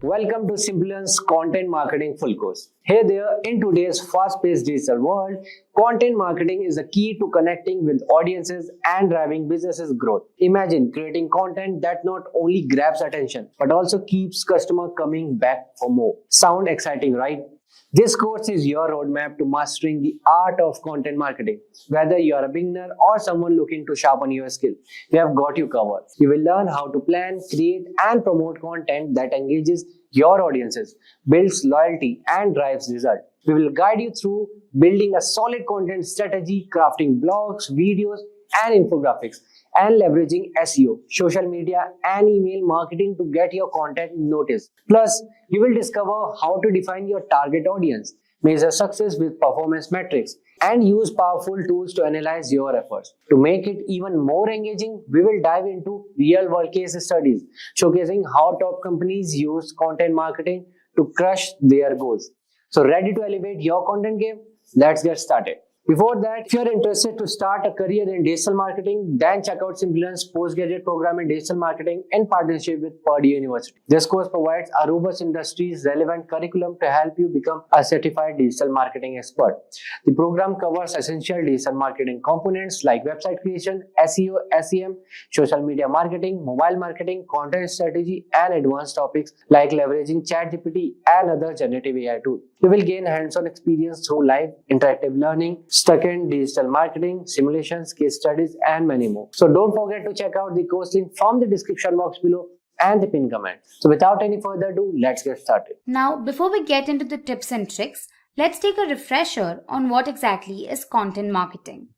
Welcome to Simplilearn's Content Marketing Full Course. Hey there, in today's fast-paced digital world, content marketing is the key to connecting with audiences and driving businesses' growth. Imagine creating content that not only grabs attention, but also keeps customers coming back for more. Sound exciting, right? This course is your roadmap to mastering the art of content marketing. Whether you are a beginner or someone looking to sharpen your skill, we have got you covered. You will learn how to plan, create, and promote content that engages your audiences, builds loyalty, and drives results. We will guide you through building a solid content strategy, crafting blogs, videos, and infographics, and leveraging SEO, social media, and email marketing to get your content noticed. Plus, you will discover how to define your target audience, measure success with performance metrics, and use powerful tools to analyze your efforts. To make it even more engaging, we will dive into real-world case studies, showcasing how top companies use content marketing to crush their goals. So, ready to elevate your content game? Let's get started. Before that, if you're interested to start a career in digital marketing, then check out Simplilearn's postgraduate program in digital marketing in partnership with Purdue University. This course provides a robust industry-relevant curriculum to help you become a certified digital marketing expert. The program covers essential digital marketing components like website creation, SEO, SEM, social media marketing, mobile marketing, content strategy, and advanced topics like leveraging Chatgpt and other generative AI tools. You will gain hands-on experience through live interactive learning, stuck-in digital marketing, simulations, case studies, and many more. So don't forget to check out the course link from the description box below and the pinned comment. So without any further ado, let's get started. Now, before we get into the tips and tricks, let's take a refresher on what exactly is content marketing.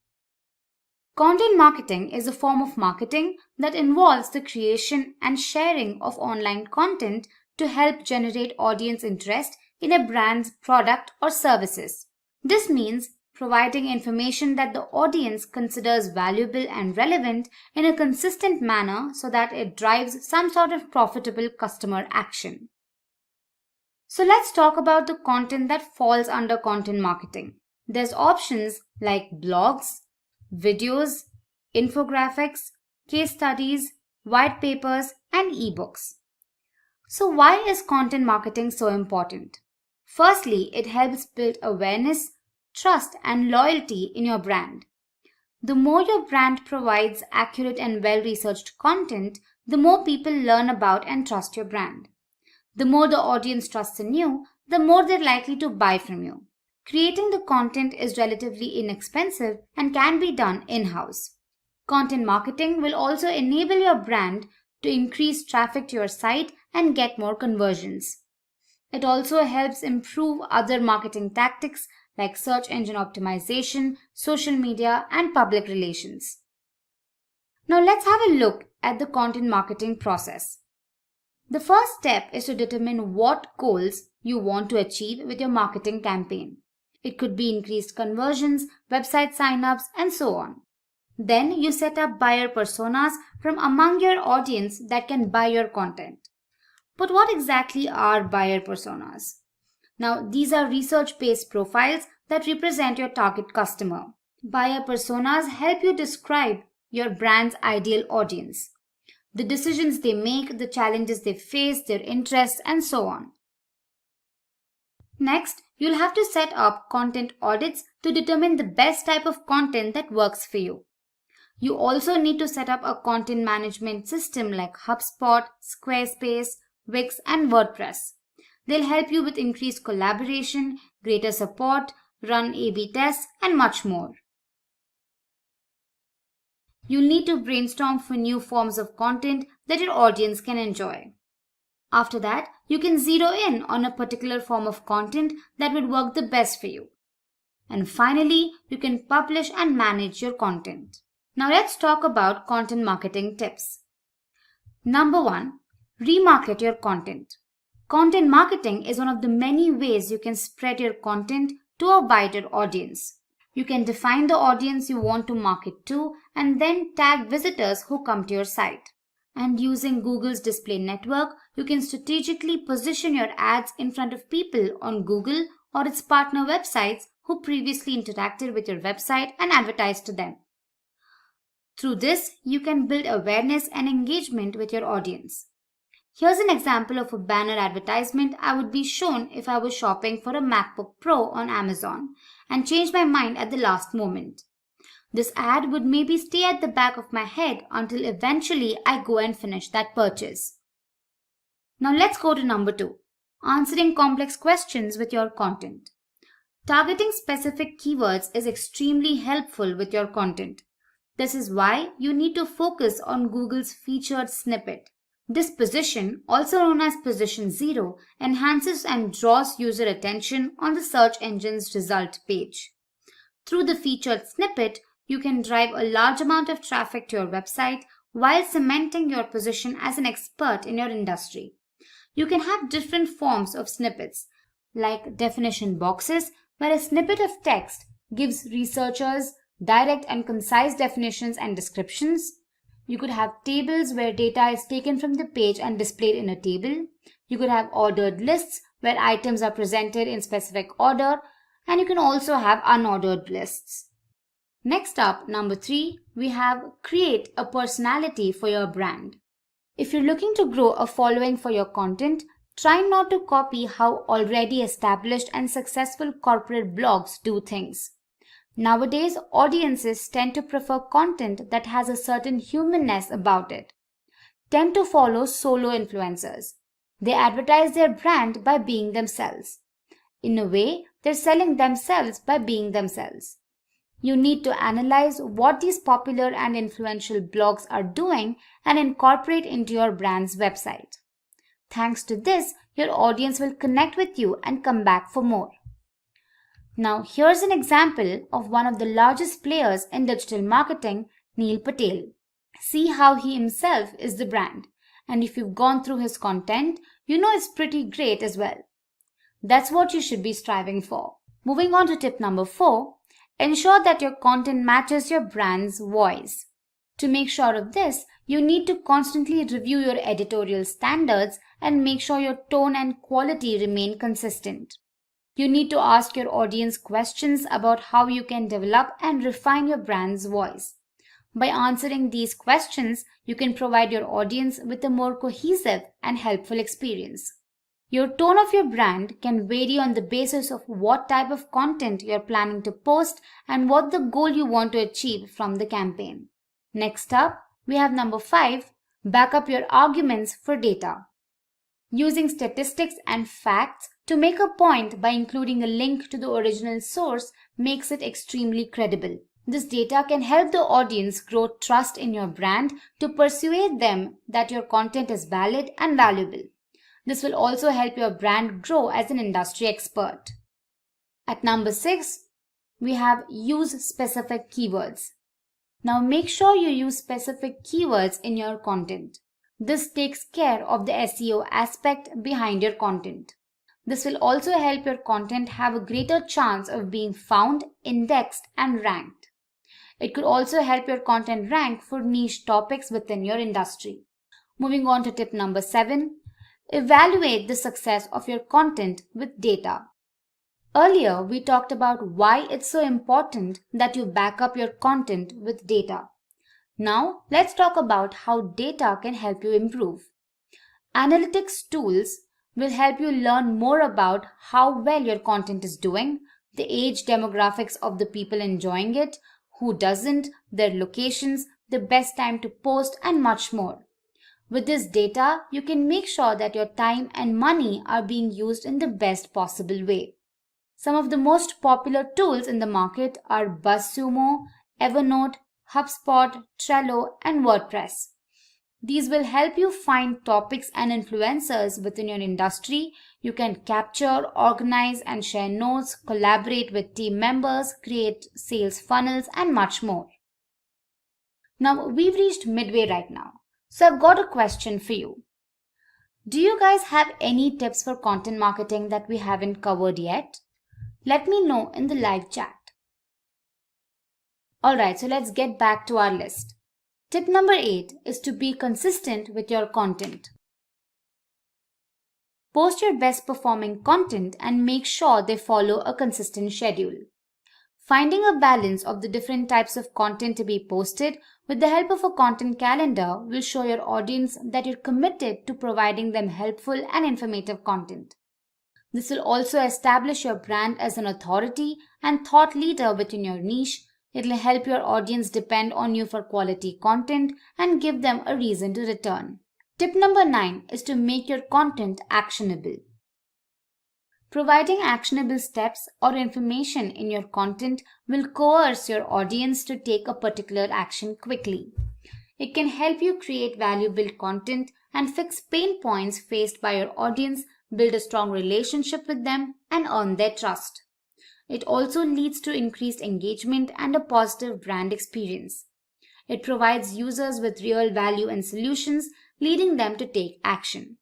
Content marketing is a form of marketing that involves the creation and sharing of online content to help generate audience interest in a brand's product or services. This means providing information that the audience considers valuable and relevant in a consistent manner so that it drives some sort of profitable customer action. So let's talk about the content that falls under content marketing. There's options like blogs, videos, infographics, case studies, white papers, and ebooks. So why is content marketing so important? Firstly, it helps build awareness, trust, and loyalty in your brand. The more your brand provides accurate and well-researched content, the more people learn about and trust your brand. The more the audience trusts in you, the more they're likely to buy from you. Creating the content is relatively inexpensive and can be done in-house. Content marketing will also enable your brand to increase traffic to your site and get more conversions. It also helps improve other marketing tactics like search engine optimization, social media, and public relations. Now let's have a look at the content marketing process. The first step is to determine what goals you want to achieve with your marketing campaign. It could be increased conversions, website signups, and so on. Then you set up buyer personas from among your audience that can buy your content. But what exactly are buyer personas? Now, these are research-based profiles that represent your target customer. Buyer personas help you describe your brand's ideal audience, the decisions they make, the challenges they face, their interests, and so on. Next, you'll have to set up content audits to determine the best type of content that works for you. You also need to set up a content management system like HubSpot, Squarespace, Wix, and Wordpress. They'll help you with increased collaboration, greater support, run A/B tests, and much more. You'll need to brainstorm for new forms of content that your audience can enjoy. After that, you can zero in on a particular form of content that would work the best for you. And finally, you can publish and manage your content. Now let's talk about content marketing tips. Number 1. Remarket your content. Content marketing is one of the many ways you can spread your content to a wider audience. You can define the audience you want to market to and then tag visitors who come to your site. And using Google's display network, you can strategically position your ads in front of people on Google or its partner websites who previously interacted with your website and advertised to them. Through this, you can build awareness and engagement with your audience. Here's an example of a banner advertisement I would be shown if I was shopping for a MacBook Pro on Amazon and changed my mind at the last moment. This ad would maybe stay at the back of my head until eventually I go and finish that purchase. Now let's go to number 2, answering complex questions with your content. Targeting specific keywords is extremely helpful with your content. This is why you need to focus on Google's featured snippet. This position, also known as position 0, enhances and draws user attention on the search engine's result page. Through the featured snippet, you can drive a large amount of traffic to your website while cementing your position as an expert in your industry. You can have different forms of snippets, like definition boxes, where a snippet of text gives researchers direct and concise definitions and descriptions. You could have tables where data is taken from the page and displayed in a table. You could have ordered lists where items are presented in specific order, and you can also have unordered lists. Next up, number 3, we have create a personality for your brand. If you're looking to grow a following for your content, try not to copy how already established and successful corporate blogs do things. Nowadays, audiences tend to prefer content that has a certain humanness about it. Tend to follow solo influencers. They advertise their brand by being themselves. In a way, they're selling themselves by being themselves. You need to analyze what these popular and influential blogs are doing and incorporate into your brand's website. Thanks to this, your audience will connect with you and come back for more. Now, here's an example of one of the largest players in digital marketing, Neil Patel. See how he himself is the brand. And if you've gone through his content, you know it's pretty great as well. That's what you should be striving for. Moving on to tip number 4, ensure that your content matches your brand's voice. To make sure of this, you need to constantly review your editorial standards and make sure your tone and quality remain consistent. You need to ask your audience questions about how you can develop and refine your brand's voice. By answering these questions, you can provide your audience with a more cohesive and helpful experience. Your tone of your brand can vary on the basis of what type of content you're planning to post and what the goal you want to achieve from the campaign. Next up, we have number 5, back up your arguments for data. Using statistics and facts to make a point by including a link to the original source makes it extremely credible. This data can help the audience grow trust in your brand to persuade them that your content is valid and valuable. This will also help your brand grow as an industry expert. At number 6, we have use specific keywords. Now make sure you use specific keywords in your content. This takes care of the SEO aspect behind your content. This will also help your content have a greater chance of being found, indexed, and ranked. It could also help your content rank for niche topics within your industry. Moving on to tip number 7, evaluate the success of your content with data. Earlier, we talked about why it's so important that you back up your content with data. Now, let's talk about how data can help you improve. Analytics tools will help you learn more about how well your content is doing, the age demographics of the people enjoying it, who doesn't, their locations, the best time to post, and much more. With this data, you can make sure that your time and money are being used in the best possible way. Some of the most popular tools in the market are BuzzSumo, Evernote, HubSpot, Trello, and Wordpress. These will help you find topics and influencers within your industry. You can capture, organize, and share notes, collaborate with team members, create sales funnels, and much more. Now, we've reached midway right now. So I've got a question for you. Do you guys have any tips for content marketing that we haven't covered yet? Let me know in the live chat. Alright, so let's get back to our list. Tip number 8 is to be consistent with your content. Post your best performing content and make sure they follow a consistent schedule. Finding a balance of the different types of content to be posted with the help of a content calendar will show your audience that you're committed to providing them helpful and informative content. This will also establish your brand as an authority and thought leader within your niche. It will help your audience depend on you for quality content and give them a reason to return. Tip number 9 is to make your content actionable. Providing actionable steps or information in your content will coerce your audience to take a particular action quickly. It can help you create valuable content and fix pain points faced by your audience, build a strong relationship with them, and earn their trust. It also leads to increased engagement and a positive brand experience. It provides users with real value and solutions, leading them to take action.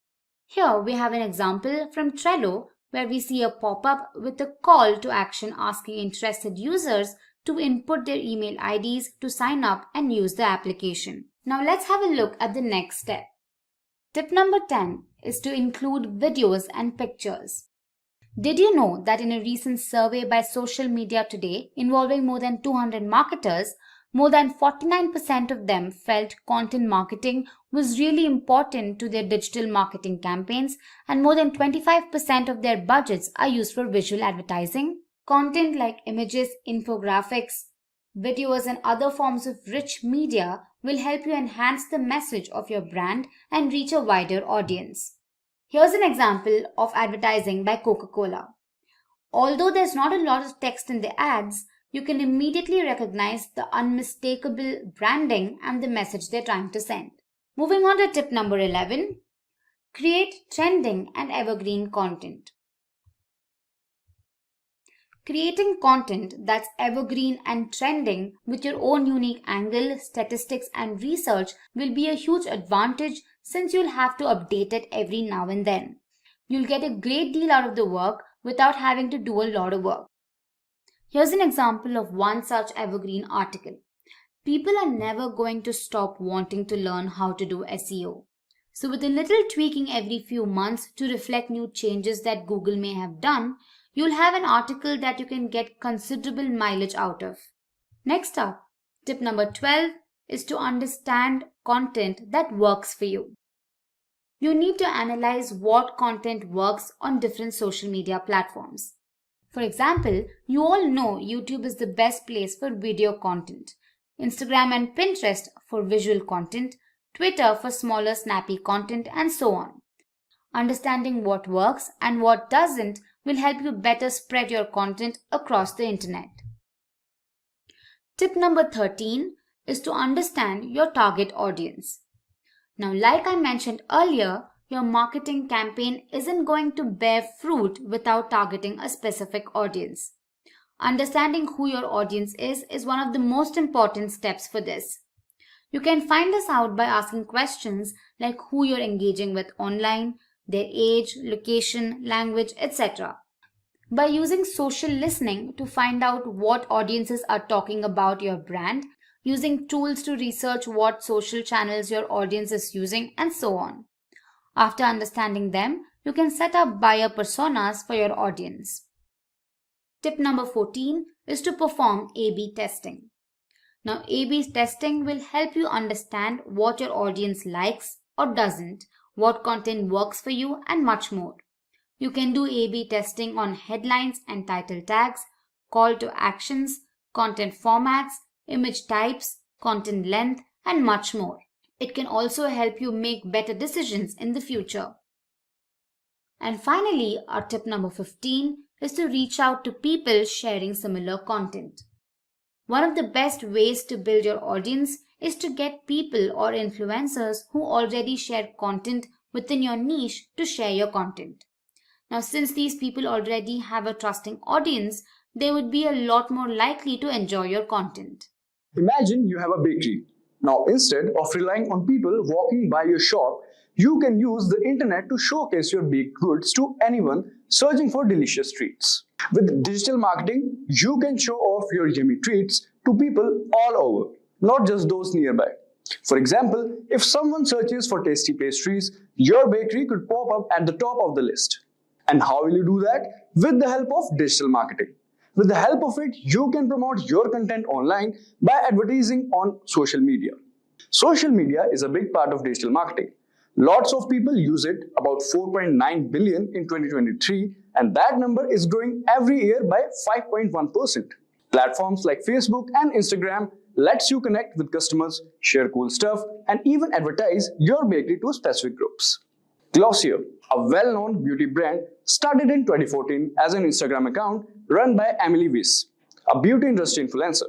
Here we have an example from Trello where we see a pop-up with a call to action asking interested users to input their email IDs to sign up and use the application. Now let's have a look at the next step. Tip number 10 is to include videos and pictures. Did you know that in a recent survey by Social Media Today involving more than 200 marketers, more than 49% of them felt content marketing was really important to their digital marketing campaigns, and more than 25% of their budgets are used for visual advertising? Content like images, infographics, videos, and other forms of rich media will help you enhance the message of your brand and reach a wider audience. Here's an example of advertising by Coca-Cola. Although there's not a lot of text in the ads, you can immediately recognize the unmistakable branding and the message they're trying to send. Moving on to tip number 11, create trending and evergreen content. Creating content that's evergreen and trending with your own unique angle, statistics, and research will be a huge advantage since you'll have to update it every now and then. You'll get a great deal out of the work without having to do a lot of work. Here's an example of one such evergreen article. People are never going to stop wanting to learn how to do SEO. So with a little tweaking every few months to reflect new changes that Google may have done, you'll have an article that you can get considerable mileage out of. Next up, tip number 12 is to understand content that works for you. You need to analyze what content works on different social media platforms. For example, you all know YouTube is the best place for video content, Instagram and Pinterest for visual content, Twitter for smaller snappy content, and so on. Understanding what works and what doesn't will help you better spread your content across the internet. Tip number 13 is to understand your target audience. Now, like I mentioned earlier, your marketing campaign isn't going to bear fruit without targeting a specific audience. Understanding who your audience is one of the most important steps for this. You can find this out by asking questions like who you're engaging with online, their age, location, language, etc. By using social listening to find out what audiences are talking about your brand, using tools to research what social channels your audience is using, and so on. After understanding them, you can set up buyer personas for your audience. Tip number 14 is to perform A/B testing. Now, A/B testing will help you understand what your audience likes or doesn't, what content works for you, and much more. You can do A/B testing on headlines and title tags, call to actions, content formats, image types, content length, and much more. It can also help you make better decisions in the future. And finally, our tip number 15 is to reach out to people sharing similar content. One of the best ways to build your audience is to get people or influencers who already share content within your niche to share your content. Now, since these people already have a trusting audience, they would be a lot more likely to enjoy your content. Imagine you have a bakery. Now, instead of relying on people walking by your shop, you can use the internet to showcase your baked goods to anyone searching for delicious treats. With digital marketing, you can show off your yummy treats to people all over, not just those nearby. For example, if someone searches for tasty pastries, your bakery could pop up at the top of the list. And how will you do that? With the help of digital marketing. With the help of it, you can promote your content online by advertising on social media. Social media is a big part of digital marketing. Lots of people use it, about 4.9 billion in 2023, and that number is growing every year by 5.1%. Platforms like Facebook and Instagram lets you connect with customers, share cool stuff, and even advertise your bakery to specific groups. Glossier, a well-known beauty brand, started in 2014 as an Instagram account run by Emily Weiss, a beauty industry influencer.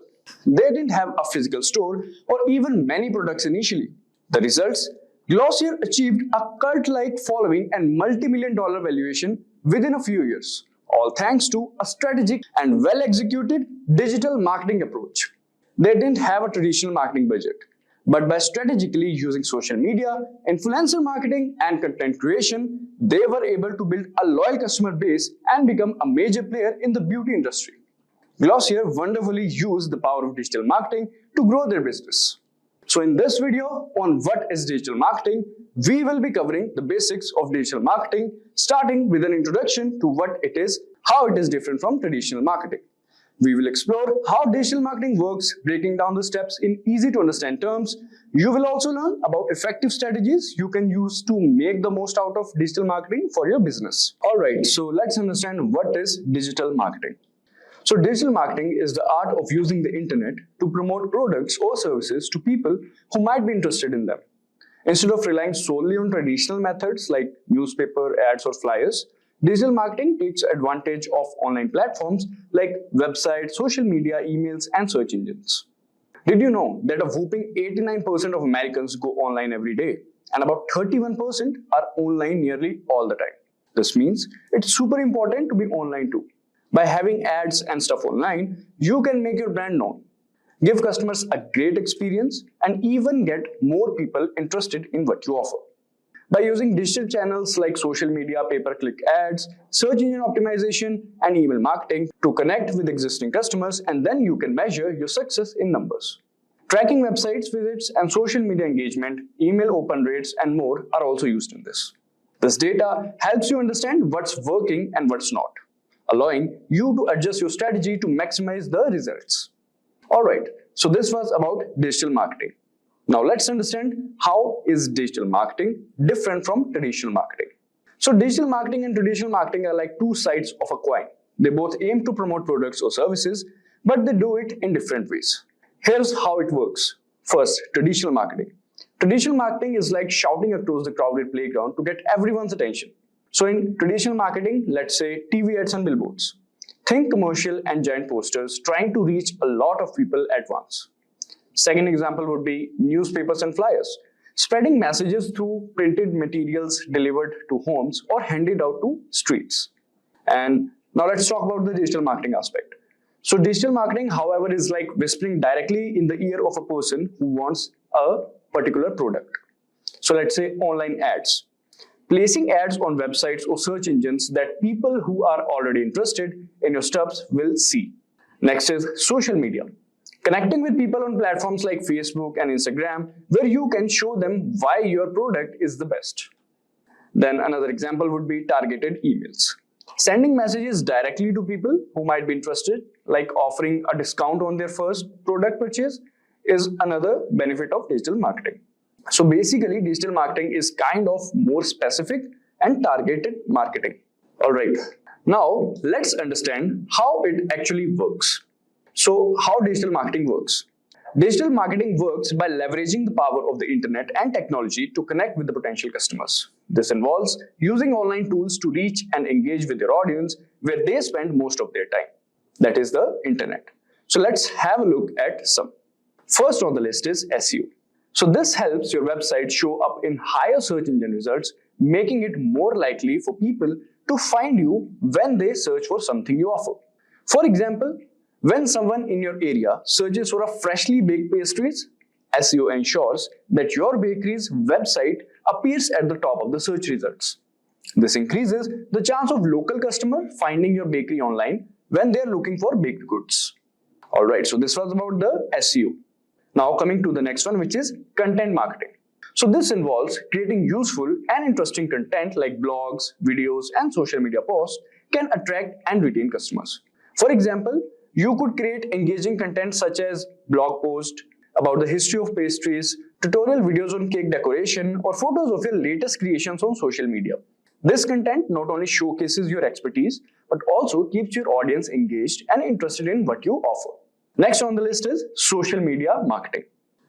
They didn't have a physical store or even many products initially. The results? Glossier achieved a cult-like following and multi-million-dollar valuation within a few years, all thanks to a strategic and well-executed digital marketing approach. They didn't have a traditional marketing budget, but by strategically using social media, influencer marketing, and content creation, they were able to build a loyal customer base and become a major player in the beauty industry. Glossier wonderfully used the power of digital marketing to grow their business. So in this video on what is digital marketing, we will be covering the basics of digital marketing, starting with an introduction to what it is, how it is different from traditional marketing. We will explore how digital marketing works, breaking down the steps in easy to understand terms. You will also learn about effective strategies you can use to make the most out of digital marketing for your business. Alright, so let's understand what is digital marketing. So digital marketing is the art of using the internet to promote products or services to people who might be interested in them. Instead of relying solely on traditional methods like newspaper, ads, or flyers, digital marketing takes advantage of online platforms like websites, social media, emails, and search engines. Did you know that a whopping 89% of Americans go online every day, and about 31% are online nearly all the time? This means it's super important to be online too. By having ads and stuff online, you can make your brand known, give customers a great experience, and even get more people interested in what you offer. By using digital channels like social media, pay-per-click ads, search engine optimization, and email marketing to connect with existing customers, and then you can measure your success in numbers. Tracking websites visits and social media engagement, email open rates, and more are also used in this. This data helps you understand what's working and what's not, allowing you to adjust your strategy to maximize the results. Alright, so this was about digital marketing. Now let's understand how is digital marketing different from traditional marketing. So digital marketing and traditional marketing are like two sides of a coin. They both aim to promote products or services, but they do it in different ways. Here's how it works. First, traditional marketing. Traditional marketing is like shouting across the crowded playground to get everyone's attention. So in traditional marketing, let's say TV ads and billboards. Think commercial and giant posters trying to reach a lot of people at once. Second example would be newspapers and flyers, spreading messages through printed materials delivered to homes or handed out to streets. And now let's talk about the digital marketing aspect. So digital marketing, however, is like whispering directly in the ear of a person who wants a particular product. So let's say online ads. Placing ads on websites or search engines that people who are already interested in your stuff will see. Next is social media. Connecting with people on platforms like Facebook and Instagram, where you can show them why your product is the best. Then another example would be targeted emails. Sending messages directly to people who might be interested, like offering a discount on their first product purchase, is another benefit of digital marketing. So basically, digital marketing is kind of more specific and targeted marketing. Alright, now let's understand how it actually works. So how digital marketing works? Digital marketing works by leveraging the power of the internet and technology to connect with the potential customers. This involves using online tools to reach and engage with your audience where they spend most of their time. That is the internet. So let's have a look at some. First on the list is SEO. So this helps your website show up in higher search engine results, making it more likely for people to find you when they search for something you offer. For example, when someone in your area searches for a freshly baked pastries, SEO ensures that your bakery's website appears at the top of the search results. This increases the chance of local customer finding your bakery online when they are looking for baked goods. Alright, so this was about the SEO. Now coming to the next one, which is content marketing. So this involves creating useful and interesting content like blogs, videos, and social media posts can attract and retain customers. For example, you could create engaging content such as blog posts about the history of pastries, tutorial videos on cake decoration, or photos of your latest creations on social media. This content not only showcases your expertise, but also keeps your audience engaged and interested in what you offer. Next on the list is social media marketing.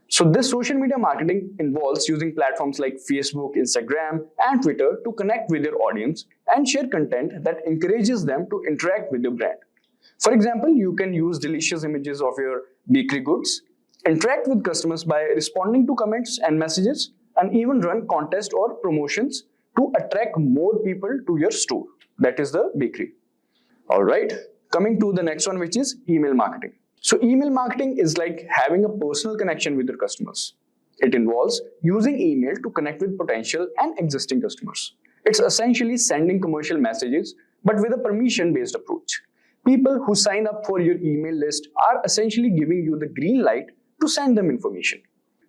So this social media marketing involves using platforms like Facebook, Instagram, and Twitter to connect with your audience and share content that encourages them to interact with your brand. For example, you can use delicious images of your bakery goods, interact with customers by responding to comments and messages, and even run contests or promotions to attract more people to your store, that is the bakery. Alright, coming to the next one, which is email marketing. So email marketing is like having a personal connection with your customers. It involves using email to connect with potential and existing customers. It's essentially sending commercial messages, but with a permission-based approach. People who sign up for your email list are essentially giving you the green light to send them information.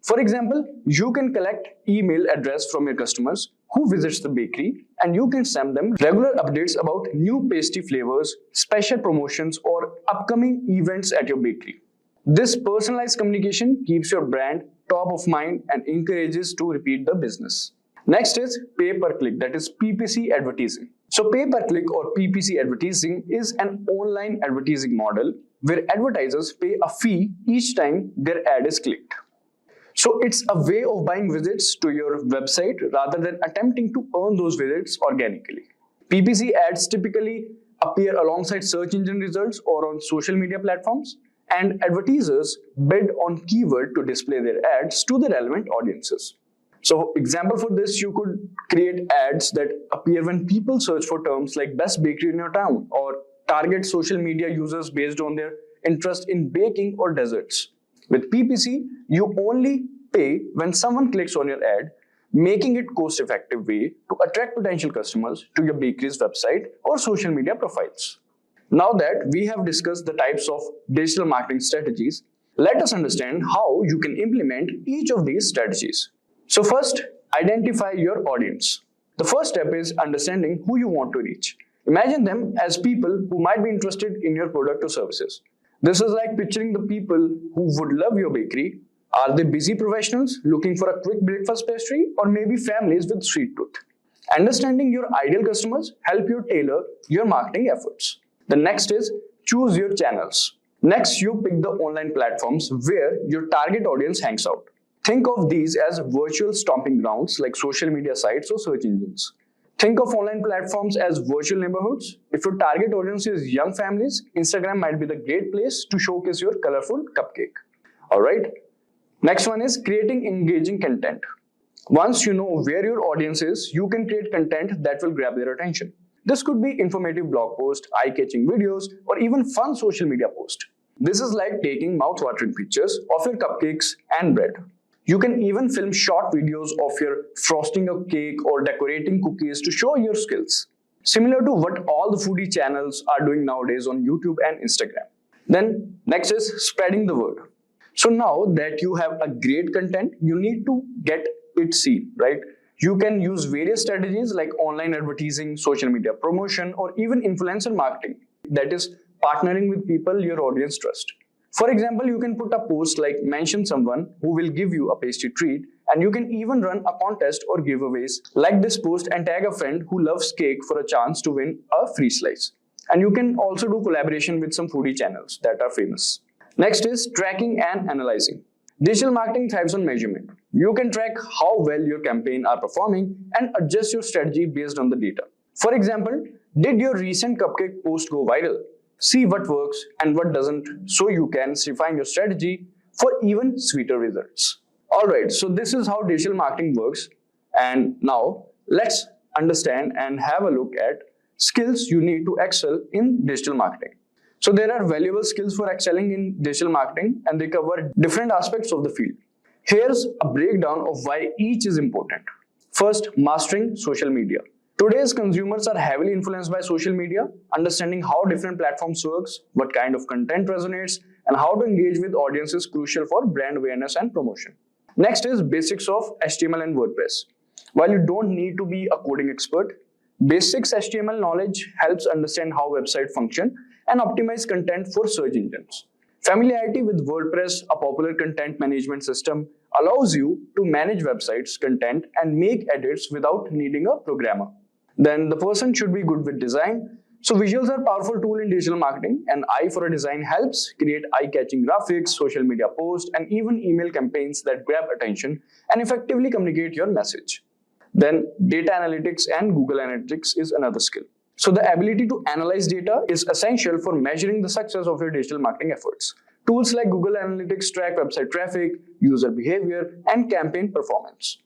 For example, you can collect email address from your customers who visits the bakery, and you can send them regular updates about new pastry flavors, special promotions, or upcoming events at your bakery. This personalized communication keeps your brand top of mind and encourages to repeat the business. Next is pay-per-click, that is PPC advertising. So pay-per-click or PPC advertising is an online advertising model where advertisers pay a fee each time their ad is clicked. So it's a way of buying visits to your website rather than attempting to earn those visits organically. PPC ads typically appear alongside search engine results or on social media platforms, and advertisers bid on keyword to display their ads to the relevant audiences. So example for this, you could create ads that appear when people search for terms like best bakery in your town, or target social media users based on their interest in baking or desserts. With PPC, you only pay when someone clicks on your ad, making it cost-effective way to attract potential customers to your bakery's website or social media profiles. Now that we have discussed the types of digital marketing strategies, let us understand how you can implement each of these strategies. So first, identify your audience. The first step is understanding who you want to reach. Imagine them as people who might be interested in your product or services. This is like picturing the people who would love your bakery. Are they busy professionals looking for a quick breakfast pastry, or maybe families with sweet tooth? Understanding your ideal customers help you tailor your marketing efforts. The next is choose your channels. Next, you pick the online platforms where your target audience hangs out. Think of these as virtual stomping grounds like social media sites or search engines. Think of online platforms as virtual neighborhoods. If your target audience is young families, Instagram might be the great place to showcase your colorful cupcake. Alright. Next one is creating engaging content. Once you know where your audience is, you can create content that will grab their attention. This could be informative blog posts, eye-catching videos, or even fun social media posts. This is like taking mouth-watering pictures of your cupcakes and bread. You can even film short videos of your frosting a cake or decorating cookies to show your skills. Similar to what all the foodie channels are doing nowadays on YouTube and Instagram. Then next is spreading the word. So now that you have a great content, you need to get it seen, right? You can use various strategies like online advertising, social media promotion, or even influencer marketing. That is partnering with people your audience trust. For example, you can put a post like mention someone who will give you a pastry treat, and you can even run a contest or giveaways like this post and tag a friend who loves cake for a chance to win a free slice. And you can also do collaboration with some foodie channels that are famous. Next is tracking and analyzing. Digital marketing thrives on measurement. You can track how well your campaign are performing and adjust your strategy based on the data. For example, did your recent cupcake post go viral? See what works and what doesn't, so you can refine your strategy for even sweeter results. Alright, so this is how digital marketing works. And now let's understand and have a look at skills you need to excel in digital marketing. So there are valuable skills for excelling in digital marketing, and they cover different aspects of the field. Here's a breakdown of why each is important. First, mastering social media. Today's consumers are heavily influenced by social media. Understanding how different platforms works, what kind of content resonates, and how to engage with audiences is crucial for brand awareness and promotion. Next is basics of HTML and WordPress. While you don't need to be a coding expert, basics HTML knowledge helps understand how websites function and optimize content for search engines. Familiarity with WordPress, a popular content management system, allows you to manage websites, content, and make edits without needing a programmer. Then the person should be good with design. So visuals are a powerful tool in digital marketing. An eye for a design helps create eye-catching graphics, social media posts, and even email campaigns that grab attention and effectively communicate your message. Then data analytics and Google Analytics is another skill. So the ability to analyze data is essential for measuring the success of your digital marketing efforts. Tools like Google Analytics track website traffic, user behavior, and campaign performance.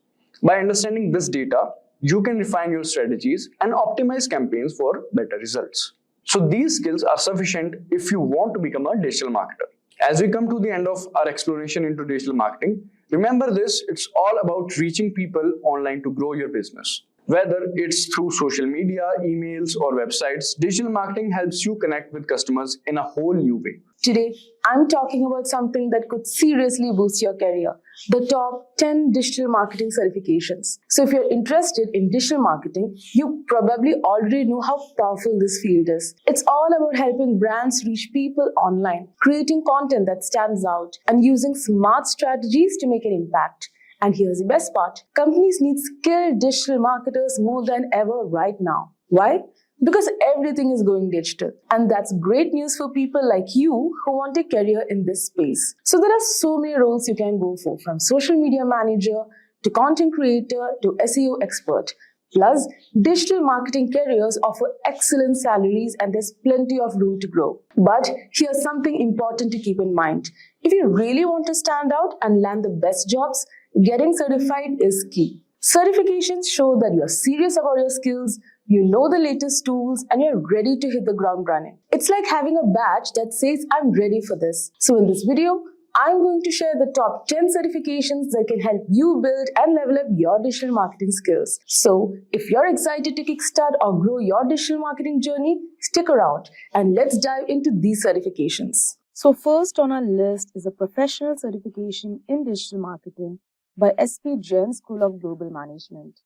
By understanding this data, you can refine your strategies and optimize campaigns for better results. So these skills are sufficient if you want to become a digital marketer. As we come to the end of our exploration into digital marketing, remember this, it's all about reaching people online to grow your business. Whether it's through social media, emails, or websites, digital marketing helps you connect with customers in a whole new way. Today, I'm talking about something that could seriously boost your career, the top 10 digital marketing certifications. So if you're interested in digital marketing, you probably already know how powerful this field is. It's all about helping brands reach people online, creating content that stands out, and using smart strategies to make an impact. And here's the best part. Companies need skilled digital marketers more than ever right now. Why? Because everything is going digital. And that's great news for people like you who want a career in this space. So there are so many roles you can go for, from social media manager to content creator to SEO expert. Plus, digital marketing careers offer excellent salaries and there's plenty of room to grow. But here's something important to keep in mind. If you really want to stand out and land the best jobs, getting certified is key. Certifications show that you're serious about your skills, you know the latest tools, and you're ready to hit the ground running. It's like having a badge that says, I'm ready for this. So in this video, I'm going to share the top 10 certifications that can help you build and level up your digital marketing skills. So if you're excited to kickstart or grow your digital marketing journey, stick around and let's dive into these certifications. So first on our list is a professional certification in digital marketing by SP Jain School of Global Management.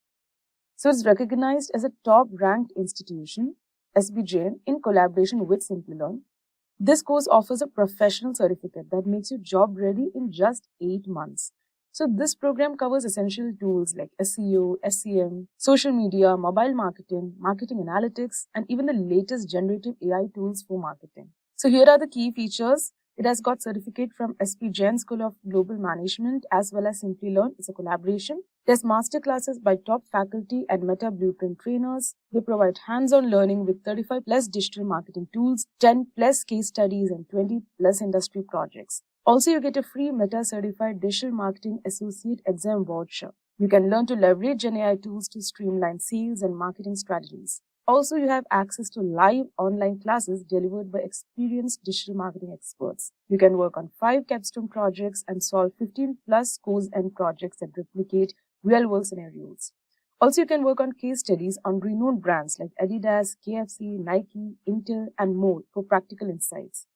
So it's recognized as a top-ranked institution, SP Jain, in collaboration with Simplilearn. This course offers a professional certificate that makes you job-ready in just 8 months. So this program covers essential tools like SEO, SEM, social media, mobile marketing, marketing analytics, and even the latest generative AI tools for marketing. So here are the key features. It has got certificate from SP Jain School of Global Management as well as Simplilearn. It's a collaboration. There's master classes by top faculty and Meta Blueprint trainers. They provide hands-on learning with 35 plus digital marketing tools, 10 plus case studies, and 20 plus industry projects. Also, you get a free Meta Certified Digital Marketing Associate exam voucher. You can learn to leverage GenAI tools to streamline sales and marketing strategies. Also, you have access to live online classes delivered by experienced digital marketing experts. You can work on 5 capstone projects and solve 15 plus course end projects that replicate real-world scenarios. Also, you can work on case studies on renowned brands like Adidas, KFC, Nike, Intel, and more for practical insights.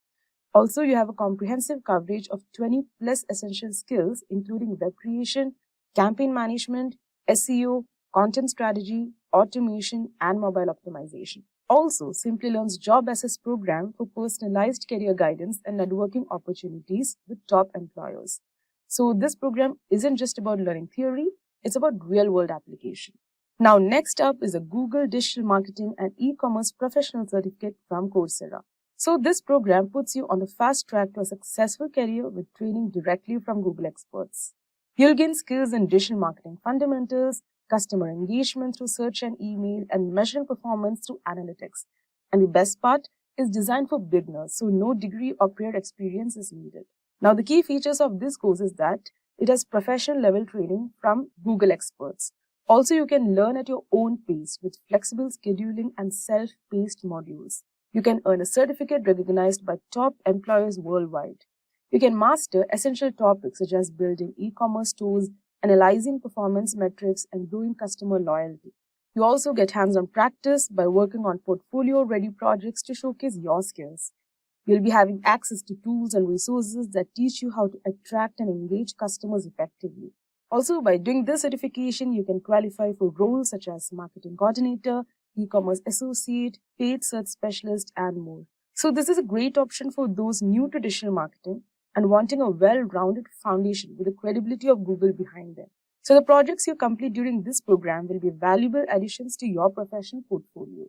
Also, you have a comprehensive coverage of 20 plus essential skills, including web creation, campaign management, SEO, content strategy, automation, and mobile optimization. Also, Simplilearn's Job Assess program for personalized career guidance and networking opportunities with top employers. So this program isn't just about learning theory, it's about real-world application. Now, next up is a Google Digital Marketing and E-commerce Professional Certificate from Coursera. So this program puts you on the fast track to a successful career with training directly from Google experts. You'll gain skills in digital marketing fundamentals, customer engagement through search and email, and measuring performance through analytics. And the best part is designed for beginners, so no degree or prior experience is needed. Now, the key features of this course is that it has professional level training from Google experts. Also, you can learn at your own pace with flexible scheduling and self-paced modules. You can earn a certificate recognized by top employers worldwide. You can master essential topics such as building e-commerce stores, analyzing performance metrics, and growing customer loyalty. You also get hands-on practice by working on portfolio-ready projects to showcase your skills. You'll be having access to tools and resources that teach you how to attract and engage customers effectively. Also, by doing this certification, you can qualify for roles such as marketing coordinator, e-commerce associate, paid search specialist, and more. So this is a great option for those new to digital marketing and wanting a well-rounded foundation with the credibility of Google behind them. So the projects you complete during this program will be valuable additions to your professional portfolio.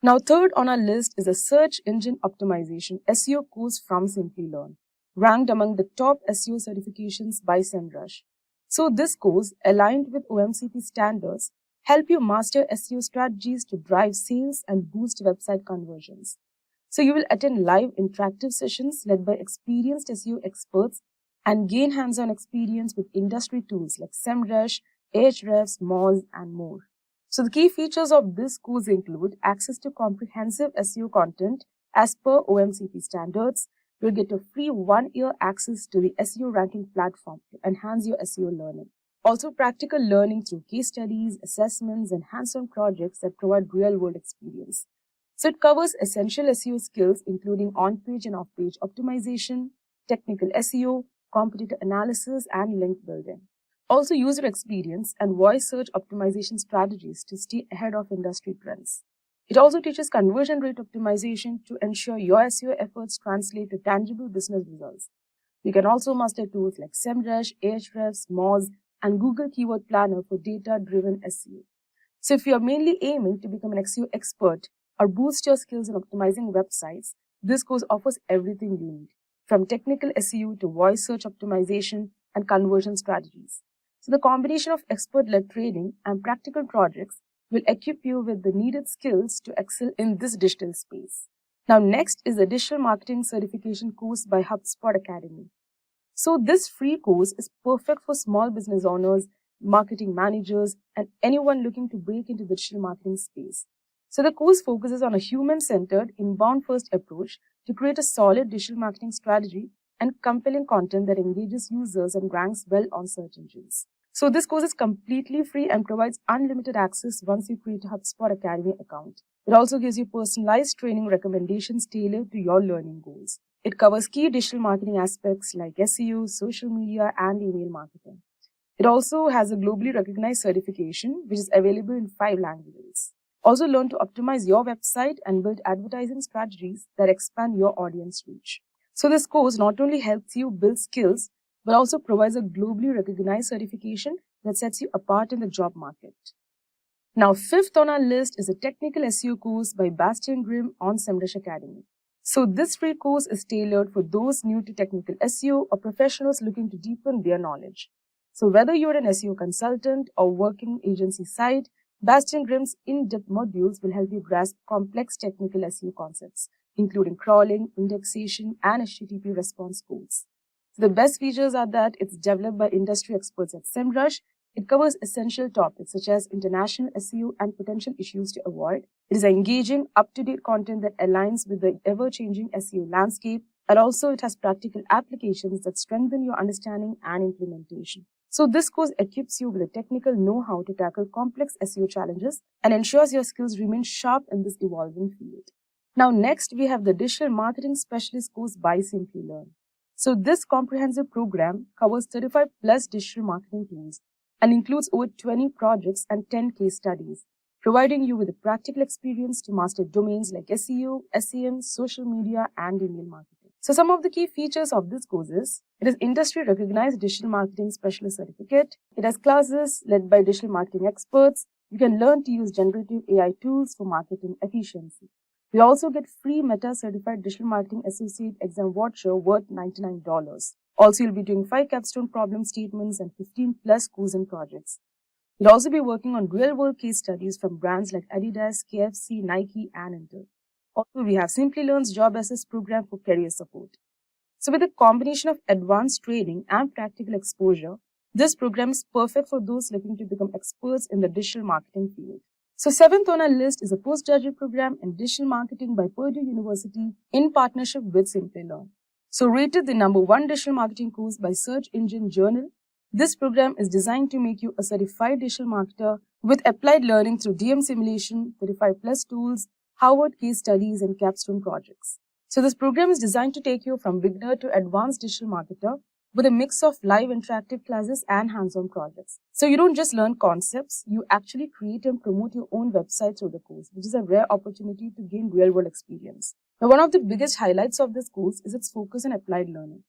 Now, third on our list is a search engine optimization SEO course from Simplilearn, ranked among the top SEO certifications by SEMrush. So this course, aligned with OMCP standards, help you master SEO strategies to drive sales and boost website conversions. So you will attend live interactive sessions led by experienced SEO experts and gain hands-on experience with industry tools like SEMrush, Ahrefs, Moz, and more. So the key features of this course include access to comprehensive SEO content as per OMCP standards. You'll get a free 1-year access to the SEO ranking platform to enhance your SEO learning. Also practical learning through case studies, assessments, and hands-on projects that provide real-world experience. So it covers essential SEO skills including on-page and off-page optimization, technical SEO, competitor analysis, and link building. Also user experience and voice search optimization strategies to stay ahead of industry trends. It also teaches conversion rate optimization to ensure your SEO efforts translate to tangible business results. You can also master tools like SEMrush, Ahrefs, Moz, and Google Keyword Planner for data-driven SEO. So if you are mainly aiming to become an SEO expert or boost your skills in optimizing websites, this course offers everything you need, from technical SEO to voice search optimization and conversion strategies. So the combination of expert-led training and practical projects will equip you with the needed skills to excel in this digital space. Now next is the Digital Marketing Certification course by HubSpot Academy. So this free course is perfect for small business owners, marketing managers, and anyone looking to break into the digital marketing space. So the course focuses on a human-centered, inbound-first approach to create a solid digital marketing strategy and compelling content that engages users and ranks well on search engines. So this course is completely free and provides unlimited access once you create a HubSpot Academy account. It also gives you personalized training recommendations tailored to your learning goals. It covers key digital marketing aspects like SEO, social media, and email marketing. It also has a globally recognized certification, which is available in 5 languages. Also learn to optimize your website and build advertising strategies that expand your audience reach. So this course not only helps you build skills, but also provides a globally recognized certification that sets you apart in the job market. Now, fifth on our list is a technical SEO course by Bastian Grimm on SEMrush Academy. So this free course is tailored for those new to technical SEO or professionals looking to deepen their knowledge. So whether you're an SEO consultant or working agency side, Bastian Grimm's in-depth modules will help you grasp complex technical SEO concepts, including crawling, indexation, and HTTP response codes. So the best features are that it's developed by industry experts at SEMrush. It covers essential topics such as international SEO and potential issues to avoid. It is engaging, up-to-date content that aligns with the ever-changing SEO landscape, and also it has practical applications that strengthen your understanding and implementation. So this course equips you with the technical know-how to tackle complex SEO challenges and ensures your skills remain sharp in this evolving field. Now next, we have the Digital Marketing Specialist course by Simplilearn. So this comprehensive program covers 35 plus digital marketing tools and includes over 20 projects and 10 case studies, providing you with a practical experience to master domains like SEO, SEM, social media, and email marketing. So some of the key features of this course is, it is industry-recognized Digital Marketing Specialist Certificate. It has classes led by digital marketing experts. You can learn to use generative AI tools for marketing efficiency. We also get free Meta Certified Digital Marketing Associate exam voucher worth $99. Also, you'll be doing 5 capstone problem statements and 15 plus quizzing projects. You'll also be working on real-world case studies from brands like Adidas, KFC, Nike, and Intel. Also, we have Simplilearn's Job Assist program for career support. So with a combination of advanced training and practical exposure, this program is perfect for those looking to become experts in the digital marketing field. So 7th on our list is a postgraduate program in digital marketing by Purdue University in partnership with Simplilearn. So rated the #1 digital marketing course by Search Engine Journal, this program is designed to make you a certified digital marketer with applied learning through DM simulation, 35 plus tools, Harvard case studies, and capstone projects. So this program is designed to take you from beginner to advanced digital marketer with a mix of live interactive classes and hands-on projects. So you don't just learn concepts, you actually create and promote your own website through the course, which is a rare opportunity to gain real-world experience. Now, one of the biggest highlights of this course is its focus on applied learning.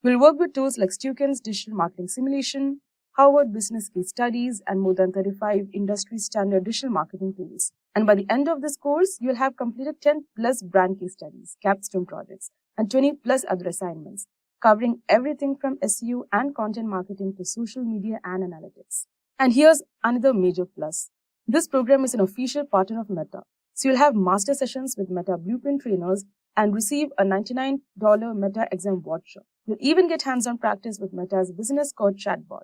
We'll work with tools like Stuken's digital marketing simulation, Harvard business case studies, and more than 35 industry standard digital marketing tools. And by the end of this course, you'll have completed 10 plus brand case studies, capstone projects, and 20 plus other assignments, covering everything from SEO and content marketing to social media and analytics. And here's another major plus. This program is an official partner of Meta. So you'll have master sessions with Meta Blueprint trainers and receive a $99 Meta exam voucher. You'll even get hands-on practice with Meta's business code chatbot.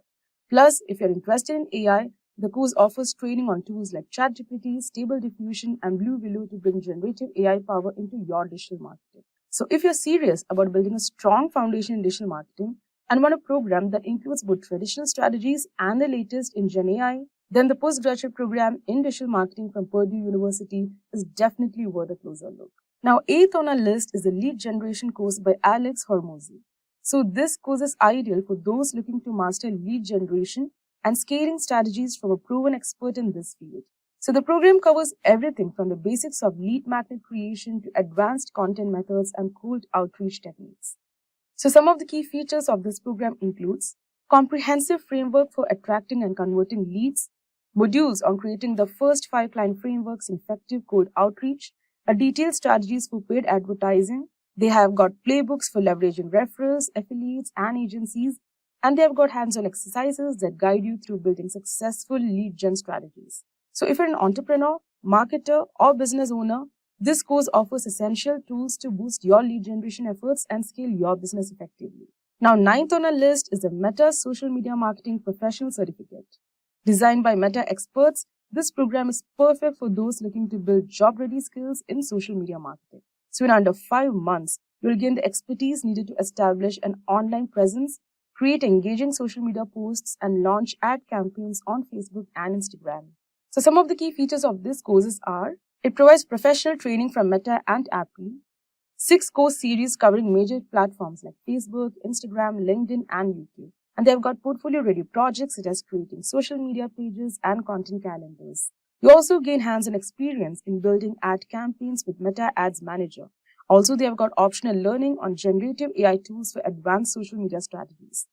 Plus, if you're interested in AI, the course offers training on tools like Chatgpt, Stable Diffusion, and Blue Willow to bring generative AI power into your digital marketing. So if you're serious about building a strong foundation in digital marketing and want a program that includes both traditional strategies and the latest in Gen AI, then the postgraduate program in digital marketing from Purdue University is definitely worth a closer look. Now, 8th on our list is the lead generation course by Alex Hormozy. So this course is ideal for those looking to master lead generation and scaling strategies from a proven expert in this field. So the program covers everything from the basics of lead magnet creation to advanced content methods and cold outreach techniques. So some of the key features of this program includes comprehensive framework for attracting and converting leads, modules on creating the first 5 client frameworks in effective cold outreach, a detailed strategies for paid advertising. They have got playbooks for leveraging referrals, affiliates, and agencies, and they have got hands-on exercises that guide you through building successful lead gen strategies. So if you're an entrepreneur, marketer, or business owner, this course offers essential tools to boost your lead generation efforts and scale your business effectively. Now, 9th on our list is the Meta Social Media Marketing Professional Certificate. Designed by Meta experts, this program is perfect for those looking to build job-ready skills in social media marketing. So in under 5 months, you'll gain the expertise needed to establish an online presence, create engaging social media posts, and launch ad campaigns on Facebook and Instagram. So some of the key features of this courses are, it provides professional training from Meta and Apple, 6 course series covering major platforms like Facebook, Instagram, LinkedIn, and YouTube. And they've got portfolio-ready projects such as creating social media pages and content calendars. You also gain hands-on experience in building ad campaigns with Meta Ads Manager. Also, they have got optional learning on generative AI tools for advanced social media strategies.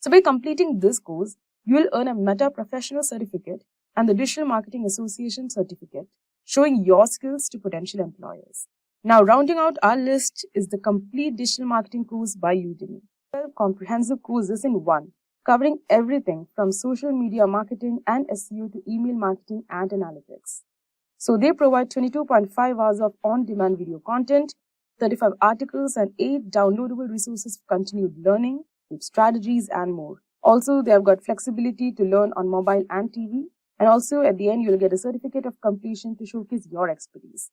So by completing this course, you will earn a Meta Professional Certificate and the Digital Marketing Association Certificate, showing your skills to potential employers. Now, rounding out our list is the complete digital marketing course by Udemy. 12 comprehensive courses in one, covering everything from social media marketing and SEO to email marketing and analytics. So they provide 22.5 hours of on-demand video content, 35 articles, and 8 downloadable resources for continued learning, strategies, and more. Also, they have got flexibility to learn on mobile and TV. And also, at the end, you'll get a certificate of completion to showcase your expertise.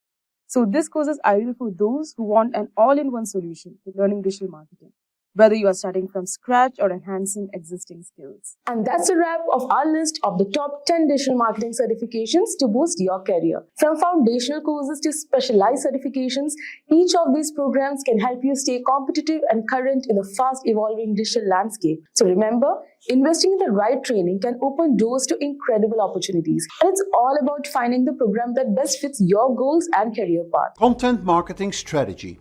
So this course is ideal for those who want an all-in-one solution to learning digital marketing, whether you are starting from scratch or enhancing existing skills. And that's a wrap of our list of the top 10 digital marketing certifications to boost your career. From foundational courses to specialized certifications, each of these programs can help you stay competitive and current in the fast-evolving digital landscape. So remember, investing in the right training can open doors to incredible opportunities. And it's all about finding the program that best fits your goals and career path. Content marketing strategy.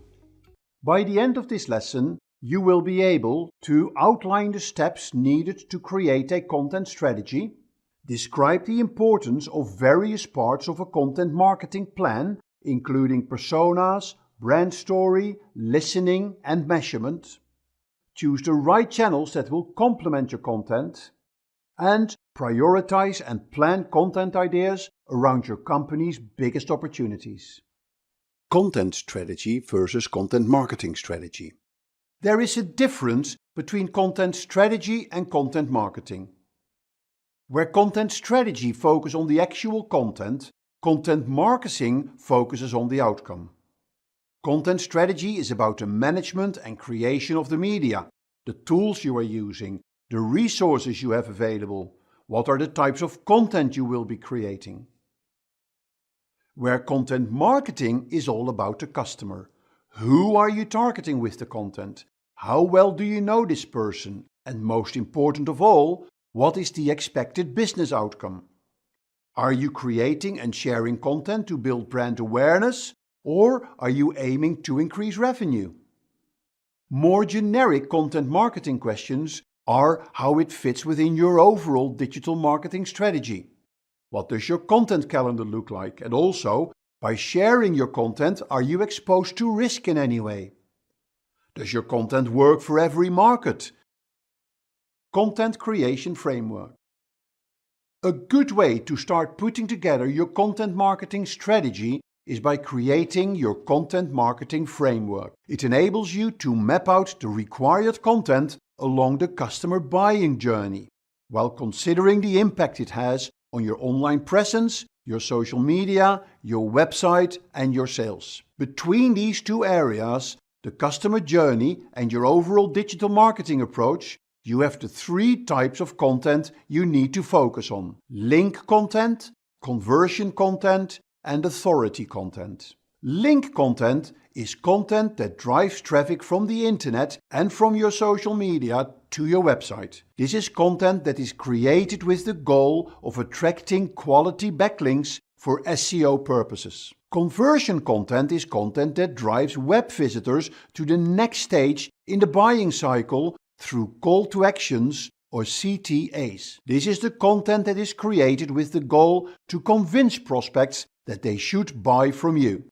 By the end of this lesson, you will be able to outline the steps needed to create a content strategy, describe the importance of various parts of a content marketing plan, including personas, brand story, listening, and measurement, choose the right channels that will complement your content, and prioritize and plan content ideas around your company's biggest opportunities. Content strategy versus content marketing strategy. There is a difference between content strategy and content marketing. Where content strategy focuses on the actual content, content marketing focuses on the outcome. Content strategy is about the management and creation of the media, the tools you are using, the resources you have available, what are the types of content you will be creating. Where content marketing is all about the customer. Who are you targeting with the content? How well do you know this person? And most important of all, what is the expected business outcome? Are you creating and sharing content to build brand awareness? Or are you aiming to increase revenue? More generic content marketing questions are how it fits within your overall digital marketing strategy. What does your content calendar look like? And also, by sharing your content, are you exposed to risk in any way? Does your content work for every market? Content creation framework. A good way to start putting together your content marketing strategy is by creating your content marketing framework. It enables you to map out the required content along the customer buying journey, while considering the impact it has on your online presence, your social media, your website, and your sales. Between these two areas, the customer journey and your overall digital marketing approach, you have the three types of content you need to focus on: link content, conversion content, and authority content. Link content is content that drives traffic from the internet and from your social media to your website. This is content that is created with the goal of attracting quality backlinks for SEO purposes. Conversion content is content that drives web visitors to the next stage in the buying cycle through call to actions or CTAs. This is the content that is created with the goal to convince prospects that they should buy from you.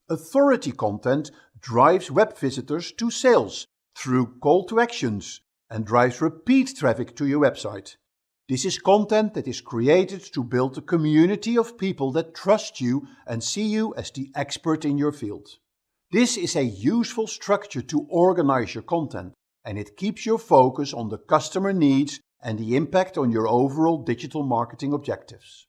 Authority content drives web visitors to sales through call to actions and drives repeat traffic to your website. This is content that is created to build a community of people that trust you and see you as the expert in your field. This is a useful structure to organize your content, and it keeps your focus on the customer needs and the impact on your overall digital marketing objectives.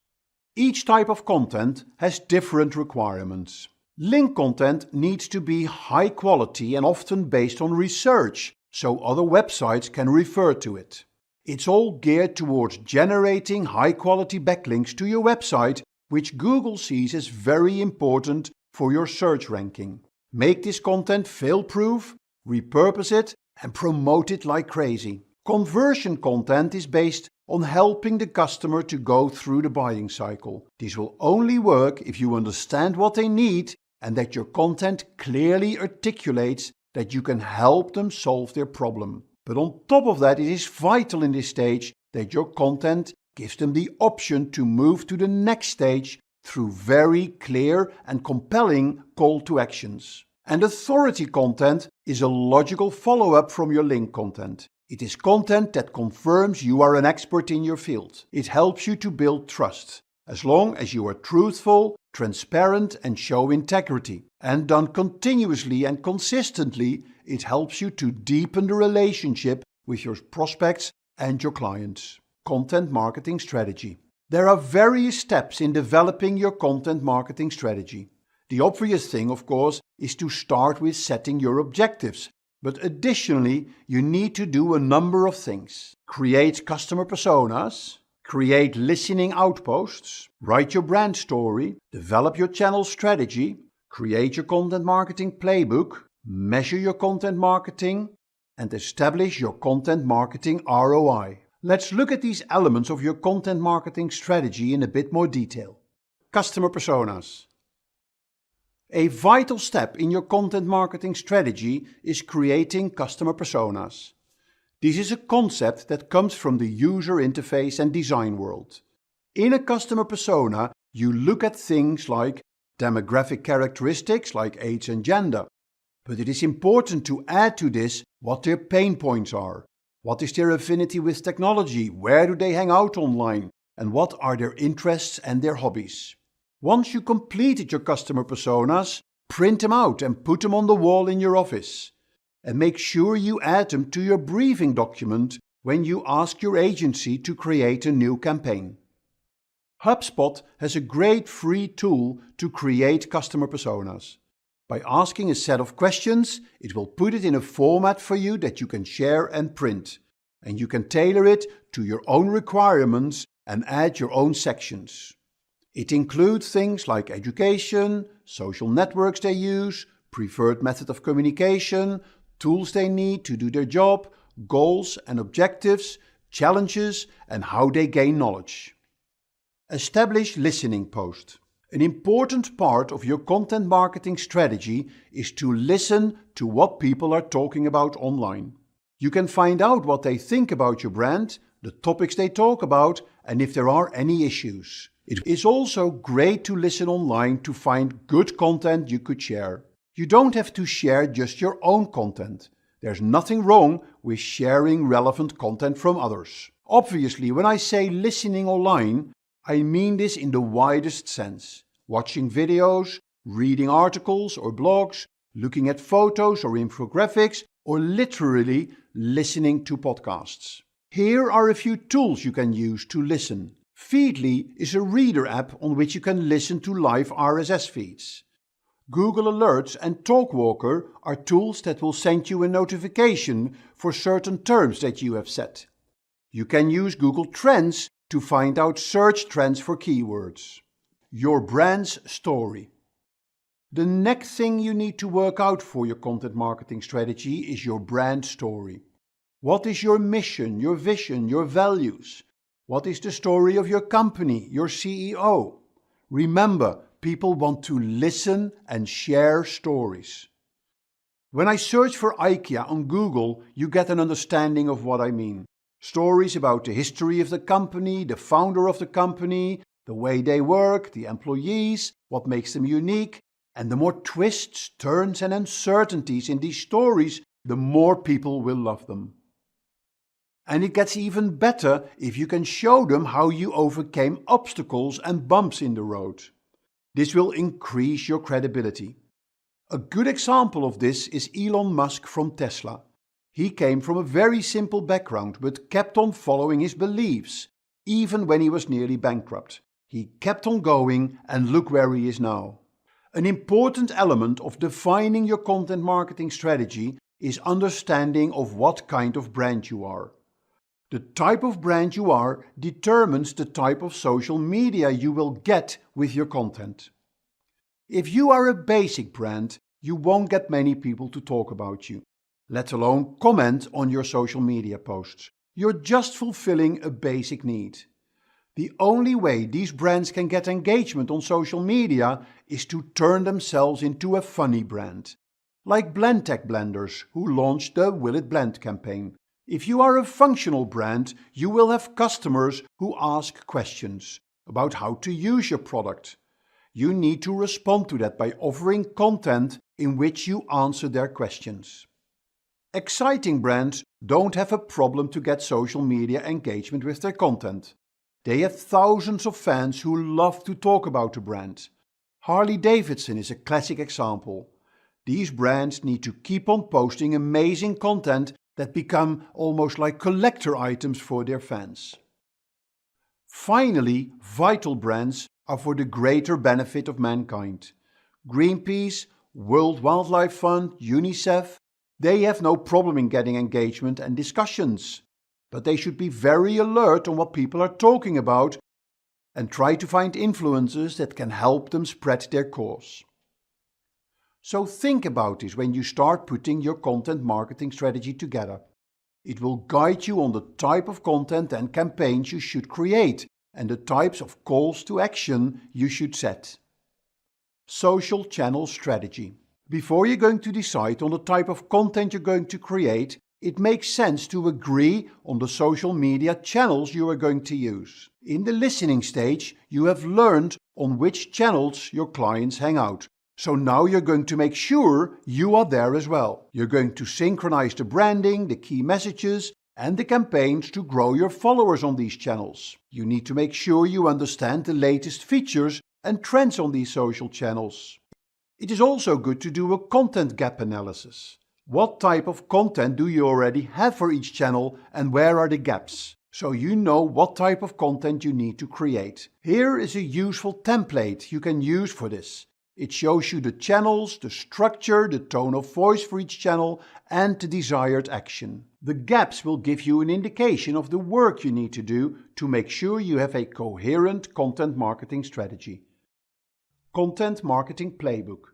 Each type of content has different requirements. Link content needs to be high quality and often based on research, so other websites can refer to it. It's all geared towards generating high quality backlinks to your website, which Google sees as very important for your search ranking. Make this content fail-proof, repurpose it, and promote it like crazy. Conversion content is based on helping the customer to go through the buying cycle. This will only work if you understand what they need and that your content clearly articulates that you can help them solve their problem. But on top of that, it is vital in this stage that your content gives them the option to move to the next stage through very clear and compelling call to actions. And authority content is a logical follow-up from your link content. It is content that confirms you are an expert in your field. It helps you to build trust, as long as you are truthful, transparent, and show integrity. And done continuously and consistently, it helps you to deepen the relationship with your prospects and your clients. Content marketing strategy. There are various steps in developing your content marketing strategy. The obvious thing, of course, is to start with setting your objectives. But additionally, you need to do a number of things. Create customer personas, create listening outposts, write your brand story, develop your channel strategy, create your content marketing playbook, measure your content marketing, and establish your content marketing ROI. Let's look at these elements of your content marketing strategy in a bit more detail. Customer personas. A vital step in your content marketing strategy is creating customer personas. This is a concept that comes from the user interface and design world. In a customer persona, you look at things like demographic characteristics like age and gender. But it is important to add to this what their pain points are. What is their affinity with technology? Where do they hang out online? And what are their interests and their hobbies? Once you completed your customer personas, print them out and put them on the wall in your office. And make sure you add them to your briefing document when you ask your agency to create a new campaign. HubSpot has a great free tool to create customer personas. By asking a set of questions, it will put it in a format for you that you can share and print. And you can tailor it to your own requirements and add your own sections. It includes things like education, social networks they use, preferred method of communication, tools they need to do their job, goals and objectives, challenges, and how they gain knowledge. Establish listening post. An important part of your content marketing strategy is to listen to what people are talking about online. You can find out what they think about your brand, the topics they talk about, and if there are any issues. It is also great to listen online to find good content you could share. You don't have to share just your own content. There's nothing wrong with sharing relevant content from others. Obviously, when I say listening online, I mean this in the widest sense. Watching videos, reading articles or blogs, looking at photos or infographics, or literally listening to podcasts. Here are a few tools you can use to listen. Feedly is a reader app on which you can listen to live RSS feeds. Google Alerts and Talkwalker are tools that will send you a notification for certain terms that you have set. You can use Google Trends to find out search trends for keywords. Your brand's story. The next thing you need to work out for your content marketing strategy is your brand story. What is your mission, your vision, your values? What is the story of your company, your CEO? Remember, people want to listen and share stories. When I search for IKEA on Google, you get an understanding of what I mean. Stories about the history of the company, the founder of the company, the way they work, the employees, what makes them unique. And the more twists, turns and uncertainties in these stories, the more people will love them. And it gets even better if you can show them how you overcame obstacles and bumps in the road. This will increase your credibility. A good example of this is Elon Musk from Tesla. He came from a very simple background but kept on following his beliefs, even when he was nearly bankrupt. He kept on going and look where he is now. An important element of defining your content marketing strategy is understanding of what kind of brand you are. The type of brand you are determines the type of social media you will get with your content. If you are a basic brand, you won't get many people to talk about you, let alone comment on your social media posts. You're just fulfilling a basic need. The only way these brands can get engagement on social media is to turn themselves into a funny brand, like Blendtec Blenders, who launched the Will It Blend campaign. If you are a functional brand, you will have customers who ask questions about how to use your product. You need to respond to that by offering content in which you answer their questions. Exciting brands don't have a problem to get social media engagement with their content. They have thousands of fans who love to talk about the brand. Harley-Davidson is a classic example. These brands need to keep on posting amazing content that become almost like collector items for their fans. Finally, vital brands are for the greater benefit of mankind. Greenpeace, World Wildlife Fund, UNICEF, they have no problem in getting engagement and discussions. But they should be very alert on what people are talking about and try to find influencers that can help them spread their cause. So think about this when you start putting your content marketing strategy together. It will guide you on the type of content and campaigns you should create and the types of calls to action you should set. Social channel strategy. Before you're going to decide on the type of content you're going to create, it makes sense to agree on the social media channels you are going to use. In the listening stage, you have learned on which channels your clients hang out. So now you're going to make sure you are there as well. You're going to synchronize the branding, the key messages, and the campaigns to grow your followers on these channels. You need to make sure you understand the latest features and trends on these social channels. It is also good to do a content gap analysis. What type of content do you already have for each channel and where are the gaps? So you know what type of content you need to create. Here is a useful template you can use for this. It shows you the channels, the structure, the tone of voice for each channel and the desired action. The gaps will give you an indication of the work you need to do to make sure you have a coherent content marketing strategy. Content Marketing Playbook.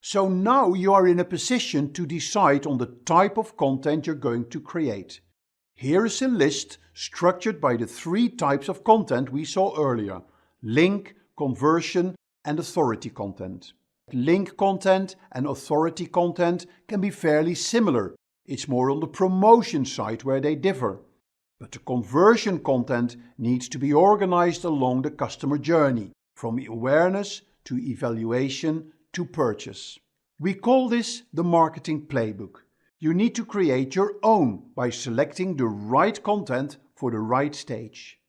So now you are in a position to decide on the type of content you're going to create. Here is a list structured by the 3 types of content we saw earlier: link, conversion and authority content. Link content and authority content can be fairly similar. It's more on the promotion side where they differ. But the conversion content needs to be organized along the customer journey, from awareness to evaluation to purchase. We call this the marketing playbook. You need to create your own by selecting the right content for the right stage.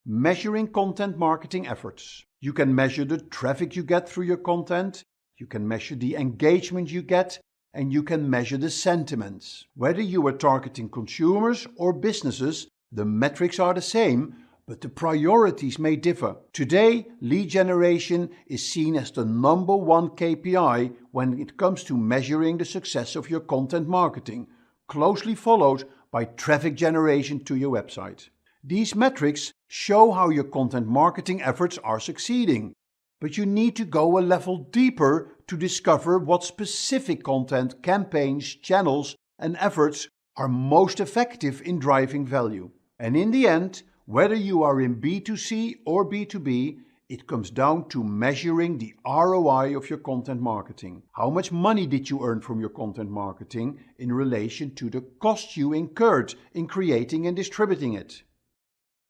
Measuring content marketing efforts. You can measure the traffic you get through your content, you can measure the engagement you get, and you can measure the sentiments. Whether you are targeting consumers or businesses, the metrics are the same, but the priorities may differ. Today, lead generation is seen as the number one KPI when it comes to measuring the success of your content marketing, closely followed by traffic generation to your website. These metrics show how your content marketing efforts are succeeding, but you need to go a level deeper to discover what specific content, campaigns, channels, and efforts are most effective in driving value. And in the end, whether you are in B2C or B2B, it comes down to measuring the ROI of your content marketing. How much money did you earn from your content marketing in relation to the cost you incurred in creating and distributing it?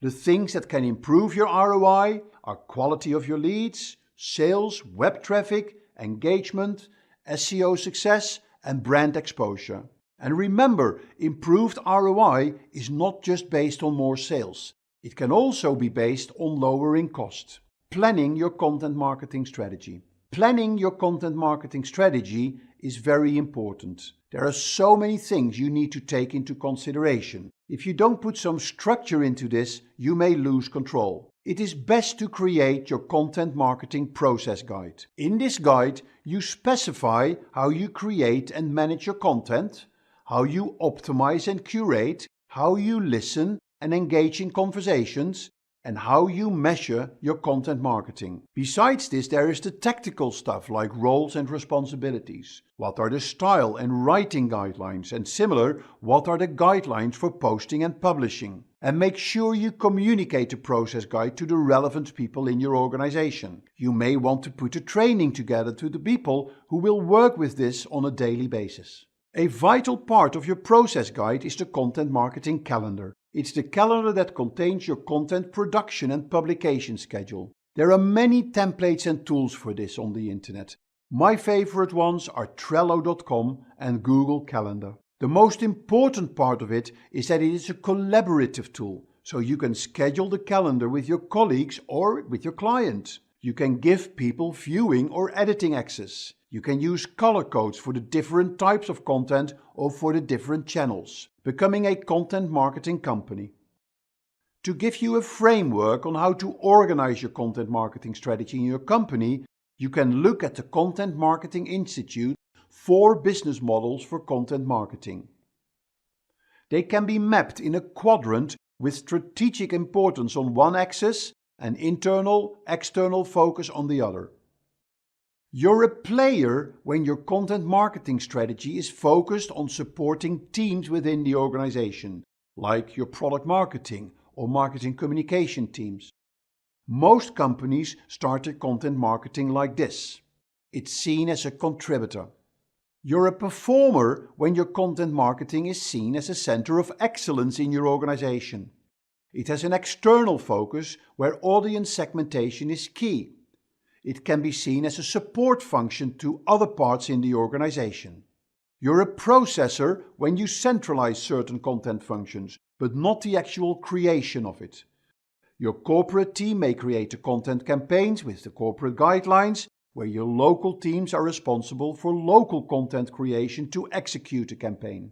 The things that can improve your ROI are quality of your leads, sales, web traffic, engagement, SEO success, and brand exposure. And remember, improved ROI is not just based on more sales. It can also be based on lowering cost. Planning your content marketing strategy. Planning your content marketing strategy is very important. There are so many things you need to take into consideration. If you don't put some structure into this, you may lose control. It is best to create your content marketing process guide. In this guide, you specify how you create and manage your content, how you optimize and curate, how you listen and engage in conversations, and how you measure your content marketing. Besides this, there is the tactical stuff like roles and responsibilities. What are the style and writing guidelines? And similar, what are the guidelines for posting and publishing? And make sure you communicate the process guide to the relevant people in your organization. You may want to put a training together to the people who will work with this on a daily basis. A vital part of your process guide is the content marketing calendar. It's the calendar that contains your content production and publication schedule. There are many templates and tools for this on the internet. My favorite ones are Trello.com and Google Calendar. The most important part of it is that it is a collaborative tool, so you can schedule the calendar with your colleagues or with your client. You can give people viewing or editing access. You can use color codes for the different types of content or for the different channels. Becoming a content marketing company. To give you a framework on how to organize your content marketing strategy in your company, you can look at the Content Marketing Institute 4 business models for content marketing. They can be mapped in a quadrant with strategic importance on one axis and internal, external focus on the other. You're a player when your content marketing strategy is focused on supporting teams within the organization, like your product marketing or marketing communication teams. Most companies start their content marketing like this. It's seen as a contributor. You're a performer when your content marketing is seen as a center of excellence in your organization. It has an external focus where audience segmentation is key. It can be seen as a support function to other parts in the organization. You're a processor when you centralize certain content functions, but not the actual creation of it. Your corporate team may create the content campaigns with the corporate guidelines, where your local teams are responsible for local content creation to execute a campaign.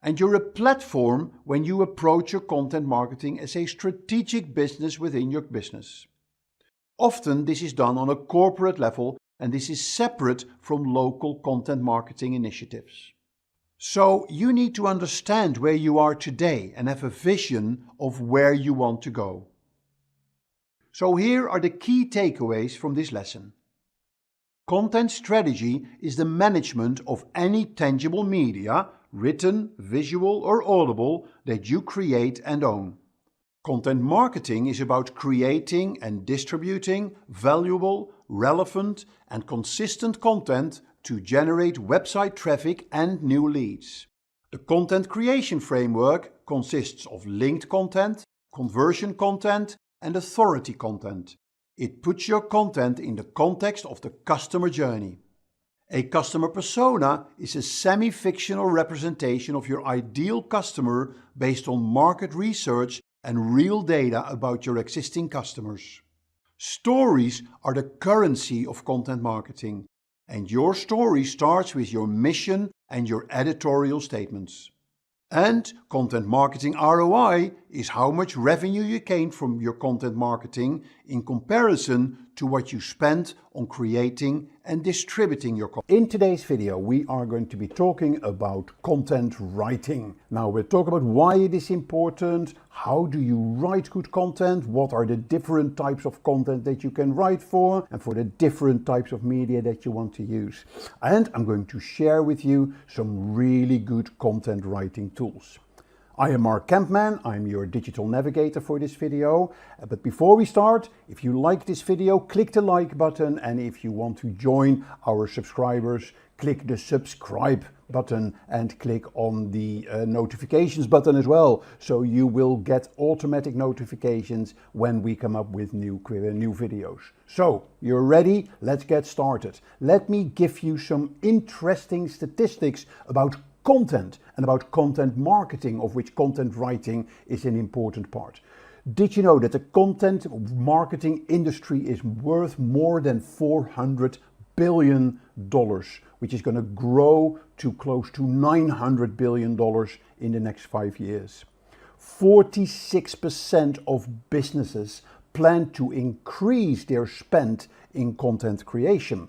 And you're a platform when you approach your content marketing as a strategic business within your business. Often this is done on a corporate level, and this is separate from local content marketing initiatives. So you need to understand where you are today and have a vision of where you want to go. So here are the key takeaways from this lesson. Content strategy is the management of any tangible media, written, visual or audible, that you create and own. Content marketing is about creating and distributing valuable, relevant, and consistent content to generate website traffic and new leads. The content creation framework consists of linked content, conversion content, and authority content. It puts your content in the context of the customer journey. A customer persona is a semi-fictional representation of your ideal customer based on market research and real data about your existing customers. Stories are the currency of content marketing, and your story starts with your mission and your editorial statements. And content marketing ROI is how much revenue you gain from your content marketing in comparison to what you spend on creating and distributing your content. In today's video, we are going to be talking about content writing. Now, we'll talk about why it is important, how do you write good content, what are the different types of content that you can write for, and for the different types of media that you want to use. And I'm going to share with you some really good content writing tools. I am Mark Kempman, I'm your digital navigator for this video. But before we start, if you like this video, click the like button, and if you want to join our subscribers, click the subscribe button and click on the notifications button as well, so you will get automatic notifications when we come up with new videos. So, you're ready? Let's get started. Let me give you some interesting statistics about content and about content marketing, of which content writing is an important part. Did you know that the content marketing industry is worth more than $400 billion, which is going to grow to close to $900 billion in the next 5 years? 46% of businesses plan to increase their spend in content creation.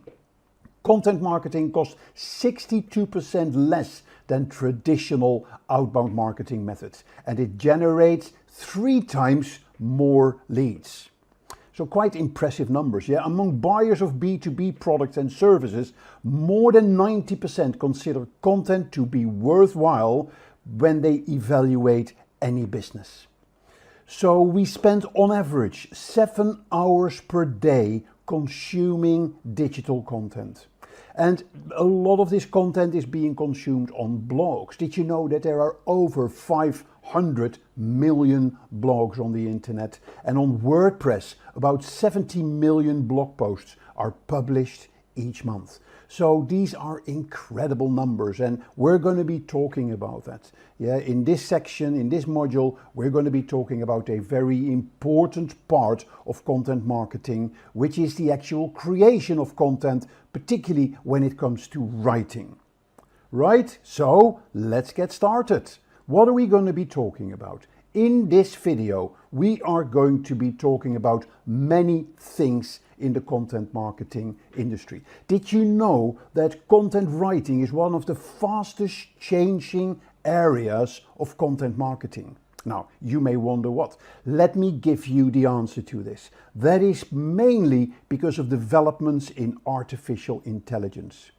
Content marketing costs 62% less than traditional outbound marketing methods, and it generates 3 times more leads. So quite impressive numbers, yeah? Among buyers of B2B products and services, more than 90% consider content to be worthwhile when they evaluate any business. So we spend on average 7 hours per day consuming digital content. And a lot of this content is being consumed on blogs. Did you know that there are over 500 million blogs on the internet? And on Wordpress, about 70 million blog posts are published each month. So these are incredible numbers, and we're going to be talking about that. Yeah, in this section, in this module, we're going to be talking about a very important part of content marketing, which is the actual creation of content, particularly when it comes to writing. Right? So let's get started. What are we going to be talking about? In this video, we are going to be talking about many things in the content marketing industry. Did you know that content writing is one of the fastest changing areas of content marketing? Now, you may wonder what. Let me give you the answer to this. That is mainly because of developments in artificial intelligence.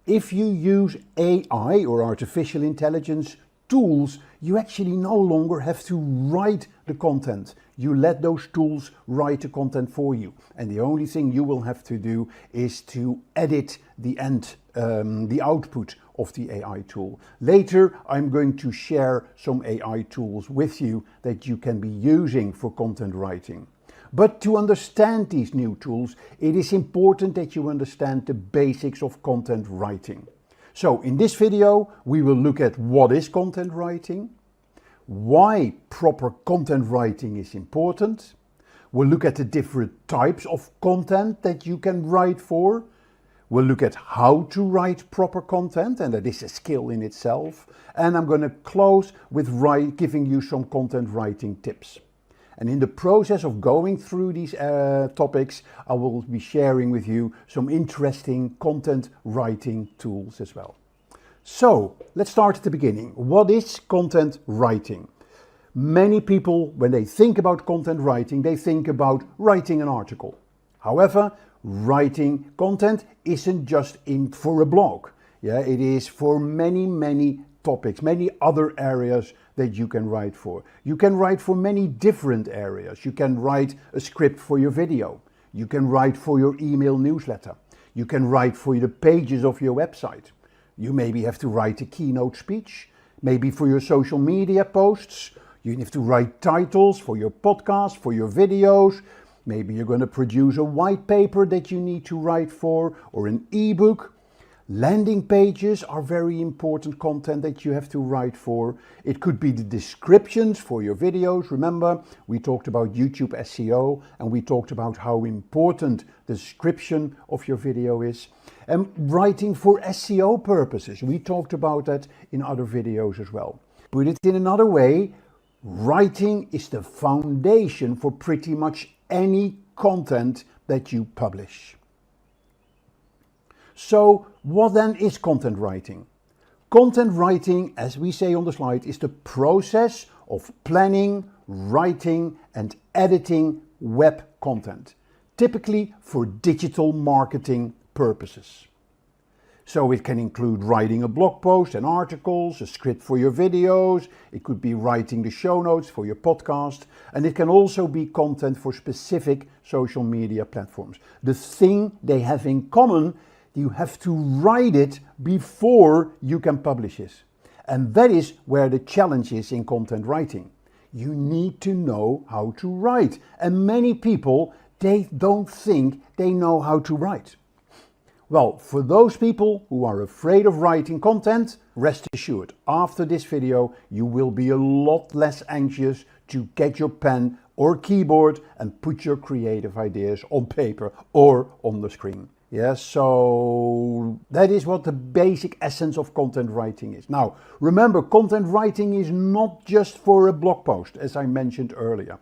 If you use AI or artificial intelligence tools, you actually no longer have to write the content. You let those tools write the content for you. And the only thing you will have to do is to edit the output of the AI tool. Later, I'm going to share some AI tools with you that you can be using for content writing. But to understand these new tools, it is important that you understand the basics of content writing. So in this video, we will look at what is content writing, why proper content writing is important. We'll look at the different types of content that you can write for. We'll look at how to write proper content, and that is a skill in itself. And I'm going to close with giving you some content writing tips. And in the process of going through these topics, I will be sharing with you some interesting content writing tools as well. So let's start at the beginning. What is content writing? Many people, when they think about content writing, they think about writing an article. However, writing content isn't just for a blog. Yeah, it is for many topics, many other areas that you can write for. You can write for many different areas. You can write a script for your video. You can write for your email newsletter. You can write for the pages of your website. You maybe have to write a keynote speech, maybe for your social media posts. You have to write titles for your podcast, for your videos. Maybe you're going to produce a white paper that you need to write for, or an ebook. Landing pages are very important content that you have to write for. It could be the descriptions for your videos. Remember, we talked about YouTube SEO and we talked about how important the description of your video is. And writing for SEO purposes. We talked about that in other videos as well. Put it in another way, writing is the foundation for pretty much any content that you publish. So what then is content writing? Content writing, as we say on the slide, is the process of planning, writing and editing web content, typically for digital marketing purposes. So it can include writing a blog post and articles, a script for your videos, it could be writing the show notes for your podcast, and it can also be content for specific social media platforms. The thing they have in common, you have to write it before you can publish it. And that is where the challenge is in content writing. You need to know how to write. And many people, they don't think they know how to write. Well, for those people who are afraid of writing content, rest assured, after this video, you will be a lot less anxious to get your pen or keyboard and put your creative ideas on paper or on the screen. Yes, so that is what the basic essence of content writing is. Now, remember, content writing is not just for a blog post, as I mentioned earlier.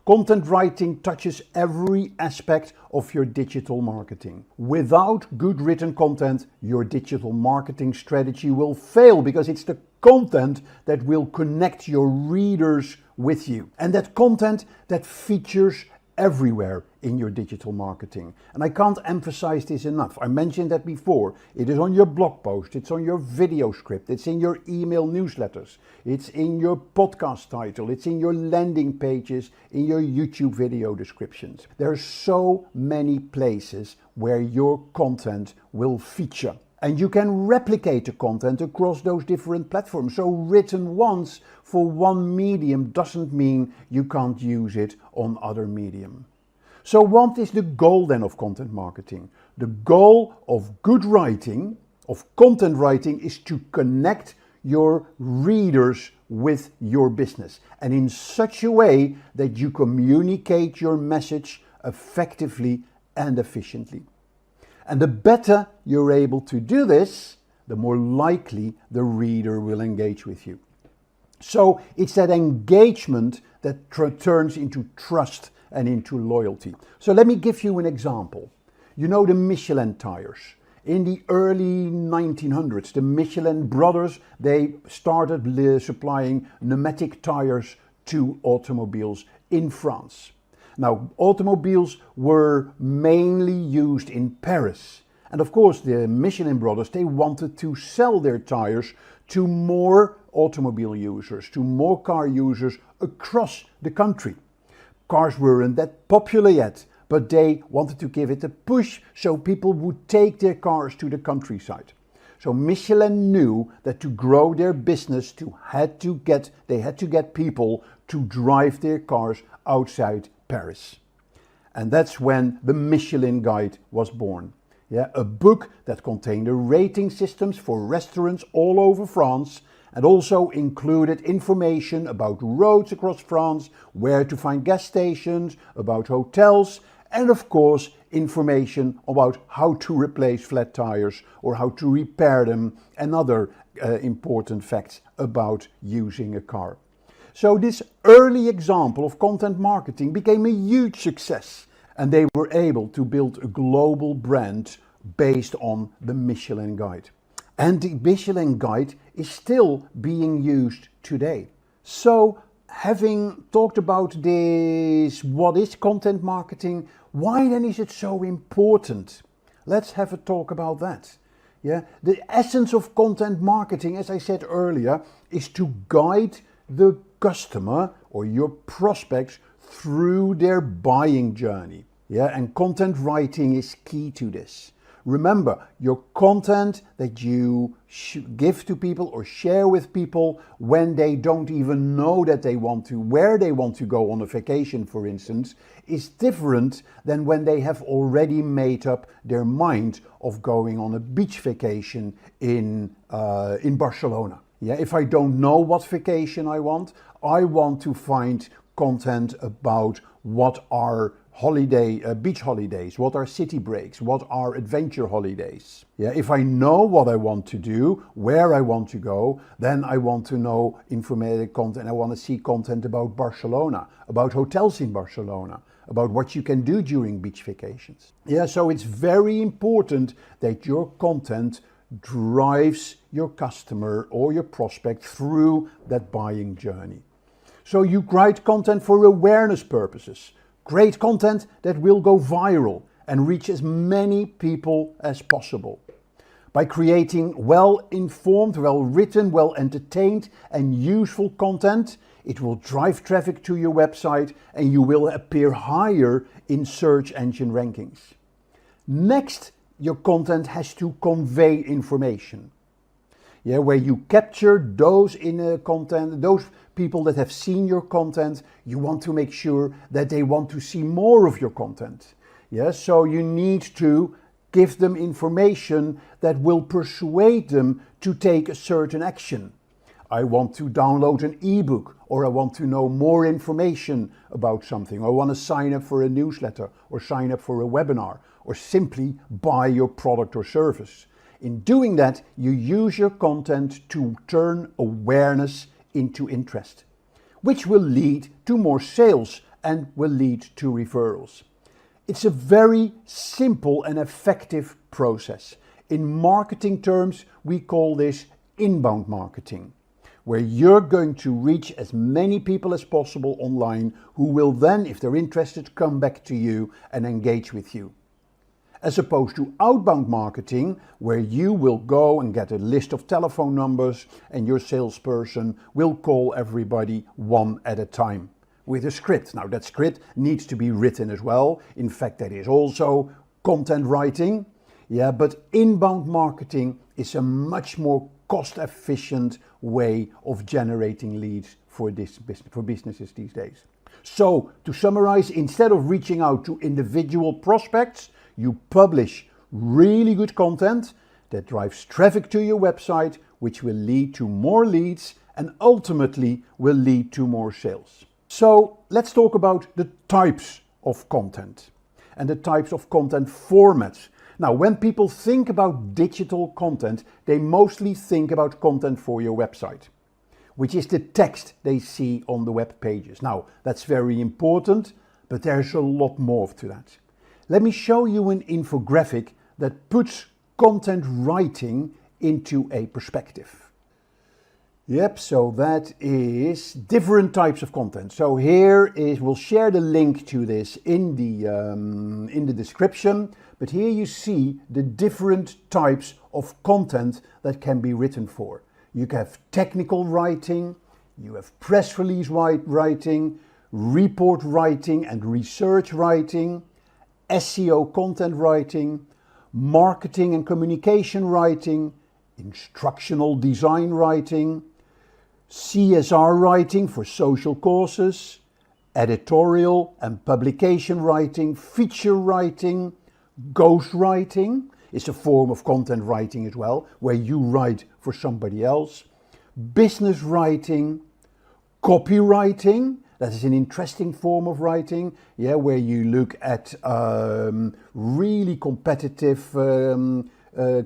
Content writing touches every aspect of your digital marketing. Without good written content, your digital marketing strategy will fail because it's the content that will connect your readers with you. And that content that features everywhere in your digital marketing. And I can't emphasize this enough. I mentioned that before. It is on your blog post, it's on your video script, it's in your email newsletters, it's in your podcast title, it's in your landing pages, in your YouTube video descriptions. There are so many places where your content will feature. And you can replicate the content across those different platforms. So written once for one medium doesn't mean you can't use it on other medium. So what is the goal then of content marketing? The goal of good writing, of content writing, is to connect your readers with your business. And in such a way that you communicate your message effectively and efficiently. And the better you're able to do this, the more likely the reader will engage with you. So it's that engagement that turns into trust and into loyalty. So let me give you an example. You know the Michelin tires. In the early 1900s, the Michelin brothers, they started supplying pneumatic tires to automobiles in France. Now, automobiles were mainly used in Paris. And of course, the Michelin brothers, they wanted to sell their tires to more automobile users, to more car users across the country. Cars weren't that popular yet, but they wanted to give it a push so people would take their cars to the countryside. So Michelin knew that to grow their business, they had to get people to drive their cars outside Paris. And that's when the Michelin Guide was born. A book that contained the rating systems for restaurants all over France and also included information about roads across France, where to find gas stations, about hotels, and of course information about how to replace flat tires or how to repair them and other important facts about using a car. So this early example of content marketing became a huge success, and they were able to build a global brand based on the Michelin Guide. And the Michelin Guide is still being used today. So having talked about this, what is content marketing, why then is it so important? Let's have a talk about that. The essence of content marketing, as I said earlier, is to guide the customer or your prospects through their buying journey. Yeah, and content writing is key to this. Remember, your content that you give to people or share with people when they don't even know that they want to, where they want to go on a vacation, for instance, is different than when they have already made up their mind of going on a beach vacation in Barcelona. Yeah, if I don't know what vacation I want to find content about what are beach holidays, what are city breaks, what are adventure holidays. Yeah, if I know what I want to do, where I want to go, then I want to know informative content. I want to see content about Barcelona, about hotels in Barcelona, about what you can do during beach vacations. Yeah, so it's very important that your content drives your customer or your prospect through that buying journey. So you write content for awareness purposes. Great content that will go viral and reach as many people as possible. By creating well-informed, well-written, well-entertained and useful content, it will drive traffic to your website and you will appear higher in search engine rankings. Next, your content has to convey information. Yeah, where you capture those content, those people that have seen your content, you want to make sure that they want to see more of your content. Yeah, so you need to give them information that will persuade them to take a certain action. I want to download an ebook, or I want to know more information about something, or I want to sign up for a newsletter, or sign up for a webinar, or simply buy your product or service. In doing that, you use your content to turn awareness into interest, which will lead to more sales and will lead to referrals. It's a very simple and effective process. In marketing terms, we call this inbound marketing, where you're going to reach as many people as possible online who will then, if they're interested, come back to you and engage with you. As opposed to outbound marketing, where you will go and get a list of telephone numbers and your salesperson will call everybody one at a time with a script. Now that script needs to be written as well. In fact, that is also content writing. Yeah, but inbound marketing is a much more cost-efficient way of generating leads for businesses these days. So, to summarize, instead of reaching out to individual prospects, you publish really good content that drives traffic to your website, which will lead to more leads and ultimately will lead to more sales. So let's talk about the types of content and the types of content formats. Now, when people think about digital content, they mostly think about content for your website, which is the text they see on the web pages. Now, that's very important, but there's a lot more to that. Let me show you an infographic that puts content writing into a perspective. Yep, so that is different types of content. So we'll share the link to this in the description, but here you see the different types of content that can be written for. You have technical writing, you have press release writing, report writing and research writing, SEO content writing, marketing and communication writing, instructional design writing, CSR writing for social causes, editorial and publication writing, feature writing, ghostwriting is a form of content writing as well, where you write for somebody else, business writing, copywriting. That is an interesting form of writing, yeah, where you look at really competitive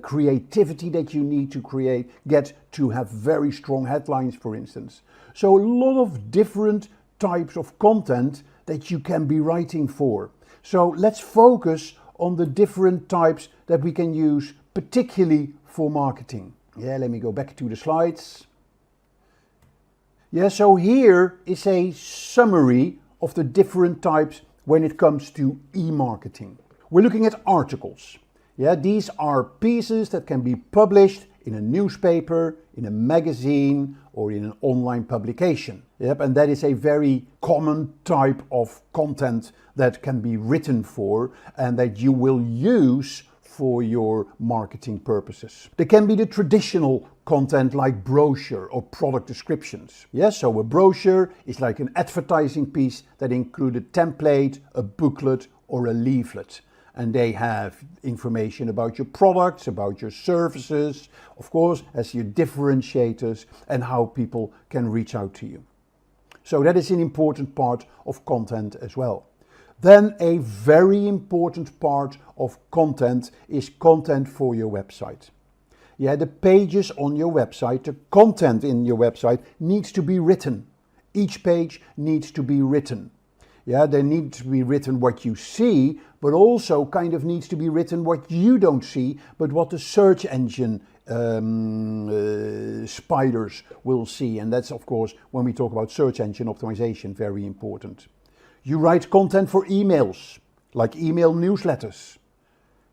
creativity that you need to get to have very strong headlines, for instance. So a lot of different types of content that you can be writing for. So let's focus on the different types that we can use, particularly for marketing. Yeah, let me go back to the slides. Yeah, so here is a summary of the different types when it comes to e-marketing. We're looking at articles. Yeah, these are pieces that can be published in a newspaper, in a magazine, or in an online publication. Yep, and that is a very common type of content that can be written for and that you will use for your marketing purposes. There can be the traditional content like brochure or product descriptions. Yes, so a brochure is like an advertising piece that includes a template, a booklet, or a leaflet. And they have information about your products, about your services, of course, as your differentiators and how people can reach out to you. So that is an important part of content as well. Then a very important part of content is content for your website. Yeah, the pages on your website, the content in your website needs to be written. Each page needs to be written. Yeah, there needs to be written what you see, but also kind of needs to be written what you don't see, but what the search engine spiders will see. And that's, of course, when we talk about search engine optimization, very important. You write content for emails, like email newsletters.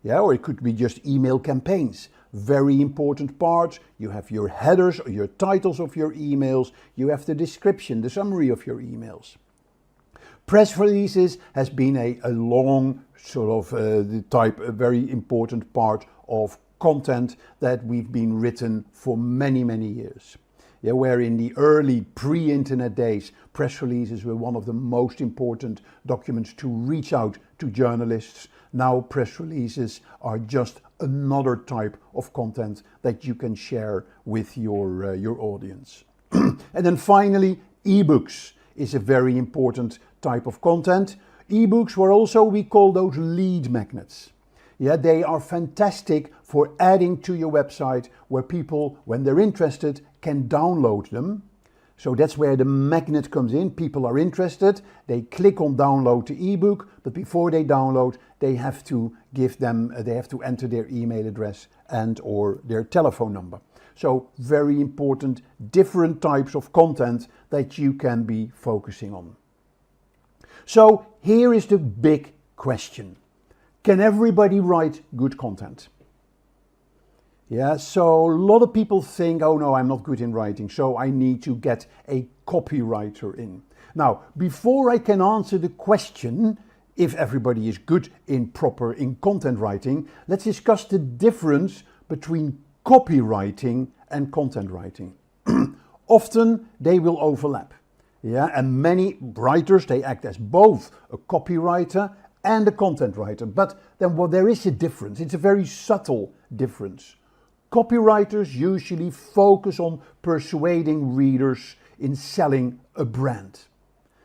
Yeah, or it could be just email campaigns. Very important part. You have your headers or your titles of your emails. You have the description, the summary of your emails. Press releases has been a long sort of a very important part of content that we've been written for many, many years. Yeah, where in the early pre-internet days, press releases were one of the most important documents to reach out to journalists. Now press releases are just another type of content that you can share with your audience. And then finally, ebooks is a very important type of content. Ebooks were also, we call those lead magnets. Yeah, they are fantastic for adding to your website where people, when they're interested, can download them. So that's where the magnet comes in. People are interested, they click on download the ebook, but before they download, they have to enter their email address and or their telephone number. So very important, different types of content that you can be focusing on. So here is the big question. Can everybody write good content? Yeah, so a lot of people think, oh no, I'm not good in writing, so I need to get a copywriter in. Now, before I can answer the question, if everybody is good in content writing, let's discuss the difference between copywriting and content writing. Often they will overlap. Yeah, and many writers, they act as both a copywriter and a content writer. But then there is a difference. It's a very subtle difference. Copywriters usually focus on persuading readers in selling a brand.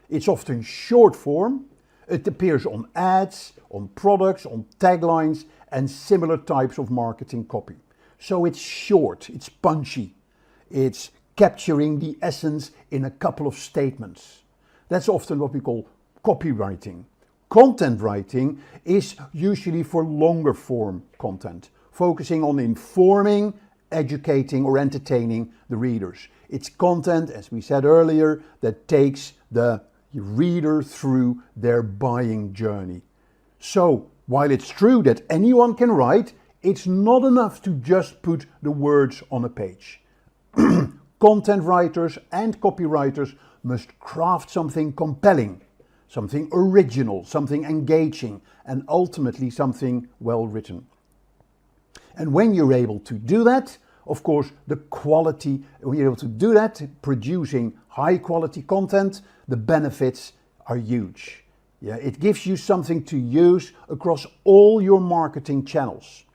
It's often short form. It appears on ads, on products, on taglines, and similar types of marketing copy. So it's short, it's punchy, it's capturing the essence in a couple of statements. That's often what we call copywriting. Content writing is usually for longer form content, focusing on informing, educating, or entertaining the readers. It's content, as we said earlier, that takes the reader through their buying journey. So, while it's true that anyone can write, it's not enough to just put the words on a page. Content writers and copywriters must craft something compelling, something original, something engaging, and ultimately something well written. And when you're able to do that, of course, when you're able to do that, producing high quality content, the benefits are huge. Yeah, it gives you something to use across all your marketing channels.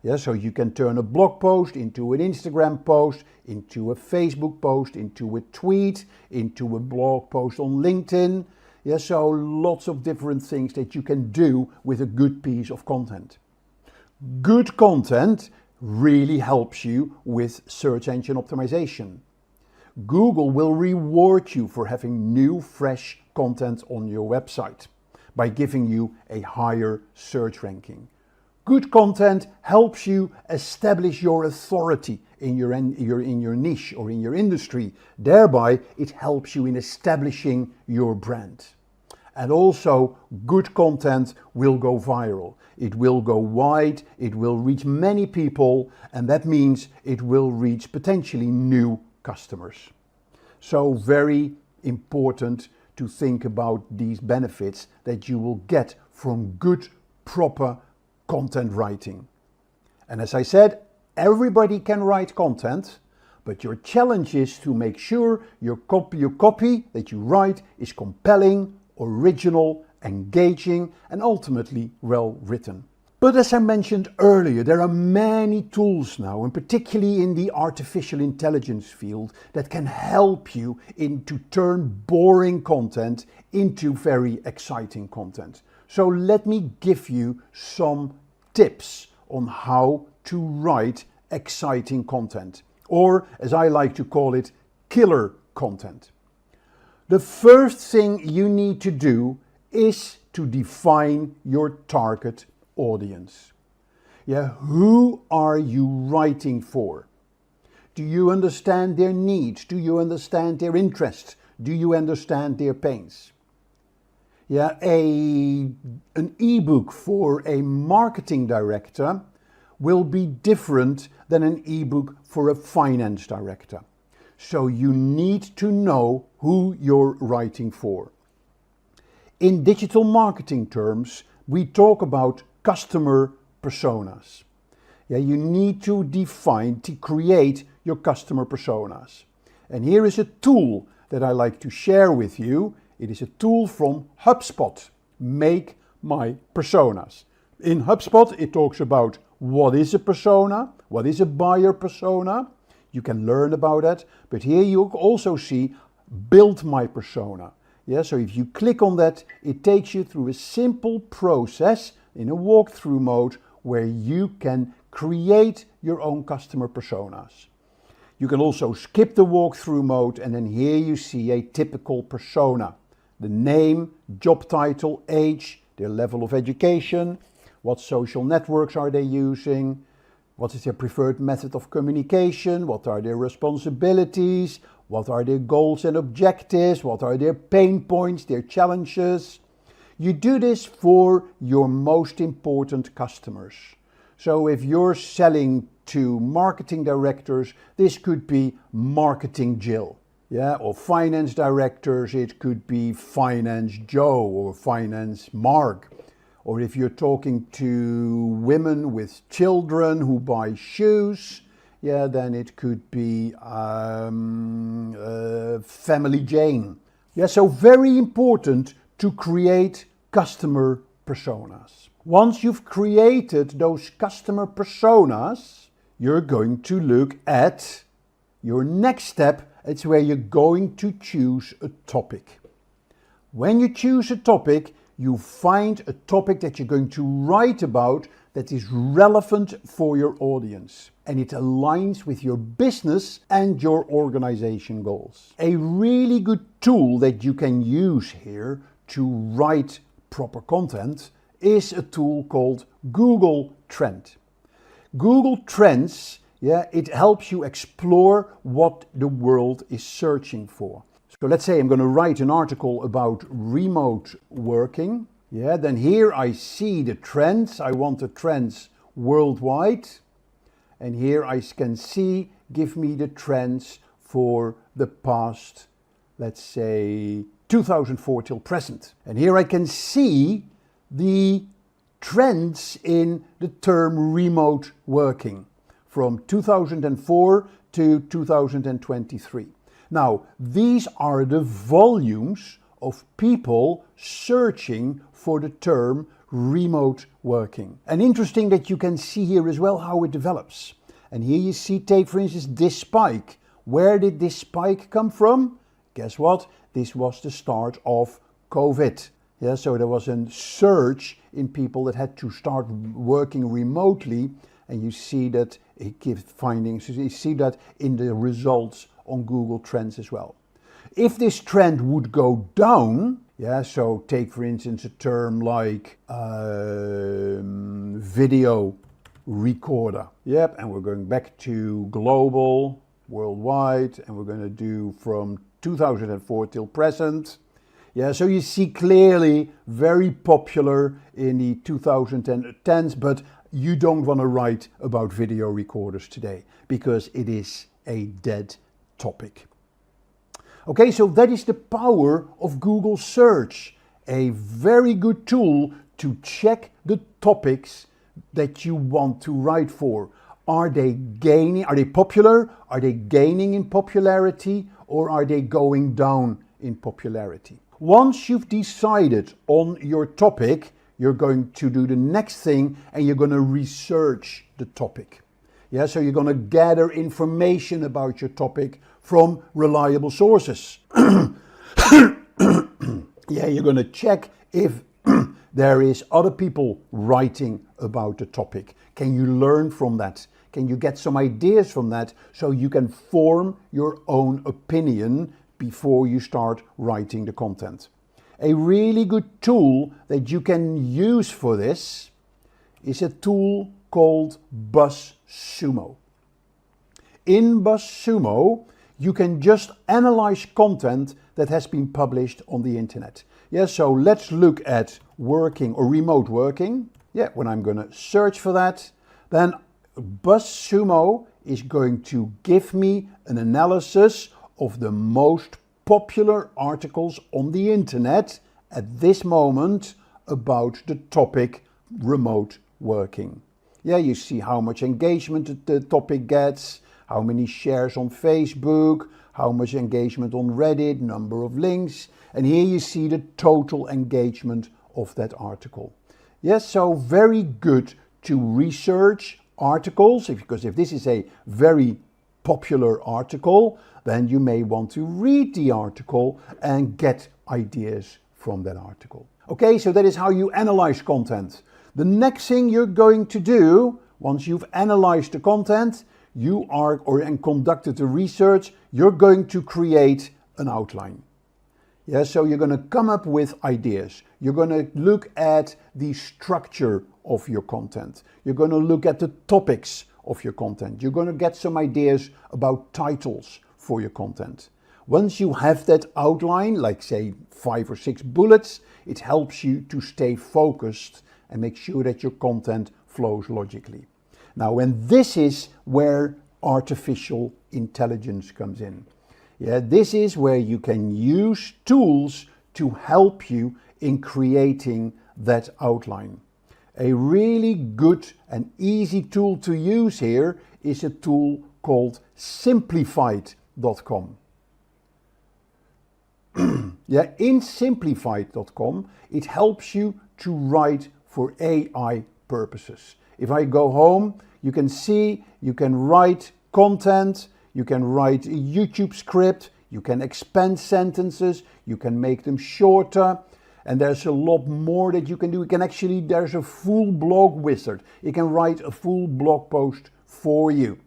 Yeah, so you can turn a blog post into an Instagram post, into a Facebook post, into a tweet, into a blog post on LinkedIn. Yeah, so lots of different things that you can do with a good piece of content. Good content really helps you with search engine optimization. Google will reward you for having new, fresh content on your website by giving you a higher search ranking. Good content helps you establish your authority in your niche or in your industry. Thereby, it helps you in establishing your brand. And also, good content will go viral. It will go wide, it will reach many people, and that means it will reach potentially new customers. So very important to think about these benefits that you will get from good, proper content writing. And as I said, everybody can write content, but your challenge is to make sure your copy that you write is compelling, original, engaging, and ultimately well written. But as I mentioned earlier, there are many tools now, and particularly in the artificial intelligence field, that can help you to turn boring content into very exciting content. So let me give you some tips on how to write exciting content, or as I like to call it, killer content. The first thing you need to do is to define your target audience. Who are you writing for? Do you understand their needs? Do you understand their interests? Do you understand their pains? An ebook for a marketing director will be different than an ebook for a finance director. So you need to know who you're writing for. In digital marketing terms, we talk about customer personas. You need to create your customer personas. And here is a tool that I like to share with you. It is a tool from HubSpot, Make My Personas. In HubSpot, it talks about what is a persona, what is a buyer persona. You can learn about that, but here you also see Build My Persona. So if you click on that, it takes you through a simple process in a walkthrough mode where you can create your own customer personas. You can also skip the walkthrough mode, and then here you see a typical persona. The name, job title, age, their level of education, what social networks are they using, what is their preferred method of communication, what are their responsibilities, what are their goals and objectives, what are their pain points, their challenges. You do this for your most important customers. So if you're selling to marketing directors, this could be Marketing Jill. Or finance directors, it could be Finance Joe or Finance Mark. Or if you're talking to women with children who buy shoes, then it could be Family Jane. So very important to create customer personas. Once you've created those customer personas, you're going to look at your next step. It's where you're going to choose a topic. When you choose a topic, you find a topic that you're going to write about that is relevant for your audience, and it aligns with your business and your organization goals. A really good tool that you can use here to write proper content is a tool called Google Trend. Google Trends, it helps you explore what the world is searching for. So let's say I'm going to write an article about remote working. Then here I see the trends. I want the trends worldwide. And here I can see, give me the trends for the past, let's say, 2004 till present. And here I can see the trends in the term remote working from 2004 to 2023. Now, these are the volumes of people searching for the term remote working. And interesting that you can see here as well how it develops. And here you see, take for instance this spike. Where did this spike come from? Guess what? This was the start of COVID. So there was a surge in people that had to start working remotely, and you see that it gives findings. You see that in the results on Google Trends as well. If this trend would go down, so take for instance a term like video recorder. And we're going back to global, worldwide, and we're going to do from 2004 till present. Yeah, so you see clearly very popular in the 2010s, but you don't want to write about video recorders today because it is a dead topic. Okay, so that is the power of Google Search, a very good tool to check the topics that you want to write for. Are they popular? Are they gaining in popularity, or are they going down in popularity? Once you've decided on your topic, you're going to do the next thing and you're going to research the topic. Yeah, so you're going to gather information about your topic from reliable sources. Yeah, you're going to check if there is other people writing about the topic. Can you learn from that? Can you get some ideas from that so you can form your own opinion before you start writing the content? A really good tool that you can use for this is a tool called BuzzSumo. In BuzzSumo, you can just analyze content that has been published on the internet. Yeah, so let's look at working or remote working. Yeah, when I'm going to search for that, then BuzzSumo is going to give me an analysis of the most popular articles on the internet at this moment about the topic remote working. Yeah, you see how much engagement the topic gets, how many shares on Facebook, how much engagement on Reddit, number of links, and here you see the total engagement of that article. Yes, so very good to research articles, because if this is a very popular article, then you may want to read the article and get ideas from that article. Okay, so that is how you analyze content. The next thing you're going to do, once you've analyzed the content, and conducted the research, you're going to create an outline. Yeah, so you're going to come up with ideas. You're going to look at the structure of your content. You're going to look at the topics of your content. You're going to get some ideas about titles for your content. Once you have that outline, like say 5 or 6 bullets, it helps you to stay focused and make sure that your content flows logically. Now, and this is where artificial intelligence comes in. Yeah, this is where you can use tools to help you in creating that outline. A really good and easy tool to use here is a tool called Simplified.com. Yeah, in Simplified.com, it helps you to write for AI purposes. If I go home, you can see you can write content, you can write a YouTube script, you can expand sentences, you can make them shorter, and there's a lot more that you can do. There's a full blog wizard. It can write a full blog post for you.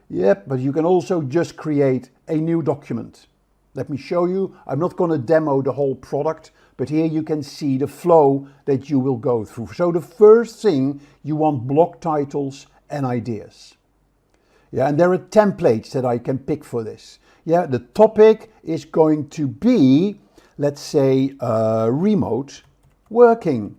Yep, but you can also just create a new document. Let me show you. I'm not going to demo the whole product, but here you can see the flow that you will go through. So the first thing, you want blog titles and ideas. Yeah, and there are templates that I can pick for this. Yeah, the topic is going to be, let's say, remote working.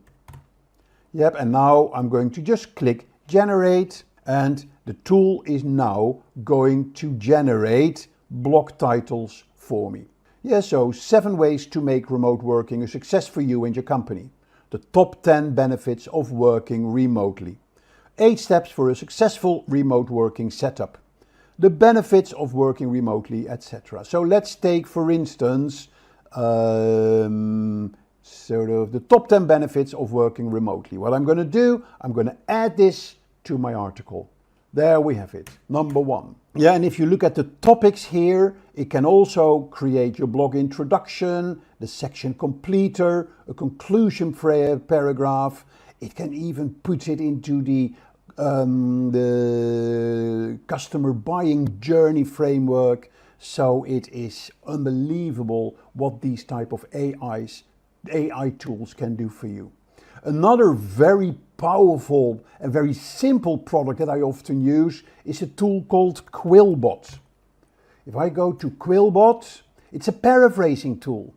Yep, and now I'm going to just click generate, and the tool is now going to generate blog titles for me. Yeah, so 7 ways to make remote working a success for you and your company. The top 10 benefits of working remotely. 8 steps for a successful remote working setup. The benefits of working remotely, etc. So let's take, for instance, sort of the top 10 benefits of working remotely. What I'm going to do, I'm going to add this to my article. There we have it, number 1. Yeah, and if you look at the topics here, it can also create your blog introduction, the section completer, a conclusion paragraph. It can even put it into the customer buying journey framework. So it is unbelievable what these type of AI tools can do for you. Another very powerful and very simple product that I often use is a tool called Quillbot. If I go to Quillbot, it's a paraphrasing tool.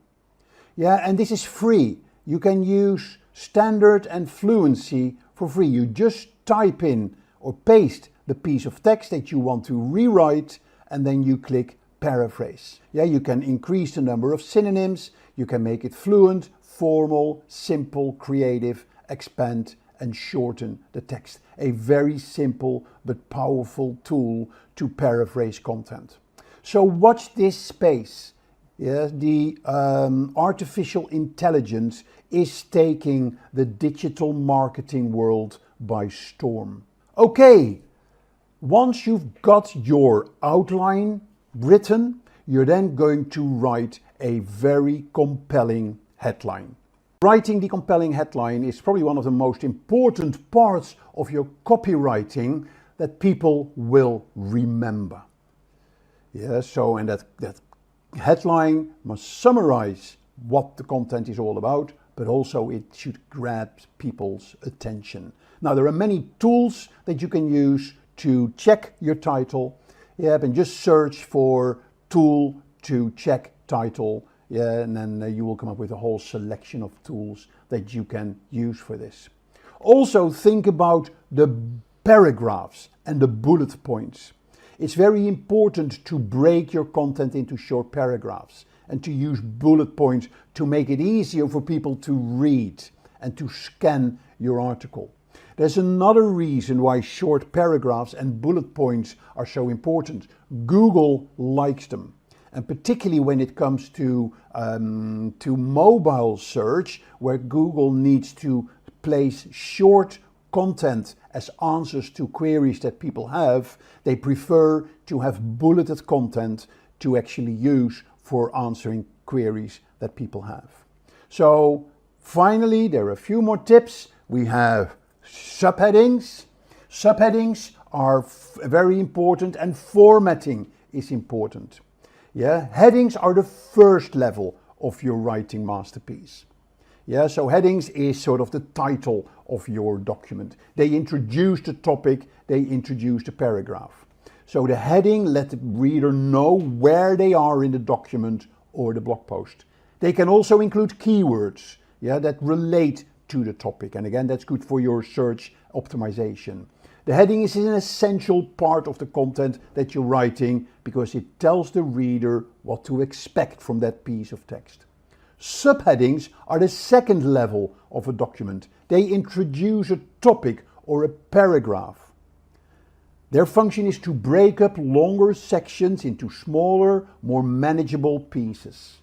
Yeah, and this is free. You can use Standard and Fluency for free. You just type in or paste the piece of text that you want to rewrite, and then you click paraphrase. Yeah, you can increase the number of synonyms, you can make it fluent, formal, simple, creative, expand and shorten the text. A very simple but powerful tool to paraphrase content. So watch this space. Yeah, the artificial intelligence is taking the digital marketing world by storm. Okay, once you've got your outline written, you're then going to write a very compelling headline. Writing the compelling headline is probably one of the most important parts of your copywriting that people will remember. Yeah, so and that headline must summarize what the content is all about, but also it should grab people's attention. Now, there are many tools that you can use to check your title. Yeah, and just search for tool to check title. Yeah, and then you will come up with a whole selection of tools that you can use for this. Also, think about the paragraphs and the bullet points. It's very important to break your content into short paragraphs and to use bullet points to make it easier for people to read and to scan your article. There's another reason why short paragraphs and bullet points are so important. Google likes them. And particularly when it comes to mobile search, where Google needs to place short content as answers to queries that people have, they prefer to have bulleted content to actually use for answering queries that people have. So finally, there are a few more tips. We have subheadings. Subheadings are very important, and formatting is important. Yeah, headings are the first level of your writing masterpiece. Yeah, so headings is sort of the title of your document. They introduce the topic, they introduce the paragraph. So the heading let the reader know where they are in the document or the blog post. They can also include keywords, yeah, that relate to the topic. And again, that's good for your search optimization. The heading is an essential part of the content that you're writing because it tells the reader what to expect from that piece of text. Subheadings are the second level of a document. They introduce a topic or a paragraph. Their function is to break up longer sections into smaller, more manageable pieces.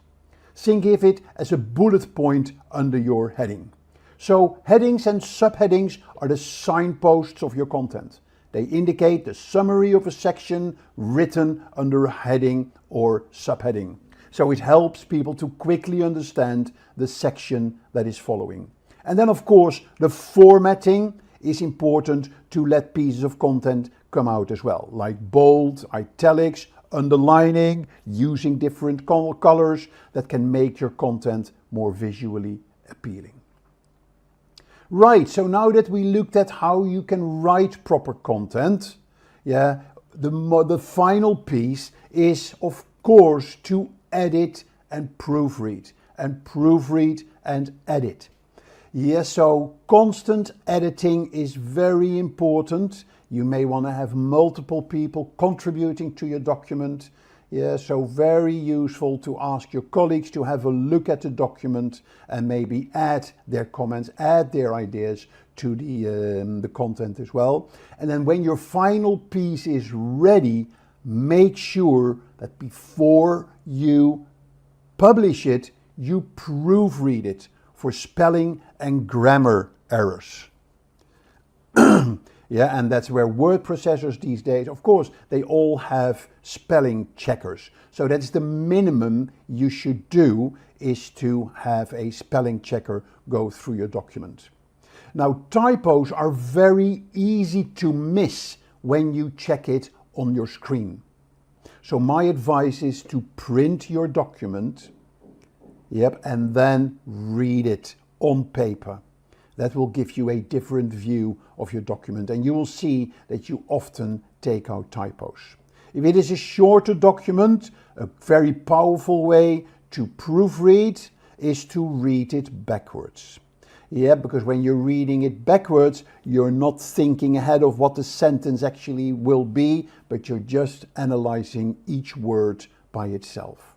Think of it as a bullet point under your heading. So headings and subheadings are the signposts of your content. They indicate the summary of a section written under a heading or subheading. So it helps people to quickly understand the section that is following. And then of course the formatting is important to let pieces of content come out as well, like bold, italics, underlining, using different colors that can make your content more visually appealing. Right, so now that we looked at how you can write proper content, yeah, the final piece is of course to edit and proofread and edit. Yes, so constant editing is very important. You may want to have multiple people contributing to your document. Yeah, so very useful to ask your colleagues to have a look at the document and maybe add their comments, add their ideas to the content as well. And then when your final piece is ready, make sure that before you publish it, you proofread it for spelling and grammar errors. Yeah, and that's where word processors these days, of course, they all have spelling checkers. So that's the minimum you should do, is to have a spelling checker go through your document. Now, typos are very easy to miss when you check it on your screen. So my advice is to print your document, and then read it on paper. That will give you a different view of your document, and you will see that you often take out typos. If it is a shorter document, a very powerful way to proofread is to read it backwards. Yeah, because when you're reading it backwards, you're not thinking ahead of what the sentence actually will be, but you're just analyzing each word by itself.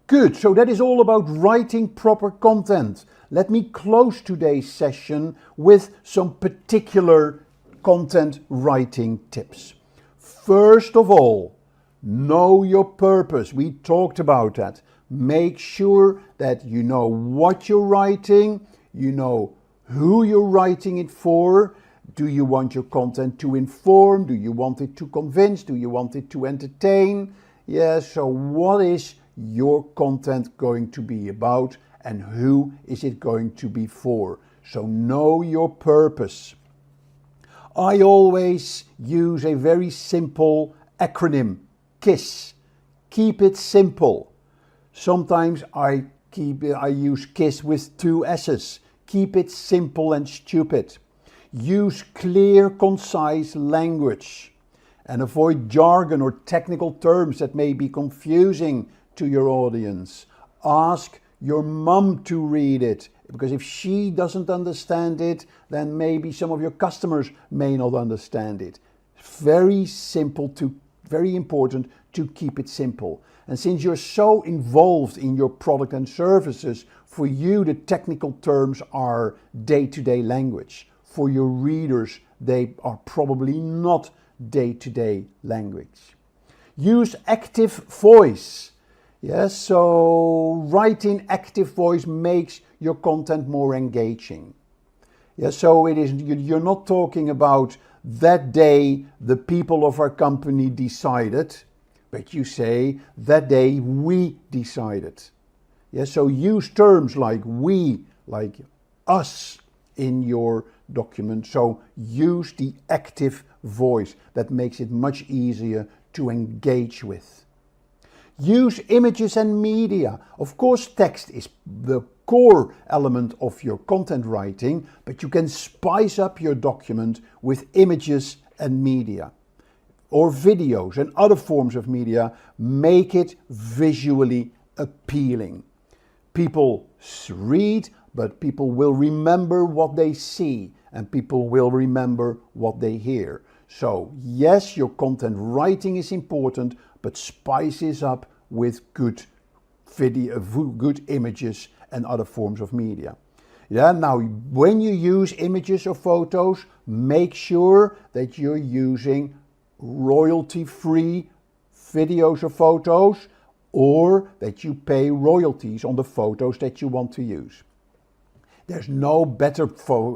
Good, so that is all about writing proper content. Let me close today's session with some particular content writing tips. First of all, know your purpose. We talked about that. Make sure that you know what you're writing, you know who you're writing it for. Do you want your content to inform? Do you want it to convince? Do you want it to entertain? Yeah, so what is your content going to be about and who is it going to be for? So know your purpose. I always use a very simple acronym, KISS. Keep it simple. Sometimes I use KISS with 2 S's. Keep it simple and stupid. Use clear, concise language and avoid jargon or technical terms that may be confusing to your audience. Ask your mum to read it, because if she doesn't understand it, then maybe some of your customers may not understand it. Very important to keep it simple. And since you're so involved in your product and services, for you the technical terms are day-to-day language. For your readers, they are probably not day-to-day language. Use active voice. Yes, so writing active voice makes your content more engaging. Yes, so you're not talking about that day the people of our company decided, but you say that day we decided. Yes, so use terms like we, like us in your document. So use the active voice. That makes it much easier to engage with. Use images and media. Of course, text is the core element of your content writing, but you can spice up your document with images and media. Or videos and other forms of media. Make it visually appealing. People read, but people will remember what they see, and people will remember what they hear. So yes, your content writing is important, but spice it up with good video, good images and other forms of media. Yeah, now when you use images or photos, make sure that you're using royalty-free videos or photos, or that you pay royalties on the photos that you want to use. There's no better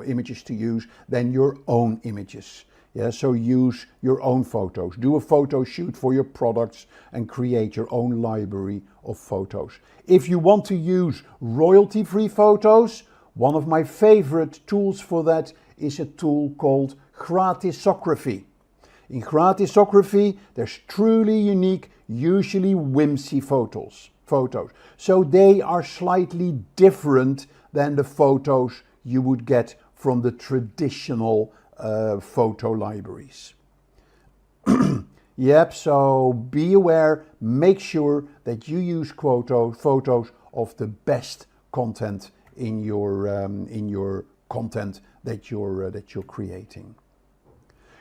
images to use than your own images. Yeah, so use your own photos. Do a photo shoot for your products and create your own library of photos. If you want to use royalty-free photos, one of my favorite tools for that is a tool called Gratisography. In Gratisography, there's truly unique, usually whimsy photos. So they are slightly different than the photos you would get from the traditional photo libraries. Yep, so be aware, make sure that you use photos of the best content in your content that you're creating.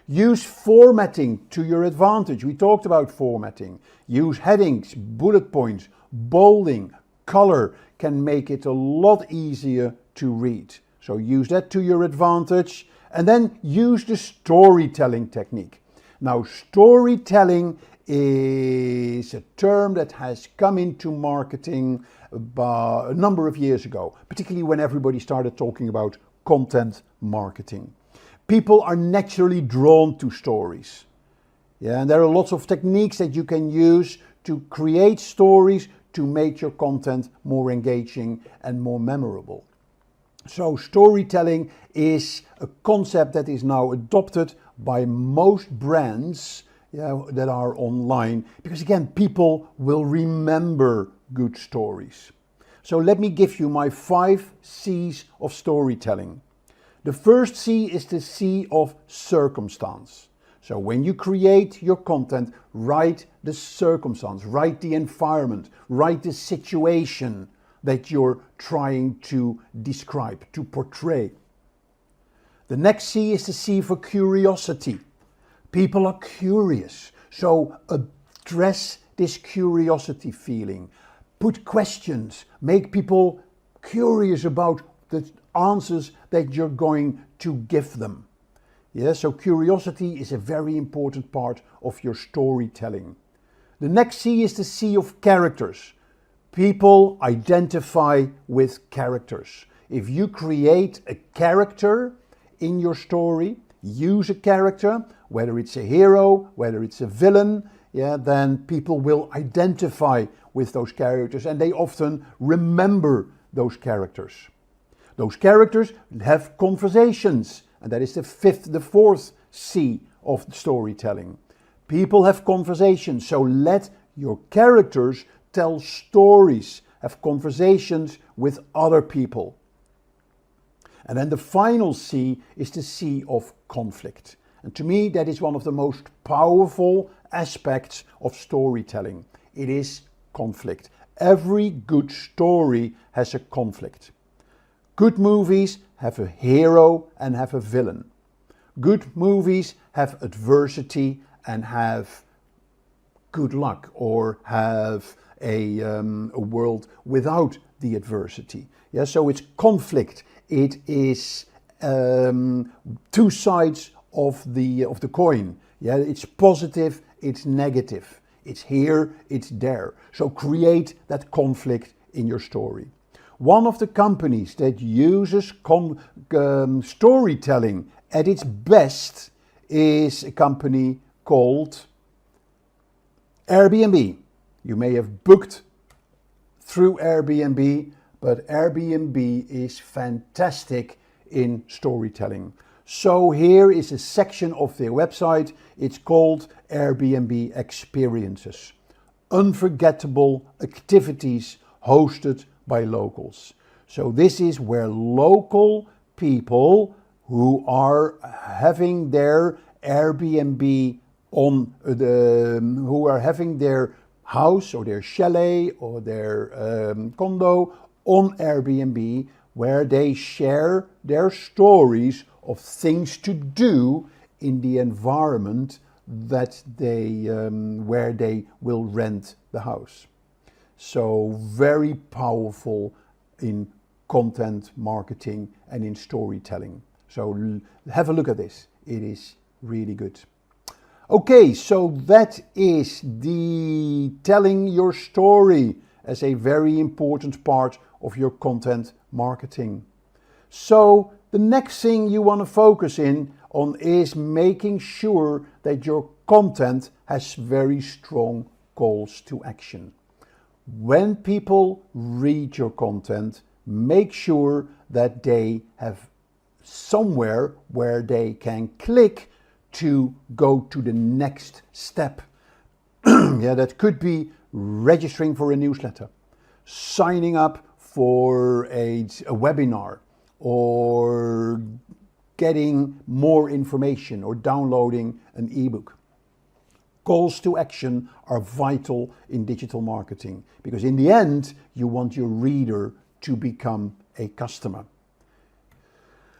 Use formatting to your advantage. We talked about formatting. Use headings, bullet points, bolding, color can make it a lot easier to read. So use that to your advantage. And then use the storytelling technique. Now, storytelling is a term that has come into marketing a number of years ago, particularly when everybody started talking about content marketing. People are naturally drawn to stories. Yeah, and there are lots of techniques that you can use to create stories to make your content more engaging and more memorable. So storytelling is a concept that is now adopted by most brands that are online, because again, people will remember good stories. So let me give you my 5 C's of storytelling. The first C is the C of circumstance. So when you create your content, write the circumstance, write the environment, write the situation, that you're trying to describe, to portray. The next C is the C for curiosity. People are curious, so address this curiosity feeling. Put questions, make people curious about the answers that you're going to give them. Yeah, so curiosity is a very important part of your storytelling. The next C is the C of characters. People identify with characters. If you create a character in your story, use a character, whether it's a hero, whether it's a villain, then people will identify with those characters and they often remember those characters. Those characters have conversations, and that is the fourth C of storytelling. People have conversations, so let your characters tell stories, have conversations with other people. And then the final C is the C of conflict. And to me, that is one of the most powerful aspects of storytelling. It is conflict. Every good story has a conflict. Good movies have a hero and have a villain. Good movies have adversity and have good luck, or have a world without the adversity. Yeah, so it's conflict. It is two sides of the coin. Yeah, it's positive, it's negative. It's here, it's there. So create that conflict in your story. One of the companies that uses storytelling at its best is a company called Airbnb. You may have booked through Airbnb, but Airbnb is fantastic in storytelling. So here is a section of their website. It's called Airbnb Experiences. Unforgettable activities hosted by locals. So this is where local people who are having their Airbnb who are having their house or their chalet or their condo on Airbnb, where they share their stories of things to do in the environment that they where they will rent the house. So very powerful in content marketing and in storytelling. So have a look at this. It is really good. Okay, so that is the telling your story as a very important part of your content marketing. So the next thing you want to focus on is making sure that your content has very strong calls to action. When people read your content, make sure that they have somewhere where they can click to go to the next step. Yeah, that could be registering for a newsletter, signing up for a webinar, or getting more information, or downloading an ebook. Calls to action are vital in digital marketing, because in the end, you want your reader to become a customer.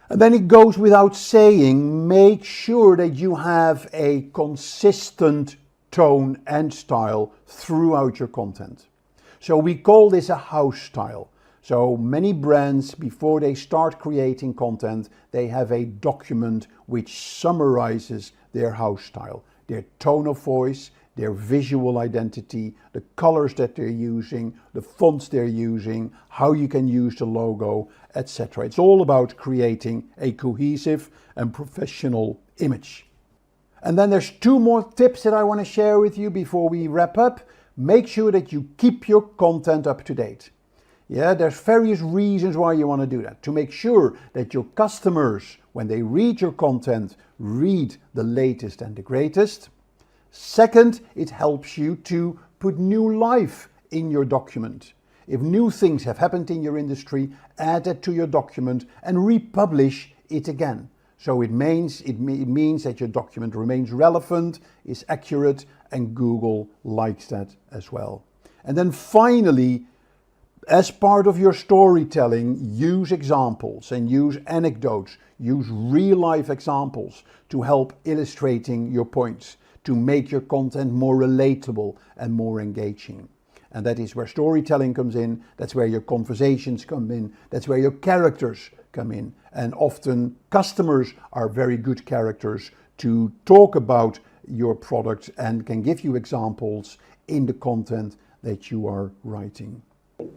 And then it goes without saying, make sure that you have a consistent tone and style throughout your content. So we call this a house style. So many brands, before they start creating content, they have a document which summarizes their house style, their tone of voice, their visual identity, the colors that they're using, the fonts they're using, how you can use the logo, etc. It's all about creating a cohesive and professional image. And then there's two more tips that I want to share with you before we wrap up. Make sure that you keep your content up to date. Yeah, there's various reasons why you want to do that. To make sure that your customers, when they read your content, read the latest and the greatest. Second, it helps you to put new life in your document. If new things have happened in your industry, add it to your document and republish it again. So it means that your document remains relevant, is accurate, and Google likes that as well. And then finally, As part of your storytelling, use examples and use anecdotes, use real-life examples to help illustrating your points, to make your content more relatable and more engaging. And that is where storytelling comes in, that's where your conversations come in, that's where your characters come in. And often customers are very good characters to talk about your product and can give you examples in the content that you are writing.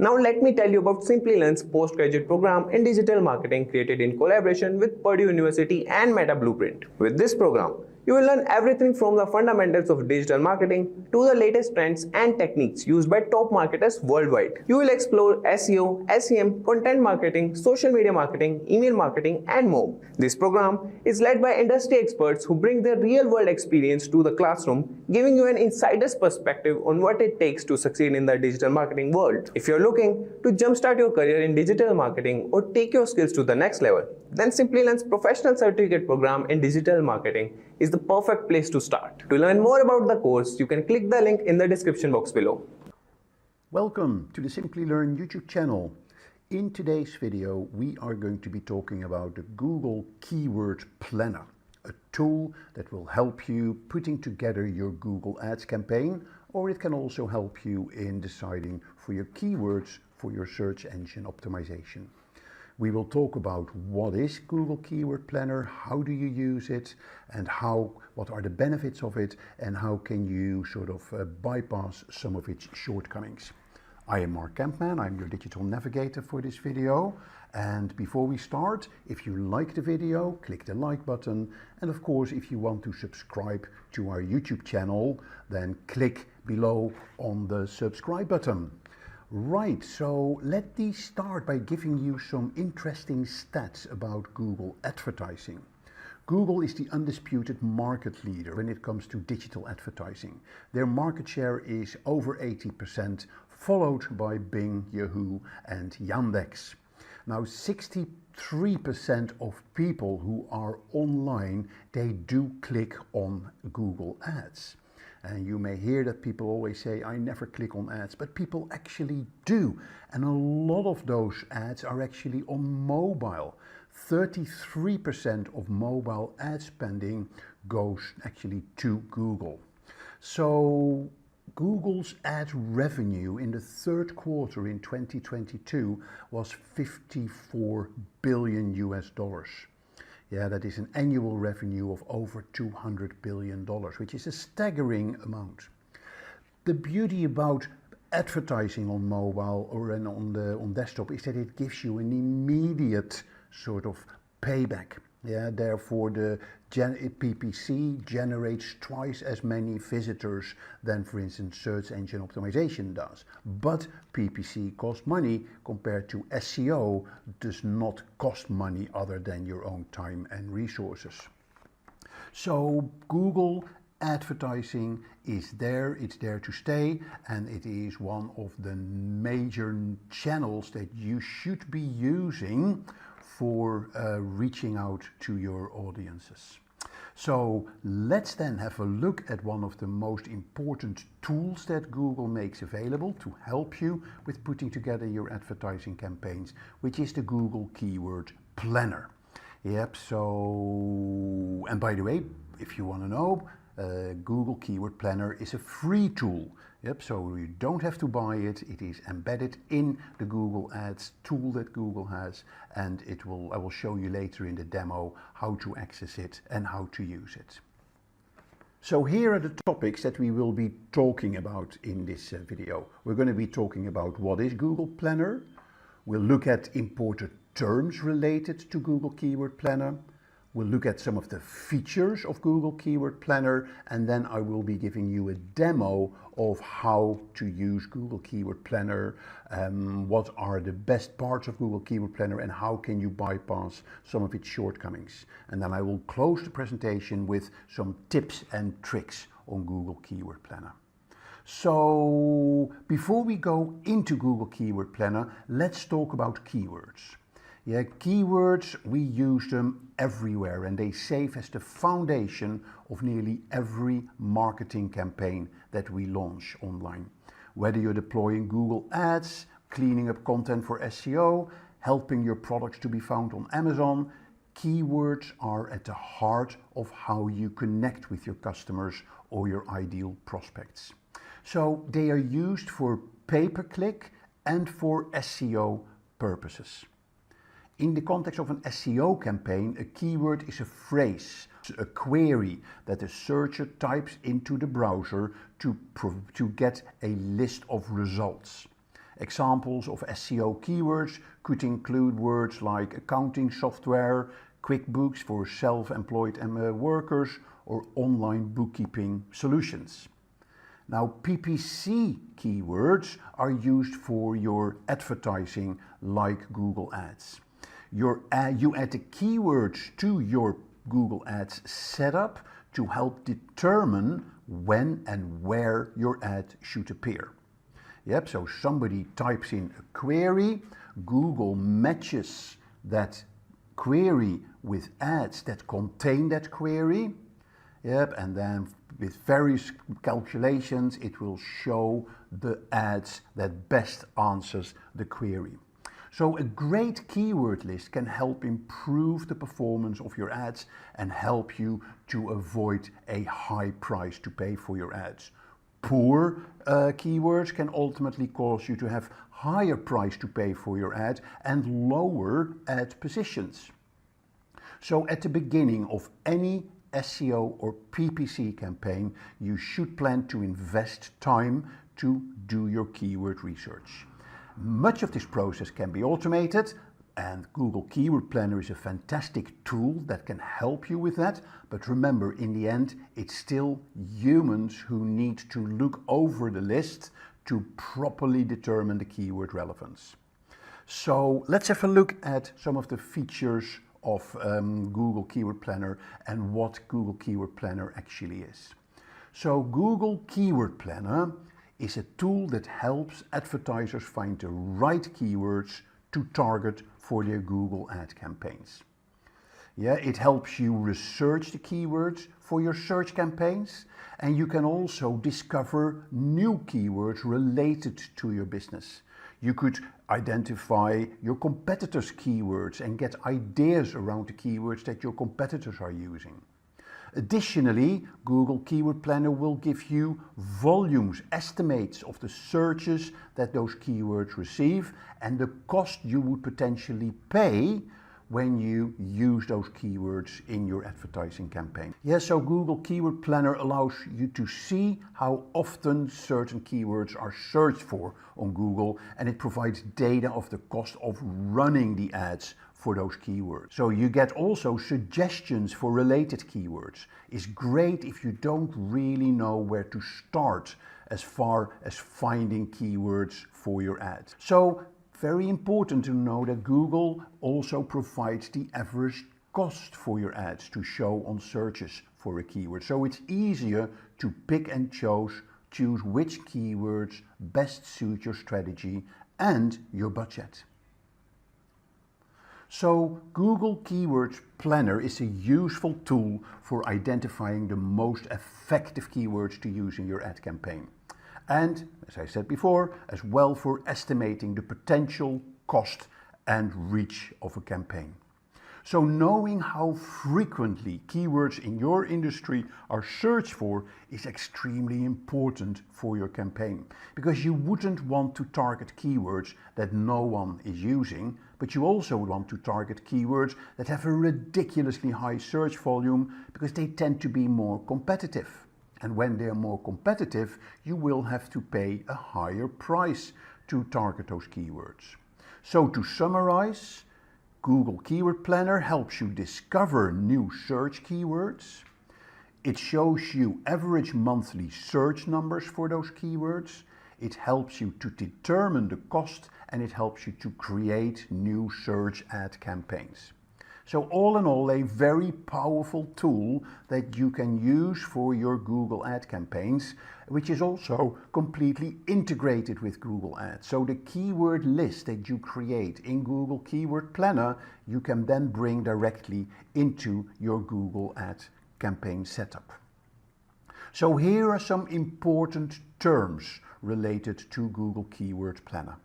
Now let me tell you about Simplilearn's postgraduate program in digital marketing created in collaboration with Purdue University and Meta Blueprint. With this program, you will learn everything from the fundamentals of digital marketing to the latest trends and techniques used by top marketers worldwide. You will explore SEO, SEM, content marketing, social media marketing, email marketing, and more. This program is led by industry experts who bring their real-world experience to the classroom, giving you an insider's perspective on what it takes to succeed in the digital marketing world. If you're looking to jumpstart your career in digital marketing or take your skills to the next level, then Simplilearn's professional certificate program in digital marketing is the perfect place to start. To learn more about the course, you can click the link in the description box below. Welcome to the Simplilearn YouTube channel. In today's video, we are going to be talking about the Google Keyword Planner, a tool that will help you putting together your Google Ads campaign, or it can also help you in deciding for your keywords for your search engine optimization. We will talk about what is Google Keyword Planner, how do you use it, and what are the benefits of it, and how can you sort of bypass some of its shortcomings. I am Mark Kempman, I'm your digital navigator for this video. And before we start, if you like the video, click the like button. And of course, if you want to subscribe to our YouTube channel, then click below on the subscribe button. Right, so let me start by giving you some interesting stats about Google advertising. Google is the undisputed market leader when it comes to digital advertising. Their market share is over 80%, followed by Bing, Yahoo and Yandex. Now 63% of people who are online, they do click on Google Ads. And you may hear that people always say, I never click on ads, but people actually do. And a lot of those ads are actually on mobile. 33% of mobile ad spending goes actually to Google. So Google's ad revenue in the third quarter in 2022 was $54 billion US. Yeah, that is an annual revenue of over $200 billion, which is a staggering amount. The beauty about advertising on mobile or on desktop is that it gives you an immediate sort of payback. Yeah, therefore the PPC generates twice as many visitors than, for instance, search engine optimization does. But PPC costs money compared to SEO does not cost money other than your own time and resources. So Google advertising is there, it's there to stay, and it is one of the major channels that you should be using for reaching out to your audiences. So let's then have a look at one of the most important tools that Google makes available to help you with putting together your advertising campaigns, which is the Google Keyword Planner. Yep, so, and by the way, if you want to know, Google Keyword Planner is a free tool. Yep, so you don't have to buy it. It is embedded in the Google Ads tool that Google has, and I will show you later in the demo how to access it and how to use it. So here are the topics that we will be talking about in this video. We're going to be talking about what is Google Planner. We'll look at important terms related to Google Keyword Planner. We'll look at some of the features of Google Keyword Planner, and then I will be giving you a demo of how to use Google Keyword Planner, what are the best parts of Google Keyword Planner, and how can you bypass some of its shortcomings. And then I will close the presentation with some tips and tricks on Google Keyword Planner. So before we go into Google Keyword Planner, let's talk about keywords. Yeah, keywords, we use them everywhere, and they serve as the foundation of nearly every marketing campaign that we launch online. Whether you're deploying Google Ads, cleaning up content for SEO, helping your products to be found on Amazon. Keywords are at the heart of how you connect with your customers or your ideal prospects. So they are used for pay-per-click and for SEO purposes. In the context of an SEO campaign, a keyword is a phrase, a query that the searcher types into the browser to get a list of results. Examples of SEO keywords could include words like accounting software, QuickBooks for self-employed workers, or online bookkeeping solutions. Now, PPC keywords are used for your advertising like Google Ads. You add the keywords to your Google Ads setup to help determine when and where your ad should appear. Yep, so somebody types in a query, Google matches that query with ads that contain that query. Yep, and then with various calculations, it will show the ads that best answers the query. So a great keyword list can help improve the performance of your ads and help you to avoid a high price to pay for your ads. Poor keywords can ultimately cause you to have higher price to pay for your ad and lower ad positions. So at the beginning of any SEO or PPC campaign, you should plan to invest time to do your keyword research. Much of this process can be automated, and Google Keyword Planner is a fantastic tool that can help you with that. But remember, in the end, it's still humans who need to look over the list to properly determine the keyword relevance. So let's have a look at some of the features of Google Keyword Planner and what Google Keyword Planner actually is. So Google Keyword Planner is a tool that helps advertisers find the right keywords to target for their Google ad campaigns. Yeah, it helps you research the keywords for your search campaigns, and you can also discover new keywords related to your business. You could identify your competitors' keywords and get ideas around the keywords that your competitors are using. Additionally, Google Keyword Planner will give you volumes, estimates of the searches that those keywords receive and the cost you would potentially pay when you use those keywords in your advertising campaign. Yeah, so Google Keyword Planner allows you to see how often certain keywords are searched for on Google, and it provides data of the cost of running the ads for those keywords. So you get also suggestions for related keywords. It's great if you don't really know where to start as far as finding keywords for your ads. So very important to know that Google also provides the average cost for your ads to show on searches for a keyword. So it's easier to pick and choose which keywords best suit your strategy and your budget. So Google Keyword Planner is a useful tool for identifying the most effective keywords to use in your ad campaign. And, as I said before, as well for estimating the potential cost and reach of a campaign. So knowing how frequently keywords in your industry are searched for is extremely important for your campaign, because you wouldn't want to target keywords that no one is using, but you also want to target keywords that have a ridiculously high search volume because they tend to be more competitive. And when they are more competitive, you will have to pay a higher price to target those keywords. So to summarize, Google Keyword Planner helps you discover new search keywords. It shows you average monthly search numbers for those keywords. It helps you to determine the cost, and it helps you to create new search ad campaigns. So all in all, a very powerful tool that you can use for your Google ad campaigns, which is also completely integrated with Google Ads. So the keyword list that you create in Google Keyword Planner, you can then bring directly into your Google ad campaign setup. So here are some important terms related to Google Keyword Planner.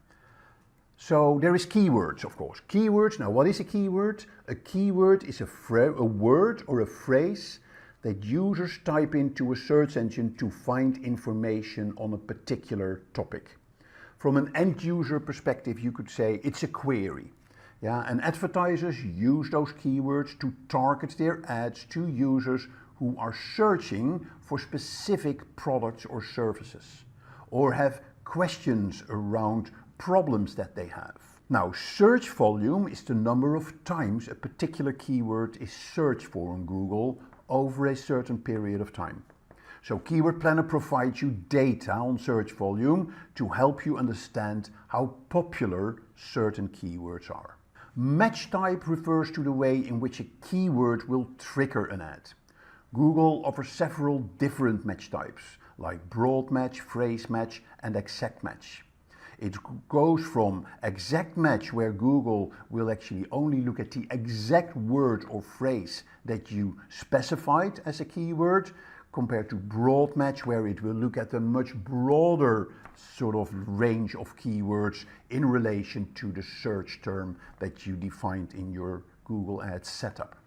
So there is keywords, of course. Keywords, now what is a keyword? A keyword is a word or a phrase that users type into a search engine to find information on a particular topic. From an end user perspective, you could say it's a query. Yeah, and advertisers use those keywords to target their ads to users who are searching for specific products or services, or have questions around problems that they have. Now, search volume is the number of times a particular keyword is searched for on Google over a certain period of time. So Keyword Planner provides you data on search volume to help you understand how popular certain keywords are. Match type refers to the way in which a keyword will trigger an ad. Google offers several different match types, like broad match, phrase match, and exact match. It goes from exact match, where Google will actually only look at the exact word or phrase that you specified as a keyword, compared to broad match, where it will look at a much broader sort of range of keywords in relation to the search term that you defined in your Google Ads setup.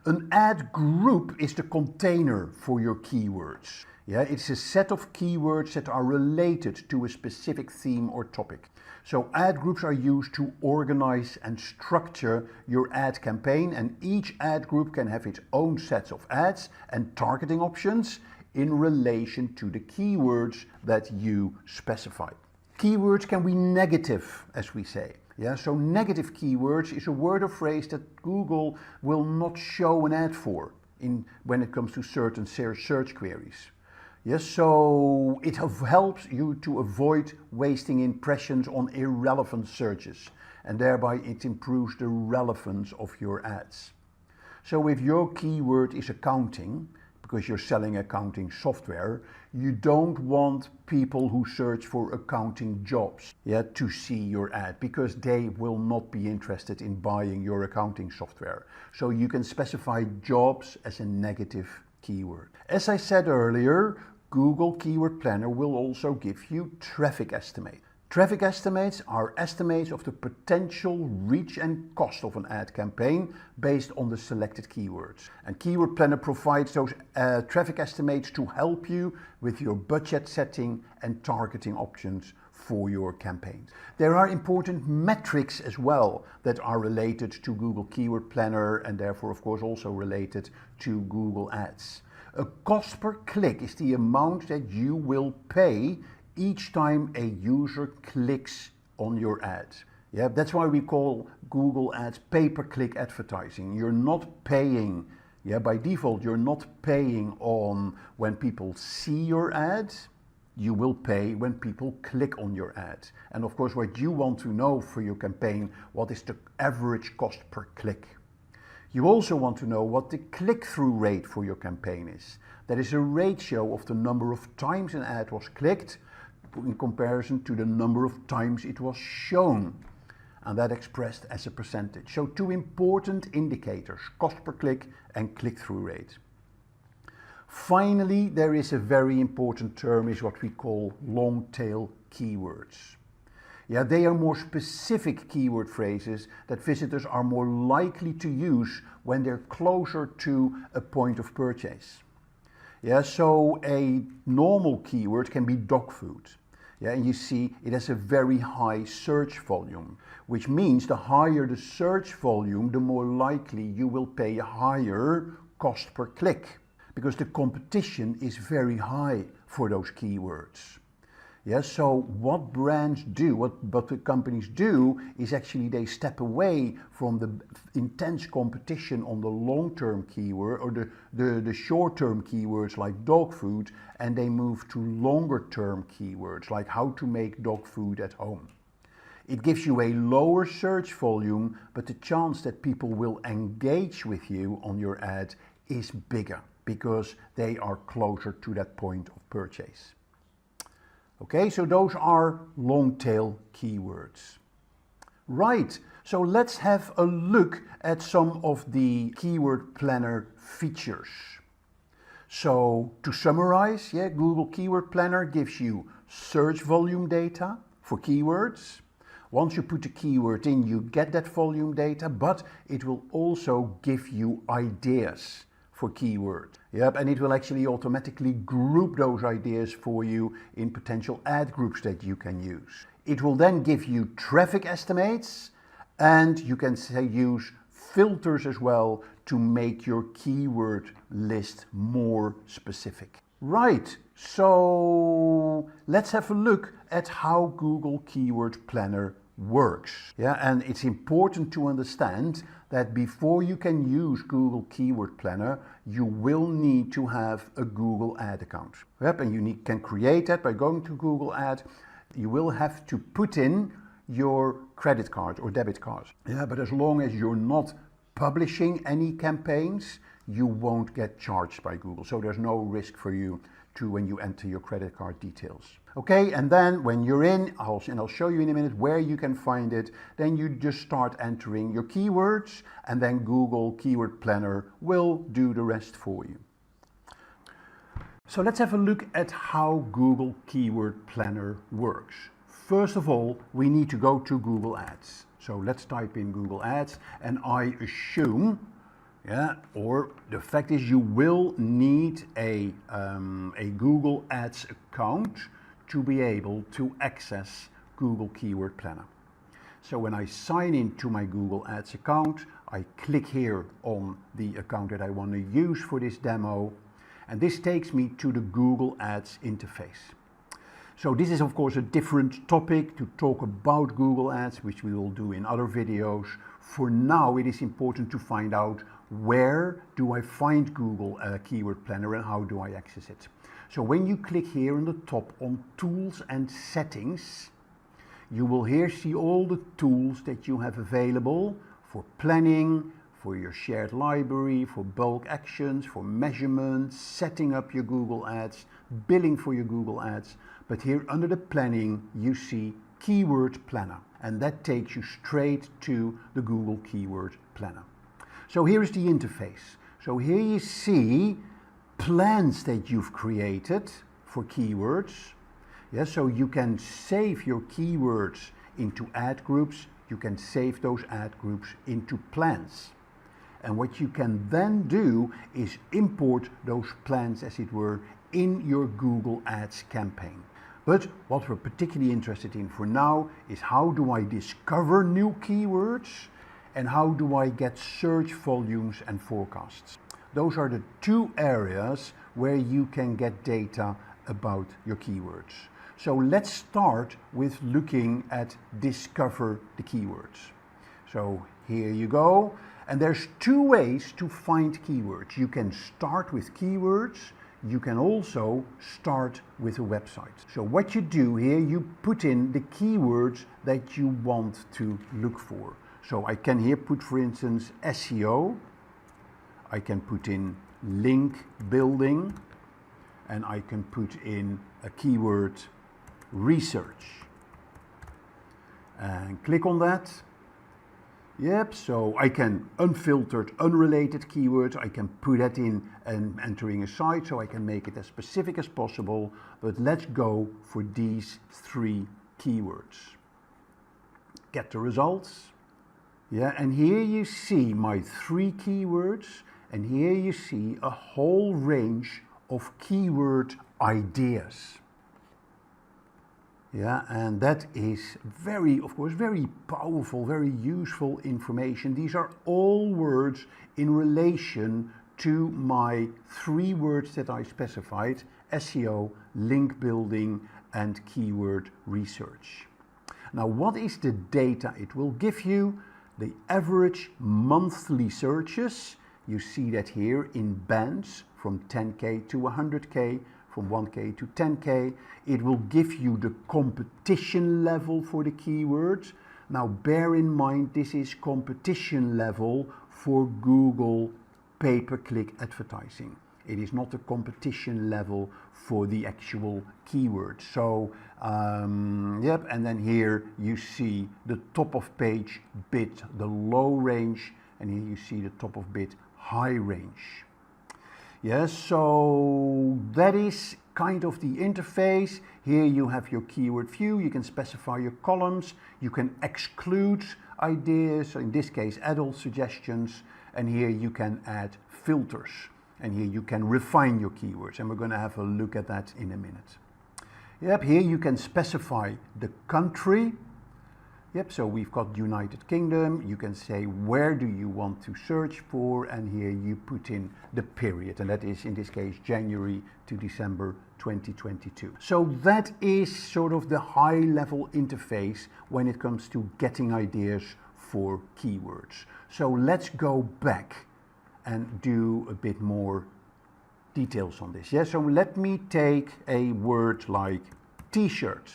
An ad group is the container for your keywords. Yeah, it's a set of keywords that are related to a specific theme or topic. So ad groups are used to organize and structure your ad campaign, and each ad group can have its own sets of ads and targeting options in relation to the keywords that you specify. Keywords can be negative, as we say. Yeah, so negative keywords is a word or phrase that Google will not show an ad for when it comes to certain search queries. Yes, so it helps you to avoid wasting impressions on irrelevant searches, and thereby it improves the relevance of your ads. So if your keyword is accounting, because you're selling accounting software, you don't want people who search for accounting jobs to see your ad, because they will not be interested in buying your accounting software. So you can specify jobs as a negative keyword. As I said earlier, Google Keyword Planner will also give you traffic estimates. Traffic estimates are estimates of the potential reach and cost of an ad campaign based on the selected keywords. And Keyword Planner provides those traffic estimates to help you with your budget setting and targeting options for your campaigns. There are important metrics as well that are related to Google Keyword Planner, and therefore of course also related to Google Ads. A cost per click is the amount that you will pay each time a user clicks on your ad. Yeah, that's why we call Google Ads pay-per-click advertising. You're not paying, by default, you're not paying on when people see your ad. You will pay when people click on your ad. And of course, what you want to know for your campaign, what is the average cost per click? You also want to know what the click-through rate for your campaign is. That is a ratio of the number of times an ad was clicked in comparison to the number of times it was shown, and that expressed as a percentage. So two important indicators, cost per click and click-through rate. Finally, there is a very important term, is what we call long-tail keywords. They are more specific keyword phrases that visitors are more likely to use when they're closer to a point of purchase. So a normal keyword can be dog food. And you see it has a very high search volume, which means the higher the search volume, the more likely you will pay a higher cost per click, because the competition is very high for those keywords. So what brands do, what the companies do, is actually they step away from the intense competition on the long-term keyword or the short-term keywords like dog food, and they move to longer-term keywords like how to make dog food at home. It gives you a lower search volume, but the chance that people will engage with you on your ad is bigger because they are closer to that point of purchase. Okay, so those are long-tail keywords. Right, so let's have a look at some of the Keyword Planner features. So to summarize, Google Keyword Planner gives you search volume data for keywords, Once you put the keyword in, you get that volume data, but it will also give you ideas for keywords. Yep, and it will actually automatically group those ideas for you in potential ad groups that you can use. It will then give you traffic estimates, and you can use filters as well to make your keyword list more specific. Right, so let's have a look at how Google Keyword Planner works. Yeah, and it's important to understand that before you can use Google Keyword Planner, you will need to have a Google Ad account. Yep, and you can create that by going to Google Ad. You will have to put in your credit card or debit card. Yeah, but as long as you're not publishing any campaigns, you won't get charged by Google. So there's no risk for you when you enter your credit card details. Okay, and then when you're in, I'll show you in a minute where you can find it, then you just start entering your keywords, and then Google Keyword Planner will do the rest for you. So let's have a look at how Google Keyword Planner works. First of all, we need to go to Google Ads. So let's type in Google Ads, and I assume, or the fact is you will need a Google Ads account to be able to access Google Keyword Planner. So when I sign into my Google Ads account, I click here on the account that I want to use for this demo, and this takes me to the Google Ads interface. So this is of course a different topic to talk about Google Ads, which we will do in other videos. For now, it is important to find out where do I find Google Keyword Planner and how do I access it. So when you click here on the top on Tools and Settings, you will here see all the tools that you have available for planning, for your shared library, for bulk actions, for measurements, setting up your Google Ads, billing for your Google Ads. But here under the planning, you see Keyword Planner, and that takes you straight to the Google Keyword Planner. So here is the interface. So here you see plans that you've created for keywords. Yes, so you can save your keywords into ad groups. You can save those ad groups into plans. And what you can then do is import those plans, as it were, in your Google Ads campaign. But what we're particularly interested in for now is how do I discover new keywords and how do I get search volumes and forecasts. Those are the two areas where you can get data about your keywords. So let's start with looking at discover the keywords. So here you go. And there's two ways to find keywords. You can start with keywords. You can also start with a website. So what you do here, you put in the keywords that you want to look for. So I can here put, for instance, SEO. I can put in link building, and I can put in a keyword research. And click on that. Yep, so I can unfiltered, unrelated keywords, I can put that in and entering a site, so I can make it as specific as possible, but let's go for these three keywords. Get the results. Yeah, and here you see my three keywords, and here you see a whole range of keyword ideas. Yeah, and that is of course, very powerful, very useful information. These are all words in relation to my three words that I specified: SEO, link building, and keyword research. Now, what is the data it will give you? The average monthly searches, you see that here in bands from 10K to 100K, from 1K to 10K. It will give you the competition level for the keywords. Now bear in mind, this is competition level for Google pay-per-click advertising. It is not a competition level for the actual keyword. So, yep, and then here you see the top of page bid, the low range, and here you see the top of bid, high range. Yes, so that is kind of the interface. Here you have your keyword view, you can specify your columns, you can exclude ideas, in this case adult suggestions, and here you can add filters, and here you can refine your keywords, and we're going to have a look at that in a minute. Yep, here you can specify the country. Yep, so we've got United Kingdom, you can say where do you want to search for, and here you put in the period, and that is in this case January to December 2022. So that is sort of the high level interface when it comes to getting ideas for keywords. So let's go back and do a bit more details on this. Yeah, so let me take a word like t-shirt,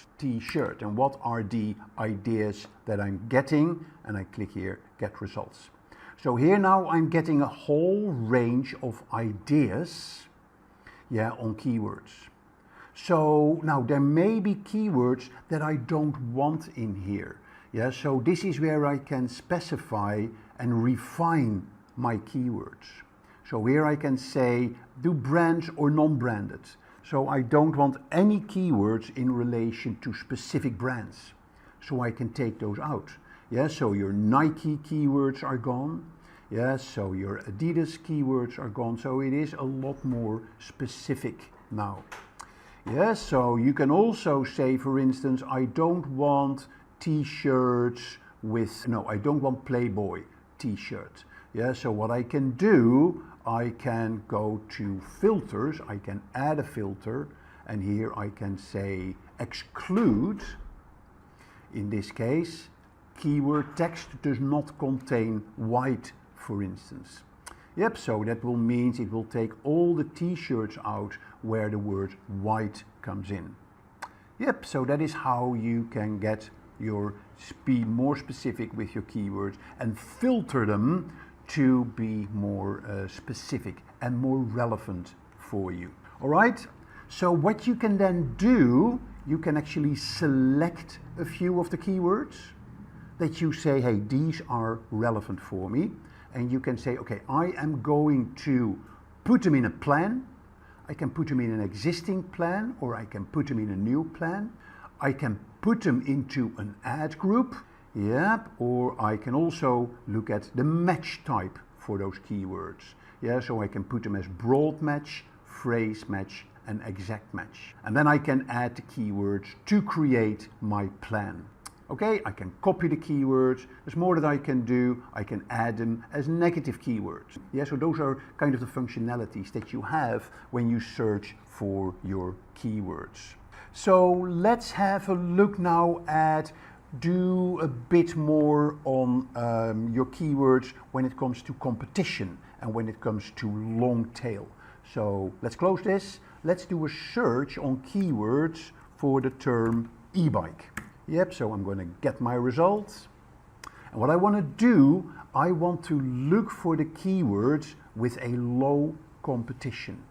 and what are the ideas that I'm getting, and I click here, get results. So here now I'm getting a whole range of ideas, yeah, on keywords. So now there may be keywords that I don't want in here. Yeah, so this is where I can specify and refine my keywords. So here I can say do brands or non-branded. So I don't want any keywords in relation to specific brands. So I can take those out. Yeah, so your Nike keywords are gone. Yeah, so your Adidas keywords are gone. So it is a lot more specific now. Yeah, so you can also say, for instance, I don't want t-shirts with, no, I don't want Playboy t-shirts. Yeah, so what I can do, I can go to filters, I can add a filter, and here I can say exclude, in this case, keyword text does not contain white, for instance. Yep, so that will mean it will take all the t-shirts out where the word white comes in. Yep, so that is how you can get your be more specific with your keywords and filter them to be more specific and more relevant for you. All right, so what you can then do, you can actually select a few of the keywords that you say, hey, these are relevant for me. And you can say, okay, I am going to put them in a plan. I can put them in an existing plan, or I can put them in a new plan. I can put them into an ad group. Yep, or I can also look at the match type for those keywords. Yeah, so I can put them as broad match, phrase match, and exact match. And then I can add the keywords to create my plan. Okay, I can copy the keywords. There's more that I can do. I can add them as negative keywords. Yeah, so those are kind of the functionalities that you have when you search for your keywords. So let's have a look now at do a bit more on your keywords when it comes to competition and when it comes to long tail. So let's close this. Let's do a search on keywords for the term e-bike. Yep, so I'm going to get my results. And what I want to do, I want to look for the keywords with a low competition.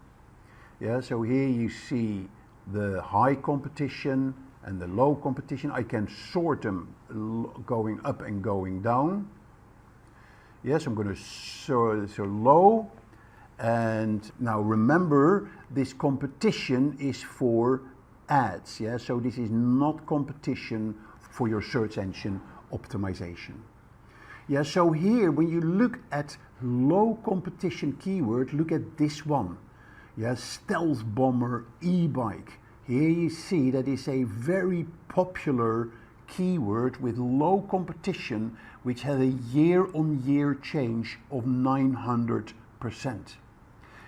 Yeah, so here you see the high competition and the low competition. I can sort them going up and going down. Yes, I'm going to sort so low. And now remember, this competition is for ads. Yeah, so this is not competition for your search engine optimization. Yeah, so here when you look at low competition keyword, look at this one. Yeah, stealth bomber e-bike. Here you see that is a very popular keyword with low competition, which has a year-on-year change of 900%.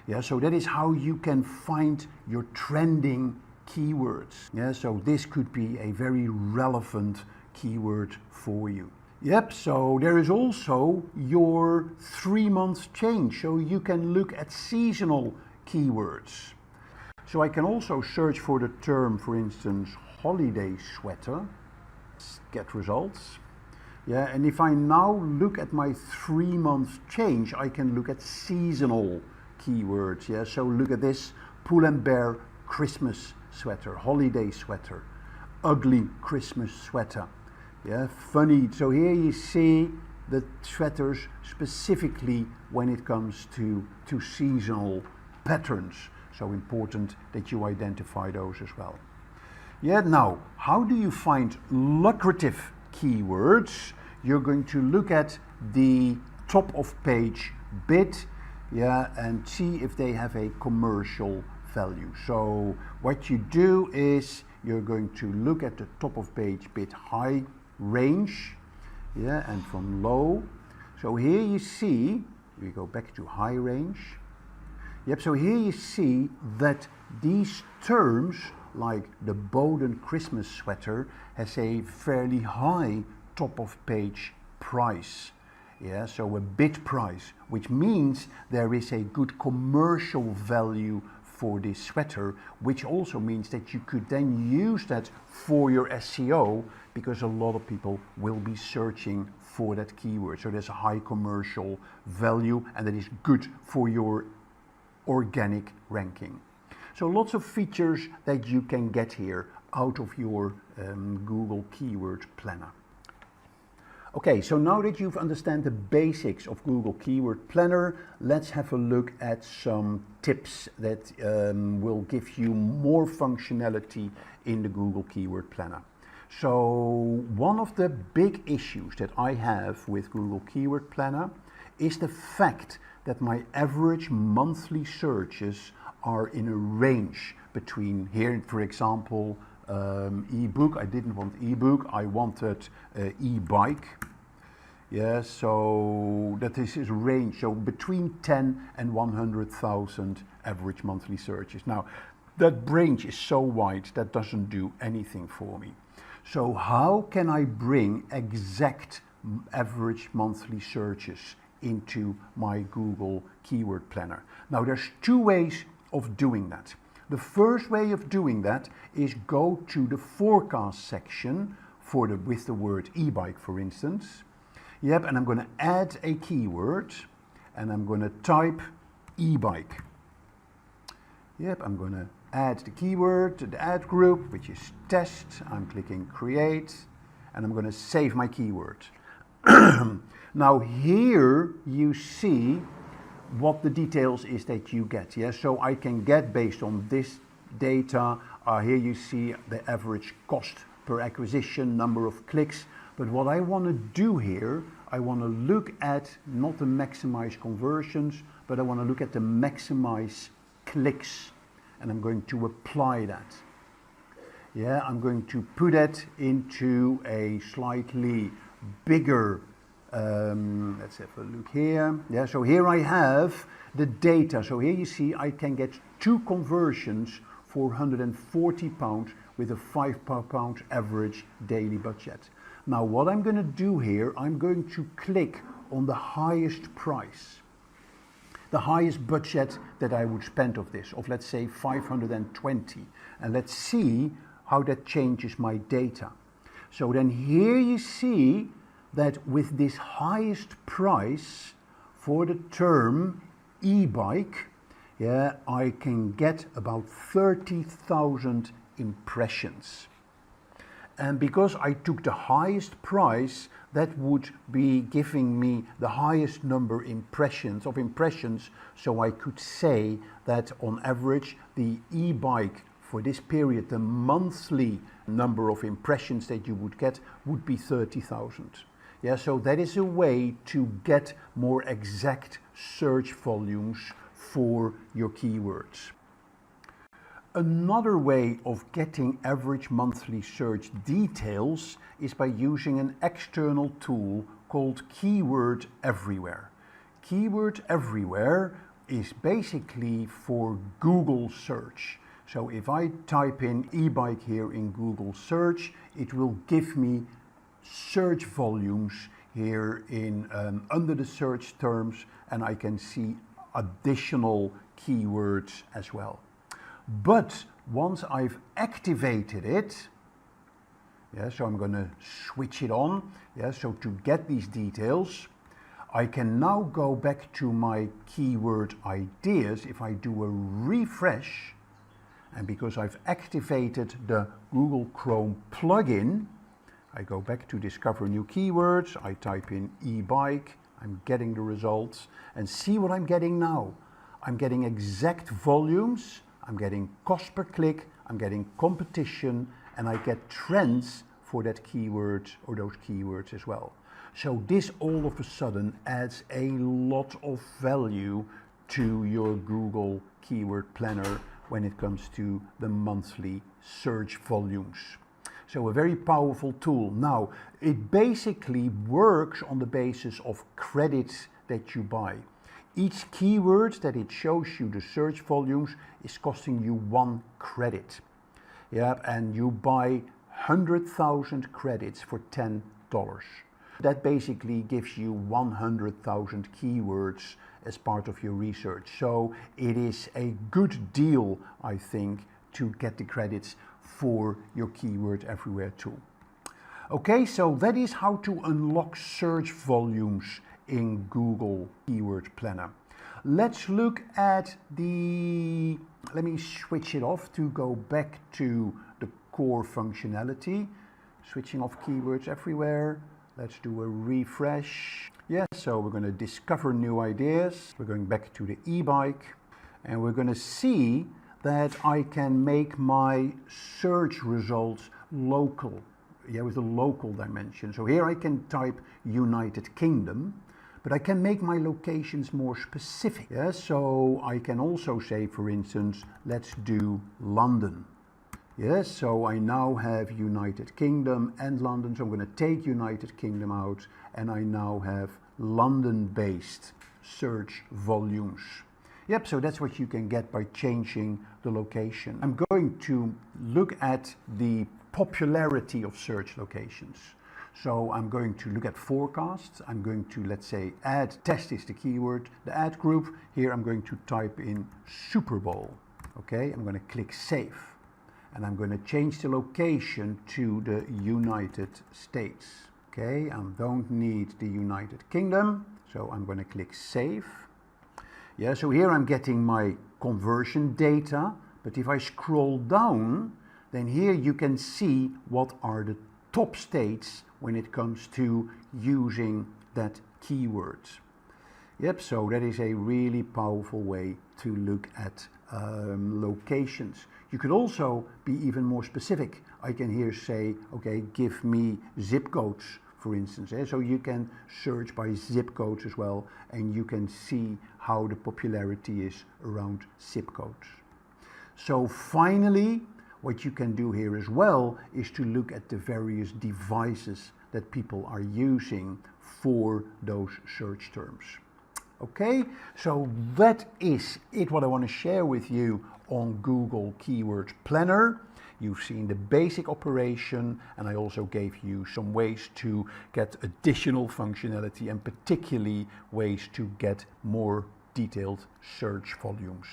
Yeah, so that is how you can find your trending keywords. Yeah, so this could be a very relevant keyword for you. Yep, so there is also your 3 months change, so you can look at seasonal keywords. So I can also search for the term, for instance, holiday sweater, get results. Yeah, and if I now look at my 3 months change, I can look at seasonal keywords. Yeah, so look at this, Pull and Bear Christmas sweater, holiday sweater, ugly Christmas sweater. Yeah, funny. So here you see the sweaters specifically when it comes to seasonal patterns. So important that you identify those as well. Yeah, now, how do you find lucrative keywords? You're going to look at the top of page bid, yeah, and see if they have a commercial value. So what you do is you're going to look at the top of page bid high range, yeah, and from low. So here you see, we go back to high range. Yep, so here you see that these terms, like the Bowden Christmas sweater, has a fairly high top of page price. Yeah, so a bid price, which means there is a good commercial value for this sweater, which also means that you could then use that for your SEO, because a lot of people will be searching for that keyword. So there's a high commercial value, and that is good for your organic ranking. So lots of features that you can get here out of your Google Keyword Planner. Okay, so now that you've understand the basics of Google Keyword Planner, let's have a look at some tips that will give you more functionality in the Google Keyword Planner. So one of the big issues that I have with Google Keyword Planner is the fact that my average monthly searches are in a range between here, for example, ebook. I didn't want ebook, I wanted e-bike. Yeah, so that is a range, so between 10 and 100,000 average monthly searches. Now, that range is so wide that doesn't do anything for me. So how can I bring exact average monthly searches into my Google Keyword Planner? Now, there's two ways of doing that. The first way of doing that is go to the forecast section for with the word e-bike, for instance. Yep, and I'm going to add a keyword, and I'm going to type e-bike. Yep, I'm going to add the keyword to the ad group, which is test. I'm clicking create, and I'm going to save my keyword. Now here you see what the details is that you get. Yeah? So I can get, based on this data, here you see the average cost per acquisition, number of clicks. But what I want to do here, I want to look at not the maximize conversions, but I want to look at the maximize clicks. And I'm going to apply that. Yeah, I'm going to put it into a slightly bigger, let's have a look here. Yeah, so here I have the data. So here you see I can get 2 conversions for £140 with a £5 average daily budget. Now what I'm going to do here, I'm going to click on the highest price, the highest budget that I would spend of this, of let's say 520, and let's see how that changes my data. So then here you see that with this highest price for the term e-bike, yeah, I can get about 30,000 impressions. And because I took the highest price, that would be giving me the highest number of impressions, so I could say that on average the e-bike for this period, the monthly number of impressions that you would get would be 30,000. Yeah, so that is a way to get more exact search volumes for your keywords. Another way of getting average monthly search details is by using an external tool called Keyword Everywhere. Keyword Everywhere is basically for Google search. So if I type in e-bike here in Google search, it will give me search volumes here in under the search terms, and I can see additional keywords as well. But once I've activated it, yeah, so I'm going to switch it on, yeah, so to get these details, I can now go back to my keyword ideas. If I do a refresh, and because I've activated the Google Chrome plugin, I go back to discover new keywords, I type in e-bike, I'm getting the results, and see what I'm getting now. I'm getting exact volumes, I'm getting cost per click, I'm getting competition, and I get trends for that keyword or those keywords as well. So this all of a sudden adds a lot of value to your Google Keyword Planner when it comes to the monthly search volumes. So a very powerful tool. Now, it basically works on the basis of credits that you buy. Each keyword that it shows you the search volumes is costing you 1 credit. Yeah, and you buy 100,000 credits for $10. That basically gives you 100,000 keywords as part of your research. So it is a good deal, I think, to get the credits for your Keyword Everywhere tool. Okay, so that is how to unlock search volumes in Google Keyword Planner. Let's look at let me switch it off to go back to the core functionality. Switching off Keywords Everywhere. Let's do a refresh. Yeah, so we're going to discover new ideas. We're going back to the e-bike and we're going to see that I can make my search results local. Yeah, with a local dimension. So here I can type United Kingdom, but I can make my locations more specific. Yeah, so I can also say, for instance, let's do London. Yes, so I now have United Kingdom and London, so I'm going to take United Kingdom out and I now have London-based search volumes. Yep, so that's what you can get by changing the location. I'm going to look at the popularity of search locations. So I'm going to look at forecasts. I'm going to, let's say, ad test is the keyword, the ad group. Here I'm going to type in Super Bowl. Okay, I'm going to click Save. And I'm going to change the location to the United States. Okay, I don't need the United Kingdom, so I'm going to click Save. Yeah, so here I'm getting my conversion data, but if I scroll down, then here you can see what are the top states when it comes to using that keyword. Yep, so that is a really powerful way to look at locations. You could also be even more specific. I can here say, okay, give me zip codes, for instance. So you can search by zip codes as well, and you can see how the popularity is around zip codes. So finally, what you can do here as well is to look at the various devices that people are using for those search terms. Okay, so that is it what I want to share with you on Google Keyword Planner. You've seen the basic operation, and I also gave you some ways to get additional functionality and particularly ways to get more detailed search volumes.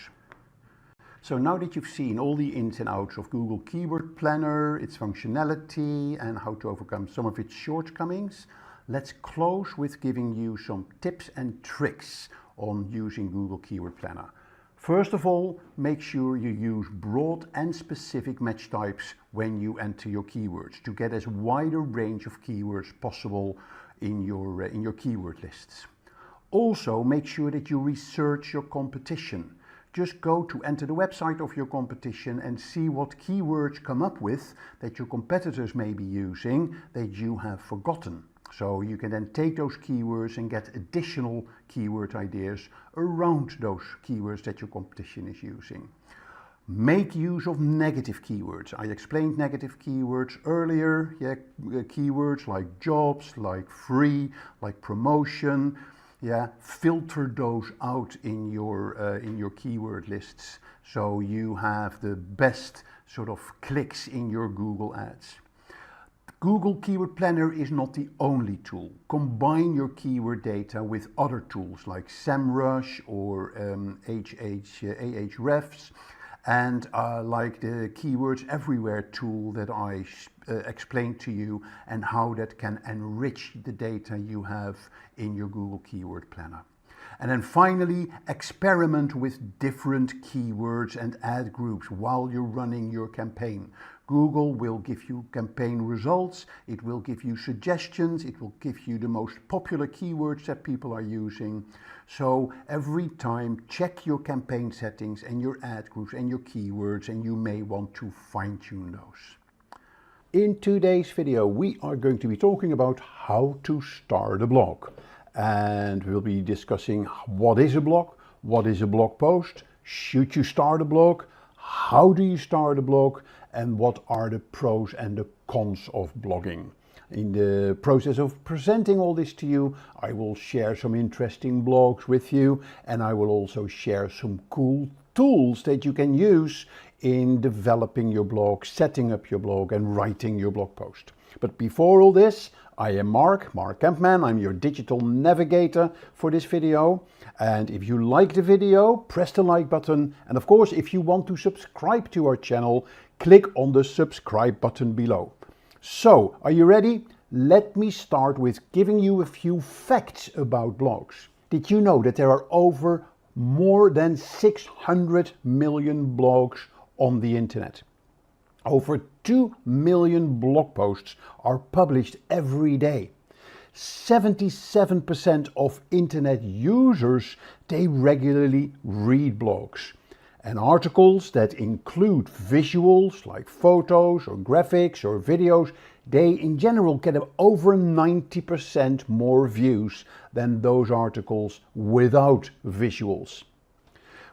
So now that you've seen all the ins and outs of Google Keyword Planner, its functionality and how to overcome some of its shortcomings, let's close with giving you some tips and tricks on using Google Keyword Planner. First of all, make sure you use broad and specific match types when you enter your keywords to get as wide a range of keywords possible in your keyword lists. Also, make sure that you research your competition. Just go to enter the website of your competition and see what keywords come up with that your competitors may be using that you have forgotten. So you can then take those keywords and get additional keyword ideas around those keywords that your competition is using. Make use of negative keywords. I explained negative keywords earlier. Yeah, keywords like jobs, like free, like promotion. Yeah, filter those out in your keyword lists so you have the best sort of clicks in your Google ads. Google Keyword Planner is not the only tool. Combine your keyword data with other tools like SEMrush or Ahrefs and like the Keywords Everywhere tool that I explained to you, and how that can enrich the data you have in your Google Keyword Planner. And then finally, experiment with different keywords and ad groups while you're running your campaign. Google will give you campaign results, it will give you suggestions, it will give you the most popular keywords that people are using. So every time check your campaign settings and your ad groups and your keywords, and you may want to fine-tune those. In today's video, we are going to be talking about how to start a blog. And we'll be discussing what is a blog post, should you start a blog, how do you start a blog, and what are the pros and the cons of blogging. In the process of presenting all this to you, I will share some interesting blogs with you, and I will also share some cool tools that you can use in developing your blog, setting up your blog, and writing your blog post. But before all this, I am Mark Kempman. I'm your digital navigator for this video. And if you like the video, press the like button. And of course, if you want to subscribe to our channel, click on the subscribe button below. So, are you ready? Let me start with giving you a few facts about blogs. Did you know that there are over more than 600 million blogs on the internet? Over 2 million blog posts are published every day. 77% of internet users, they regularly read blogs. And articles that include visuals like photos or graphics or videos, they in general get over 90% more views than those articles without visuals.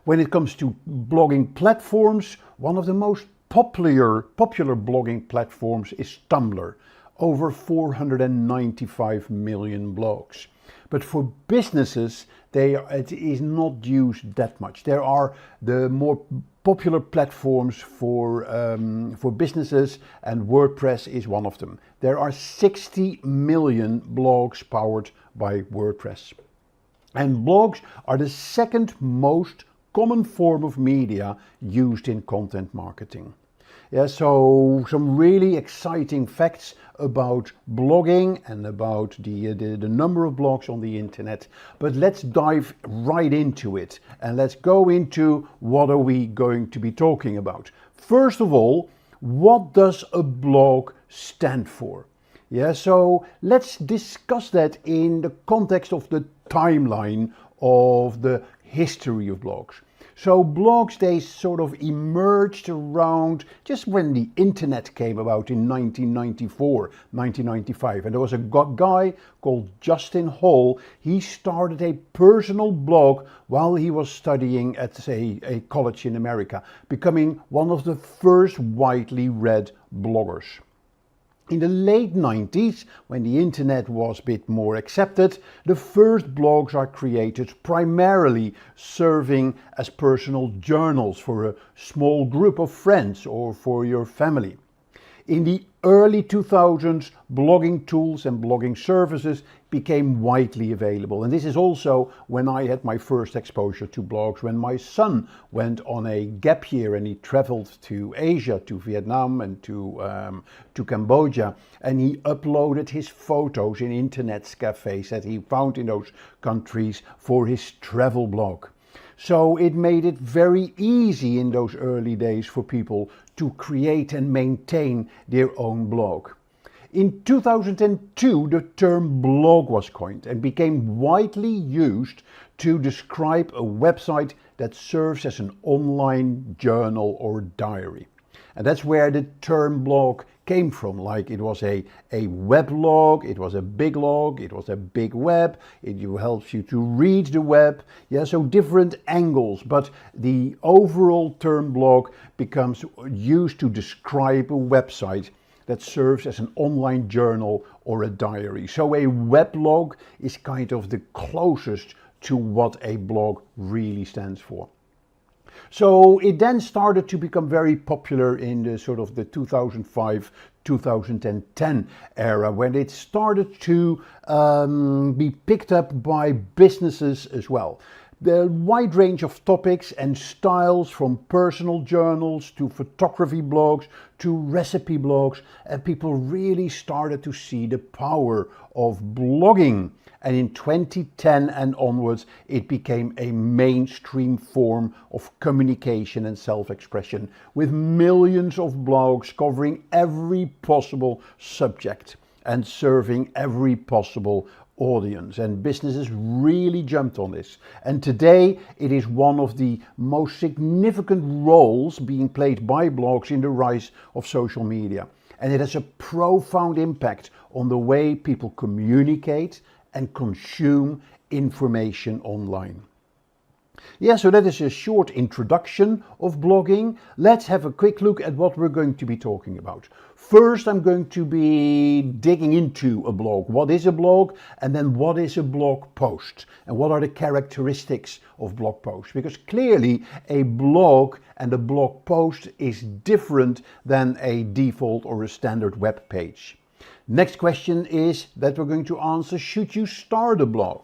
When it comes to blogging platforms, one of the most popular blogging platforms is Tumblr. Over 495 million blogs. But for businesses, it is not used that much. There are the more popular platforms for businesses, and WordPress is one of them. There are 60 million blogs powered by WordPress. And blogs are the second most common form of media used in content marketing. Yeah, so some really exciting facts about blogging and about the number of blogs on the internet. But let's dive right into it, and let's go into what are we going to be talking about. First of all, what does a blog stand for? Yeah, so let's discuss that in the context of the timeline of the history of blogs. So blogs, they sort of emerged around just when the internet came about in 1994, 1995. And there was a guy called Justin Hall. He started a personal blog while he was studying at a college in America, becoming one of the first widely read bloggers. In the late 90s, when the internet was a bit more accepted, the first blogs are created primarily serving as personal journals for a small group of friends or for your family. In the early 2000s, blogging tools and blogging services became widely available. And this is also when I had my first exposure to blogs, when my son went on a gap year and he traveled to Asia, to Vietnam and to Cambodia, and he uploaded his photos in internet cafes that he found in those countries for his travel blog. So it made it very easy in those early days for people to create and maintain their own blog. In 2002, the term blog was coined and became widely used to describe a website that serves as an online journal or diary. And that's where the term blog came from. Like it was a weblog, it was a big log, it was a big web, it helps you to read the web. Yeah, so different angles, but the overall term blog becomes used to describe a website that serves as an online journal or a diary. So a weblog is kind of the closest to what a blog really stands for. So it then started to become very popular in the sort of the 2005-2010 era, when it started to be picked up by businesses as well. The wide range of topics and styles, from personal journals to photography blogs to recipe blogs, and people really started to see the power of blogging And in 2010 and onwards, it became a mainstream form of communication and self-expression, with millions of blogs covering every possible subject and serving every possible audience. And businesses really jumped on this. And today, it is one of the most significant roles being played by blogs in the rise of social media. And it has a profound impact on the way people communicate and consume information online. Yeah, so that is a short introduction of blogging. Let's have a quick look at what we're going to be talking about. First, I'm going to be digging into a blog. What is a blog? And then what is a blog post? And what are the characteristics of blog posts? Because clearly a blog and a blog post is different than a default or a standard web page. Next question is that we're going to answer, should you start a blog?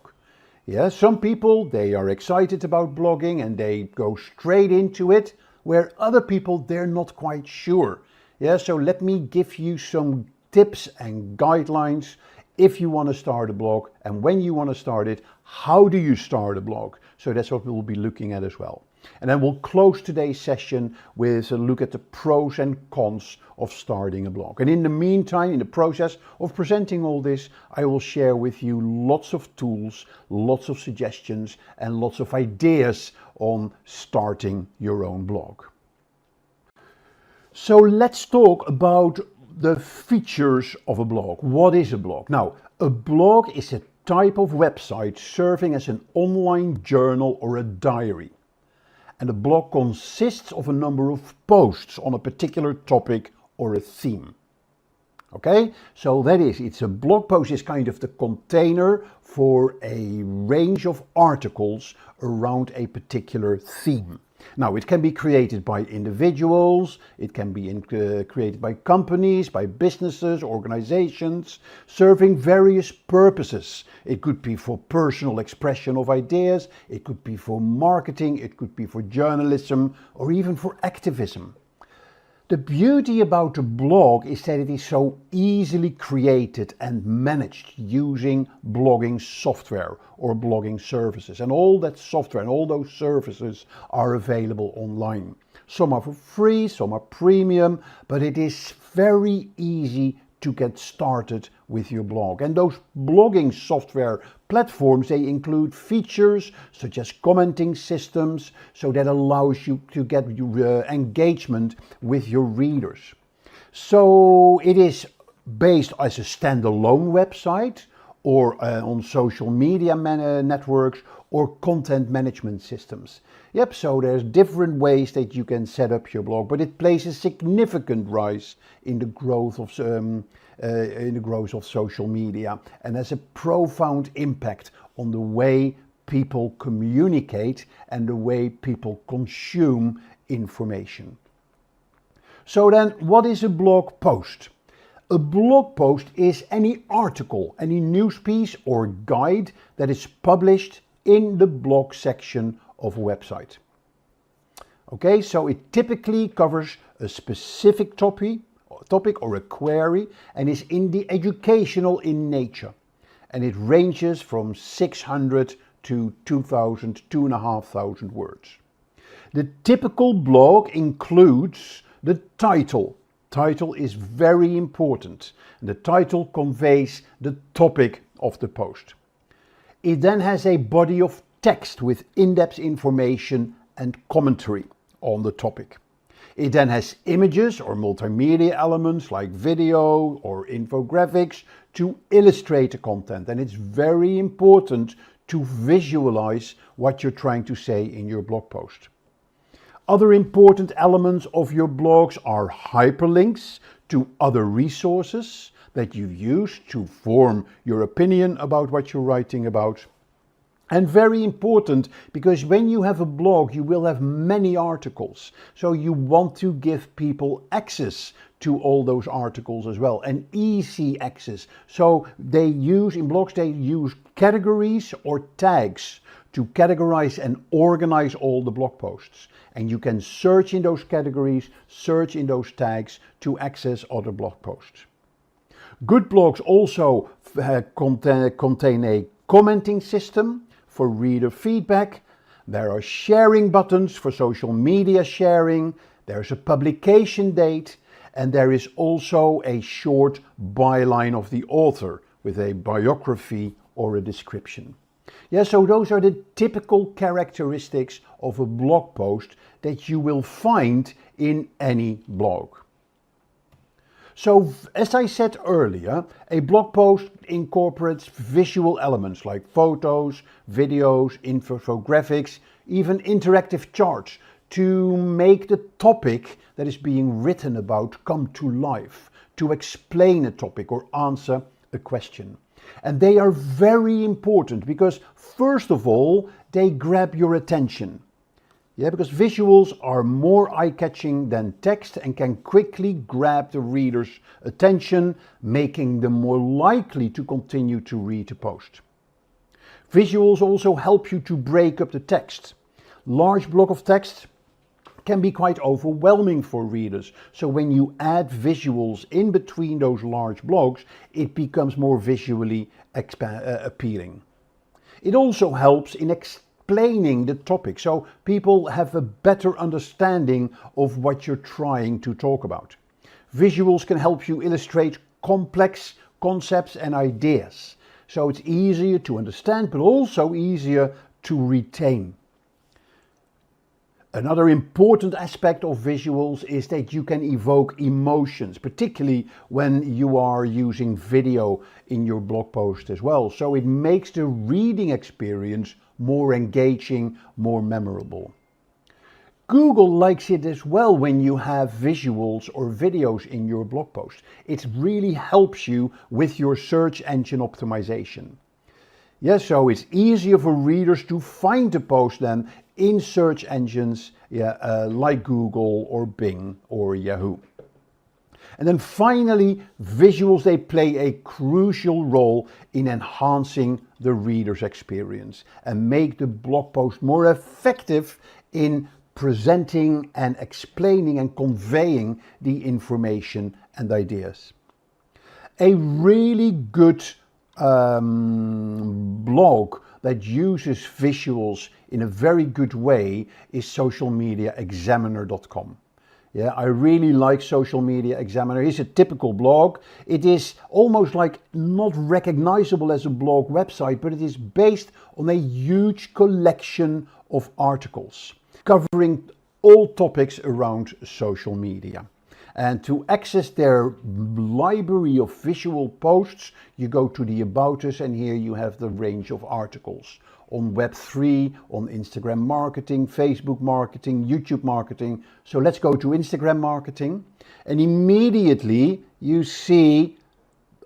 Yeah, some people, they are excited about blogging and they go straight into it, where other people, they're not quite sure. Yeah, so let me give you some tips and guidelines if you want to start a blog, and when you want to start it, how do you start a blog? So that's what we'll be looking at as well. And then we'll close today's session with a look at the pros and cons of starting a blog. And in the meantime, in the process of presenting all this, I will share with you lots of tools, lots of suggestions, and lots of ideas on starting your own blog. So let's talk about the features of a blog. What is a blog? Now, a blog is a type of website serving as an online journal or a diary. And a blog consists of a number of posts on a particular topic or a theme. Okay, so it's a blog post is kind of the container for a range of articles around a particular theme. Now, it can be created by individuals, it can be created by companies, by businesses, organizations, serving various purposes. It could be for personal expression of ideas, it could be for marketing, it could be for journalism, or even for activism. The beauty about a blog is that it is so easily created and managed using blogging software or blogging services. And all that software and all those services are available online. Some are for free, some are premium, but it is very easy to get started with your blog. And those blogging software platforms, they include features such as commenting systems, so that allows you to get your engagement with your readers. So it is based as a standalone website or on social media networks or content management systems. Yep, so there's different ways that you can set up your blog, but it plays a significant rise in the growth of social media, and has a profound impact on the way people communicate and the way people consume information. So then, what is a blog post? A blog post is any article, any news piece or guide that is published in the blog section of a website. Okay, so it typically covers a specific topic or a query and is educational in nature. And it ranges from 600 to 2,000, 2,500 words. The typical blog includes the title. Title is very important. The title conveys the topic of the post. It then has a body of text with in-depth information and commentary on the topic. It then has images or multimedia elements like video or infographics to illustrate the content. And it's very important to visualize what you're trying to say in your blog post. Other important elements of your blogs are hyperlinks to other resources that you use to form your opinion about what you're writing about. And very important, because when you have a blog, you will have many articles. So you want to give people access to all those articles as well, and easy access. So in blogs, they use categories or tags to categorize and organize all the blog posts. And you can search in those categories, search in those tags to access other blog posts. Good blogs also contain a commenting system for reader feedback. There are sharing buttons for social media sharing. There's a publication date, and there is also a short byline of the author with a biography or a description. Yeah, so those are the typical characteristics of a blog post that you will find in any blog. So, as I said earlier, a blog post incorporates visual elements like photos, videos, infographics, even interactive charts to make the topic that is being written about come to life, to explain a topic or answer a question. And they are very important because, first of all, they grab your attention. Yeah, because visuals are more eye-catching than text and can quickly grab the reader's attention, making them more likely to continue to read the post. Visuals also help you to break up the text. Large block of text can be quite overwhelming for readers, so when you add visuals in between those large blocks, it becomes more visually appealing. It also helps in explaining the topic, so people have a better understanding of what you're trying to talk about. Visuals can help you illustrate complex concepts and ideas, so it's easier to understand but also easier to retain. Another important aspect of visuals is that you can evoke emotions, particularly when you are using video in your blog post as well. So it makes the reading experience more engaging, more memorable. Google likes it as well when you have visuals or videos in your blog post. It really helps you with your search engine optimization. Yes, so it's easier for readers to find the post then in search engines like Google or Bing or Yahoo. And then finally, visuals, they play a crucial role in enhancing the reader's experience and make the blog post more effective in presenting and explaining and conveying the information and ideas. A really good blog that uses visuals in a very good way is socialmediaexaminer.com. Yeah, I really like Social Media Examiner. It's a typical blog. It is almost like not recognizable as a blog website, but it is based on a huge collection of articles covering all topics around social media. And to access their library of visual posts, you go to the About Us, and here you have the range of articles on Web3, on Instagram marketing, Facebook marketing, YouTube marketing. So let's go to Instagram marketing, and immediately you see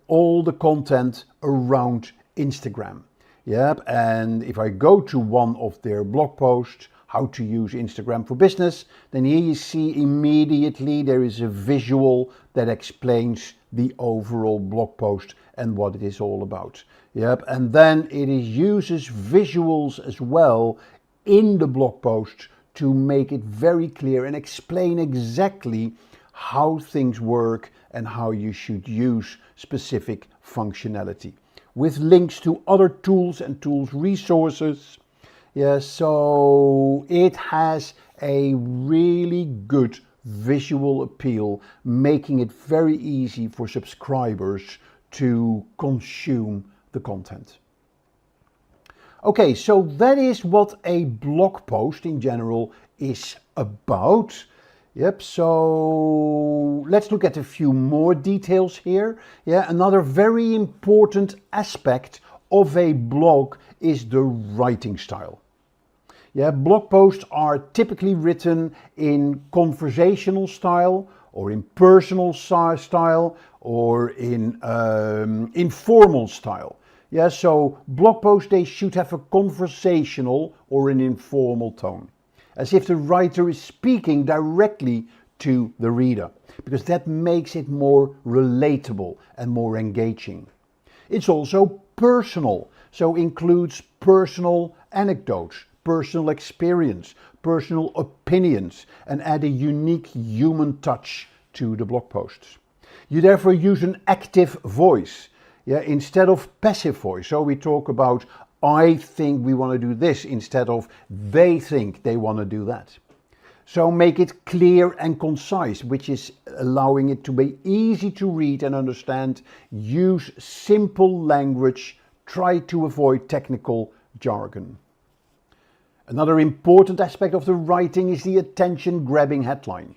all the content around Instagram. Yep, and if I go to one of their blog posts, how to use Instagram for business, then here you see immediately there is a visual that explains the overall blog post and what it is all about. Yep, and then it uses visuals as well in the blog post to make it very clear and explain exactly how things work and how you should use specific functionality, with links to other tools and tools resources. Yeah, so it has a really good visual appeal, making it very easy for subscribers to consume the content. Okay, so that is what a blog post in general is about. Yep, so let's look at a few more details here. Yeah, another very important aspect of a blog is the writing style. Yeah, blog posts are typically written in conversational style or in personal style or in informal style. Yeah, so blog posts, they should have a conversational or an informal tone, as if the writer is speaking directly to the reader, because that makes it more relatable and more engaging. It's also personal, so includes personal anecdotes, personal experience, personal opinions, and add a unique human touch to the blog posts. You therefore use an active voice. Yeah, instead of passive voice. So we talk about I think we want to do this instead of they think they want to do that. So make it clear and concise, which is allowing it to be easy to read and understand. Use simple language. Try to avoid technical jargon. Another important aspect of the writing is the attention-grabbing headline.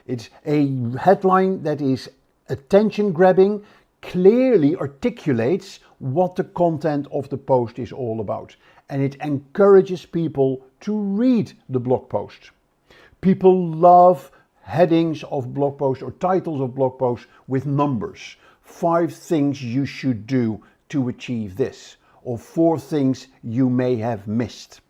It's a headline that is attention-grabbing, clearly articulates what the content of the post is all about, and it encourages people to read the blog post. People love headings of blog posts or titles of blog posts with numbers. 5 things you should do to achieve this, or 4 things you may have missed.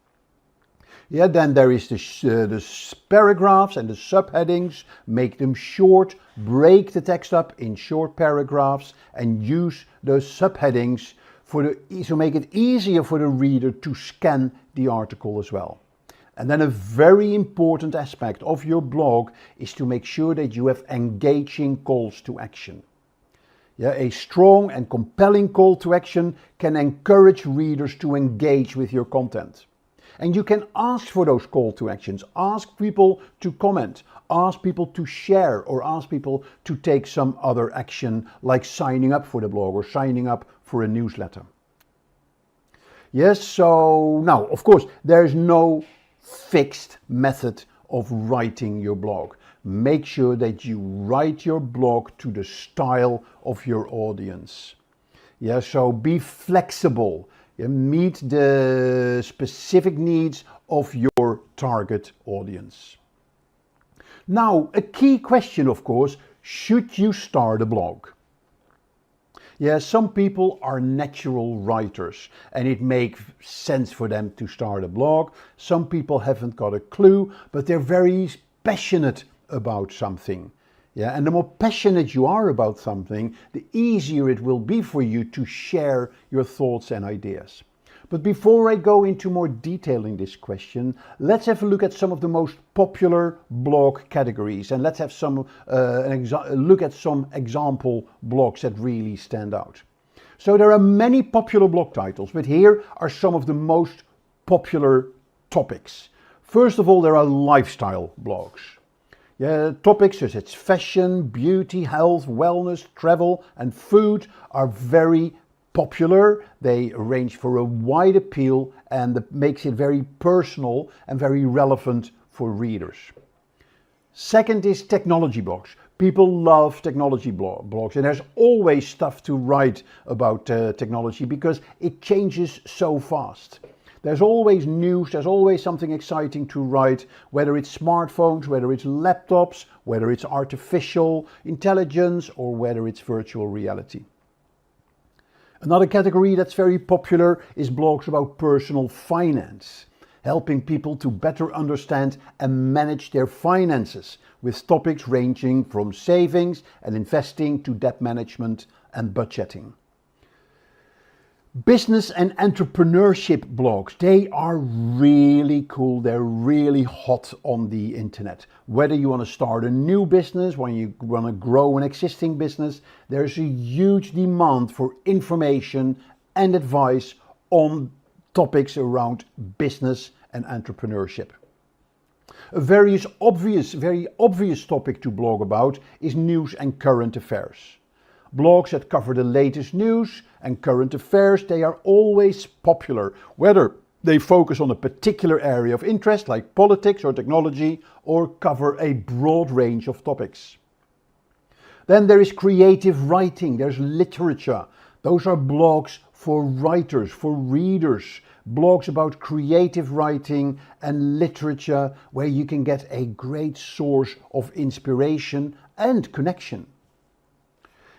Yeah, then there is the paragraphs and the subheadings. Make them short, break the text up in short paragraphs and use those subheadings to make it easier for the reader to scan the article as well. And then a very important aspect of your blog is to make sure that you have engaging calls to action. Yeah, a strong and compelling call to action can encourage readers to engage with your content. And you can ask for those call to actions. Ask people to comment, ask people to share, or ask people to take some other action like signing up for the blog or signing up for a newsletter. Yes, so now, of course, there's no fixed method of writing your blog. Make sure that you write your blog to the style of your audience. Yeah, so be flexible. Meet the specific needs of your target audience. Now, a key question, of course, should you start a blog? Yeah, some people are natural writers and it makes sense for them to start a blog. Some people haven't got a clue, but they're very passionate about something. Yeah, and the more passionate you are about something, the easier it will be for you to share your thoughts and ideas. But before I go into more detail in this question, let's have a look at some of the most popular blog categories, and let's have look at some example blogs that really stand out. So there are many popular blog titles, but here are some of the most popular topics. First of all, there are lifestyle blogs. Yeah, topics such as fashion, beauty, health, wellness, travel and food are very popular. They range for a wide appeal and that makes it very personal and very relevant for readers. Second is technology blogs. People love technology blogs and there's always stuff to write about technology because it changes so fast. There's always news, there's always something exciting to write, whether it's smartphones, whether it's laptops, whether it's artificial intelligence, or whether it's virtual reality. Another category that's very popular is blogs about personal finance, helping people to better understand and manage their finances, with topics ranging from savings and investing to debt management and budgeting. Business and entrepreneurship blogs, they are really cool, they're really hot on the internet. Whether you want to start a new business, when you want to grow an existing business, there's a huge demand for information and advice on topics around business and entrepreneurship. A very obvious topic to blog about is news and current affairs. Blogs that cover the latest news and current affairs, they are always popular, whether they focus on a particular area of interest like politics or technology, or cover a broad range of topics. Then there is creative writing, there's literature. Those are blogs for writers, for readers, blogs about creative writing and literature where you can get a great source of inspiration and connection.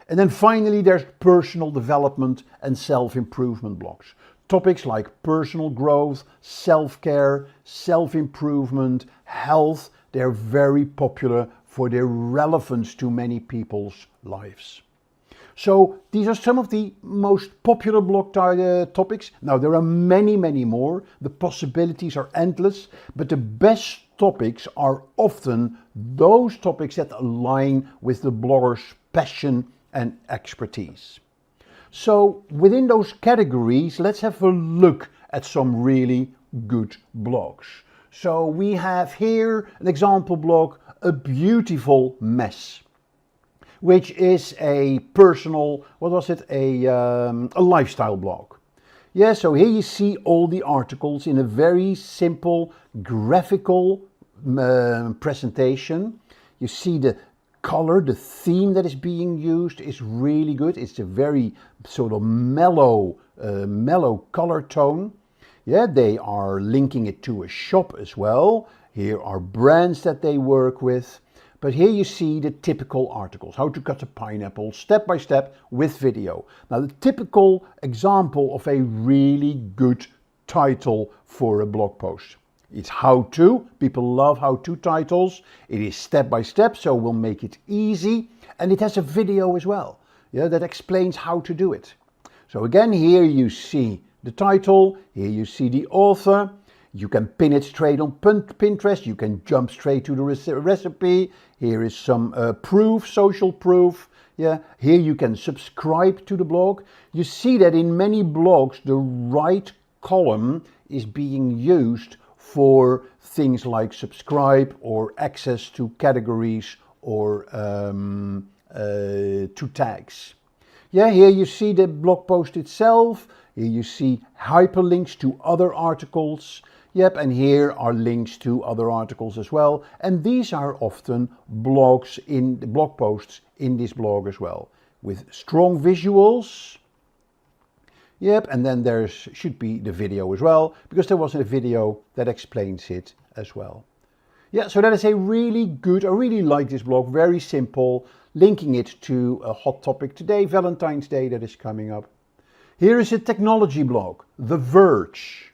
And then finally, there's personal development and self-improvement blogs. Topics like personal growth, self-care, self-improvement, health, they're very popular for their relevance to many people's lives. So these are some of the most popular blog topics. Now there are many, many more. The possibilities are endless, but the best topics are often those topics that align with the blogger's passion and expertise. So within those categories, let's have a look at some really good blogs. So we have here an example blog, A Beautiful Mess, which is a personal, a lifestyle blog. Yeah, so here you see all the articles in a very simple graphical presentation. You see the color, the theme that is being used is really good. It's a very sort of mellow color tone. Yeah, they are linking it to a shop as well. Here are brands that they work with. But here you see the typical articles, how to cut a pineapple, step by step with video. Now the typical example of a really good title for a blog post. It's how to, people love how to titles. It is step by step, so we'll make it easy. And it has a video as well, yeah, that explains how to do it. So again, here you see the title, here you see the author. You can pin it straight on Pinterest, you can jump straight to the recipe. Here is some proof, social proof. Yeah, here you can subscribe to the blog. You see that in many blogs, the right column is being used for things like subscribe or access to categories or to tags. Yeah, here you see the blog post itself. Here you see hyperlinks to other articles. Yep, and here are links to other articles as well. And these are often blogs in the blog posts in this blog as well, with strong visuals. Yep, and then there should be the video as well, because there was a video that explains it as well. Yeah, so that is a really good, I really like this blog, very simple, linking it to a hot topic today, Valentine's Day, that is coming up. Here is a technology blog, The Verge.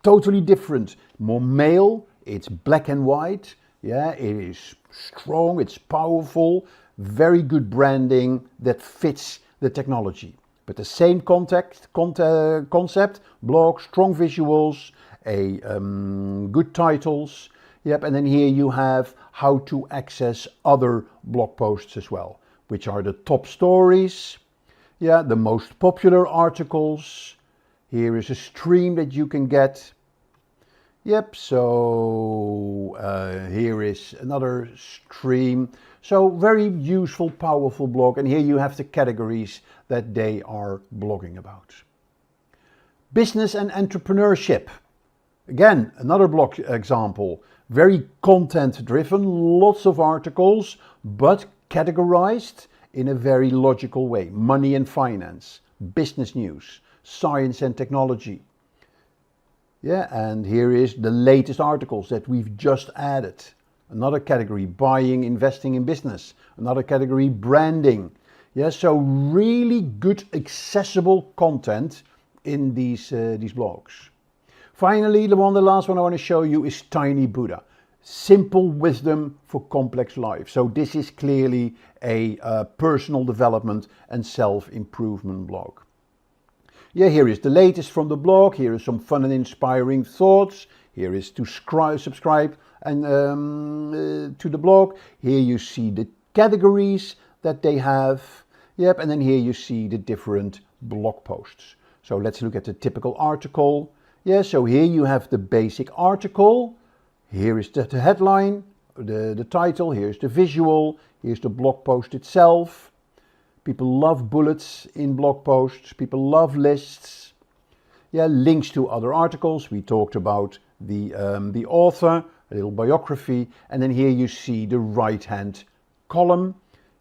Totally different, more male, it's black and white, yeah, it is strong, it's powerful, very good branding that fits the technology. But the same concept, blog, strong visuals, good titles, yep, and then here you have how to access other blog posts as well, which are the top stories, yeah, the most popular articles. Here is a stream that you can get. Yep, so here is another stream. So very useful, powerful blog. And here you have the categories that they are blogging about. Business and entrepreneurship. Again, another blog example. Very content driven, lots of articles, but categorized in a very logical way. Money and finance, business news, science and technology. Yeah, and here is the latest articles that we've just added. Another category, buying, investing in business. Another category, branding. Yeah, so really good accessible content in these blogs. Finally, the last one I want to show you is Tiny Buddha. Simple wisdom for complex life. So this is clearly a personal development and self-improvement blog. Yeah, here is the latest from the blog. Here is some fun and inspiring thoughts. Here is to subscribe and to the blog. Here you see the categories that they have. Yep, and then here you see the different blog posts. So let's look at the typical article. Yeah, so here you have the basic article. Here is the headline, the title. Here's the visual. Here's the blog post itself. People love bullets in blog posts. People love lists. Yeah, links to other articles. We talked about the author, a little biography. And then here you see the right-hand column.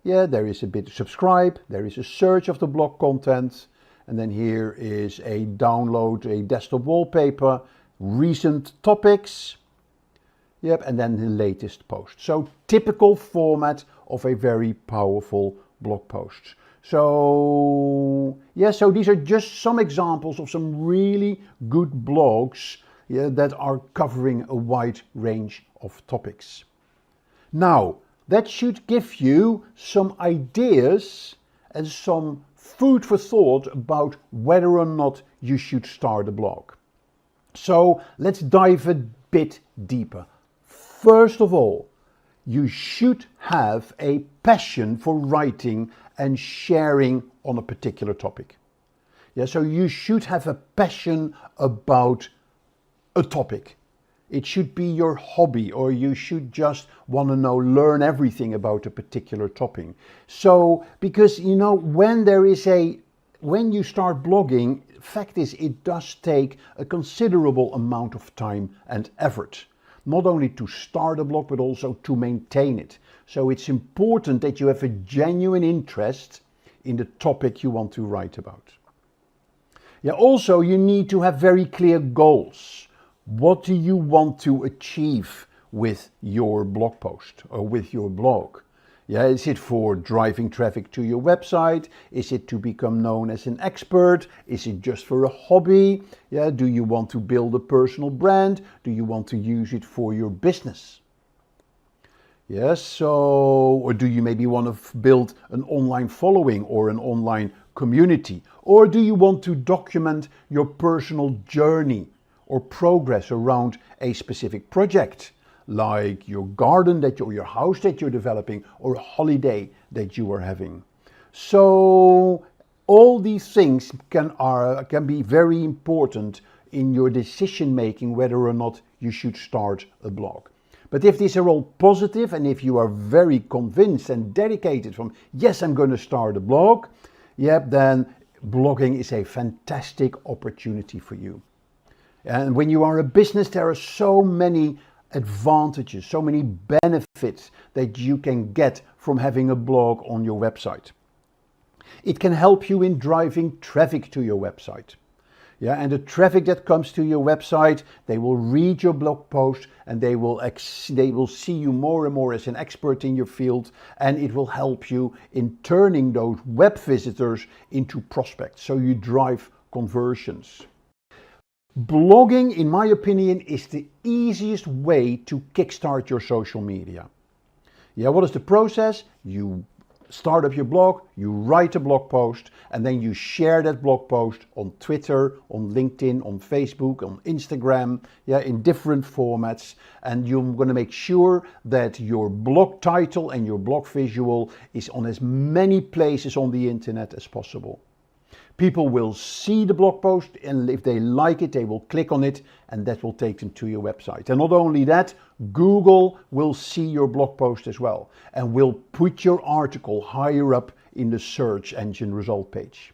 Yeah, there is a bit of subscribe. There is a search of the blog content. And then here is a download, a desktop wallpaper, recent topics. Yep, and then the latest post. So typical format of a very powerful blog posts. So yeah, so these are just some examples of some really good blogs, yeah, that are covering a wide range of topics. Now, that should give you some ideas and some food for thought about whether or not you should start a blog. So let's dive a bit deeper. First of all, you should have a passion for writing and sharing on a particular topic. Yeah, so you should have a passion about a topic. It should be your hobby, or you should just want to learn everything about a particular topic. So, because when you start blogging, fact is it does take a considerable amount of time and effort. Not only to start a blog, but also to maintain it. So it's important that you have a genuine interest in the topic you want to write about. Yeah, also you need to have very clear goals. What do you want to achieve with your blog post or with your blog? Yeah, is it for driving traffic to your website? Is it to become known as an expert? Is it just for a hobby? Yeah, do you want to build a personal brand? Do you want to use it for your business? Yes, or do you maybe want to build an online following or an online community? Or do you want to document your personal journey or progress around a specific project, like your garden or your house that you're developing, or a holiday that you are having? So all these things can be very important in your decision making whether or not you should start a blog. But if these are all positive, and if you are very convinced and dedicated from, yes, I'm going to start a blog, then blogging is a fantastic opportunity for you. And when you are a business, there are so many advantages, so many benefits that you can get from having a blog on your website. It can help you in driving traffic to your website. Yeah, and the traffic that comes to your website, they will read your blog post and they will see you more and more as an expert in your field, and it will help you in turning those web visitors into prospects, so you drive conversions. Blogging, in my opinion, is the easiest way to kickstart your social media. Yeah, what is the process? You start up your blog, you write a blog post, and then you share that blog post on Twitter, on LinkedIn, on Facebook, on Instagram, in different formats. And you're going to make sure that your blog title and your blog visual is on as many places on the internet as possible. People will see the blog post, and if they like it, they will click on it, and that will take them to your website. And not only that, Google will see your blog post as well, and will put your article higher up in the search engine result page.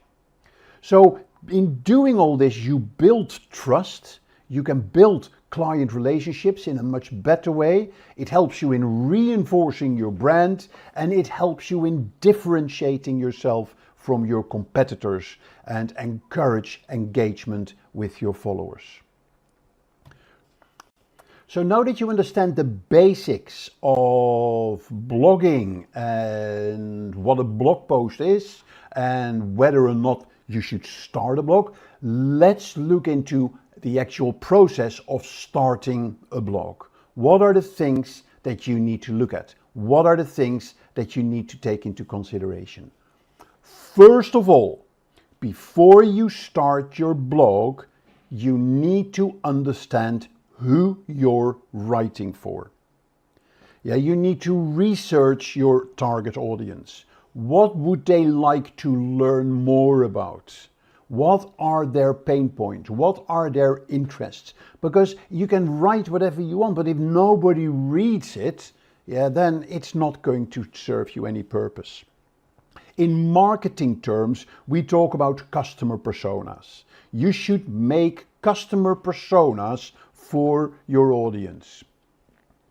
So in doing all this, you build trust, you can build client relationships in a much better way. It helps you in reinforcing your brand, and it helps you in differentiating yourself from your competitors and encourage engagement with your followers. So now that you understand the basics of blogging and what a blog post is and whether or not you should start a blog, let's look into the actual process of starting a blog. What are the things that you need to look at? What are the things that you need to take into consideration? First of all, before you start your blog, you need to understand who you're writing for. You need to research your target audience. What would they like to learn more about? What are their pain points? What are their interests? Because you can write whatever you want, but if nobody reads it, then it's not going to serve you any purpose. In marketing terms, we talk about customer personas. You should make customer personas for your audience.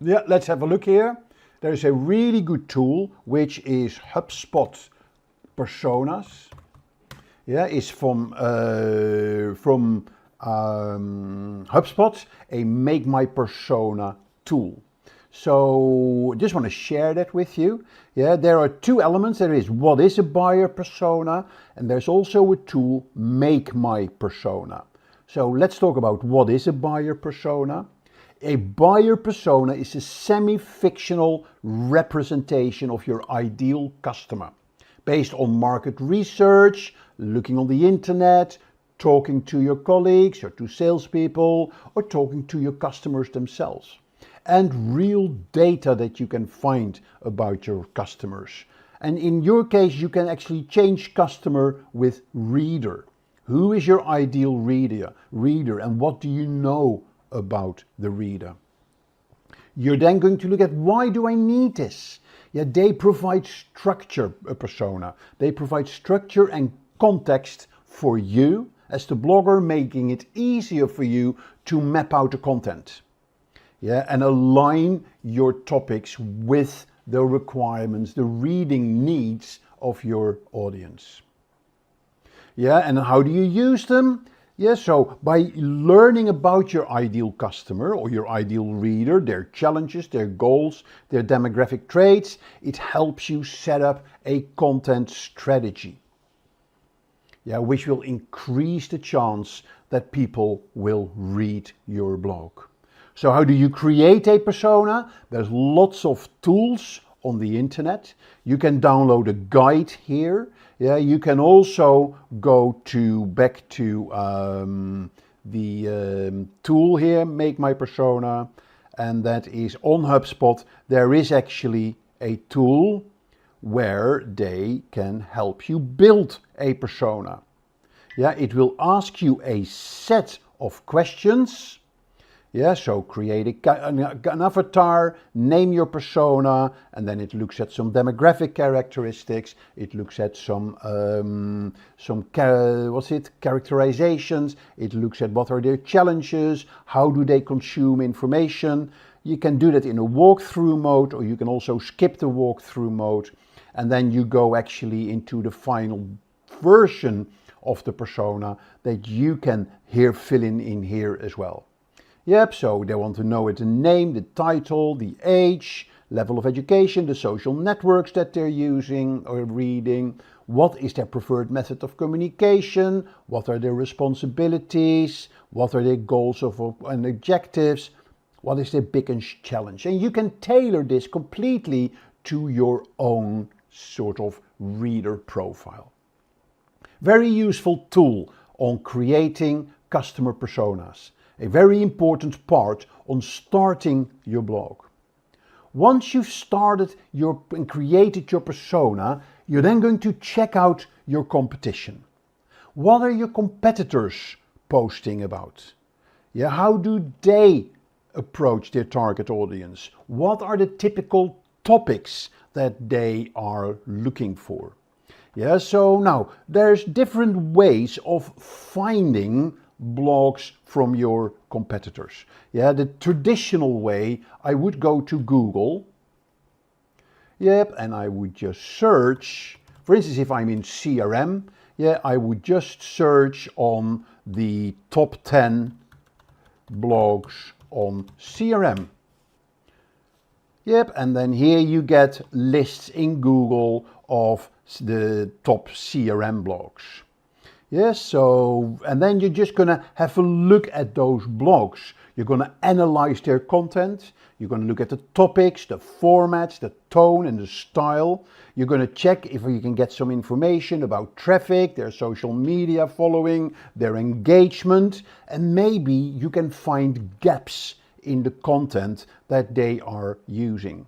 Let's have a look here. There is a really good tool which is HubSpot Personas. It's from HubSpot, a Make My Persona tool. So just want to share that with you. There are two elements. There is what is a buyer persona, and there's also a tool, Make My Persona. So let's talk about what is a buyer persona. A buyer persona is a semi-fictional representation of your ideal customer, based on market research, looking on the internet, talking to your colleagues or to salespeople, or talking to your customers themselves, and real data that you can find about your customers. And in your case, you can actually change customer with reader. Who is your ideal reader, and what do you know about the reader? You're then going to look at, why do I need this? Yeah, they provide structure, a persona. They provide structure and context for you as the blogger, making it easier for you to map out the content. Yeah, and align your topics with the requirements, the reading needs of your audience. Yeah, and how do you use them? Yeah, so by learning about your ideal customer or your ideal reader, their challenges, their goals, their demographic traits, it helps you set up a content strategy. Yeah, which will increase the chance that people will read your blog. So how do you create a persona? There's lots of tools on the internet. You can download a guide here. Yeah, you can also go back to the tool here, Make My Persona, and that is on HubSpot. There is actually a tool where they can help you build a persona. Yeah, it will ask you a set of questions. Yeah, so create an avatar, name your persona, and then it looks at some demographic characteristics. It looks at some characterizations. It looks at what are their challenges, how do they consume information. You can do that in a walkthrough mode, or you can also skip the walkthrough mode, and then you go actually into the final version of the persona that you can fill in here as well. Yep, so they want to know the name, the title, the age, level of education, the social networks that they're using or reading, what is their preferred method of communication, what are their responsibilities, what are their goals and objectives, what is their biggest challenge. And you can tailor this completely to your own sort of reader profile. Very useful tool on creating customer personas. A very important part on starting your blog. Once you've started and created your persona, you're then going to check out your competition. What are your competitors posting about? Yeah, how do they approach their target audience? What are the typical topics that they are looking for? Yeah, so now there's different ways of finding blogs from your competitors. Yeah, the traditional way, I would go to Google. Yep, and I would just search. For instance, if I'm in CRM, yeah, I would just search on the top 10 blogs on CRM. Yep, and then here you get lists in Google of the top CRM blogs. Yes, so, and then you're just going to have a look at those blogs. You're going to analyze their content. You're going to look at the topics, the formats, the tone and the style. You're going to check if you can get some information about traffic, their social media following, their engagement, and maybe you can find gaps in the content that they are using.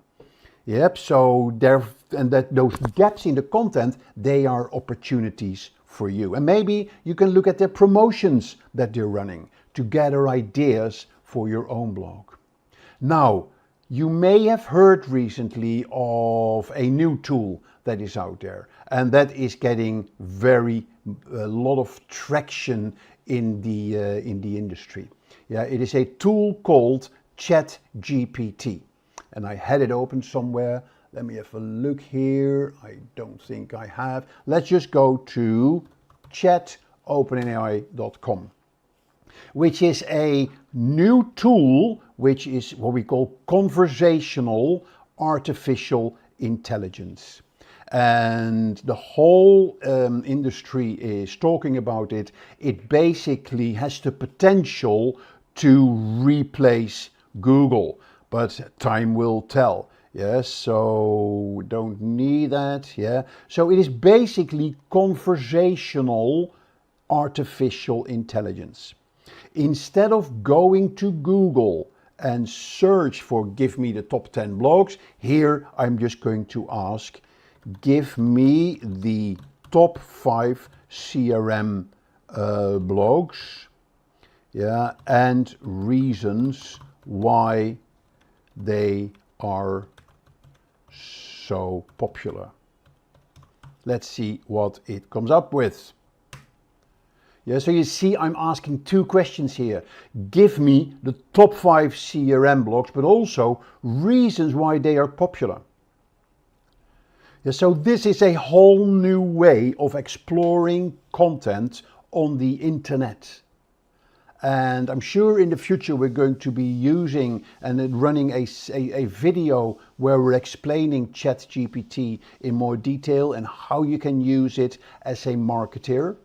Yep, so those gaps in the content, they are opportunities for you. And maybe you can look at their promotions that they're running to gather ideas for your own blog. Now, you may have heard recently of a new tool that is out there, and that is getting a lot of traction in the industry. Yeah, it is a tool called Chatgpt, and I had it open somewhere. Let me have a look here. I don't think I have. Let's just go to chatopenai.com, which is a new tool, which is what we call conversational artificial intelligence. And the whole industry is talking about it. It basically has the potential to replace Google, but time will tell. Yes, so don't need that. Yeah, so it is basically conversational artificial intelligence. Instead of going to Google and search for give me the top 10 blogs, here I'm just going to ask, give me the top 5 CRM blogs, yeah, and reasons why they are so popular. Let's see what it comes up with. Yeah, so you see I'm asking two questions here. Give me the top 5 CRM blogs, but also reasons why they are popular. Yeah, so this is a whole new way of exploring content on the internet. And I'm sure in the future we're going to be using and running a video where we're explaining Chatgpt in more detail and how you can use it as a marketer.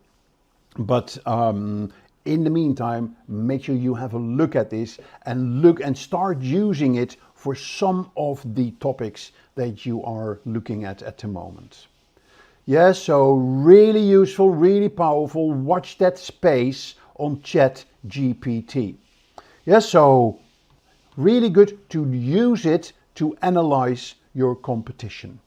But in the meantime, make sure you have a look at this and start using it for some of the topics that you are looking at the moment. Yeah, so really useful, really powerful. Watch that space on Chatgpt. Yeah, so really good to use it to analyze your competition.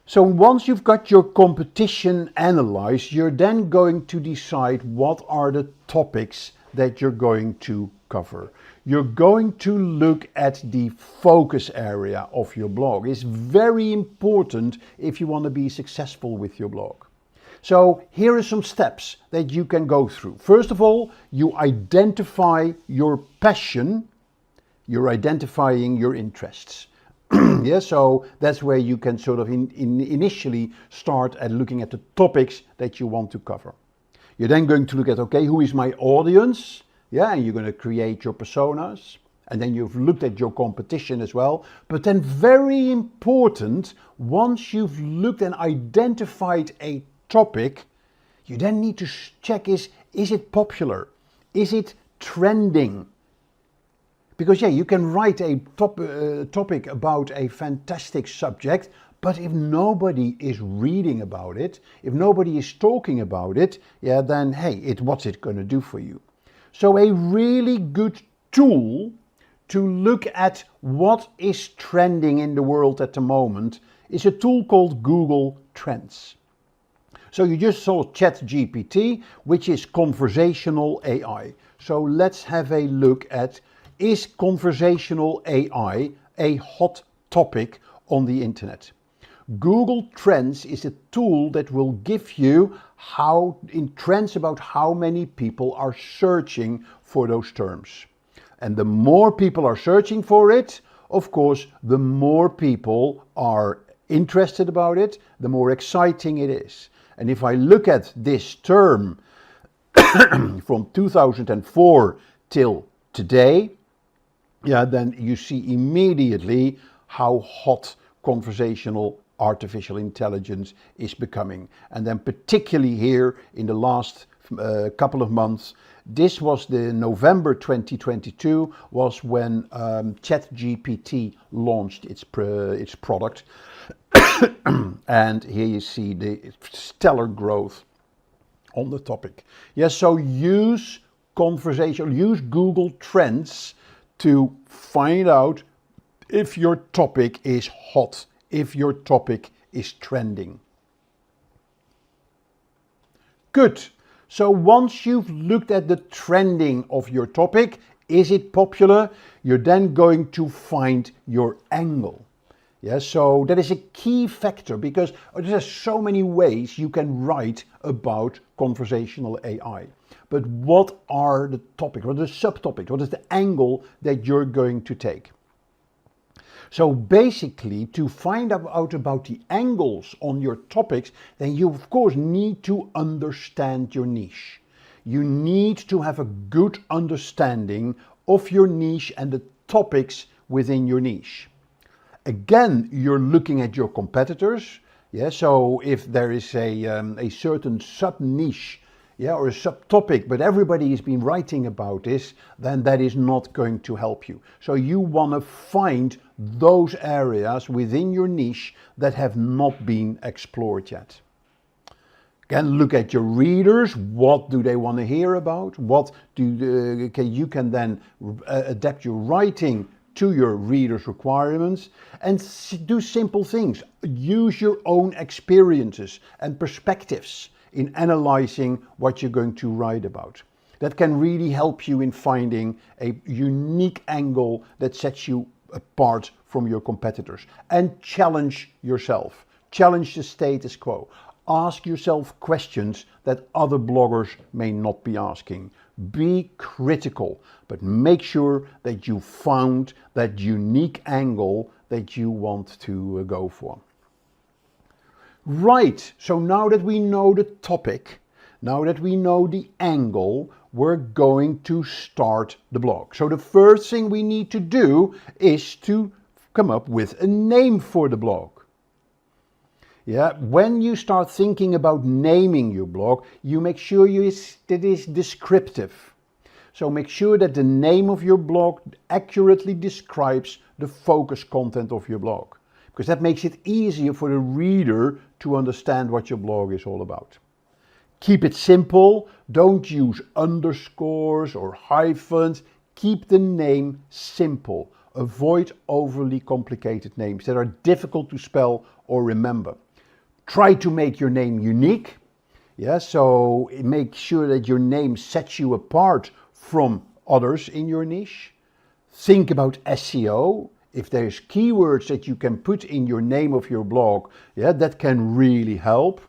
So once you've got your competition analyzed, you're then going to decide what are the topics that you're going to cover. You're going to look at the focus area of your blog. It's very important if you want to be successful with your blog. So here are some steps that you can go through. First of all, you identify your passion. You're identifying your interests. Yeah, so that's where you can sort of initially start at looking at the topics that you want to cover. You're then going to look at, okay, who is my audience? Yeah, and you're going to create your personas. And then you've looked at your competition as well. But then very important, once you've looked and identified a topic, you then need to check is it popular? Is it trending? Because yeah, you can write a topic about a fantastic subject, but if nobody is reading about it, if nobody is talking about it, yeah, then hey, what's it going to do for you? So a really good tool to look at what is trending in the world at the moment is a tool called Google Trends. So you just saw Chatgpt, which is conversational AI. So let's have a look at, is conversational AI a hot topic on the internet? Google Trends is a tool that will give you trends about how many people are searching for those terms. And the more people are searching for it, of course, the more people are interested about it, the more exciting it is. And if I look at this term from 2004 till today, yeah, then you see immediately how hot conversational artificial intelligence is becoming. And then particularly here in the last couple of months, this was the November 2022 was when Chatgpt launched its product. And here you see the stellar growth on the topic. Yes, so use Google Trends to find out if your topic is hot, if your topic is trending. Good. So once you've looked at the trending of your topic, is it popular? You're then going to find your angle. Yeah, so that is a key factor because there's so many ways you can write about conversational AI. But what are the topics? What are the subtopics? What is the angle that you're going to take? So basically, to find out about the angles on your topics, then you of course need to understand your niche. You need to have a good understanding of your niche and the topics within your niche. Again, you're looking at your competitors. Yeah, so if there is a certain sub-niche, yeah, or a subtopic, but everybody has been writing about this, then that is not going to help you. So you want to find those areas within your niche that have not been explored yet. Again, look at your readers. What do they want to hear about? You can then adapt your writing to your readers' requirements and do simple things. Use your own experiences and perspectives in analyzing what you're going to write about. That can really help you in finding a unique angle that sets you apart from your competitors. And challenge yourself. Challenge the status quo. Ask yourself questions that other bloggers may not be asking. Be critical, but make sure that you found that unique angle that you want to go for. Right, so now that we know the topic, now that we know the angle, we're going to start the blog. So the first thing we need to do is to come up with a name for the blog. Yeah, when you start thinking about naming your blog, you make sure that it is descriptive. So make sure that the name of your blog accurately describes the focus content of your blog, because that makes it easier for the reader to understand what your blog is all about. Keep it simple. Don't use underscores or hyphens. Keep the name simple. Avoid overly complicated names that are difficult to spell or remember. Try to make your name unique. Yeah, so make sure that your name sets you apart from others in your niche. Think about SEO. If there's keywords that you can put in your name of your blog, yeah, that can really help.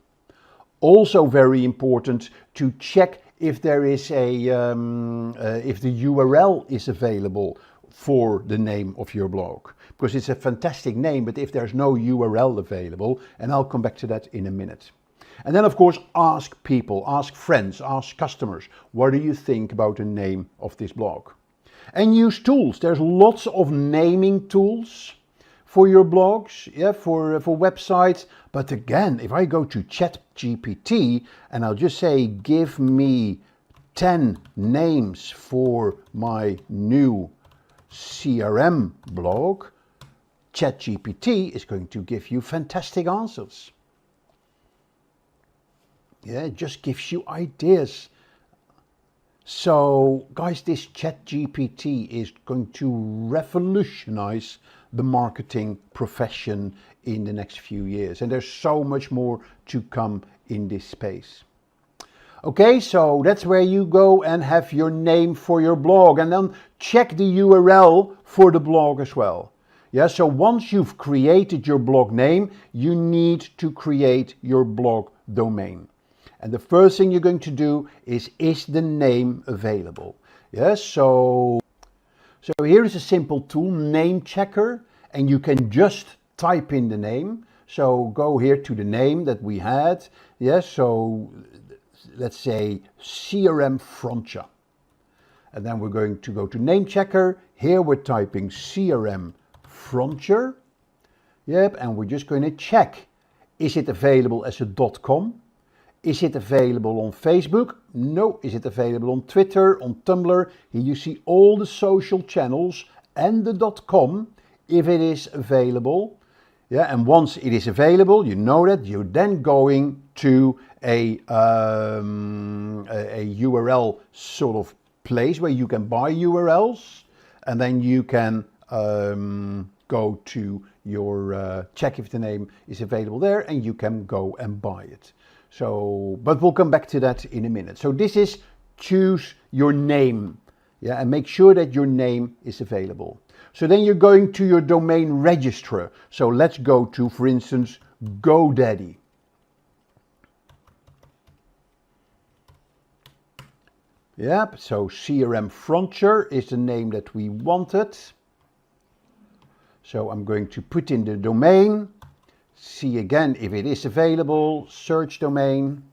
Also very important to check if there is if the URL is available for the name of your blog, because it's a fantastic name, but if there's no URL available, and I'll come back to that in a minute. And then of course ask people, ask friends, ask customers, what do you think about the name of this blog? And use tools. There's lots of naming tools for your blogs, yeah, for websites. But again, if I go to Chatgpt and I'll just say, give me 10 names for my new CRM blog, Chatgpt is going to give you fantastic answers. Yeah, it just gives you ideas. So guys, this Chatgpt is going to revolutionize the marketing profession in the next few years. And there's so much more to come in this space. Okay, so that's where you go and have your name for your blog, and then check the URL for the blog as well. Yeah, so once you've created your blog name, you need to create your blog domain. And the first thing you're going to do is the name available? Yes, so here is a simple tool, Name Checker, and you can just type in the name. So go here to the name that we had. Yes, so let's say CRM Frontier. And then we're going to go to Name Checker. Here we're typing CRM Frontier. Yep, and we're just going to check, is it available as a .com? Is it available on Facebook? No. Is it available on Twitter, on Tumblr? Here you see all the social channels and the .com, if it is available. Yeah, and once it is available, you know that you're then going to a URL sort of place where you can buy URLs, and then you can go to your check if the name is available there, and you can go and buy it. So, but we'll come back to that in a minute. So this is choose your name, yeah, and make sure that your name is available. So then you're going to your domain registrar. So let's go to, for instance, GoDaddy. Yep, so CRM Frontier is the name that we wanted. So I'm going to put in the domain. See again if it is available, search domain.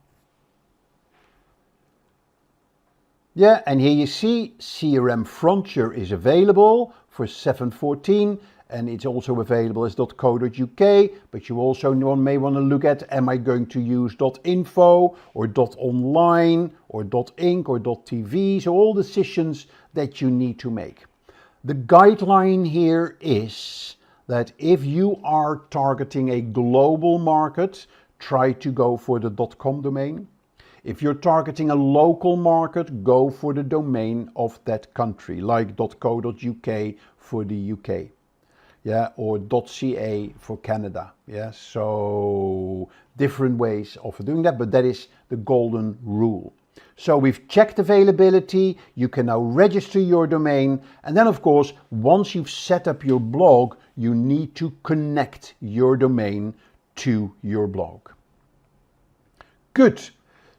Yeah, and here you see CRM Frontier is available for 714, and it's also available as .co.uk, but you also may want to look at, am I going to use .info or .online or .inc or .tv, so all decisions that you need to make. The guideline here is that if you are targeting a global market, try to go for the .com domain. If you're targeting a local market, go for the domain of that country, like .co.uk for the UK. yeah, or .ca for Canada. Yeah, so different ways of doing that, but that is the golden rule. So we've checked availability, you can now register your domain, and then of course, once you've set up your blog, you need to connect your domain to your blog. Good.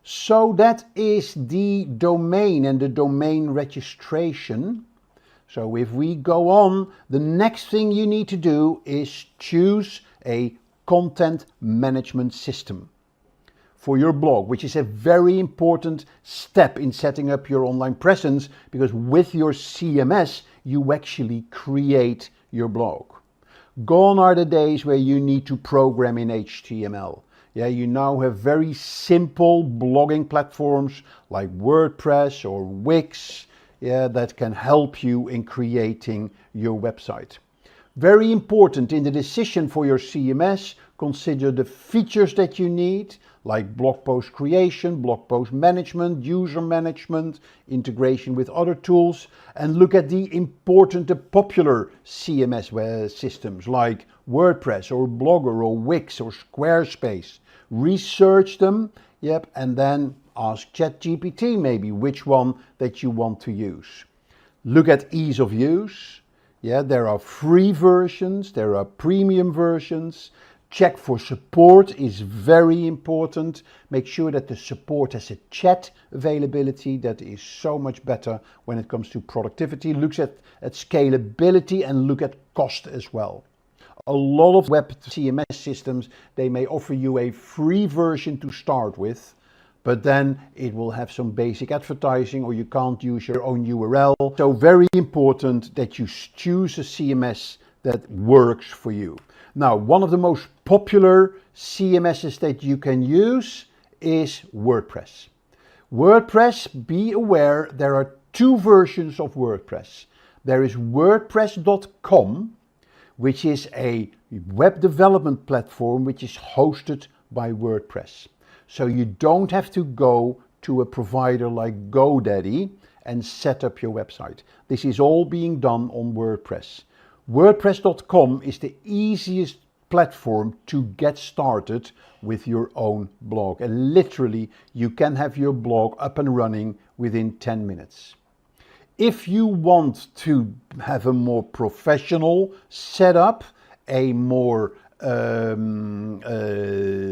So that is the domain and the domain registration. So if we go on, the next thing you need to do is choose a content management system for your blog, which is a very important step in setting up your online presence, because with your CMS, you actually create your blog. Gone are the days where you need to program in HTML. Yeah, you now have very simple blogging platforms like WordPress or Wix, yeah, that can help you in creating your website. Very important in the decision for your CMS, consider the features that you need, like blog post creation, blog post management, user management, integration with other tools, and look at the important, the popular CMS systems like WordPress or Blogger or Wix or Squarespace. Research them, yep, and then ask Chatgpt maybe which one that you want to use. Look at ease of use. Yeah, there are free versions, there are premium versions. Check for support is very important. Make sure that the support has a chat availability. That is so much better when it comes to productivity. Look at scalability and look at cost as well. A lot of web CMS systems, they may offer you a free version to start with, but then it will have some basic advertising or you can't use your own URL. So very important that you choose a CMS that works for you. Now, one of the most popular CMSs that you can use is WordPress. WordPress, be aware, there are two versions of WordPress. There is WordPress.com, which is a web development platform which is hosted by WordPress. So you don't have to go to a provider like GoDaddy and set up your website. This is all being done on WordPress. WordPress.com is the easiest platform to get started with your own blog. And literally, you can have your blog up and running within 10 minutes. If you want to have a more professional setup, a more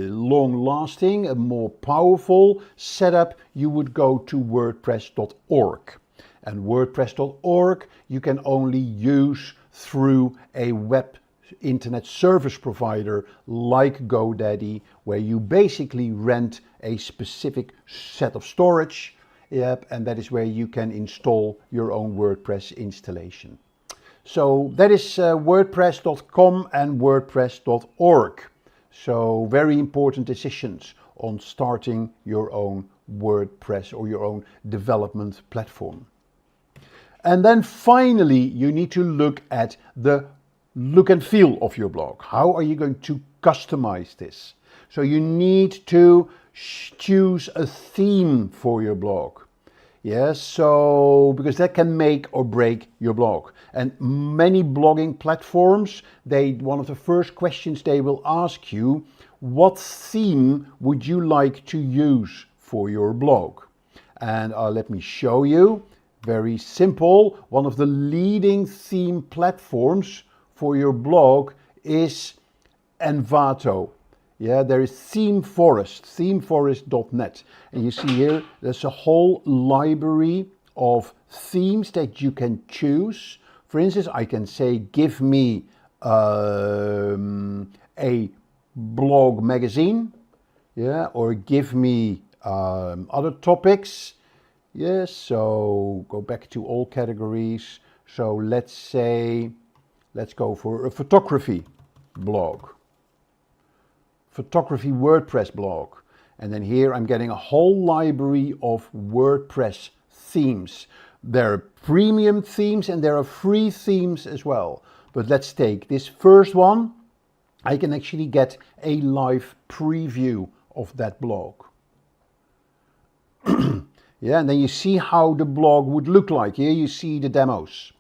long-lasting, a more powerful setup, you would go to WordPress.org. And WordPress.org you can only use through a web internet service provider like GoDaddy, where you basically rent a specific set of storage. Yep, and that is where you can install your own WordPress installation. So that is WordPress.com and WordPress.org. So very important decisions on starting your own WordPress or your own development platform. And then finally, you need to look at the look and feel of your blog. How are you going to customize this? So you need to choose a theme for your blog. Yes, so because that can make or break your blog. And many blogging platforms, one of the first questions they will ask you, what theme would you like to use for your blog? And let me show you. Very simple. One of the leading theme platforms for your blog is Envato. Yeah, there is ThemeForest, themeforest.net. And you see here, there's a whole library of themes that you can choose. For instance, I can say, give me a blog magazine, yeah, or give me other topics. Yes, so go back to all categories. So let's go for a photography blog. Photography WordPress blog. And then here I'm getting a whole library of WordPress themes. There are premium themes and there are free themes as well. But let's take this first one. I can actually get a live preview of that blog. Yeah, and then you see how the blog would look like. Here you see the demos.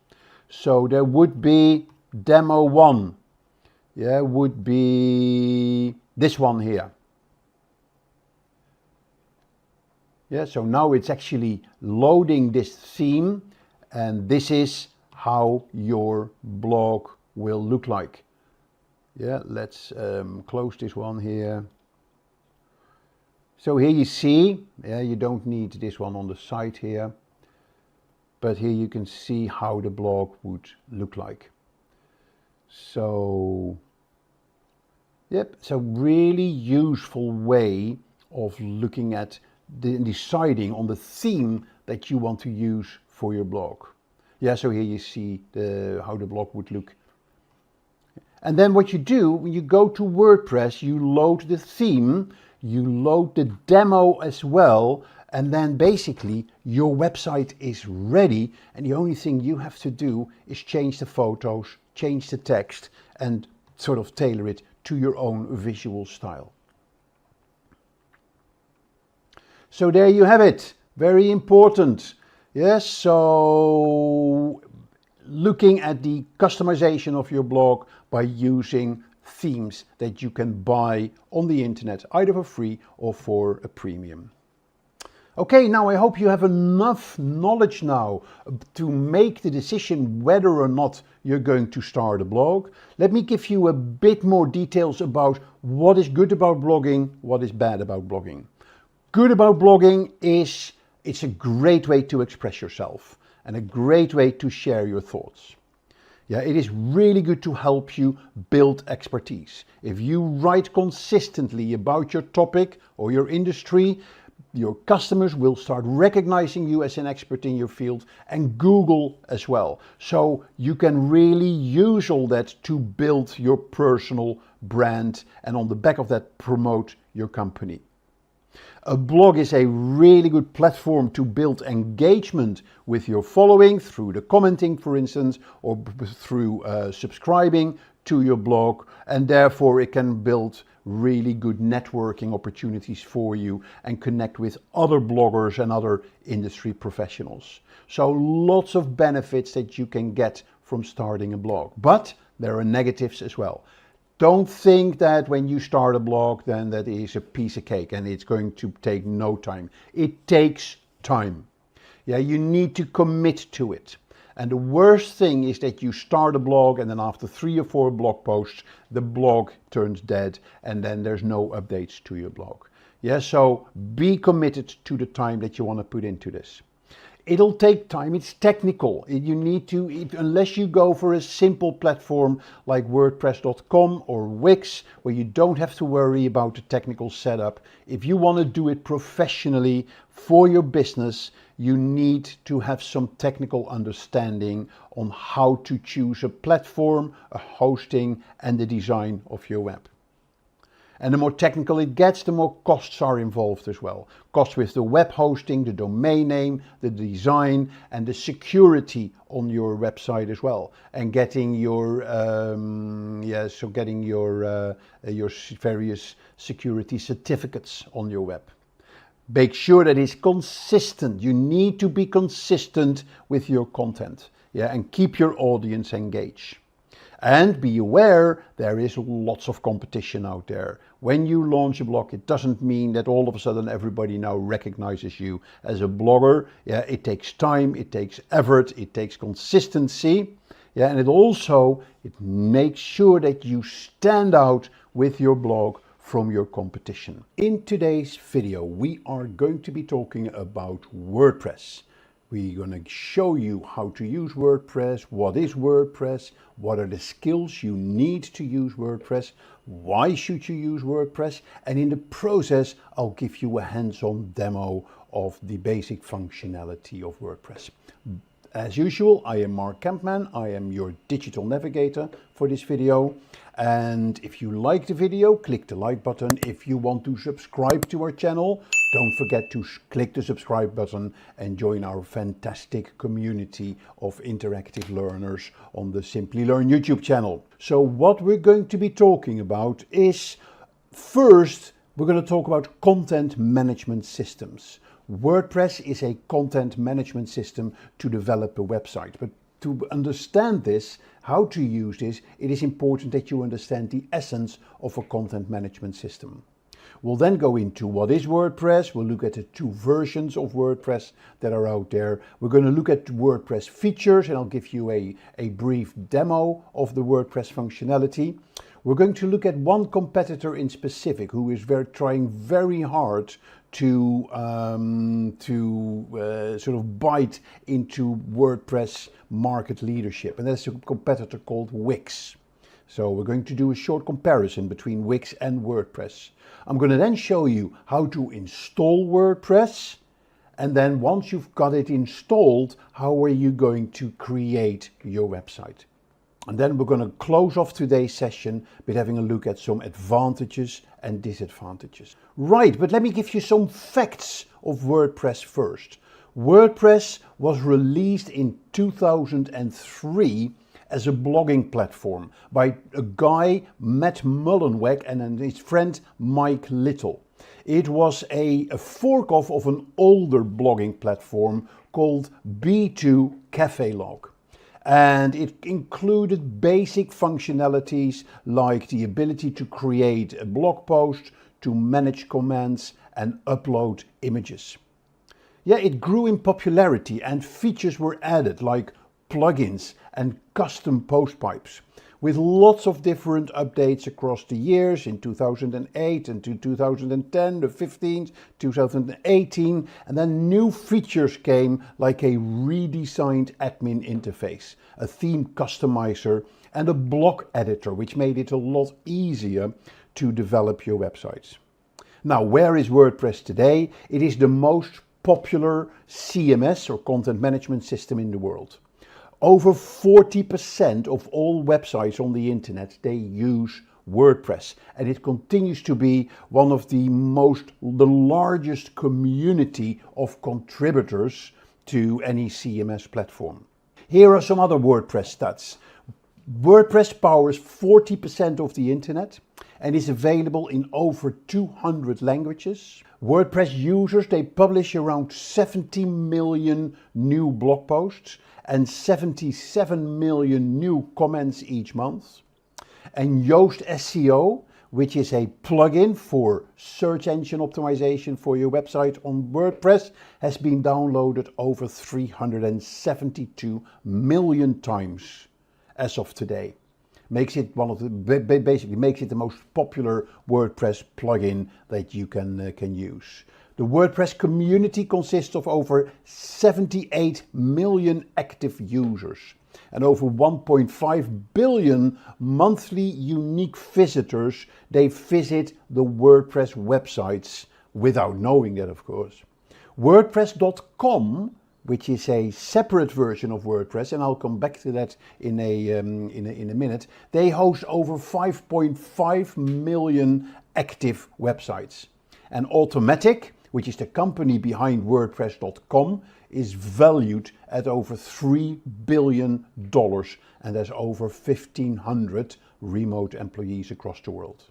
So there would be demo 1, yeah, would be this one here. Yeah, so now it's actually loading this theme, and this is how your blog will look like. Yeah, let's close this one here. So here you see, yeah, you don't need this one on the side here, but here you can see how the blog would look like. So, yep, so really useful way of looking at deciding on the theme that you want to use for your blog. Yeah, so here you see how the blog would look. And then what you do, when you go to WordPress, you load the theme, you load the demo as well, and then basically your website is ready, and the only thing you have to do is change the photos, change the text, and sort of tailor it to your own visual style. So there you have it, very important. Yes, so looking at the customization of your blog by using themes that you can buy on the internet, either for free or for a premium. Okay, now I hope you have enough knowledge now to make the decision whether or not you're going to start a blog. Let me give you a bit more details about what is good about blogging, what is bad about blogging. Good about blogging is it's a great way to express yourself and a great way to share your thoughts. Yeah, it is really good to help you build expertise. If you write consistently about your topic or your industry, your customers will start recognizing you as an expert in your field, and Google as well. So you can really use all that to build your personal brand and on the back of that promote your company. A blog is a really good platform to build engagement with your following through the commenting, for instance, or through subscribing to your blog, and therefore it can build really good networking opportunities for you and connect with other bloggers and other industry professionals. So lots of benefits that you can get from starting a blog, but there are negatives as well. Don't think that when you start a blog then that is a piece of cake and it's going to take no time. It takes time. Yeah, you need to commit to it. And the worst thing is that you start a blog and then after 3 or 4 blog posts, the blog turns dead and then there's no updates to your blog. Yeah, so be committed to the time that you want to put into this. It'll take time, it's technical. You need to, unless you go for a simple platform like WordPress.com or Wix, where you don't have to worry about the technical setup. If you want to do it professionally for your business, you need to have some technical understanding on how to choose a platform, a hosting, and the design of your web. And the more technical it gets, the more costs are involved as well. Costs with the web hosting, the domain name, the design, and the security on your website as well. And getting your your various security certificates on your web. Make sure that it's consistent. You need to be consistent with your content, yeah, and keep your audience engaged. And be aware, there is lots of competition out there. When you launch a blog, it doesn't mean that all of a sudden everybody now recognizes you as a blogger. Yeah, it takes time, it takes effort, it takes consistency. Yeah, and it makes sure that you stand out with your blog from your competition. In today's video, we are going to be talking about WordPress. We're going to show you how to use WordPress, what is WordPress, what are the skills you need to use WordPress, why should you use WordPress, and in the process I'll give you a hands-on demo of the basic functionality of WordPress. As usual, I am Mark Kempman, I am your digital navigator for this video. And if you like the video, click the like button. If you want to subscribe to our channel, don't forget to click the subscribe button and join our fantastic community of interactive learners on the Simplilearn YouTube channel. So what we're going to be talking about is, first, we're going to talk about content management systems. WordPress is a content management system to develop a website, but to understand this how to use this, it is important that you understand the essence of a content management system. We'll then go into what is WordPress. We'll look at the two versions of WordPress that are out there. We're going to look at WordPress features, and I'll give you a brief demo of the WordPress functionality. We're going to look at one competitor in specific who is trying very hard to sort of bite into WordPress market leadership, and that's a competitor called Wix. So we're going to do a short comparison between Wix and WordPress. I'm going to then show you how to install WordPress, and then once you've got it installed, how are you going to create your website. And then we're going to close off today's session with having a look at some advantages and disadvantages. Right, but let me give you some facts of WordPress first. WordPress was released in 2003 as a blogging platform by a guy, Matt Mullenweg, and his friend Mike Little. It was a fork-off of an older blogging platform called B2 Cafelog. And it included basic functionalities like the ability to create a blog post, to manage comments and upload images. Yeah, it grew in popularity and features were added like plugins and custom post pipes, with lots of different updates across the years in 2008 and to 2010, the 15th, 2018, and then new features came like a redesigned admin interface, a theme customizer, and a block editor, which made it a lot easier to develop your websites. Now, where is WordPress today? It is the most popular CMS or content management system in the world. Over 40% of all websites on the internet, they use WordPress, and it continues to be one of the largest community of contributors to any CMS platform. Here are some other WordPress stats. WordPress powers 40% of the internet and is available in over 200 languages. WordPress users, they publish around 70 million new blog posts and 77 million new comments each month. And Yoast SEO, which is a plugin for search engine optimization for your website on WordPress, has been downloaded over 372 million times as of today. Makes it basically makes it the most popular WordPress plugin that you can use. The WordPress community consists of over 78 million active users and over 1.5 billion monthly unique visitors. They visit the WordPress websites without knowing that, of course. WordPress.com, which is a separate version of WordPress, and I'll come back to that in a minute, they host over 5.5 million active websites. And Automatic, which is the company behind WordPress.com, is valued at over $3 billion and has over 1,500 remote employees across the world.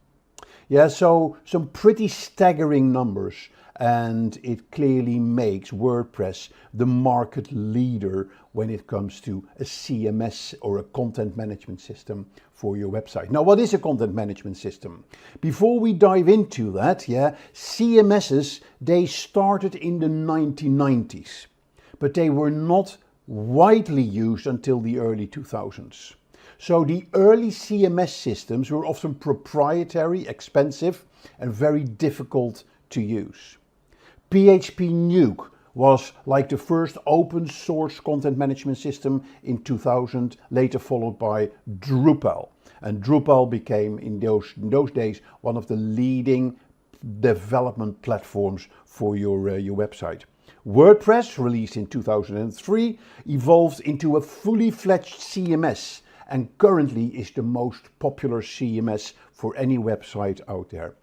Yeah, so some pretty staggering numbers, and it clearly makes WordPress the market leader when it comes to a CMS or a content management system for your website. Now, what is a content management system? Before we dive into that, CMSs, they started in the 1990s, but they were not widely used until the early 2000s. So the early CMS systems were often proprietary, expensive, and very difficult to use. PHP Nuke was like the first open source content management system in 2000, later followed by Drupal. And Drupal became, in those days, one of the leading development platforms for your website. WordPress, released in 2003, evolved into a fully fledged CMS and currently is the most popular CMS for any website out there.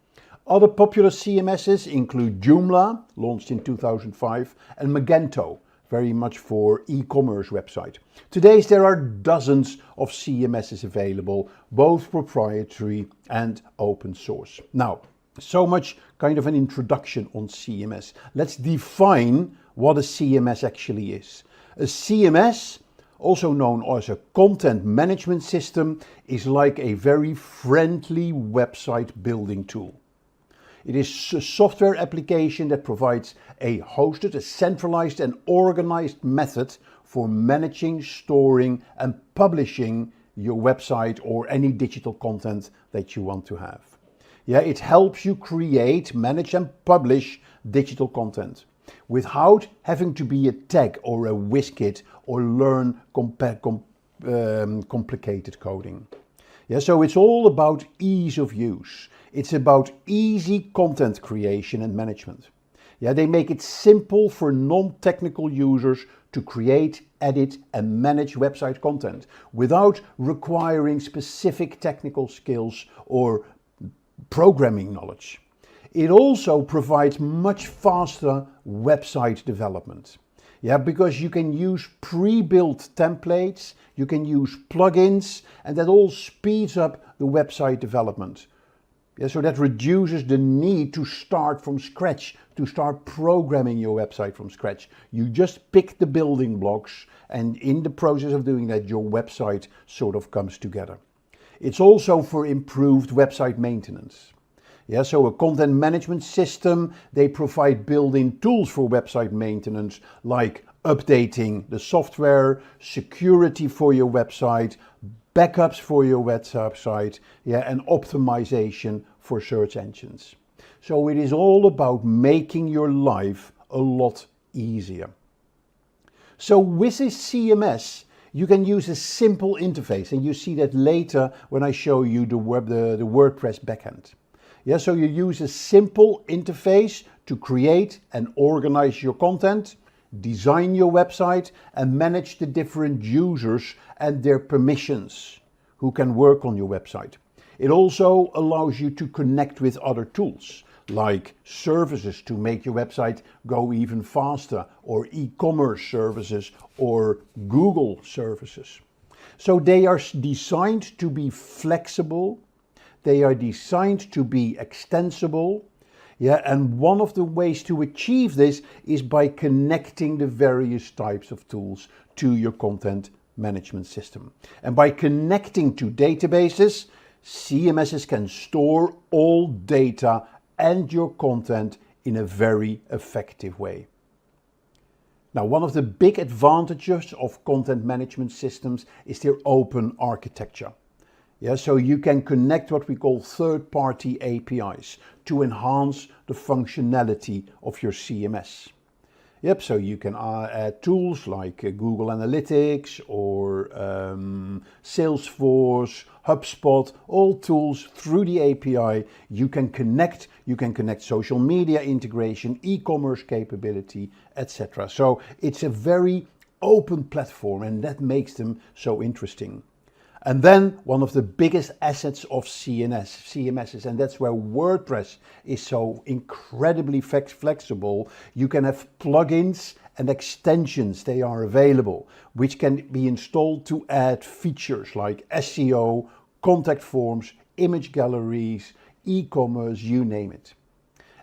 Other popular CMSs include Joomla, launched in 2005, and Magento, very much for e-commerce website. Today there are dozens of CMSs available, both proprietary and open source. Now, so much kind of an introduction on CMS. Let's define what a CMS actually is. A CMS also known as a content management system, is like a very friendly website building tool. It is a software application that provides a hosted, a centralized and organized method for managing, storing and publishing your website or any digital content that you want to have. Yeah, it helps you create, manage and publish digital content without having to be a tech or a WizKid or learn complicated coding. Yeah, so it's all about ease of use. It's about easy content creation and management. Yeah, they make it simple for non-technical users to create, edit and manage website content without requiring specific technical skills or programming knowledge. It also provides much faster website development. Yeah, because you can use pre-built templates, you can use plugins, and that all speeds up the website development. Yeah, so that reduces the need to start from scratch, to start programming your website from scratch. You just pick the building blocks, and in the process of doing that, your website sort of comes together. It's also for improved website maintenance. Yeah, so a content management system, they provide built-in tools for website maintenance, like updating the software, security for your website, backups for your website, yeah, and optimization for search engines. So it is all about making your life a lot easier. So with this CMS, you can use a simple interface, and you see that later when I show you the WordPress backend. Yeah, so you use a simple interface to create and organize your content, design your website and manage the different users and their permissions who can work on your website. It also allows you to connect with other tools like services to make your website go even faster, or e-commerce services or Google services. So they are designed to be flexible. They are designed to be extensible. Yeah, and one of the ways to achieve this is by connecting the various types of tools to your content management system. And by connecting to databases, CMSs can store all data and your content in a very effective way. Now, one of the big advantages of content management systems is their open architecture. Yeah, so you can connect what we call third-party APIs to enhance the functionality of your CMS. Yep, so you can add tools like Google Analytics or Salesforce, HubSpot, all tools through the API. You can connect social media integration, e-commerce capability, etc. So it's a very open platform, and that makes them so interesting. And then one of the biggest assets of CMSs, and that's where WordPress is so incredibly flexible. You can have plugins and extensions, they are available, which can be installed to add features like SEO, contact forms, image galleries, e-commerce, you name it.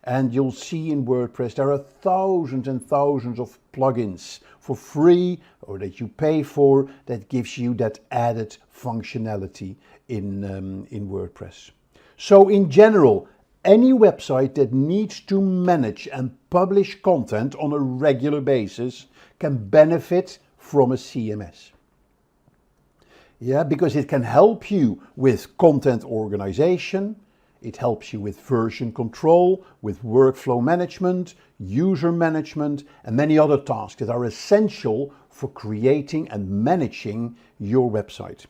And you'll see in WordPress there are thousands and thousands of plugins for free or that you pay for that gives you that added functionality in WordPress. So in general, any website that needs to manage and publish content on a regular basis can benefit from a CMS. Yeah, because it can help you with content organization. It helps you with version control, with workflow management, user management, and many other tasks that are essential for creating and managing your website.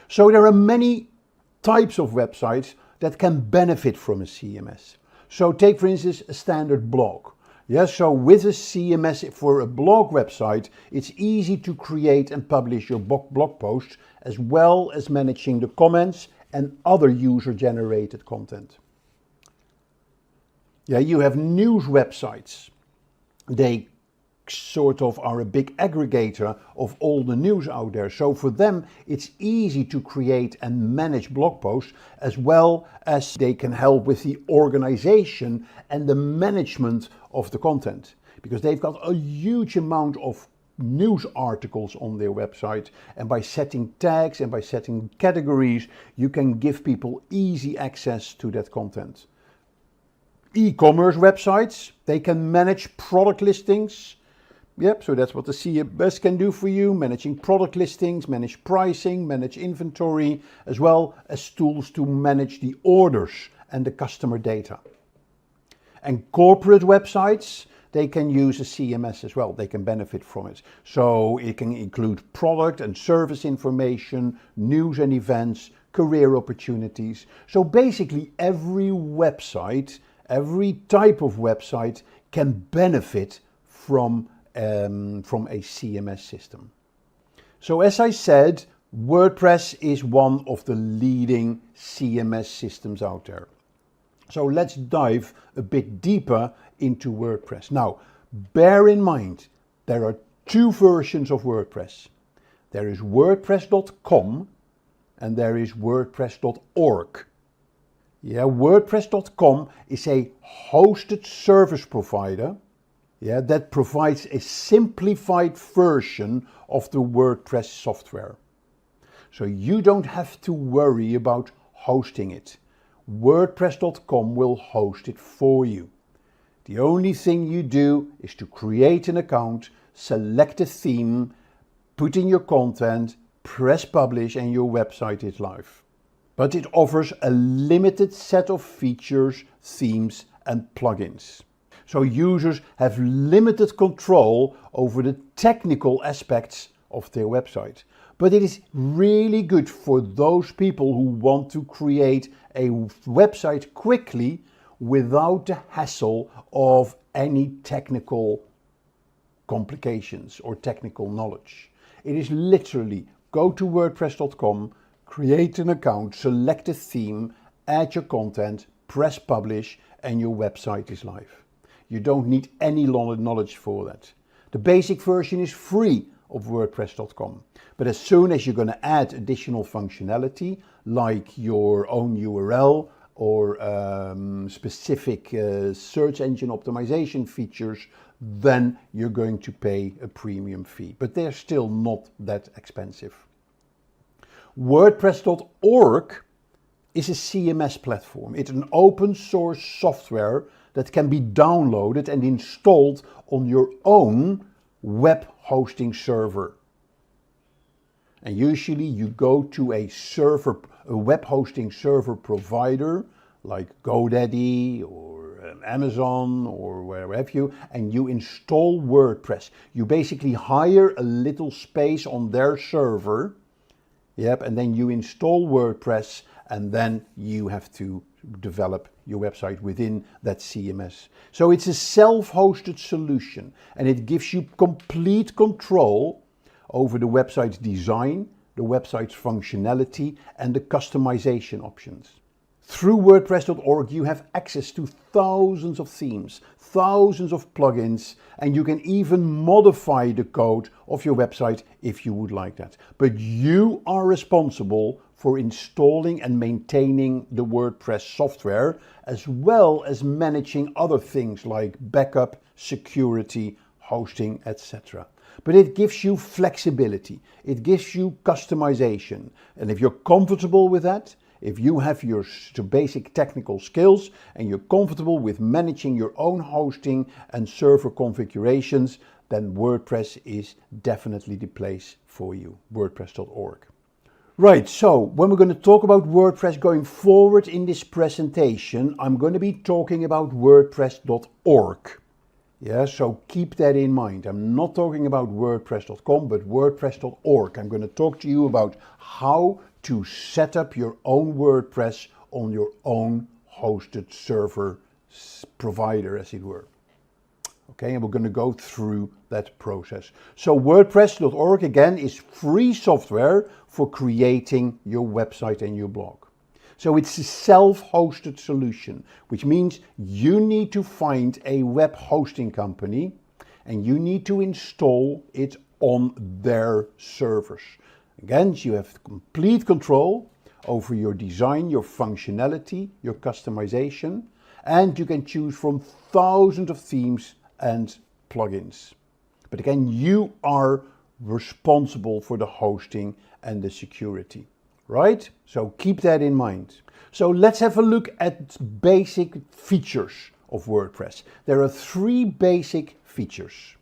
So there are many types of websites that can benefit from a CMS. So take, for instance, a standard blog. Yes, so with a CMS for a blog website, it's easy to create and publish your blog posts as well as managing the comments and other user-generated content. Yeah, you have news websites. They sort of are a big aggregator of all the news out there. So for them, it's easy to create and manage blog posts, as well as they can help with the organization and the management of the content, because they've got a huge amount of news articles on their website, and by setting tags and by setting categories, you can give people easy access to that content. E-commerce websites, they can manage product listings. Yep, so that's what the CMS can do for you, managing product listings, manage pricing, manage inventory, as well as tools to manage the orders and the customer data. And corporate websites, they can use a CMS as well. They can benefit from it. So it can include product and service information, news and events, career opportunities. So basically every website, every type of website can benefit from a CMS system. So as I said, WordPress is one of the leading CMS systems out there. So let's dive a bit deeper into WordPress. Now, bear in mind, there are two versions of WordPress. There is WordPress.com and there is WordPress.org. Yeah, WordPress.com is a hosted service provider that provides a simplified version of the WordPress software. So you don't have to worry about hosting it. WordPress.com will host it for you. The only thing you do is to create an account, select a theme, put in your content, press publish, and your website is live. But it offers a limited set of features, themes, and plugins. So users have limited control over the technical aspects of their website. But it is really good for those people who want to create a website quickly without the hassle of any technical complications or technical knowledge. It is literally go to WordPress.com, create an account, select a theme, add your content, press publish, and your website is live. You don't need any knowledge for that. The basic version is free of WordPress.com. But as soon as you're going to add additional functionality, like your own URL or specific search engine optimization features, then you're going to pay a premium fee. But they're still not that expensive. WordPress.org is a CMS platform. It's an open source software that can be downloaded and installed on your own web hosting server. And usually you go to a web hosting server provider like GoDaddy or Amazon or wherever have you, and you install WordPress. You basically hire a little space on their server, and then you install WordPress, and then you have to develop your website within that CMS. So it's a self-hosted solution, and it gives you complete control over the website's design, the website's functionality, and the customization options. Through WordPress.org, you have access to thousands of themes, thousands of plugins, and you can even modify the code of your website if you would like that. But you are responsible for installing and maintaining the WordPress software, as well as managing other things like backup, security, hosting, etc. But it gives you flexibility, it gives you customization, and if you're comfortable with that, if you have your basic technical skills and you're comfortable with managing your own hosting and server configurations, then WordPress is definitely the place for you, WordPress.org. Right, so when we're going to talk about WordPress going forward in this presentation, I'm going to be talking about WordPress.org. Yeah, so keep that in mind. I'm not talking about WordPress.com, but WordPress.org. I'm going to talk to you about how to set up your own WordPress on your own hosted server provider, as it were. Okay, and we're going to go through that process. So WordPress.org, again, is free software for creating your website and your blog. So it's a self-hosted solution, which means you need to find a web hosting company and you need to install it on their servers. Again, you have complete control over your design, your functionality, your customization, and you can choose from thousands of themes and plugins. But again, you are responsible for the hosting and the security, right? So keep that in mind. So let's have a look at basic features of WordPress. There are 3 basic features.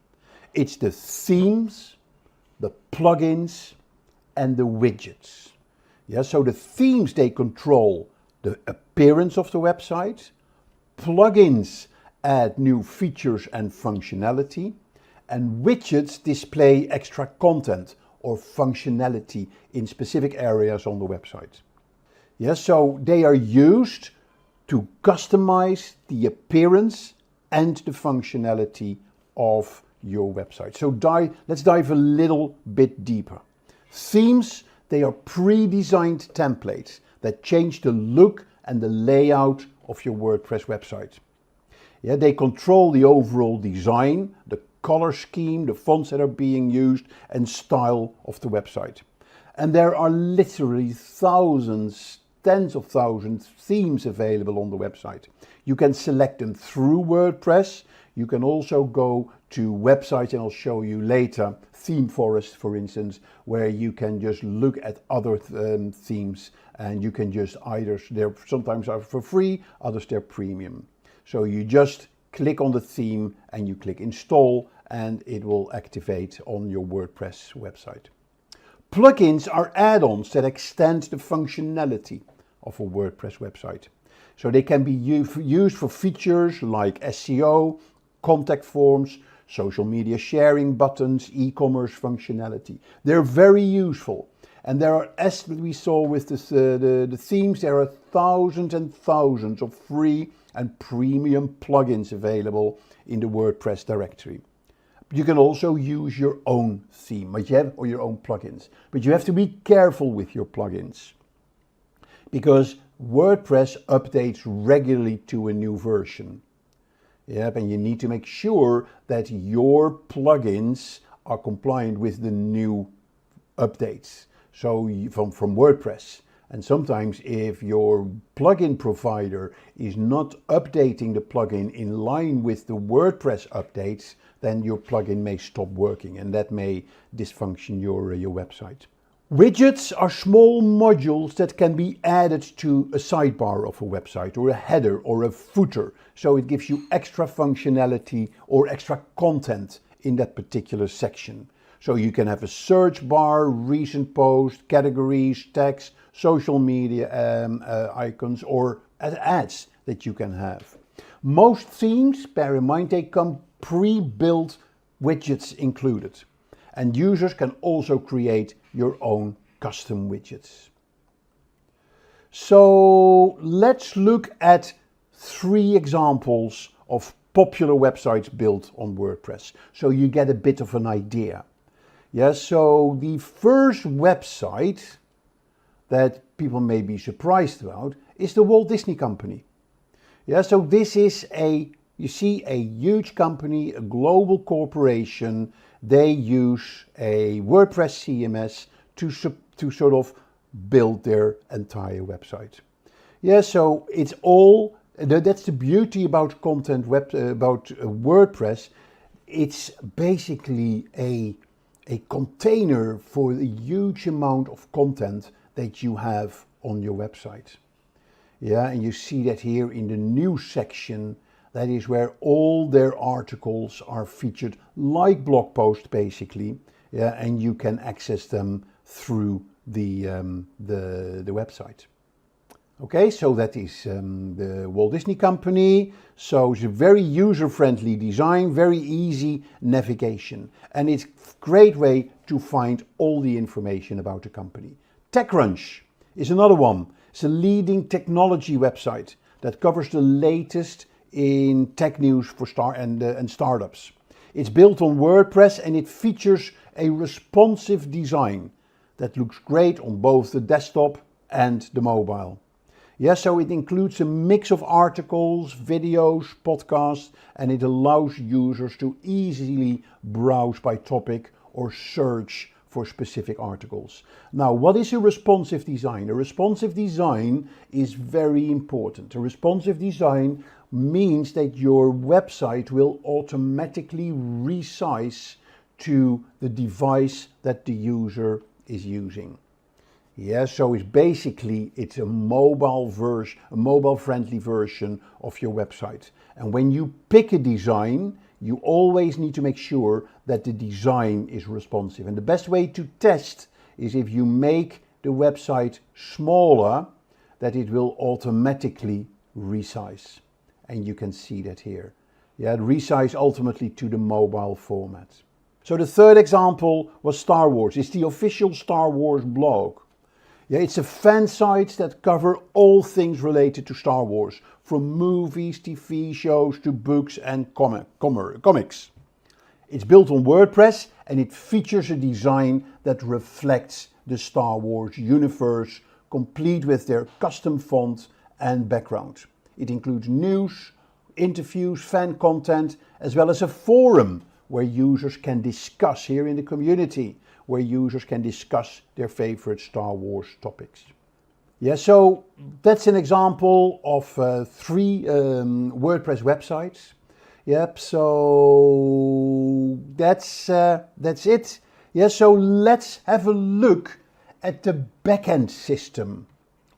It's the themes, the plugins, and the widgets. Yeah, so the themes, they control the appearance of the website. Plugins add new features and functionality. And widgets display extra content or functionality in specific areas on the website. Yeah, so they are used to customize the appearance and the functionality of your website. So let's dive a little bit deeper. Themes, they are pre-designed templates that change the look and the layout of your WordPress website. Yeah, they control the overall design, the color scheme, the fonts that are being used, and style of the website. And there are literally thousands, tens of thousands themes available on the website. You can select them through WordPress. You can also go to websites, and I'll show you later, Theme Forest, for instance, where you can just look at other themes, and you can just they're sometimes are for free, others they're premium. So you just click on the theme and you click install, and it will activate on your WordPress website. Plugins are add-ons that extend the functionality of a WordPress website. So they can be used for features like SEO, contact forms, social media sharing buttons, e-commerce functionality. They're very useful. And there are, as we saw with the themes, there are thousands and thousands of free and premium plugins available in the WordPress directory. You can also use your own theme, or your own plugins. But you have to be careful with your plugins, because WordPress updates regularly to a new version. Yep, and you need to make sure that your plugins are compliant with the new updates. So from WordPress. And sometimes if your plugin provider is not updating the plugin in line with the WordPress updates, then your plugin may stop working, and that may dysfunction your website. Widgets are small modules that can be added to a sidebar of a website, or a header or a footer. So it gives you extra functionality or extra content in that particular section. So you can have a search bar, recent posts, categories, tags, social media icons, or ads that you can have. Most themes, bear in mind, they come pre-built widgets included. And users can also create your own custom widgets. So let's look at 3 examples of popular websites built on WordPress, so you get a bit of an idea. Yes, so the first website that people may be surprised about is the Walt Disney Company. Yeah, so this is a huge company, a global corporation. They use a WordPress CMS to sort of build their entire website. Yeah, so it's all, that's the beauty about WordPress. It's basically a container for the huge amount of content that you have on your website. Yeah, and you see that here in the news section. That is where all their articles are featured, like blog posts basically. Yeah, and you can access them through the website. Okay, so that is the Walt Disney Company. So it's a very user-friendly design, very easy navigation, and it's a great way to find all the information about the company. TechCrunch is another one. It's a leading technology website that covers the latest in tech news for startups. It's built on WordPress, and it features a responsive design that looks great on both the desktop and the mobile. Yeah, so it includes a mix of articles, videos, podcasts, and it allows users to easily browse by topic or search for specific articles. Now, what is a responsive design? A responsive design is very important. A responsive design means that your website will automatically resize to the device that the user is using. Yeah, so it's a mobile version, a mobile-friendly version of your website. And when you pick a design, you always need to make sure that the design is responsive. And the best way to test is if you make the website smaller, that it will automatically resize. And you can see that here. Yeah, resize ultimately to the mobile format. So the third example was Star Wars. It's the official Star Wars blog. Yeah, it's a fan site that cover all things related to Star Wars, from movies, TV shows to books and comics. It's built on WordPress and it features a design that reflects the Star Wars universe, complete with their custom font and background. It includes news, interviews, fan content, as well as a forum where users can discuss here in the community, where users can discuss their favorite Star Wars topics. Yeah, so that's an example of 3 WordPress websites. Yep, so that's it. Yeah, so let's have a look at the backend system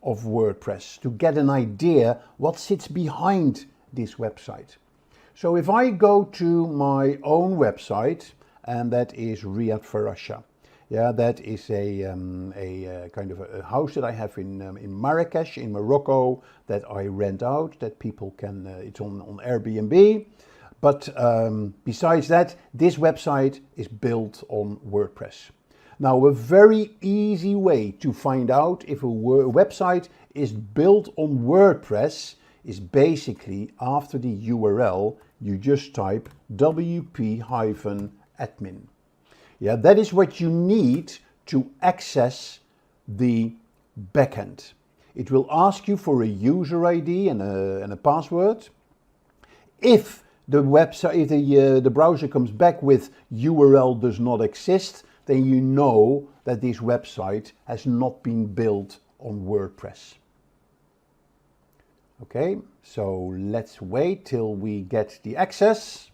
of WordPress to get an idea what sits behind this website. So if I go to my own website, and that is Riyadh Farasha. Yeah, that is a kind of a house that I have in Marrakesh, in Morocco, that I rent out, that people can, it's on Airbnb. But besides that, this website is built on WordPress. Now, a very easy way to find out if a website is built on WordPress is basically after the URL, you just type wp-admin. Yeah, that is what you need to access the backend. It will ask you for a user ID and a password. If the website, if the browser comes back with URL does not exist, then you know that this website has not been built on WordPress. Okay, so let's wait till we get the access.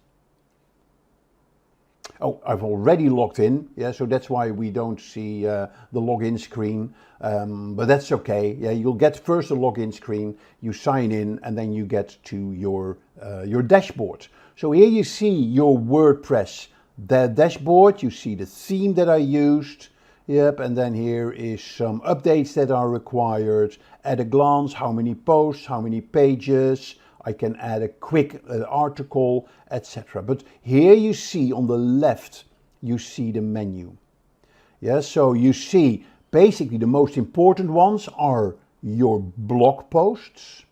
Oh, I've already logged in, yeah, so that's why we don't see the login screen, but that's okay. Yeah, you'll get first a login screen, you sign in, and then you get to your dashboard. So here you see your WordPress dashboard, you see the theme that I used, yep, and then here is some updates that are required, at a glance, how many posts, how many pages, I can add a quick article, etc. But here you see on the left, you see the menu. Yeah, so you see basically the most important ones are your blog posts,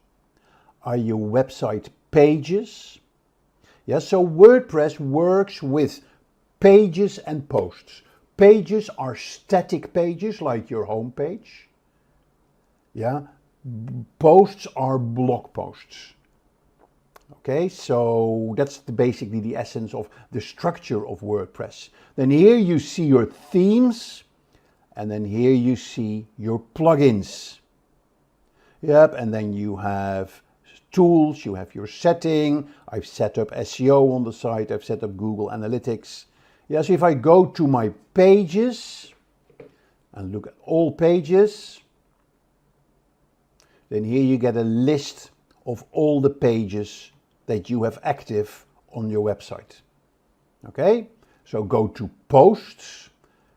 are your website pages. Yeah, so WordPress works with pages and posts. Pages are static pages like your home page. Yeah, posts are blog posts. Okay, so that's basically the essence of the structure of WordPress. Then here you see your themes, and then here you see your plugins. Yep, and then you have tools, you have your setting. I've set up SEO on the site, I've set up Google Analytics. Yeah, so if I go to my pages and look at all pages, then here you get a list of all the pages that you have active on your website. Okay, so go to posts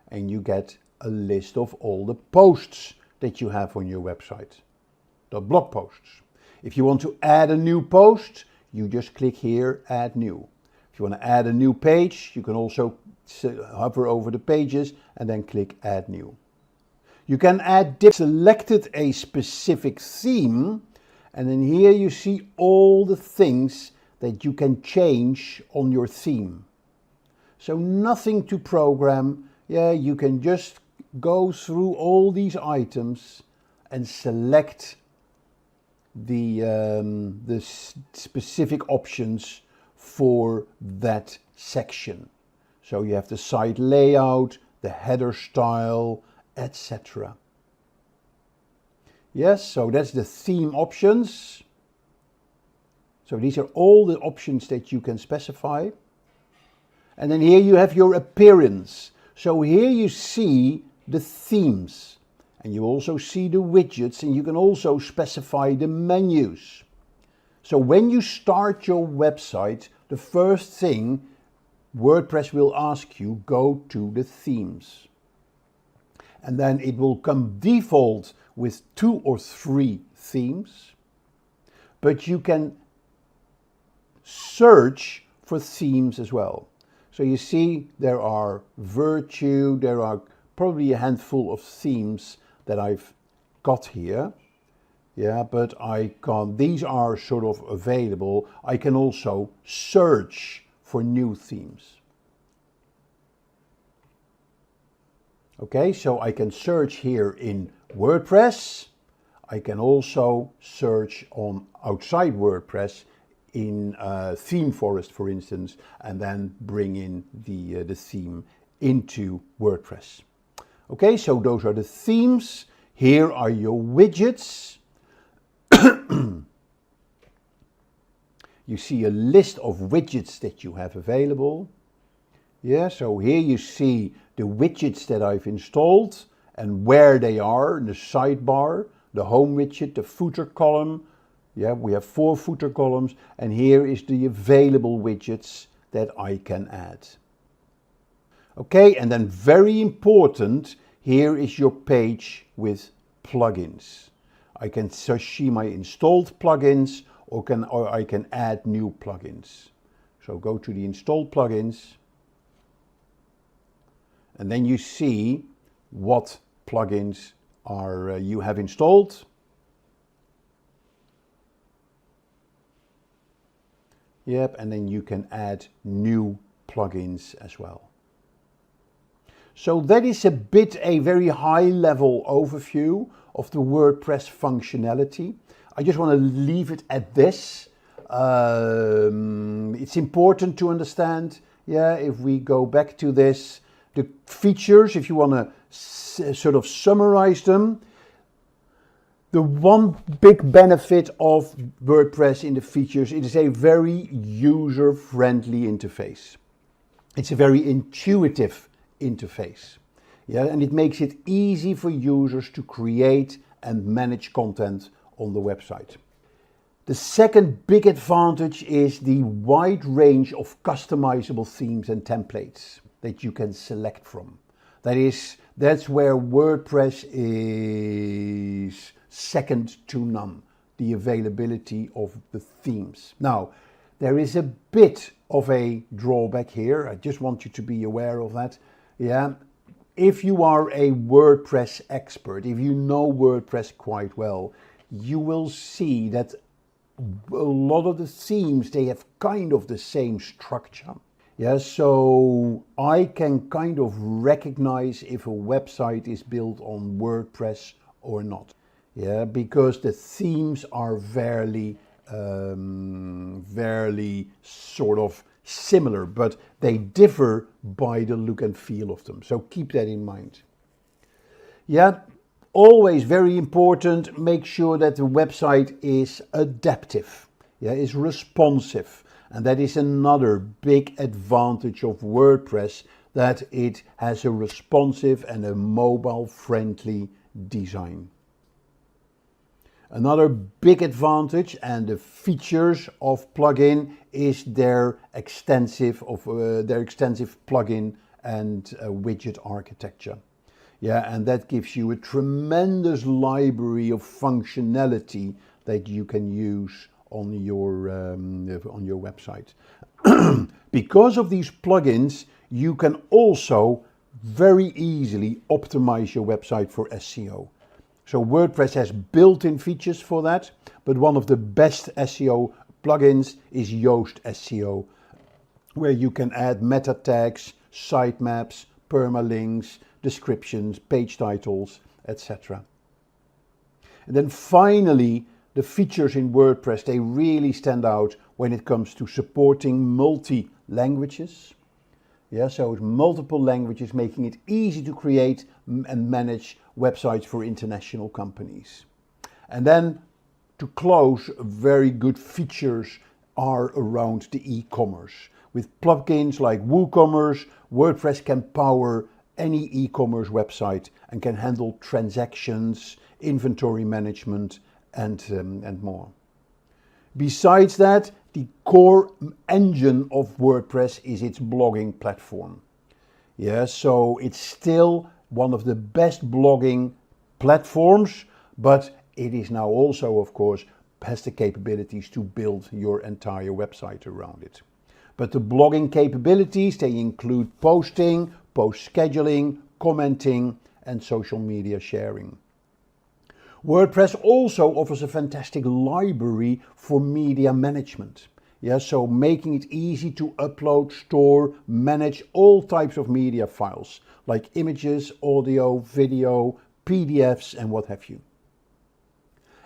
and you get a list of all the posts that you have on your website, the blog posts. If you want to add a new post, you just click here, add new. If you want to add a new page, you can also hover over the pages and then click add new. You can add selected a specific theme, and then here you see all the things that you can change on your theme. So nothing to program. Yeah, you can just go through all these items and select the specific options for that section. So you have the site layout, the header style, etc. Yes, so that's the theme options. So these are all the options that you can specify. And then here you have your appearance. So here you see the themes, and you also see the widgets, and you can also specify the menus. So when you start your website, the first thing WordPress will ask you, go to the themes. And then it will come default with 2 or 3 themes, but you can search for themes as well. So you see there are Virtue, there are probably a handful of themes that I've got here. Yeah, but these are sort of available. I can also search for new themes. Okay, so I can search here in WordPress. I can also search on outside WordPress in Theme Forest, for instance, and then bring in the theme into WordPress. Okay, so those are the themes. Here are your widgets. You see a list of widgets that you have available. Yeah, so here you see the widgets that I've installed and where they are in the sidebar, the home widget, the footer column. Yeah, we have 4 footer columns, and here is the available widgets that I can add. Okay, and then very important, here is your page with plugins. I can see my installed plugins, or I can add new plugins. So go to the installed plugins, and then you see what plugins are you have installed. Yep, and then you can add new plugins as well. So that is a very high level overview of the WordPress functionality. I just want to leave it at this. It's important to understand, yeah, if we go back to this, the features, if you want to sort of summarize them, the one big benefit of WordPress in the features, it is a very user-friendly interface. It's a very intuitive interface. Yeah, and it makes it easy for users to create and manage content on the website. The second big advantage is the wide range of customizable themes and templates that you can select from. That's where WordPress is second to none, the availability of the themes. Now, there is a bit of a drawback here. I just want you to be aware of that. Yeah, if you are a WordPress expert, if you know WordPress quite well, you will see that a lot of the themes, they have kind of the same structure. Yeah, so I can kind of recognize if a website is built on WordPress or not. Yeah, because the themes are very sort of similar, but they differ by the look and feel of them. So keep that in mind. Yeah, always very important, make sure that the website is adaptive, yeah, is responsive. And that is another big advantage of WordPress, that it has a responsive and a mobile-friendly design. Another big advantage and the features of plugin is their extensive plugin and widget architecture. Yeah, and that gives you a tremendous library of functionality that you can use on your website. Because of these plugins, you can also very easily optimize your website for SEO. So WordPress has built-in features for that, but one of the best SEO plugins is Yoast SEO, where you can add meta tags, sitemaps, permalinks, descriptions, page titles, etc. And then finally, the features in WordPress, they really stand out when it comes to supporting multi-languages. Yeah, so it's multiple languages, making it easy to create and manage websites for international companies. And then to close, very good features are around the e-commerce, With plugins like WooCommerce, WordPress can power any e-commerce website and can handle transactions, inventory management, and more. Besides that, the core engine of WordPress is its blogging platform. Yeah, so it's still one of the best blogging platforms, but it is now also, of course, has the capabilities to build your entire website around it. But the blogging capabilities, they include posting, post scheduling, commenting, and social media sharing. WordPress also offers a fantastic library for media management. Yeah, so making it easy to upload, store, manage all types of media files, like images, audio, video, PDFs, and what have you.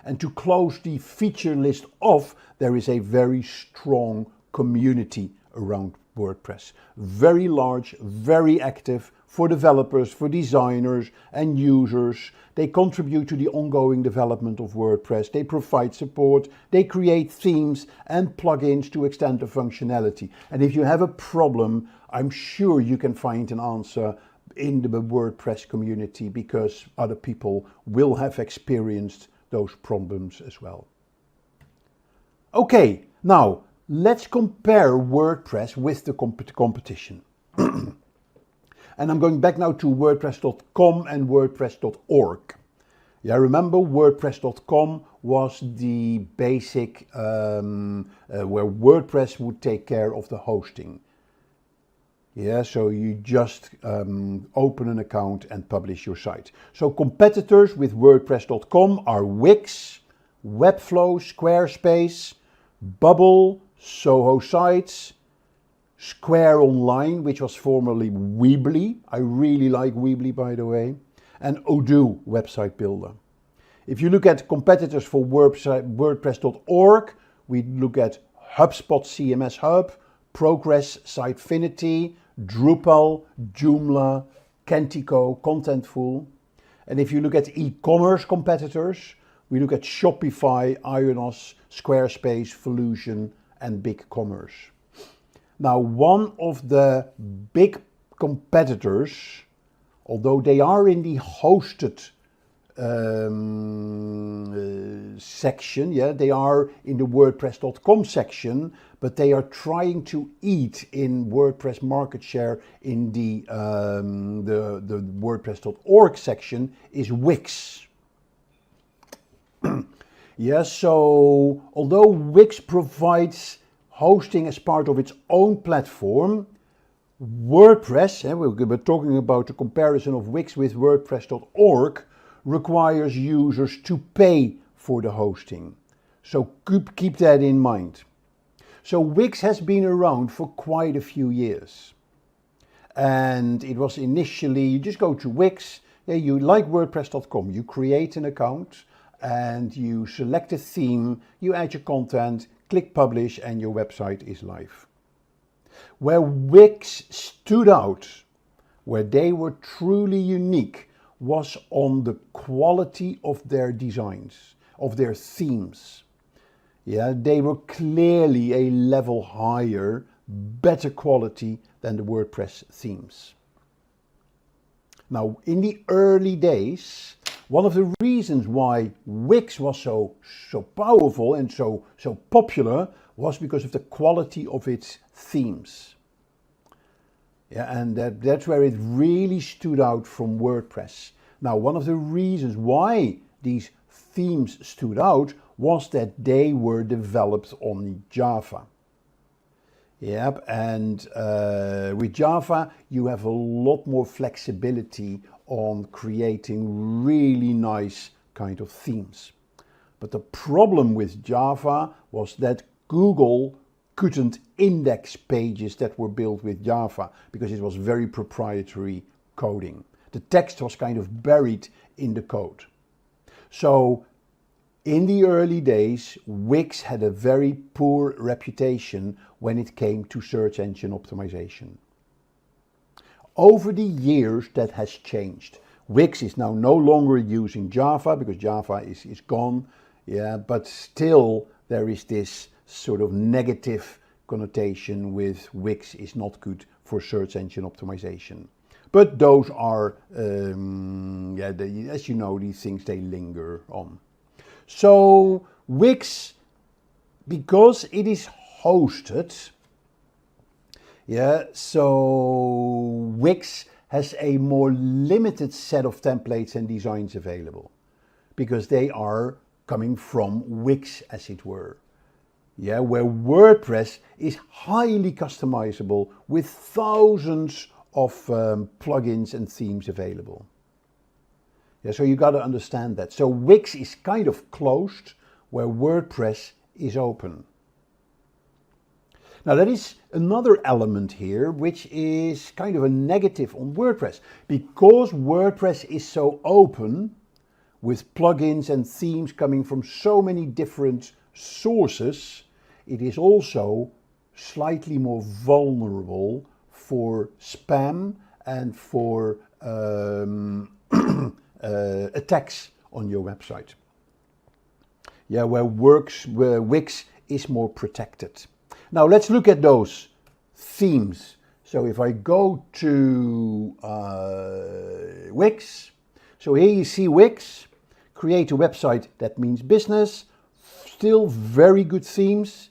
And to close the feature list off, there is a very strong community around WordPress. Very large, very active for developers, for designers and users. They contribute to the ongoing development of WordPress. They provide support. They create themes and plugins to extend the functionality. And if you have a problem, I'm sure you can find an answer in the WordPress community, because other people will have experienced those problems as well. Okay, now let's compare WordPress with the competition. And I'm going back now to WordPress.com and WordPress.org. Yeah, remember WordPress.com was the basic where WordPress would take care of the hosting. Yeah, so you just open an account and publish your site. So competitors with WordPress.com are Wix, Webflow, Squarespace, Bubble, Soho Sites, Square Online, which was formerly Weebly. I really like Weebly, by the way. And Odoo Website Builder. If you look at competitors for WordPress.org, we look at HubSpot CMS Hub, Progress Sitefinity, Drupal, Joomla, Kentico, Contentful. And if you look at e-commerce competitors, we look at Shopify, Ionos, Squarespace, Volusion, and BigCommerce. Now, one of the big competitors, although they are in the hosted section, yeah, they are in the WordPress.com section, but they are trying to eat in WordPress market share in the WordPress.org section, is Wix. Yeah, so although Wix provides hosting as part of its own platform, WordPress, we're talking about the comparison of Wix with WordPress.org, requires users to pay for the hosting. So keep that in mind. So Wix has been around for quite a few years. And it was initially, you just go to Wix, you like WordPress.com, you create an account and you select a theme, you add your content, click publish, and your website is live. Where Wix stood out, where they were truly unique, was on the quality of their designs, of their themes. Yeah, they were clearly a level higher, better quality than the WordPress themes. Now, in the early days, one of the reasons why Wix was so powerful and so popular was because of the quality of its themes. Yeah, and that's where it really stood out from WordPress. Now, one of the reasons why these themes stood out was that they were developed on Java. Yep, and with Java, you have a lot more flexibility on creating really nice kind of themes. But the problem with Java was that Google couldn't index pages that were built with Java because it was very proprietary coding. The text was kind of buried in the code. So in the early days, Wix had a very poor reputation when it came to search engine optimization. Over the years, that has changed. Wix is now no longer using Java because Java is gone. Yeah, but still there is this sort of negative connotation with Wix is not good for search engine optimization. But those are, as you know, these things, they linger on. So Wix, because it is hosted, so Wix has a more limited set of templates and designs available because they are coming from Wix, as it were. Where WordPress is highly customizable with thousands of plugins and themes available. So you got to understand that. So Wix is kind of closed, where WordPress is open. Now that is another element here, which is kind of a negative on WordPress. Because WordPress is so open, with plugins and themes coming from so many different sources, it is also slightly more vulnerable for spam and for attacks on your website. Where Wix is more protected. Now let's look at those themes. So if I go to Wix, so here you see Wix, create a website that means business, still very good themes.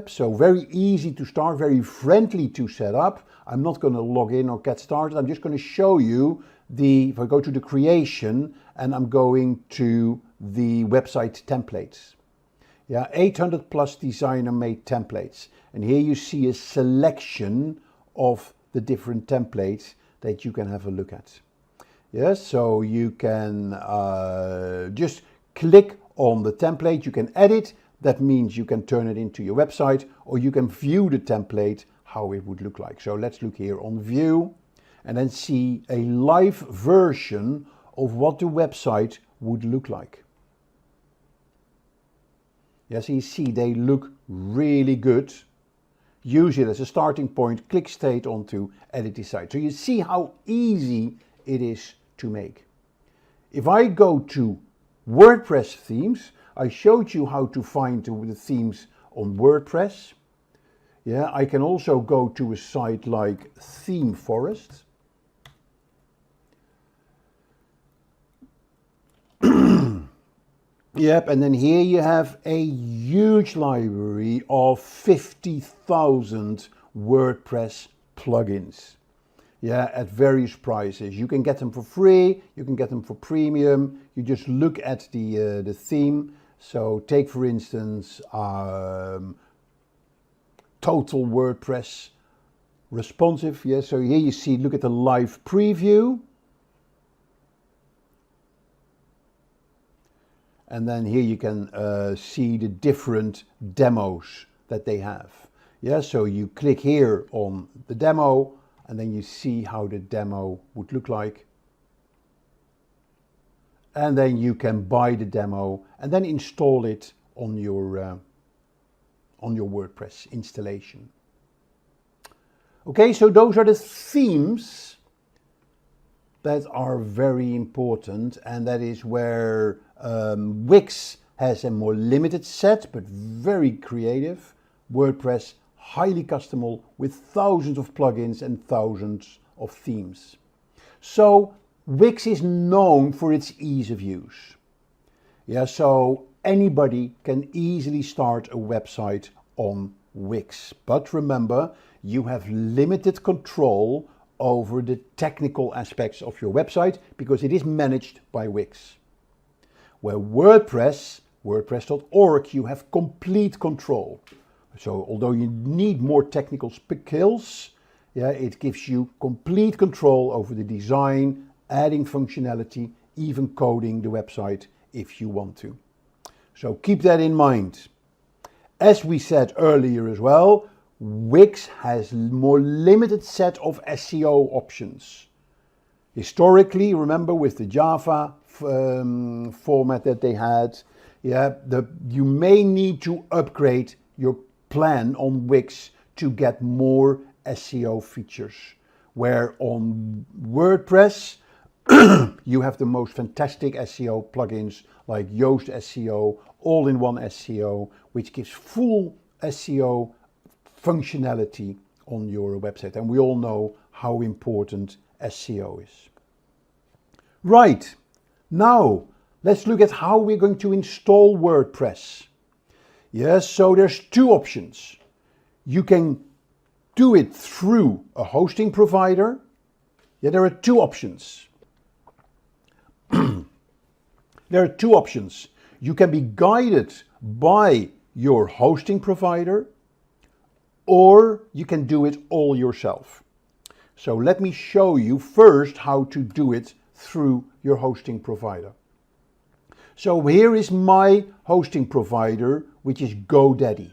So very easy to start, very friendly to set up. I'm not going to log in or get started. I'm just going to show you if I go to the creation and I'm going to the website templates. 800 plus designer made templates. And here you see a selection of the different templates that you can have a look at. So you can just click on the template, you can edit. That means you can turn it into your website, or you can view the template, how it would look like. So let's look here on view and then see a live version of what the website would look like. So you see they look really good. Use it as a starting point, click straight onto edit the site. So you see how easy it is to make. If I go to WordPress themes, I showed you how to find the themes on WordPress. I can also go to a site like Theme Forest. And then here you have a huge library of 50,000 WordPress plugins. At various prices. You can get them for free, you can get them for premium. You just look at the theme. So take for instance Total WordPress Responsive. So here you see, look at the live preview. And then here you can see the different demos that they have. So you click here on the demo and then you see how the demo would look like. And then you can buy the demo and then install it on your WordPress installation. Okay, so those are the themes that are very important, and that is where Wix has a more limited set but very creative. WordPress highly customizable with thousands of plugins and thousands of themes. So Wix is known for its ease of use. So anybody can easily start a website on Wix. But remember, you have limited control over the technical aspects of your website because it is managed by Wix. Where WordPress, WordPress.org, you have complete control. So although you need more technical skills, it gives you complete control over the design, adding functionality, even coding the website if you want to. So keep that in mind. As we said earlier as well, Wix has more limited set of SEO options. Historically, remember with the Java format that they had, you may need to upgrade your plan on Wix to get more SEO features. Where on WordPress, you have the most fantastic SEO plugins like Yoast SEO, all-in-one SEO, which gives full SEO functionality on your website. And we all know how important SEO is. Right, now let's look at how we're going to install WordPress. Yes, so there's two options. You can do it through a hosting provider. Yeah, there are two options. There are two options. You can be guided by your hosting provider, or you can do it all yourself. So let me show you first how to do it through your hosting provider. So here is my hosting provider, which is GoDaddy.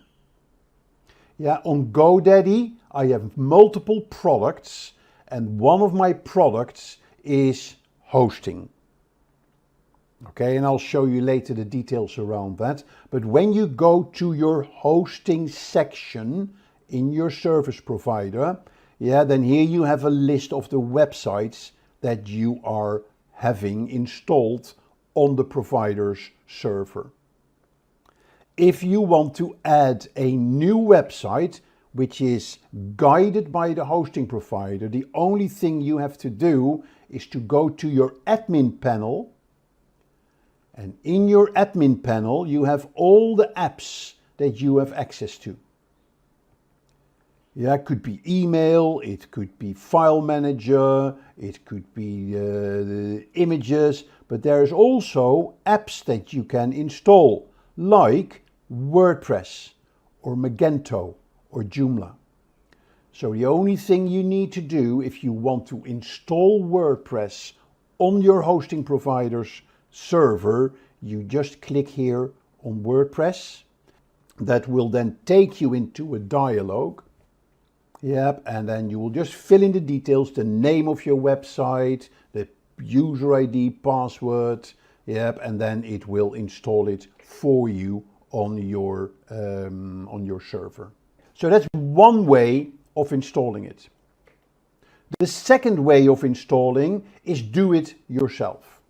Yeah, on GoDaddy, I have multiple products, and one of my products is hosting. Okay, and I'll show you later the details around that. But when you go to your hosting section in your service provider, yeah, then here you have a list of the websites that you are having installed on the provider's server. If you want to add a new website, which is guided by the hosting provider, the only thing you have to do is to go to your admin panel. And in your admin panel, you have all the apps that you have access to. Yeah, it could be email, it could be file manager, it could be the images, but there's also apps that you can install, like WordPress or Magento or Joomla. So the only thing you need to do if you want to install WordPress on your hosting provider's server, you just click here on WordPress. That will then take you into a dialog. Yep, and then you will just fill in the details, the name of your website, the user ID, password, yep, and then it will install it for you on your server. So that's one way of installing it. The second way of installing is do it yourself.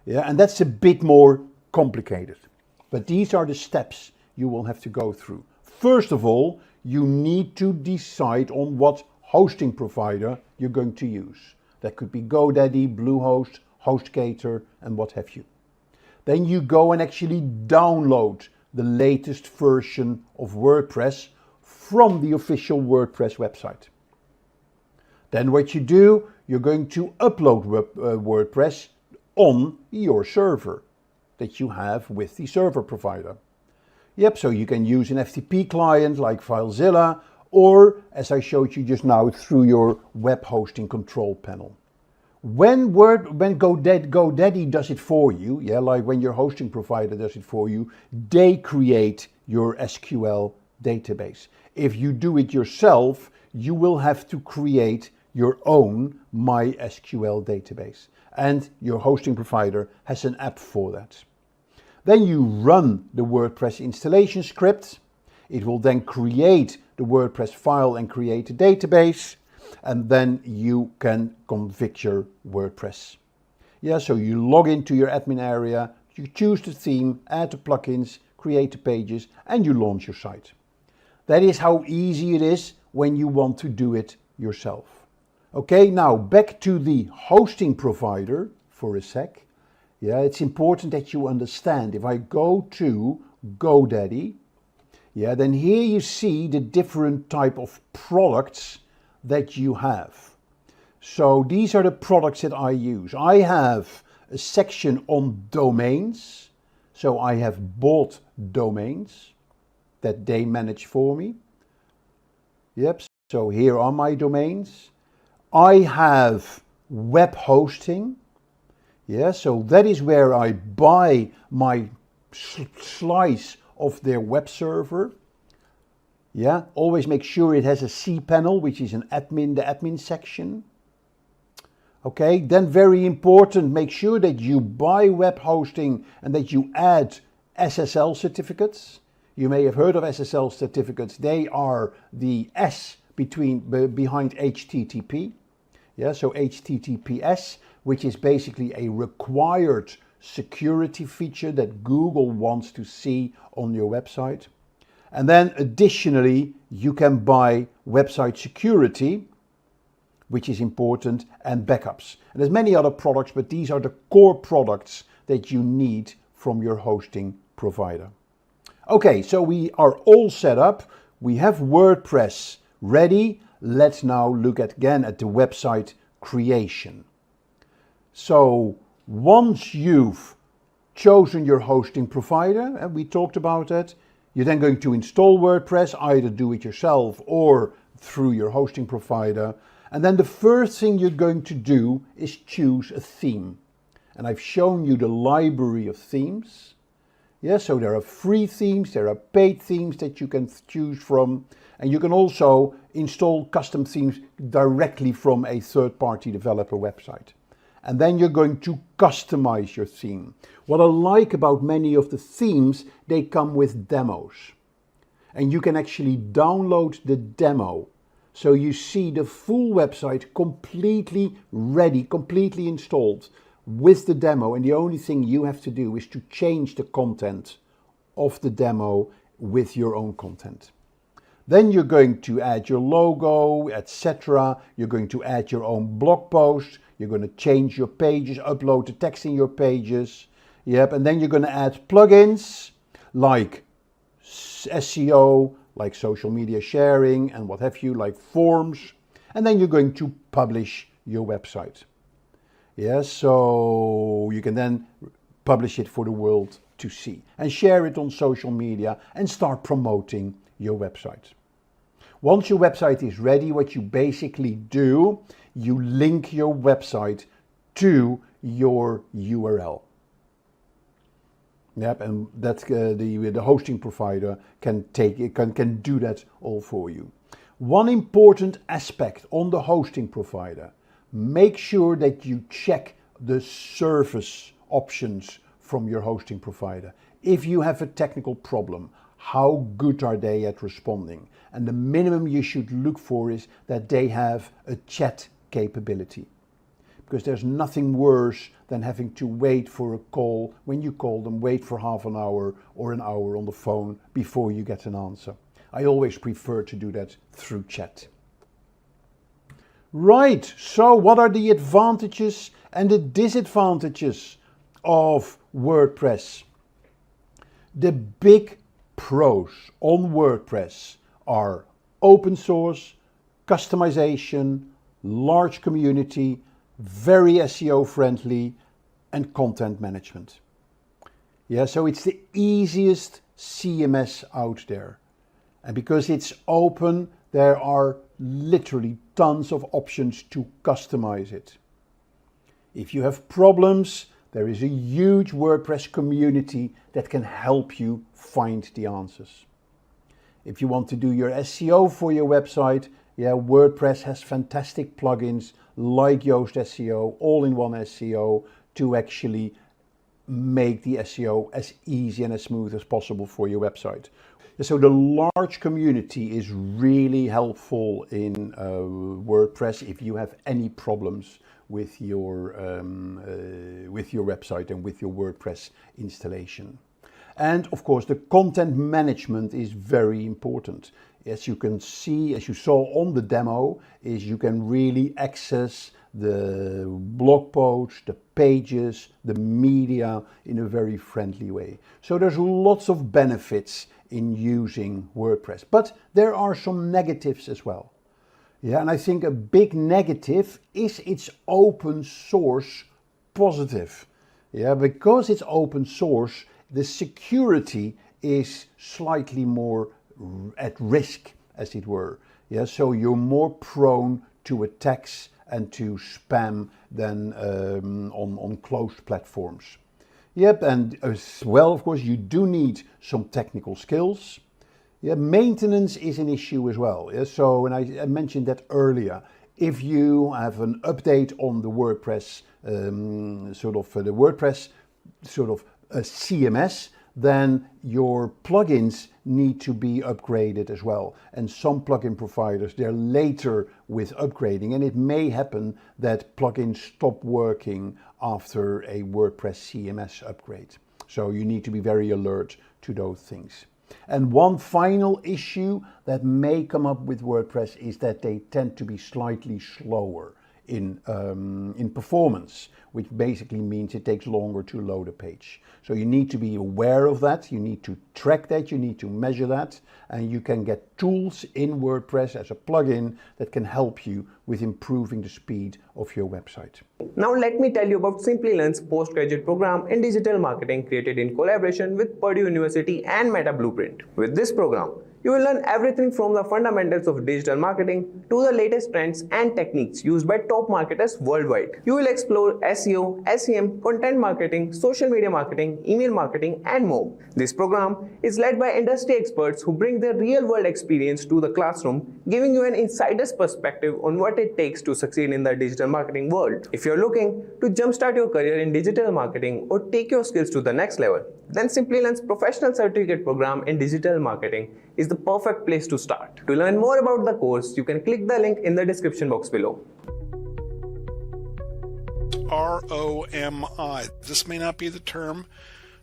Yeah, and that's a bit more complicated. But these are the steps you will have to go through. First of all, you need to decide on what hosting provider you're going to use. That could be GoDaddy, Bluehost, HostGator, and what have you. Then you go and actually download the latest version of WordPress from the official WordPress website. Then what you do, you're going to upload WordPress on your server that you have with the server provider. Yep, so you can use an FTP client like FileZilla, or as I showed you just now, through your web hosting control panel. When GoDaddy does it for you, yeah, like when your hosting provider does it for you, they create your SQL database. If you do it yourself, you will have to create your own MySQL database. And your hosting provider has an app for that. Then you run the WordPress installation script. It will then create the WordPress file and create a database. And then you can configure WordPress. Yeah, so you log into your admin area, you choose the theme, add the plugins, create the pages, and you launch your site. That is how easy it is when you want to do it yourself. Okay, now back to the hosting provider for a sec. Yeah, it's important that you understand. If I go to GoDaddy, yeah, then here you see the different type of products that you have. So these are the products that I use. I have a section on domains. So I have bought domains that they manage for me. Yep, so here are my domains. I have web hosting. Yeah, so that is where I buy my slice of their web server. Yeah, always make sure it has a cPanel, which is an admin, the admin section. Okay, then very important, make sure that you buy web hosting and that you add SSL certificates. You may have heard of SSL certificates. They are the S behind HTTP. Yeah, so HTTPS, which is basically a required security feature that Google wants to see on your website. And then additionally, you can buy website security, which is important, and backups. And there's many other products, but these are the core products that you need from your hosting provider. Okay, so we are all set up. We have WordPress ready. Let's now look again at the website creation. So once you've chosen your hosting provider, and we talked about that, you're then going to install WordPress, either do it yourself or through your hosting provider. And then the first thing you're going to do is choose a theme. And I've shown you the library of themes. Yeah, so there are free themes, there are paid themes that you can choose from. And you can also install custom themes directly from a third-party developer website. And then you're going to customize your theme. What I like about many of the themes, they come with demos. And you can actually download the demo. So you see the full website completely ready, completely installed with the demo. And the only thing you have to do is to change the content of the demo with your own content. Then you're going to add your logo, etc. You're going to add your own blog post. You're going to change your pages, upload the text in your pages. Yep, and then you're going to add plugins like SEO, like social media sharing and what have you, like forms. And then you're going to publish your website. Yes, so you can then publish it for the world to see and share it on social media and start promoting your website. Once your website is ready, what you basically do, you link your website to your URL. Yep, and that's the hosting provider can do that all for you. One important aspect on the hosting provider, make sure that you check the service options from your hosting provider. If you have a technical problem, how good are they at responding? And the minimum you should look for is that they have a chat capability. Because there's nothing worse than having to wait for a call. When you call them, wait for half an hour or an hour on the phone before you get an answer. I always prefer to do that through chat. Right, so what are the advantages and the disadvantages of WordPress? The big pros on WordPress are open source, customization, large community, very SEO friendly, and content management. Yeah, so it's the easiest CMS out there. And because it's open, there are literally tons of options to customize it. If you have problems, there is a huge WordPress community that can help you find the answers. If you want to do your SEO for your website, yeah, WordPress has fantastic plugins like Yoast SEO, all-in-one SEO, to actually make the SEO as easy and as smooth as possible for your website. So the large community is really helpful in WordPress if you have any problems with your website and with your WordPress installation. And of course, the content management is very important. As you can see, as you saw on the demo, is you can really access the blog posts, the pages, the media in a very friendly way. So there's lots of benefits in using WordPress, but there are some negatives as well. Yeah, and I think a big negative is its open source positive. Yeah, because it's open source, the security is slightly more at risk, as it were. Yeah, so you're more prone to attacks and to spam than on closed platforms. Yep, and as well, of course, you do need some technical skills. Yeah, maintenance is an issue as well. Yeah, so, and I mentioned that earlier. If you have an update on the WordPress CMS, then your plugins need to be upgraded as well. And some plugin providers, they're later with upgrading, and it may happen that plugins stop working after a WordPress CMS upgrade. So you need to be very alert to those things. And one final issue that may come up with WordPress is that they tend to be slightly slower in performance, which basically means it takes longer to load a page. So you need to be aware of that, you need to track that, you need to measure that, and you can get tools in WordPress as a plugin that can help you with improving the speed of your website. Now let me tell you about Simplilearn's postgraduate program in digital marketing created in collaboration with Purdue University and Meta Blueprint. With this program, you will learn everything from the fundamentals of digital marketing to the latest trends and techniques used by top marketers worldwide. You will explore SEO, SEM, content marketing, social media marketing, email marketing, and more. This program is led by industry experts who bring their real-world experience to the classroom, giving you an insider's perspective on what it takes to succeed in the digital marketing world. If you're looking to jumpstart your career in digital marketing or take your skills to the next level, then Simplilearn's professional certificate program in digital marketing is the perfect place to start. To learn more about the course, you can click the link in the description box below. ROMI. This may not be the term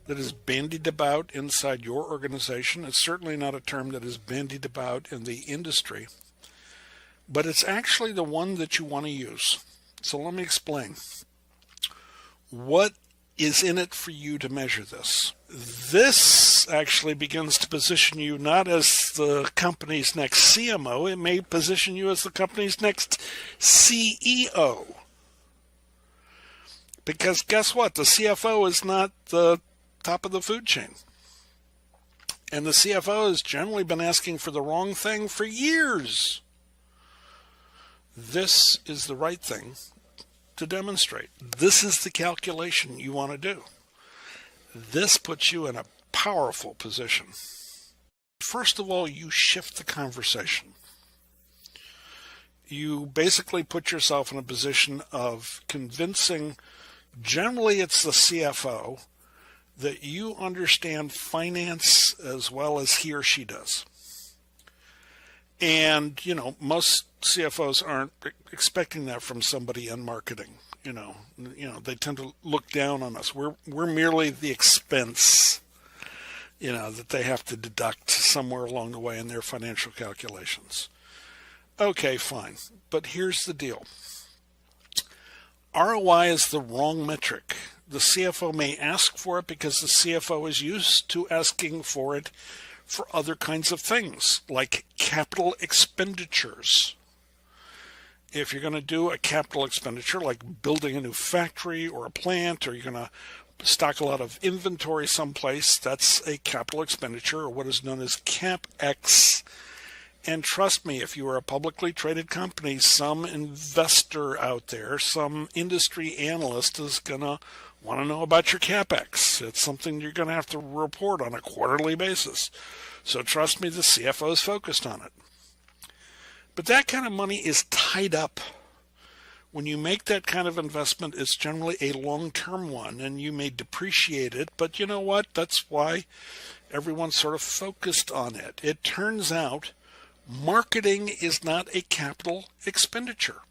that is bandied about inside your organization. It's certainly not a term that is bandied about in the industry, but it's actually the one that you want to use. So let me explain. What is in it for you to measure this? This actually begins to position you not as the company's next CMO, it may position you as the company's next CEO. Because guess what? The CFO is not the top of the food chain. And the CFO has generally been asking for the wrong thing for years. This is the right thing to demonstrate. This is the calculation you want to do. This puts you in a powerful position. First of all, you shift the conversation. You basically put yourself in a position of convincing, generally it's the CFO, that you understand finance as well as he or she does. And, most CFOs aren't expecting that from somebody in marketing. They tend to look down on us. We're merely the expense, that they have to deduct somewhere along the way in their financial calculations. Okay, fine. But here's the deal. ROI is the wrong metric. The CFO may ask for it because the CFO is used to asking for it for other kinds of things, like capital expenditures. If you're going to do a capital expenditure, like building a new factory or a plant, or you're going to stock a lot of inventory someplace, that's a capital expenditure, or what is known as CapEx. And trust me, if you are a publicly traded company, some investor out there, some industry analyst is going to want to know about your CapEx. It's something you're going to have to report on a quarterly basis. So trust me, the CFO is focused on it. But that kind of money is tied up. When you make that kind of investment, it's generally a long-term one, and you may depreciate it, but you know what? That's why everyone's sort of focused on it. It turns out marketing is not a capital expenditure.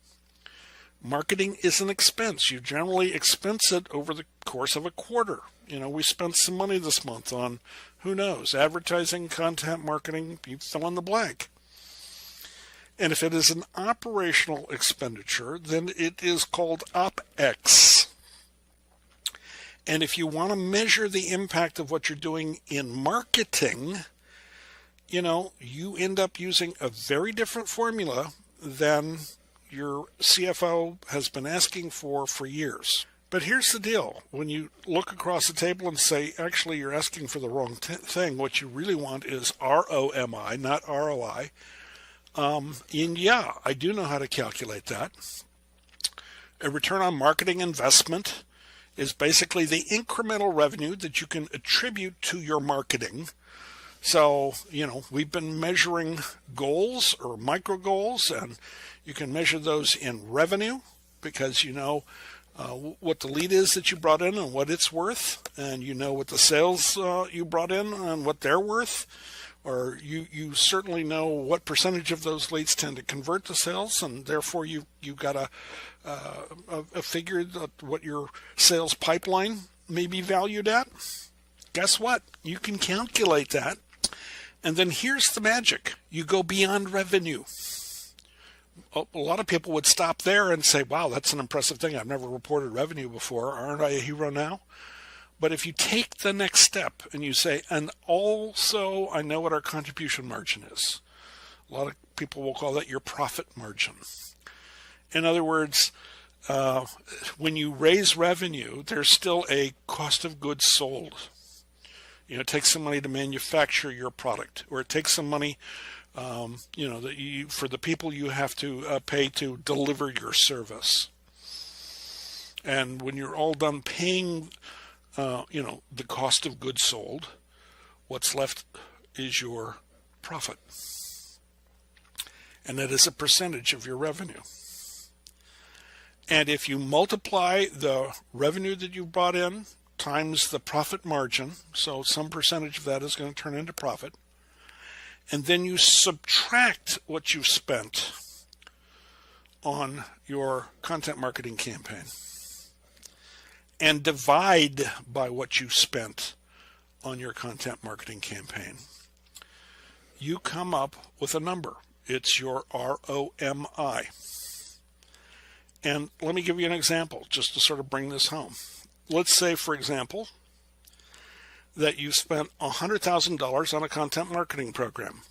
Marketing is an expense. You generally expense it over the course of a quarter. We spent some money this month on, who knows, advertising, content marketing, you fill in the blank. And if it is an operational expenditure, then it is called OpEx. And if you want to measure the impact of what you're doing in marketing, you end up using a very different formula than your CFO has been asking for years. But here's the deal. When you look across the table and say, actually, you're asking for the wrong thing, what you really want is ROMI, not ROI. And yeah, I do know how to calculate that. A return on marketing investment is basically the incremental revenue that you can attribute to your marketing. So, we've been measuring goals or micro goals, and you can measure those in revenue because what the lead is that you brought in and what it's worth, and what the sales you brought in and what they're worth. Or you certainly know what percentage of those leads tend to convert to sales, and therefore you got a figure that what your sales pipeline may be valued at. Guess what? You can calculate that And then here's the magic. You go beyond revenue. A lot of people would stop there and say, wow, that's an impressive thing. I've never reported revenue before. Aren't I a hero now? But if you take the next step and you say, and also I know what our contribution margin is. A lot of people will call that your profit margin. In other words, when you raise revenue, there's still a cost of goods sold. It takes some money to manufacture your product, or it takes some money, for the people you have to pay to deliver your service. And when you're all done paying, the cost of goods sold, what's left is your profit. And that is a percentage of your revenue. And if you multiply the revenue that you brought in times the profit margin, so some percentage of that is going to turn into profit, and then you subtract what you've spent on your content marketing campaign and divide by what you spent on your content marketing campaign, you come up with a number. It's your ROMI. And let me give you an example just to sort of bring this home. Let's say, for example, that you spent $100,000 on a content marketing program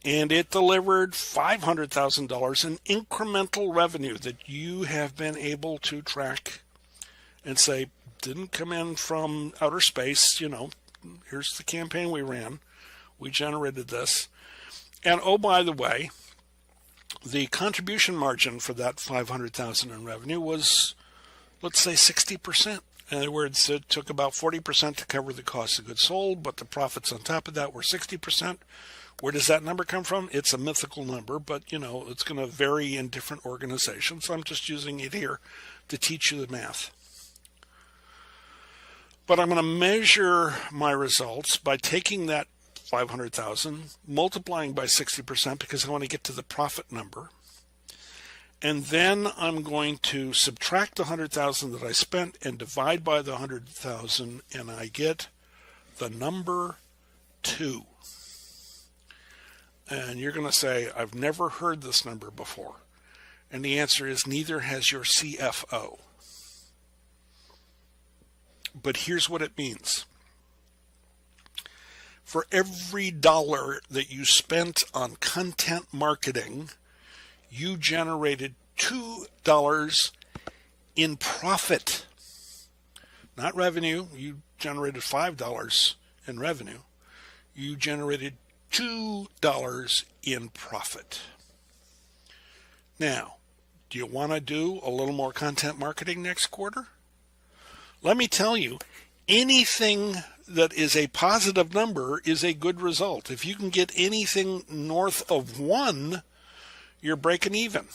and it delivered $500,000 in incremental revenue that you have been able to track and say, didn't come in from outer space, here's the campaign we ran, we generated this. And oh, by the way, the contribution margin for that $500,000 in revenue was, let's say, 60%. In other words, it took about 40% to cover the cost of goods sold, but the profits on top of that were 60%. Where does that number come from? It's a mythical number, but, it's going to vary in different organizations. So I'm just using it here to teach you the math. But I'm going to measure my results by taking that 500,000, multiplying by 60% because I want to get to the profit number. And then I'm going to subtract the 100,000 that I spent and divide by the 100,000, and I get the number 2. And you're going to say, I've never heard this number before. And the answer is neither has your CFO. But here's what it means. For every dollar that you spent on content marketing, you generated $2 in profit. Not revenue. You generated $5 in revenue. You generated $2 in profit. Now, do you want to do a little more content marketing next quarter? Let me tell you, anything that is a positive number is a good result. If you can get anything north of 1, you're breaking even.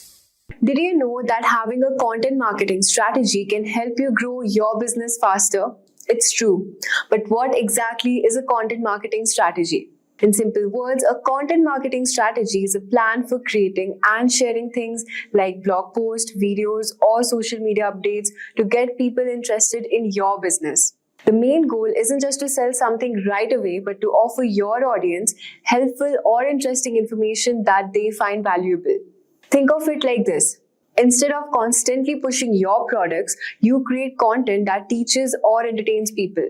Did you know that having a content marketing strategy can help you grow your business faster? It's true. But what exactly is a content marketing strategy? In simple words, a content marketing strategy is a plan for creating and sharing things like blog posts, videos, or social media updates to get people interested in your business. The main goal isn't just to sell something right away, but to offer your audience helpful or interesting information that they find valuable. Think of it like this. Instead of constantly pushing your products, you create content that teaches or entertains people.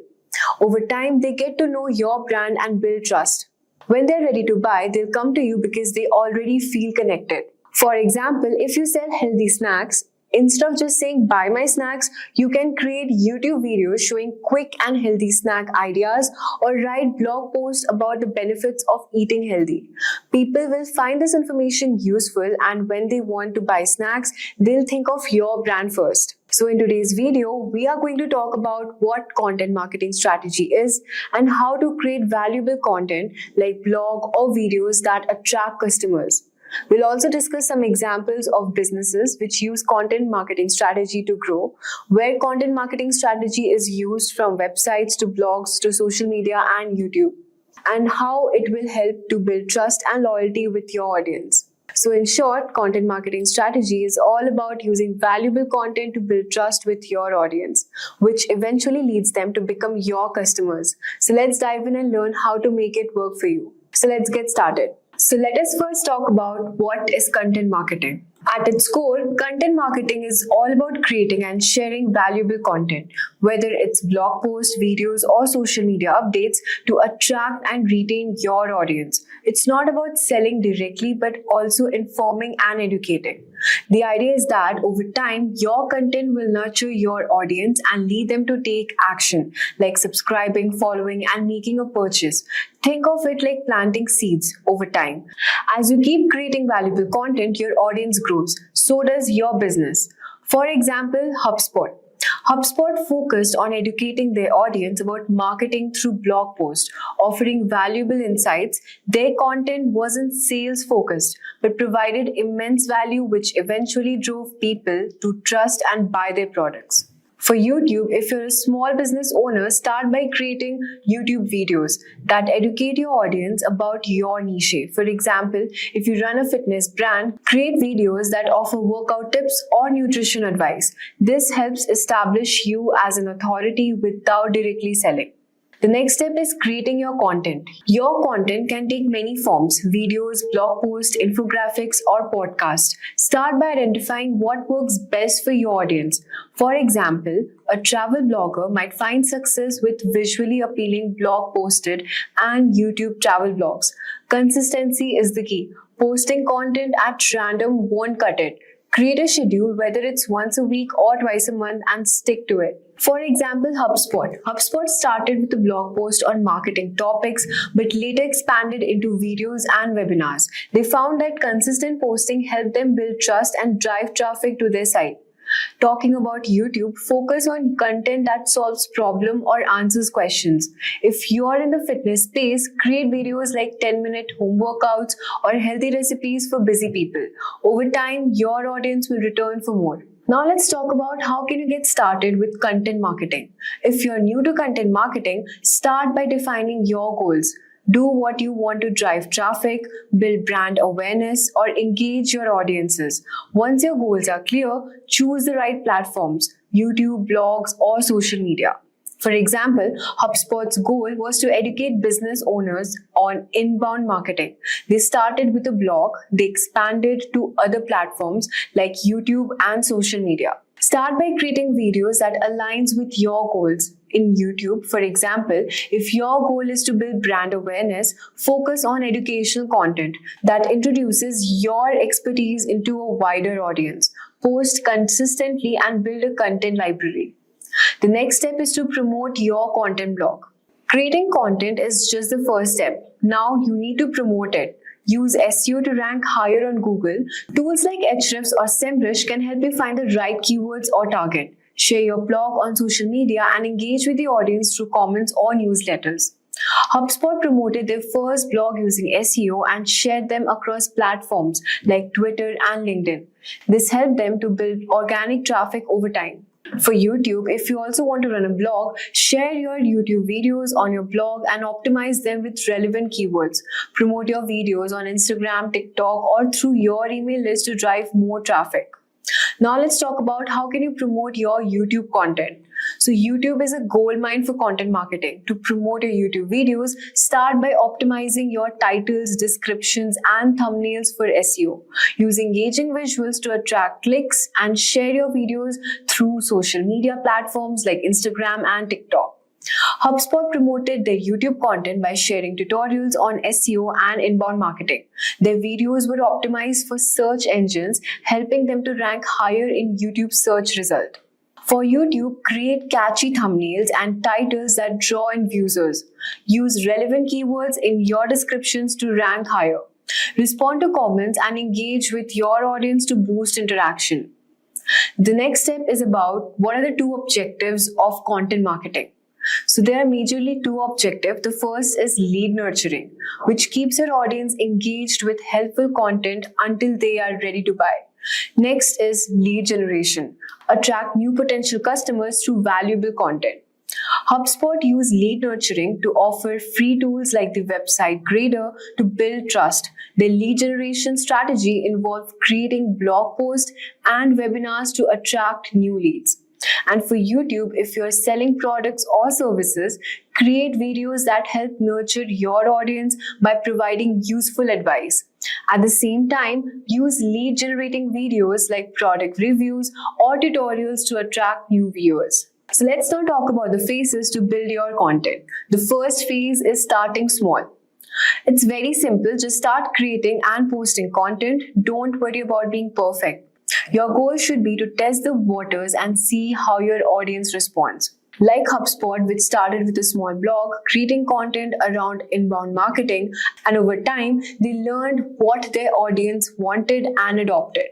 Over time, they get to know your brand and build trust. When they're ready to buy, they'll come to you because they already feel connected. For example, if you sell healthy snacks, instead of just saying buy my snacks, you can create YouTube videos showing quick and healthy snack ideas or write blog posts about the benefits of eating healthy. People will find this information useful, and when they want to buy snacks, they'll think of your brand first. So in today's video, we are going to talk about what content marketing strategy is and how to create valuable content like blog or videos that attract customers. We'll also discuss some examples of businesses which use content marketing strategy to grow, where content marketing strategy is used from websites to blogs to social media and YouTube, and how it will help to build trust and loyalty with your audience. So in short, content marketing strategy is all about using valuable content to build trust with your audience, which eventually leads them to become your customers. So let's dive in and learn how to make it work for you. So let's get started. So let us first talk about what is content marketing. At its core, content marketing is all about creating and sharing valuable content, whether it's blog posts, videos, or social media updates to attract and retain your audience. It's not about selling directly, but also informing and educating. The idea is that over time, your content will nurture your audience and lead them to take action, like subscribing, following, and making a purchase. Think of it like planting seeds over time. As you keep creating valuable content, your audience grows. So does your business. For example, HubSpot. HubSpot focused on educating their audience about marketing through blog posts, offering valuable insights. Their content wasn't sales focused, but provided immense value, which eventually drove people to trust and buy their products. For YouTube, if you're a small business owner, start by creating YouTube videos that educate your audience about your niche. For example, if you run a fitness brand, create videos that offer workout tips or nutrition advice. This helps establish you as an authority without directly selling. The next step is creating your content. Your content can take many forms: videos, blog posts, infographics, or podcasts. Start by identifying what works best for your audience. For example, a travel blogger might find success with visually appealing blog posted and YouTube travel blogs. Consistency is the key. Posting content at random won't cut it. Create a schedule, whether it's once a week or twice a month, and stick to it. For example, HubSpot. HubSpot started with a blog post on marketing topics, but later expanded into videos and webinars. They found that consistent posting helped them build trust and drive traffic to their site. Talking about YouTube, focus on content that solves problems or answers questions. If you are in the fitness space, create videos like 10-minute home workouts or healthy recipes for busy people. Over time, your audience will return for more. Now let's talk about how can you get started with content marketing. If you're new to content marketing, start by defining your goals. Do what you want to drive traffic, build brand awareness, or engage your audiences. Once your goals are clear, choose the right platforms: YouTube, blogs, or social media. For example, HubSpot's goal was to educate business owners on inbound marketing. They started with a blog, they expanded to other platforms like YouTube and social media. Start by creating videos that aligns with your goals. In YouTube, for example, if your goal is to build brand awareness, focus on educational content that introduces your expertise into a wider audience. Post consistently and build a content library. The next step is to promote your content blog. Creating content is just the first step. Now you need to promote it. Use SEO to rank higher on Google. Tools like Ahrefs or SEMrush can help you find the right keywords or target. Share your blog on social media and engage with the audience through comments or newsletters. HubSpot promoted their first blog using SEO and shared them across platforms like Twitter and LinkedIn. This helped them to build organic traffic over time. For YouTube, if you also want to run a blog, share your YouTube videos on your blog and optimize them with relevant keywords. Promote your videos on Instagram, TikTok, or through your email list to drive more traffic. Now let's talk about how can you promote your YouTube content. So YouTube is a goldmine for content marketing. To promote your YouTube videos, start by optimizing your titles, descriptions, and thumbnails for SEO. Use engaging visuals to attract clicks and share your videos through social media platforms like Instagram and TikTok. HubSpot promoted their YouTube content by sharing tutorials on SEO and inbound marketing. Their videos were optimized for search engines, helping them to rank higher in YouTube search results. For YouTube, create catchy thumbnails and titles that draw in users. Use relevant keywords in your descriptions to rank higher. Respond to comments and engage with your audience to boost interaction. The next step is about what are the two objectives of content marketing. So there are majorly two objectives. The first is lead nurturing, which keeps your audience engaged with helpful content until they are ready to buy. Next is lead generation. Attract new potential customers through valuable content. HubSpot use lead nurturing to offer free tools like the website grader to build trust. Their lead generation strategy involves creating blog posts and webinars to attract new leads. And for YouTube, if you're selling products or services, create videos that help nurture your audience by providing useful advice. At the same time, use lead generating videos like product reviews or tutorials to attract new viewers. So let's now talk about the phases to build your content. The first phase is starting small. It's very simple. Just start creating and posting content. Don't worry about being perfect. Your goal should be to test the waters and see how your audience responds. Like HubSpot, which started with a small blog, creating content around inbound marketing, and over time, they learned what their audience wanted and adopted.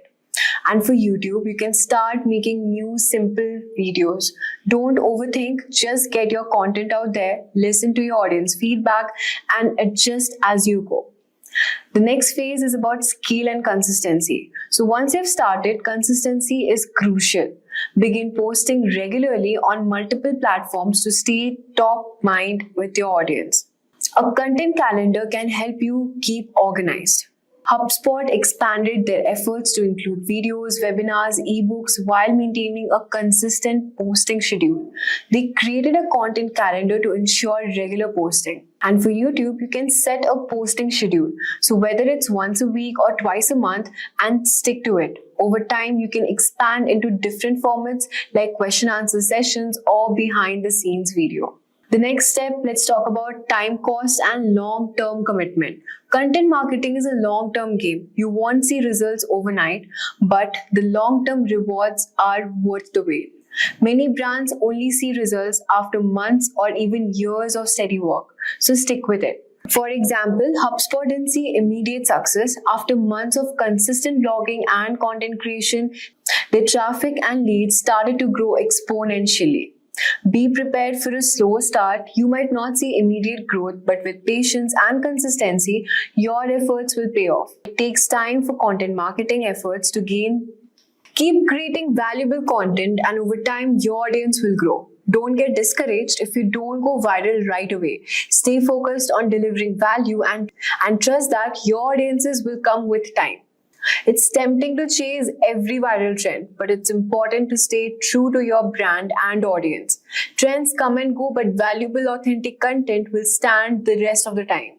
And for YouTube, you can start making new simple videos. Don't overthink, just get your content out there, listen to your audience feedback, and adjust as you go. The next phase is about scale and consistency. So once you've started, consistency is crucial. Begin posting regularly on multiple platforms to stay top mind with your audience. A content calendar can help you keep organized. HubSpot expanded their efforts to include videos, webinars, ebooks while maintaining a consistent posting schedule. They created a content calendar to ensure regular posting. And for YouTube, you can set a posting schedule. So whether it's once a week or twice a month, and stick to it. Over time, you can expand into different formats like question answer sessions or behind the scenes video. The next step, let's talk about time cost and long-term commitment. Content marketing is a long-term game. You won't see results overnight, but the long-term rewards are worth the wait. Many brands only see results after months or even years of steady work, so stick with it. For example, HubSpot didn't see immediate success. After months of consistent blogging and content creation, their traffic and leads started to grow exponentially. Be prepared for a slow start. You might not see immediate growth, but with patience and consistency, your efforts will pay off. It takes time for content marketing efforts to gain. Keep creating valuable content, and over time, your audience will grow. Don't get discouraged if you don't go viral right away. Stay focused on delivering value and trust that your audiences will come with time. It's tempting to chase every viral trend, but it's important to stay true to your brand and audience. Trends come and go, but valuable, authentic content will stand the rest of the time.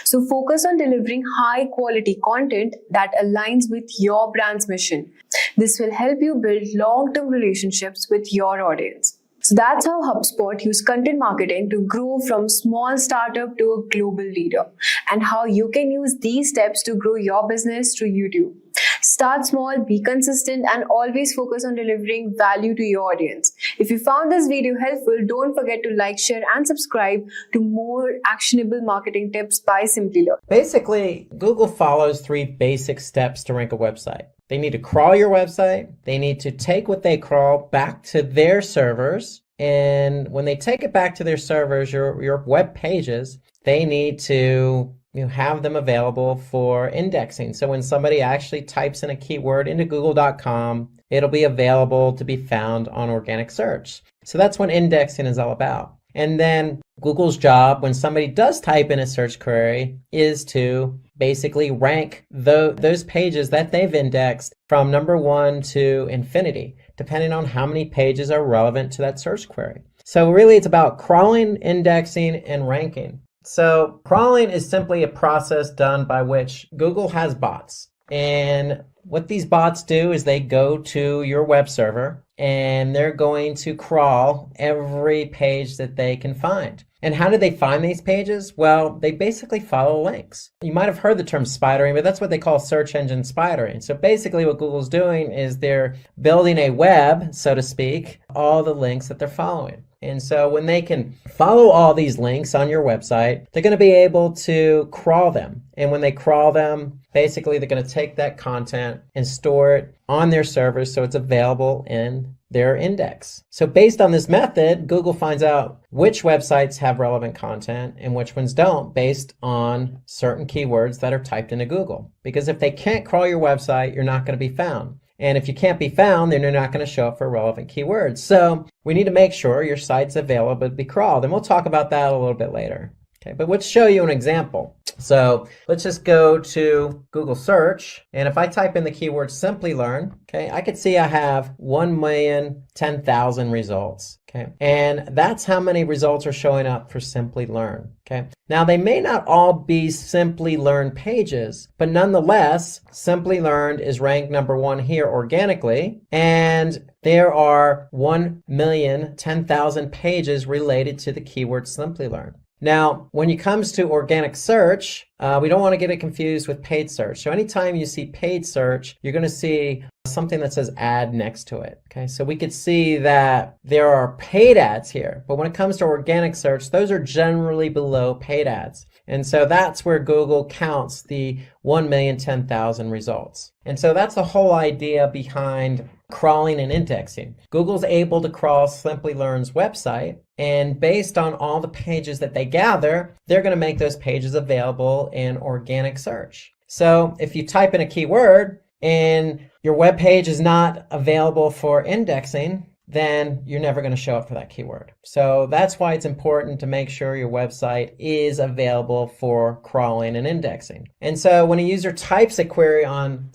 So focus on delivering high quality content that aligns with your brand's mission. This will help you build long-term relationships with your audience. So that's how HubSpot used content marketing to grow from small startup to a global leader, and how you can use these steps to grow your business through YouTube. Start small, be consistent, and always focus on delivering value to your audience. If you found this video helpful, don't forget to like, share, and subscribe to more actionable marketing tips by Simplilearn. Basically, Google follows 3 basic steps to rank a website. They need to crawl your website. They need to take what they crawl back to their servers. And when they take it back to their servers, your web pages, they need to have them available for indexing. So when somebody actually types in a keyword into google.com, it'll be available to be found on organic search. So that's what indexing is all about. And then Google's job, when somebody does type in a search query, is to basically rank those pages that they've indexed from number 1 to infinity, depending on how many pages are relevant to that search query. So really it's about crawling, indexing, and ranking. So crawling is simply a process done by which Google has bots. And what these bots do is they go to your web server and they're going to crawl every page that they can find. And how do they find these pages? Well, they basically follow links. You might have heard the term spidering, but that's what they call search engine spidering. So basically what Google's doing is they're building a web, so to speak, all the links that they're following. And so when they can follow all these links on your website, they're going to be able to crawl them. And when they crawl them, basically they're going to take that content and store it on their servers so it's available in their index. So based on this method, Google finds out which websites have relevant content and which ones don't based on certain keywords that are typed into Google. Because if they can't crawl your website, you're not going to be found. And if you can't be found, then you're not going to show up for relevant keywords. So we need to make sure your site's available to be crawled. And we'll talk about that a little bit later. Okay, but let's show you an example. So let's just go to Google search. And if I type in the keyword Simplilearn, okay, I could see I have 1,010,000 results. Okay, and that's how many results are showing up for Simplilearn. Okay, now they may not all be Simplilearn pages, but nonetheless, Simplilearn is ranked #1 here organically, and there are 1,010,000 pages related to the keyword Simplilearn. Now, when it comes to organic search, we don't want to get it confused with paid search. So anytime you see paid search, you're going to see something that says ad next to it. Okay, so we could see that there are paid ads here, but when it comes to organic search, those are generally below paid ads. And so that's where Google counts the 1,010,000 results. And so that's the whole idea behind crawling and indexing. Google's able to crawl Simplilearn's website, and based on all the pages that they gather, they're going to make those pages available in organic search. So if you type in a keyword and your web page is not available for indexing, then you're never going to show up for that keyword. So that's why it's important to make sure your website is available for crawling and indexing. And so when a user types a query on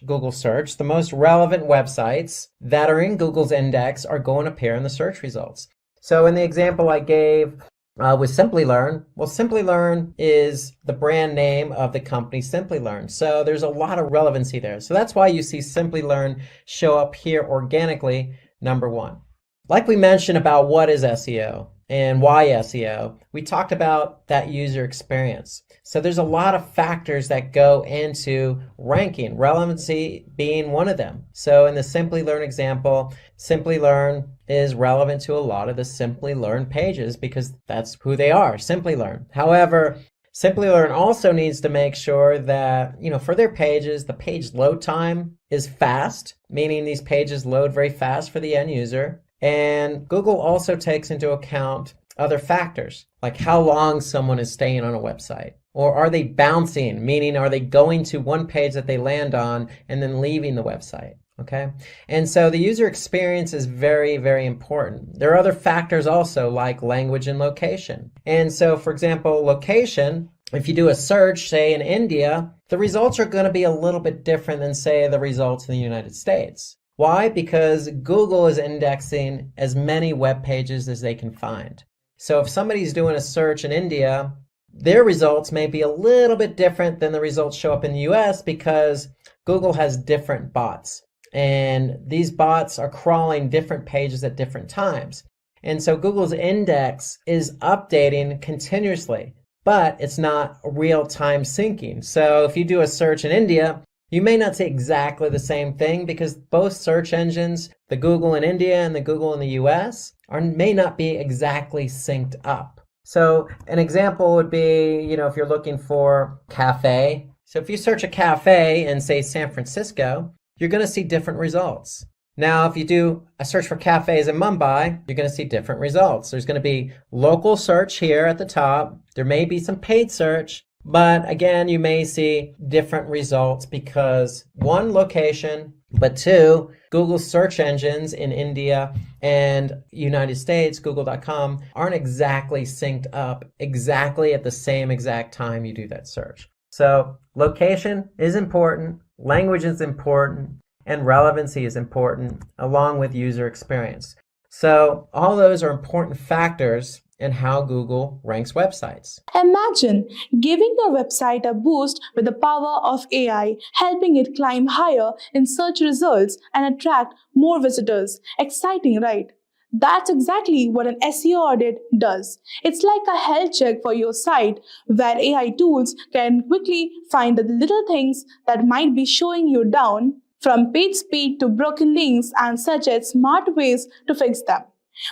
Google search, the most relevant websites that are in Google's index are going to appear in the search results. So in the example I gave with Simplilearn, well, Simplilearn is the brand name of the company Simplilearn. So there's a lot of relevancy there. So that's why you see Simplilearn show up here organically, #1. Like we mentioned about what is SEO and why SEO, we talked about that user experience. So there's a lot of factors that go into ranking, relevancy being one of them. So in the Simplilearn example, Simplilearn is relevant to a lot of the Simplilearn pages because that's who they are, Simplilearn. However, Simplilearn also needs to make sure that, for their pages, the page load time is fast, meaning these pages load very fast for the end user. And Google also takes into account other factors, like how long someone is staying on a website. Or are they bouncing, meaning are they going to one page that they land on and then leaving the website? Okay, and so the user experience is very, very important. There are other factors also like language and location. And so, for example, location, if you do a search, say in India, the results are going to be a little bit different than, say, the results in the United States. Why? Because Google is indexing as many web pages as they can find. So if somebody's doing a search in India, their results may be a little bit different than the results show up in the US because Google has different bots. And these bots are crawling different pages at different times. And so Google's index is updating continuously, but it's not real-time syncing. So if you do a search in India, you may not see exactly the same thing because both search engines, the Google in India and the Google in the US, may not be exactly synced up. So an example would be, if you're looking for cafe. So if you search a cafe in, say, San Francisco, you're going to see different results. Now, if you do a search for cafes in Mumbai, you're going to see different results. There's going to be local search here at the top. There may be some paid search, but again, you may see different results because one, location, but two, Google's search engines in India and United States, google.com, aren't exactly synced up exactly at the same exact time you do that search. So location is important. Language is important, and relevancy is important, along with user experience. So all those are important factors in how Google ranks websites. Imagine giving your website a boost with the power of AI, helping it climb higher in search results and attract more visitors. Exciting, right? That's exactly what an SEO audit does. It's like a health check for your site where AI tools can quickly find the little things that might be showing you down, from page speed to broken links, and suggest smart ways to fix them.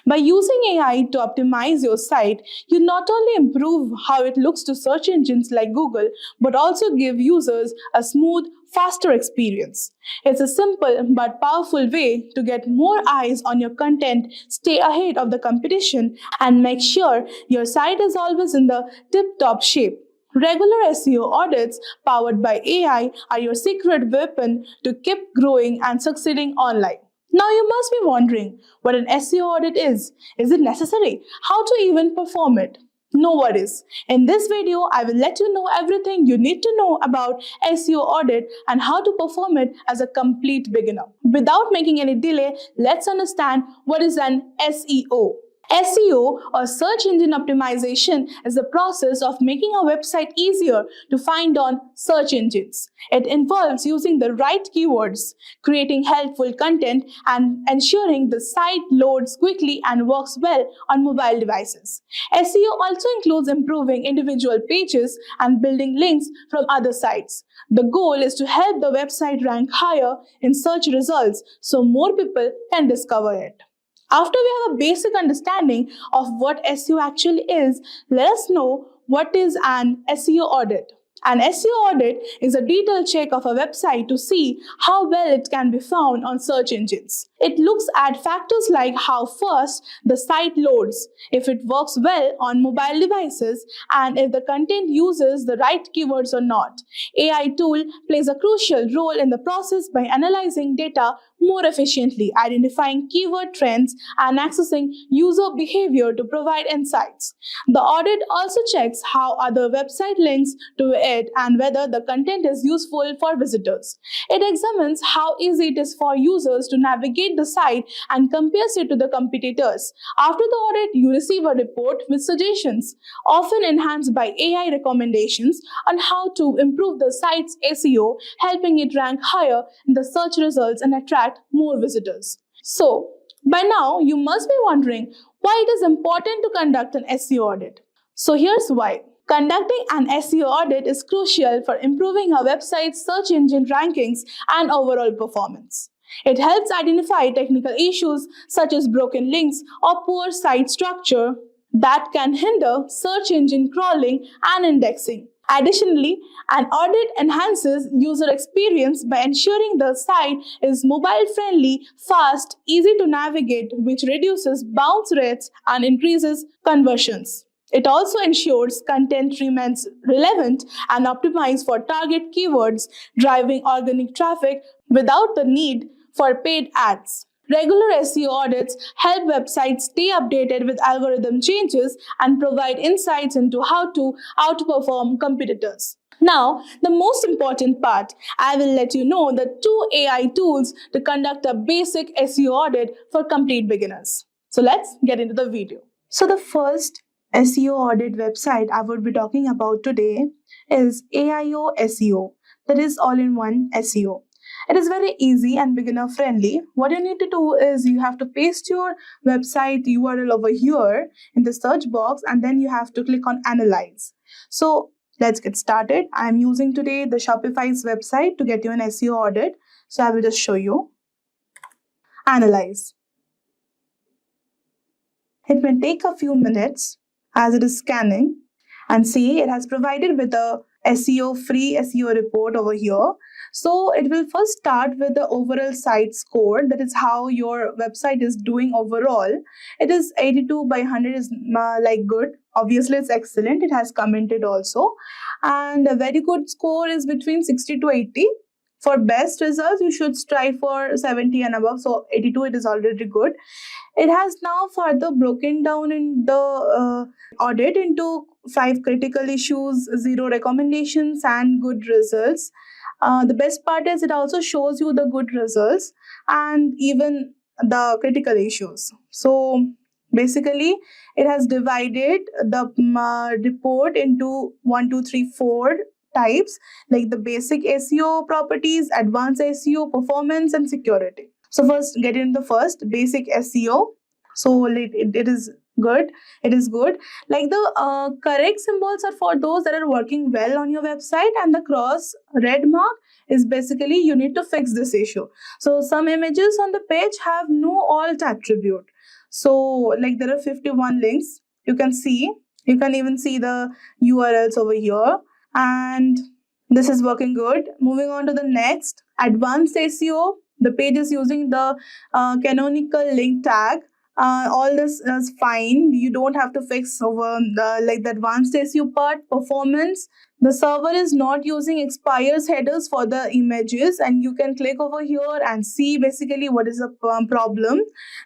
By using AI to optimize your site, you not only improve how it looks to search engines like Google, but also give users a smooth, faster experience. It's a simple but powerful way to get more eyes on your content, stay ahead of the competition, and make sure your site is always in the tip-top shape. Regular SEO audits powered by AI are your secret weapon to keep growing and succeeding online. Now you must be wondering what an SEO audit is. Is it necessary? How to even perform it? No worries. In this video, I will let you know everything you need to know about SEO audit and how to perform it as a complete beginner. Without making any delay, let's understand what is an SEO. SEO or search engine optimization is the process of making a website easier to find on search engines. It involves using the right keywords, creating helpful content, and ensuring the site loads quickly and works well on mobile devices. SEO also includes improving individual pages and building links from other sites. The goal is to help the website rank higher in search results so more people can discover it. After we have a basic understanding of what SEO actually is, let us know what is an SEO audit. An SEO audit is a detailed check of a website to see how well it can be found on search engines. It looks at factors like how fast the site loads, if it works well on mobile devices, and if the content uses the right keywords or not. AI tool plays a crucial role in the process by analyzing data more efficiently, identifying keyword trends, and accessing user behavior to provide insights. The audit also checks how other website links to it and whether the content is useful for visitors. It examines how easy it is for users to navigate the site and compares it to the competitors. After the audit, you receive a report with suggestions, often enhanced by AI recommendations on how to improve the site's SEO, helping it rank higher in the search results and attract more visitors. So, by now, you must be wondering why it is important to conduct an SEO audit. So here's why. Conducting an SEO audit is crucial for improving a website's search engine rankings and overall performance. It helps identify technical issues such as broken links or poor site structure that can hinder search engine crawling and indexing. Additionally, an audit enhances user experience by ensuring the site is mobile-friendly, fast, easy to navigate, which reduces bounce rates and increases conversions. It also ensures content remains relevant and optimized for target keywords, driving organic traffic without the need for paid ads. Regular SEO audits help websites stay updated with algorithm changes and provide insights into how to outperform competitors. Now, the most important part, I will let you know the 2 AI tools to conduct a basic SEO audit for complete beginners. So let's get into the video. So the first SEO audit website I would be talking about today is AIO SEO, that is all-in-one SEO. It is very easy and beginner friendly. What you need to do is you have to paste your website URL over here in the search box and then you have to click on analyze. So let's get started. I'm using today the Shopify's website to get you an SEO audit. So I will just show you. Analyze. It may take a few minutes as it is scanning, and see it has provided with a free SEO report over here. So it will first start with the overall site score, that is how your website is doing overall. It is 82 by 100 is like good. Obviously it's excellent. It has commented also, and a very good score is between 60 to 80. For best results, you should strive for 70 and above. So 82, it is already good. It has now further broken down in the audit into 5 critical issues, 0 recommendations, and good results. The best part is it also shows you the good results and even the critical issues. So basically, it has divided the report into 1, 2, 3, 4 types, like the basic SEO properties, advanced SEO, performance, and security. So first, get into the first basic SEO. So it is good. It is good. Like the correct symbols are for those that are working well on your website, and the cross red mark is basically you need to fix this issue. So some images on the page have no alt attribute. So like there are 51 links. You can even see the URLs over here. And this is working good. Moving on to the next, advanced SEO. The page is using the canonical link tag. All this is fine. You don't have to fix over the advanced SEO part. Performance. The server is not using expires headers for the images, and you can click over here and see basically what is the problem.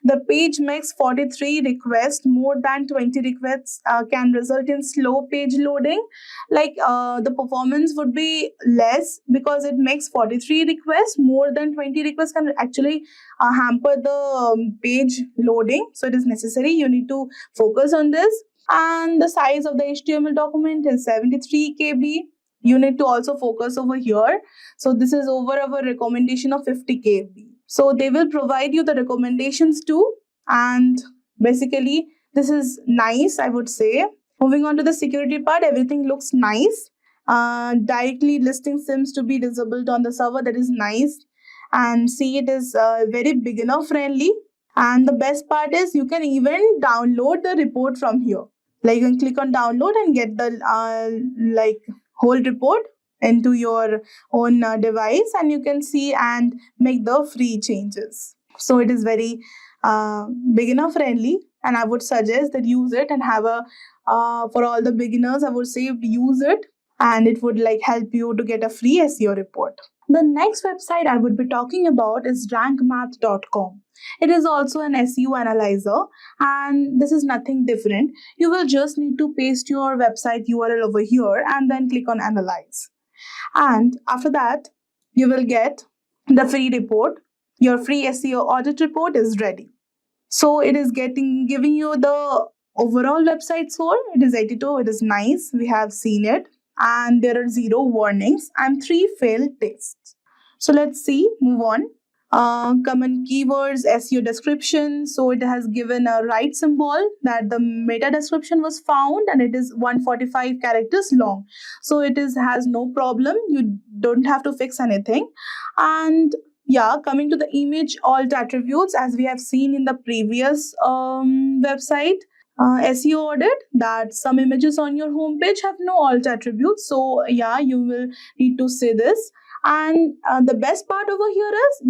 The page makes 43 requests. More than 20 requests can result in slow page loading. Like the performance would be less because it makes 43 requests. More than 20 requests can actually hamper the page loading. So it is necessary. You need to focus on this. And the size of the HTML document is 73 KB. You need to also focus over here. So this is over our recommendation of 50 KB. So they will provide you the recommendations too. And basically this is nice, I would say. Moving on to the security part, everything looks nice. Directly listing seems to be disabled on the server. That is nice. And see, it is very beginner friendly. And the best part is you can even download the report from here. Like you can click on download and get the whole report into your own device, and you can see and make the free changes. So it is very beginner friendly, and I would suggest that use it and have a for all the beginners, I would say use it, and it would like help you to get a free SEO report. The next website I would be talking about is rankmath.com. It is also an SEO analyzer, and this is nothing different. You will just need to paste your website URL over here and then click on analyze. And after that, you will get the free report. Your free SEO audit report is ready. So it is giving you the overall website score. It is 82. It is nice. We have seen it. And there are 0 warnings and 3 failed tests. So let's see, move on. Common keywords, SEO description. So it has given a right symbol that the meta description was found, and it is 145 characters long. So it has no problem. You don't have to fix anything. And yeah, coming to the image alt attributes, as we have seen in the previous website, SEO audit, that some images on your homepage have no alt attributes. So yeah, you will need to say this. And the best part over here is,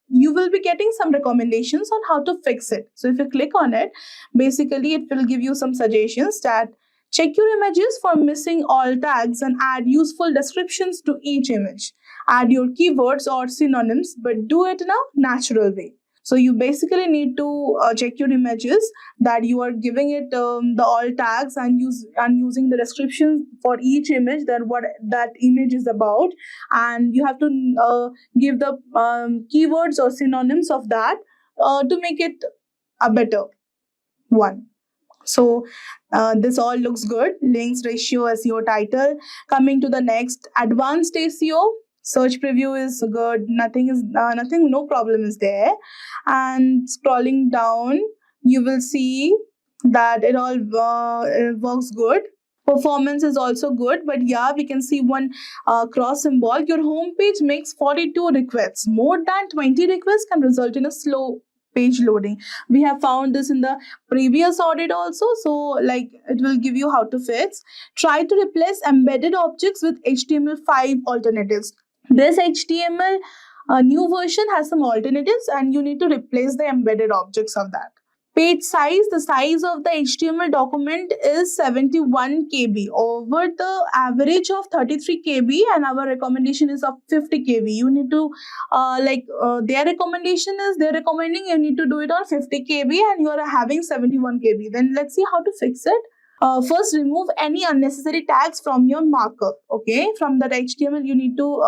you will be getting some recommendations on how to fix it. So if you click on it, basically it will give you some suggestions that check your images for missing alt tags and add useful descriptions to each image. Add your keywords or synonyms, but do it in a natural way. So you basically need to check your images, that you are giving it the alt tags and using the descriptions for each image, that what that image is about, and you have to give the keywords or synonyms of that to make it a better one. So this all looks good. Links, ratio, SEO title. Coming to the next, advanced SEO. Search preview is good. No problem is there. And scrolling down, you will see that it all works good. Performance is also good, but yeah, we can see one cross symbol. Your homepage makes 42 requests. More than 20 requests can result in a slow page loading. We have found this in the previous audit also. So like it will give you how to fix. Try to replace embedded objects with HTML5 alternatives. This HTML new version has some alternatives, and you need to replace the embedded objects of that. Page size, the size of the HTML document is 71 KB over the average of 33 KB, and our recommendation is of 50 KB. You need to their recommendation is they're recommending you need to do it on 50 KB, and you are having 71 KB. Then let's see how to fix it. First, remove any unnecessary tags from your markup. Okay, from that HTML, you need to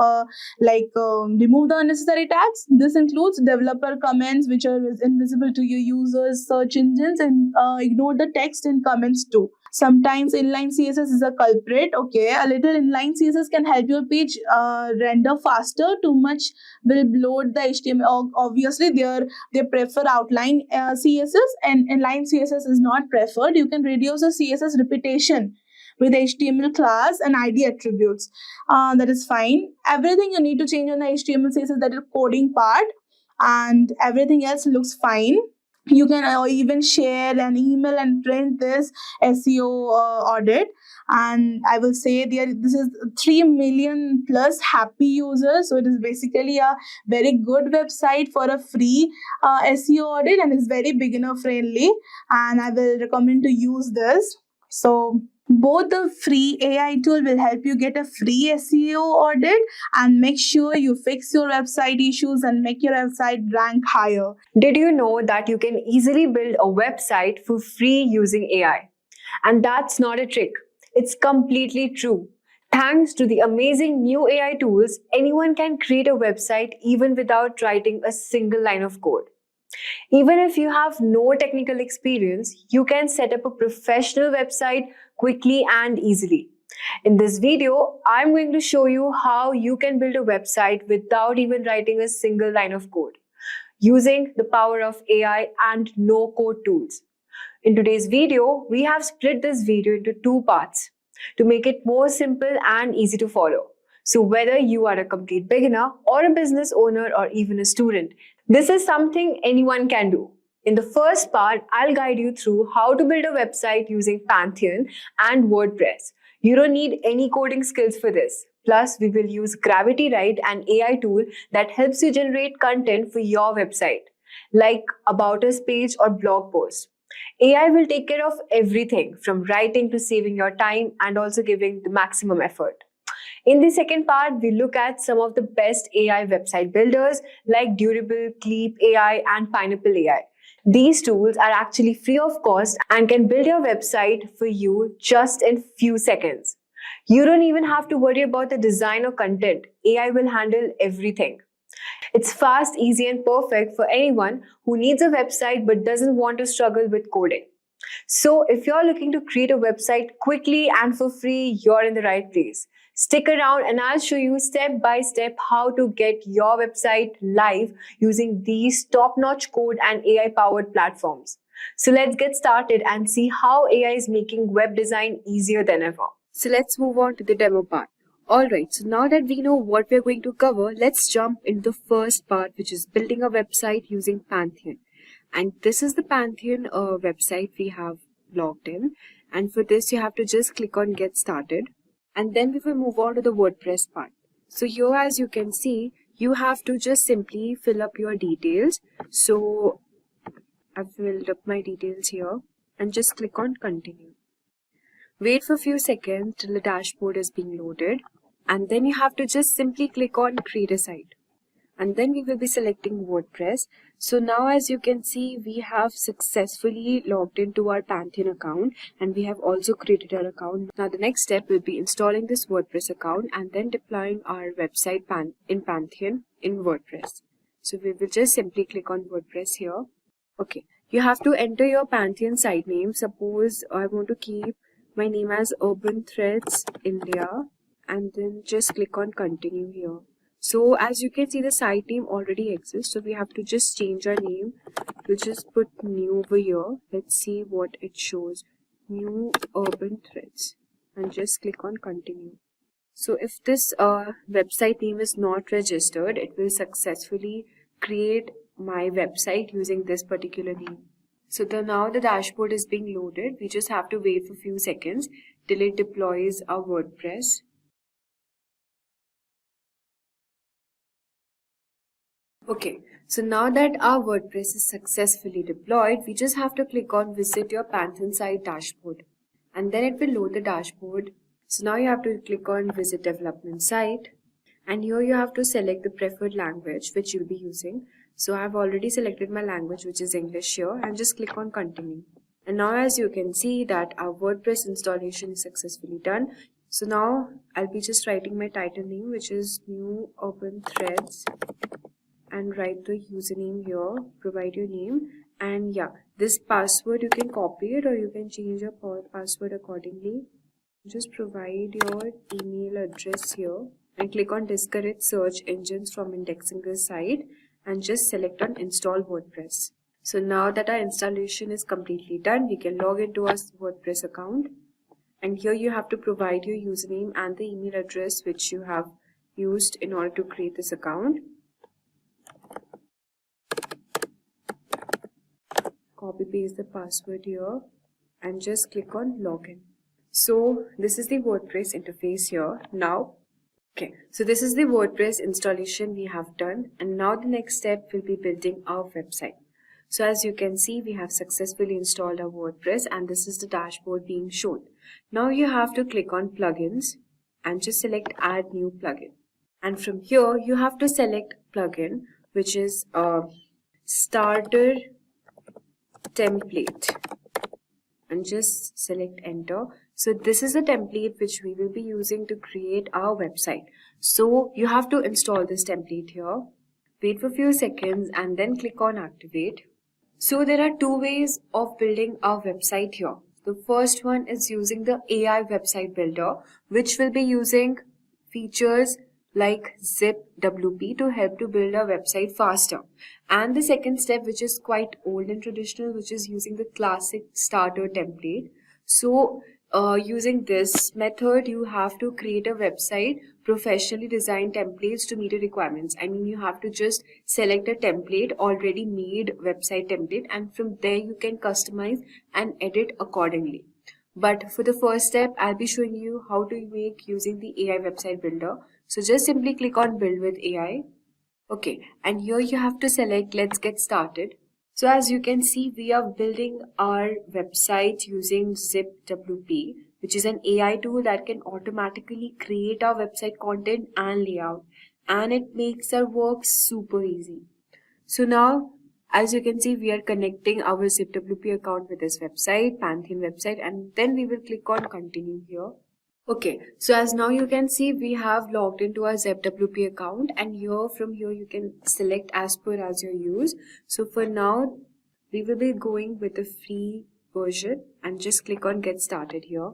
remove the unnecessary tags. This includes developer comments, which are invisible to your users, search engines, and ignore the text in comments too. Sometimes inline CSS is a culprit. Okay, a little inline CSS can help your page render faster. Too much will bloat the HTML. Obviously, they prefer outline CSS, and inline CSS is not preferred. You can reduce the CSS repetition with HTML class and ID attributes. That is fine. Everything you need to change on the HTML CSS, that is coding part, and everything else looks fine. You can even share an email and print this SEO audit, and I will say this is 3 million plus happy users. So it is basically a very good website for a free SEO audit, and is very beginner friendly, and I will recommend to use this. So Both the free AI tool will help you get a free SEO audit and make sure you fix your website issues and make your website rank higher. Did you know that you can easily build a website for free using AI? And that's not a trick. It's completely true. Thanks to the amazing new AI tools, anyone can create a website even without writing a single line of code. Even if you have no technical experience, you can set up a professional website quickly and easily. In this video, I'm going to show you how you can build a website without even writing a single line of code, using the power of AI and no-code tools. In today's video, we have split this video into two parts to make it more simple and easy to follow. So whether you are a complete beginner or a business owner or even a student, this is something anyone can do. In the first part, I'll guide you through how to build a website using Pantheon and WordPress. You don't need any coding skills for this. Plus, we will use Gravity Write, an AI tool that helps you generate content for your website, like About Us page or blog post. AI will take care of everything from writing to saving your time and also giving the maximum effort. In the second part, we look at some of the best AI website builders like Durable, Cleap AI, and Pineapple AI. These tools are actually free of cost and can build your website for you just in few seconds. You don't even have to worry about the design or content. AI will handle everything. It's fast, easy, and perfect for anyone who needs a website but doesn't want to struggle with coding. So if you're looking to create a website quickly and for free, you're in the right place. Stick around and I'll show you step by step how to get your website live using these top-notch code and AI-powered platforms. So let's get started and see how AI is making web design easier than ever. So let's move on to the demo part. Alright, so now that we know what we're going to cover, let's jump into the first part, which is building a website using Pantheon. And this is the Pantheon website we have logged in. And for this, you have to just click on Get Started. And then we will move on to the WordPress part. So here, as you can see, you have to just simply fill up your details. So I've filled up my details here and just click on Continue. Wait for a few seconds till the dashboard is being loaded. And then you have to just simply click on Create a Site. And then we will be selecting WordPress. So now, as you can see, we have successfully logged into our Pantheon account and we have also created our account. Now the next step will be installing this WordPress account and then deploying our website in Pantheon in WordPress. So we will just simply click on WordPress here. Okay, you have to enter your Pantheon site name. Suppose I want to keep my name as Urban Threads India and then just click on Continue here. So as you can see, the site name already exists. So we have to just change our name. We'll just put new over here. Let's see what it shows. New Urban Threads. And just click on Continue. So if this website name is not registered, it will successfully create my website using this particular name. So now the dashboard is being loaded. We just have to wait for a few seconds till it deploys our WordPress. Okay, so now that our WordPress is successfully deployed, we just have to click on Visit Your Pantheon Site Dashboard. And then it will load the dashboard. So now you have to click on Visit Development Site. And here you have to select the preferred language which you'll be using. So I've already selected my language, which is English here, and just click on Continue. And now as you can see that our WordPress installation is successfully done. So now I'll be just writing my title name, which is New Urban Threads. And write the username here, provide your name, and yeah, this password you can copy it or you can change your password accordingly. Just provide your email address here and click on discourage search engines from indexing this site and just select on Install WordPress. So now that our installation is completely done, we can log into our WordPress account, and here you have to provide your username and the email address which you have used in order to create this account. Copy paste the password here and just click on login. So this is the WordPress interface here. Now, so this is the WordPress installation we have done, and now the next step will be building our website. So as you can see, we have successfully installed our WordPress and this is the dashboard being shown. Now you have to click on plugins and just select add new plugin. And from here you have to select plugin which is a starter template and just select enter. So this is the template which we will be using to create our website. So you have to install this template here. Wait for a few seconds and then click on activate. So there are two ways of building our website here. The first one is using the AI website builder, which will be using features like ZipWP to help to build a website faster. And the second step, which is quite old and traditional, which is using the classic starter template. So using this method, you have to create a website, professionally designed templates to meet the requirements. I mean, you have to just select a template, already made website template, and from there you can customize and edit accordingly. But for the first step, I'll be showing you how to make using the AI website builder. So just simply click on build with AI. Okay, and here you have to select let's get started. So as you can see, we are building our website using ZipWP, which is an AI tool that can automatically create our website content and layout, and it makes our work super easy. So now, as you can see, we are connecting our ZipWP account with this website, Pantheon website, and then we will click on continue here. Okay, so as now you can see, we have logged into our ZipWP account, and from here you can select as per as your use. So for now, we will be going with the free version and just click on get started here.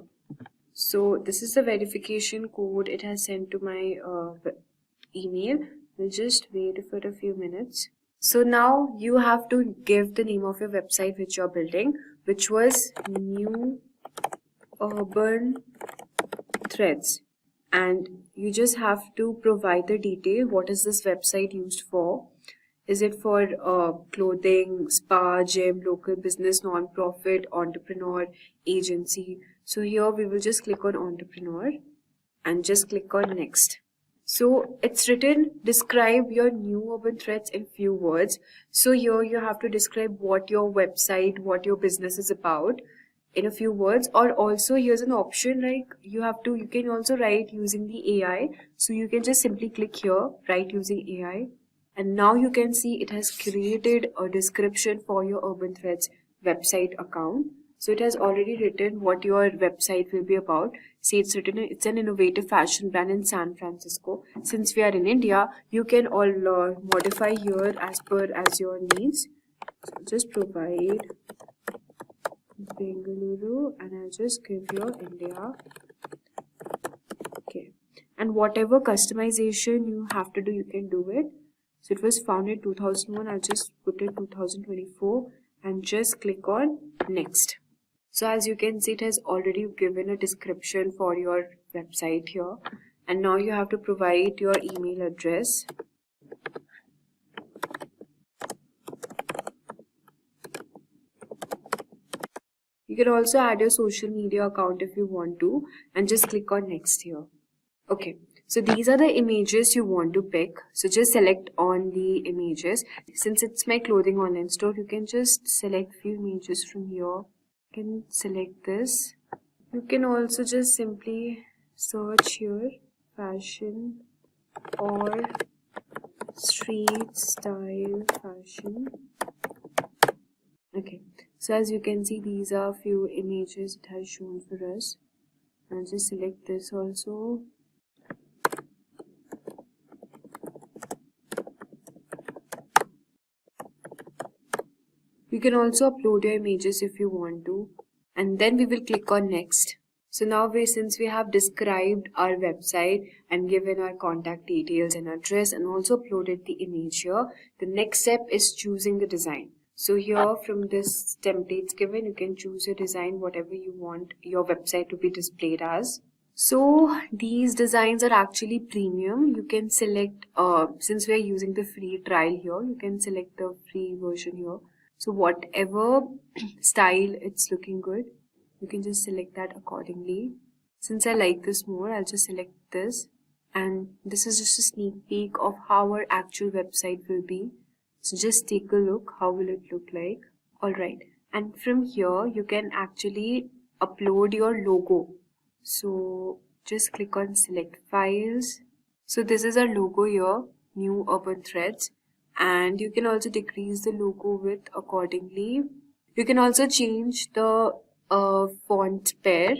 So this is the verification code it has sent to my email. We'll just wait for a few minutes. So now you have to give the name of your website which you're building, which was New Urban Threads, and you just have to provide the detail. What is this website used for? Is it for clothing, spa, gym, local business, non-profit, entrepreneur, agency? So here we will just click on entrepreneur and just click on next. So it's written describe your new urban threads in few words. So here you have to describe what your website, what your business is about in a few words. Or also here's an option like you can also write using the AI. So you can just simply click here, write using AI, and now you can see it has created a description for your Urban Threads website account. So it has already written what your website will be about. See, it's written it's an innovative fashion brand in San Francisco. Since we are in India, you can all modify here as per as your needs. So just provide Bengaluru and I'll just give you India. Okay, and whatever customization you have to do, you can do it. So it was founded 2001. I'll just put it 2024 and just click on next. So as you can see, it has already given a description for your website here, and now you have to provide your email address. You can also add your social media account if you want to, and just click on next here. Okay, so these are the images you want to pick. So just select on the images. Since it's my clothing online store, you can just select few images from here. You can select this. You can also just simply search here fashion or street style fashion. Okay, so as you can see, these are few images it has shown for us. I'll just select this also. You can also upload your images if you want to, and then we will click on next. So now since we have described our website and given our contact details and address and also uploaded the image here, the next step is choosing the design. So here from this templates given, you can choose your design, whatever you want your website to be displayed as. So these designs are actually premium. You can select, since we are using the free trial here, you can select the free version here. So whatever style it's looking good, you can just select that accordingly. Since I like this more, I'll just select this. And this is just a sneak peek of how our actual website will be. So just take a look. How will it look like? Alright. And from here, you can actually upload your logo. So just click on select files. So this is our logo here, new urban threads. And you can also decrease the logo width accordingly. You can also change the font pair,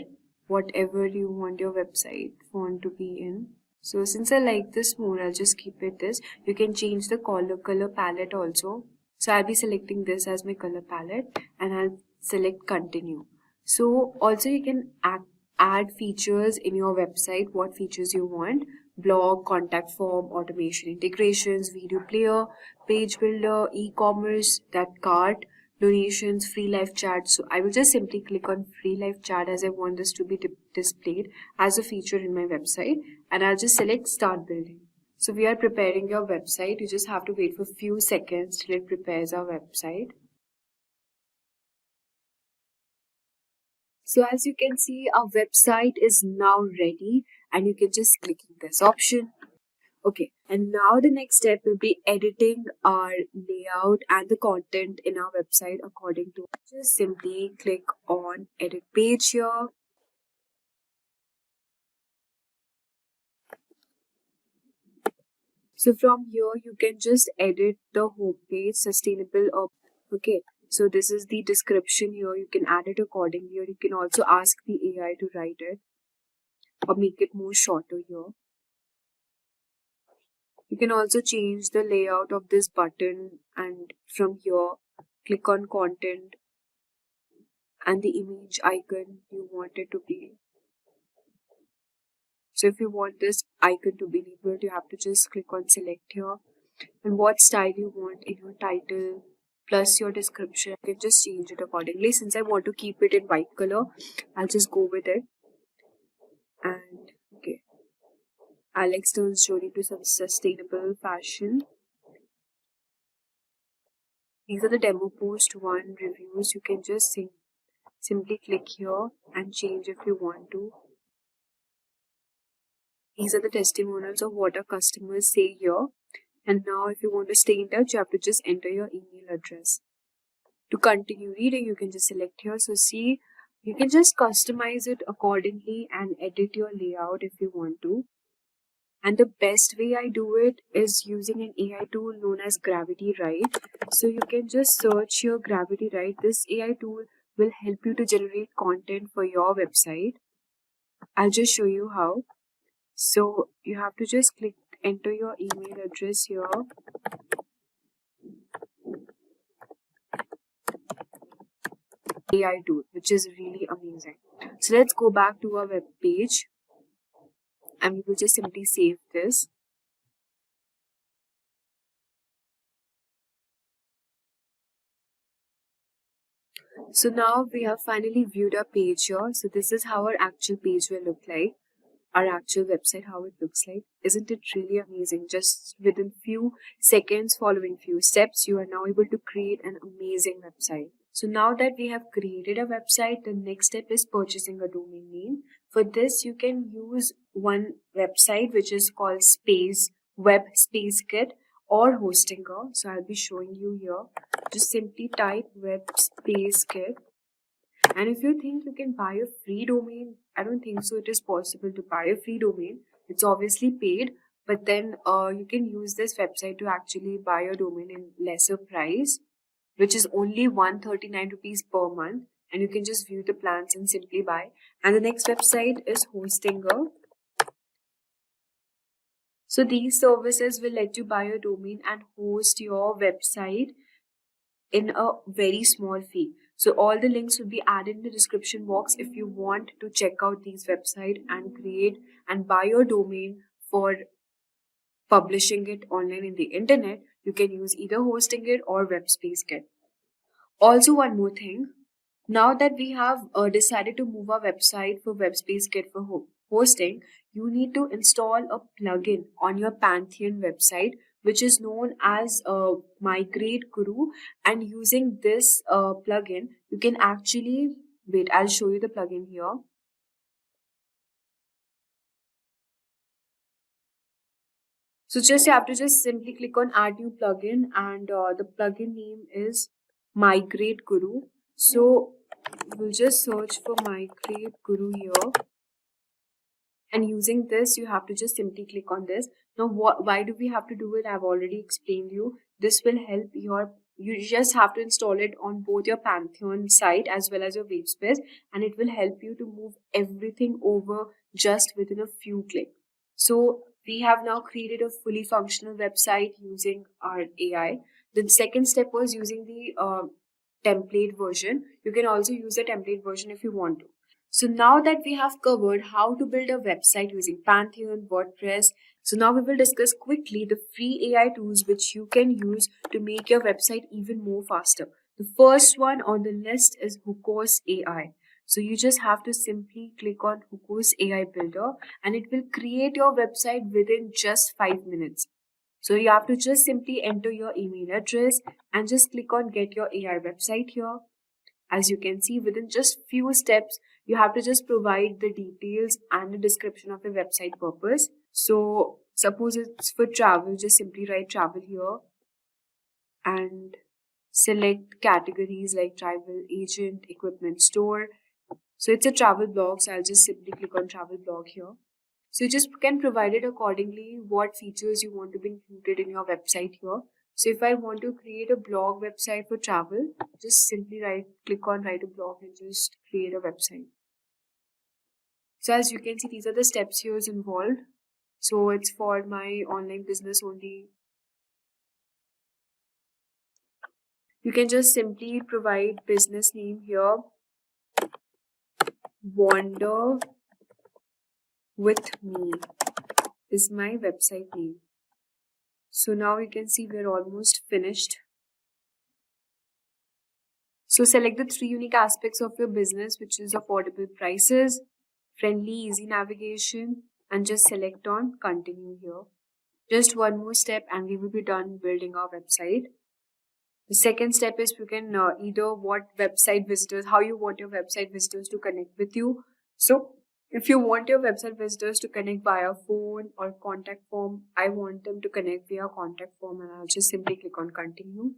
whatever you want your website font to be in. So since I like this more, I'll just keep it this. You can change the color palette also. So I'll be selecting this as my color palette and I'll select continue. So also you can add features in your website, what features you want. Blog, contact form, automation integrations, video player, page builder, e-commerce, that cart, donations, free live chat. So I will just simply click on free live chat as I want this to be displayed as a feature in my website, and I'll just select start building. So we are preparing your website. You just have to wait for a few seconds till it prepares our website. So as you can see, our website is now ready and you can just click on this option. Okay, and now the next step will be editing our layout and the content in our website according to. Just simply click on edit page here. So from here, you can just edit the homepage, sustainable. Okay, so this is the description here. You can add it accordingly, or you can also ask the AI to write it or make it more shorter here. You can also change the layout of this button, and from here, click on content and the image icon you want it to be. So if you want this icon to be enabled, you have to just click on select here, and what style you want in your title plus your description. You can just change it accordingly. Since I want to keep it in white color, I'll just go with it. And okay, Alex turns story to some sustainable fashion. These are the demo post 1 reviews. You can just simply click here and change if you want to. These are the testimonials of what our customers say here. And now if you want to stay in touch, you have to just enter your email address. To continue reading, you can just select here. So see, you can just customize it accordingly and edit your layout if you want to. And the best way I do it is using an AI tool known as Gravity Write. So you can just search your Gravity Write. This AI tool will help you to generate content for your website. I'll just show you how. So you have to just enter your email address here. AI tool, which is really amazing. So let's go back to our web page and we will just simply save this. So now we have finally viewed our page here. So this is how our actual page will look like. Our actual website, how it looks like. Isn't it really amazing? Just within few seconds, following few steps, you are now able to create an amazing website. So now that we have created a website, the next step is purchasing a domain name. For this, you can use one website which is called Web Space Kit or Hostinger. So I'll be showing you here. Just simply type Web Space Kit. And if you think you can buy a free domain, I don't think so it is possible to buy a free domain. It's obviously paid, but then you can use this website to actually buy a domain in lesser price, which is only 139 rupees per month. And you can just view the plans and simply buy. And the next website is Hostinger. So these services will let you buy a domain and host your website in a very small fee. So all the links will be added in the description box if you want to check out these websites and create and buy your domain for publishing it online in the internet. You can use either Hostinger or WebSpaceKit. Also, one more thing. Now that we have decided to move our website for WebSpaceKit for hosting, you need to install a plugin on your Pantheon website, which is known as Migrate Guru. And using this plugin, you can actually, wait, I'll show you the plugin here. So just you have to just simply click on add new plugin, and the plugin name is Migrate Guru. So we'll just search for Migrate Guru here. And using this, you have to just simply click on this. Now, why do we have to do it? I've already explained you. This will help you just have to install it on both your Pantheon site as well as your Wordpress, and it will help you to move everything over just within a few clicks. So we have now created a fully functional website using our AI. The second step was using the template version. You can also use the template version if you want to. So now that we have covered how to build a website using Pantheon, WordPress, so now we will discuss quickly the free AI tools which you can use to make your website even more faster. The first one on the list is Hookos AI. So you just have to simply click on Hookos AI Builder, and it will create your website within just 5 minutes. So you have to just simply enter your email address and just click on Get Your AI Website here. As you can see, within just few steps, you have to just provide the details and the description of your website purpose. So suppose it's for travel, just simply write travel here and select categories like travel agent, equipment store. So it's a travel blog, so I'll just simply click on travel blog here. So you just can provide it accordingly what features you want to be included in your website here. So if I want to create a blog website for travel, just simply click on write a blog and just create a website. So as you can see, these are the steps here involved. So it's for my online business only. You can just simply provide business name here. Wander with me is my website name. So now you can see we're almost finished. So select the 3 unique aspects of your business, which is affordable prices, friendly, easy navigation, and just select on continue here. Just one more step and we will be done building our website. The second step is you can either what website visitors, how you want your website visitors to connect with you. So if you want your website visitors to connect via phone or contact form, I want them to connect via contact form, and I'll just simply click on continue.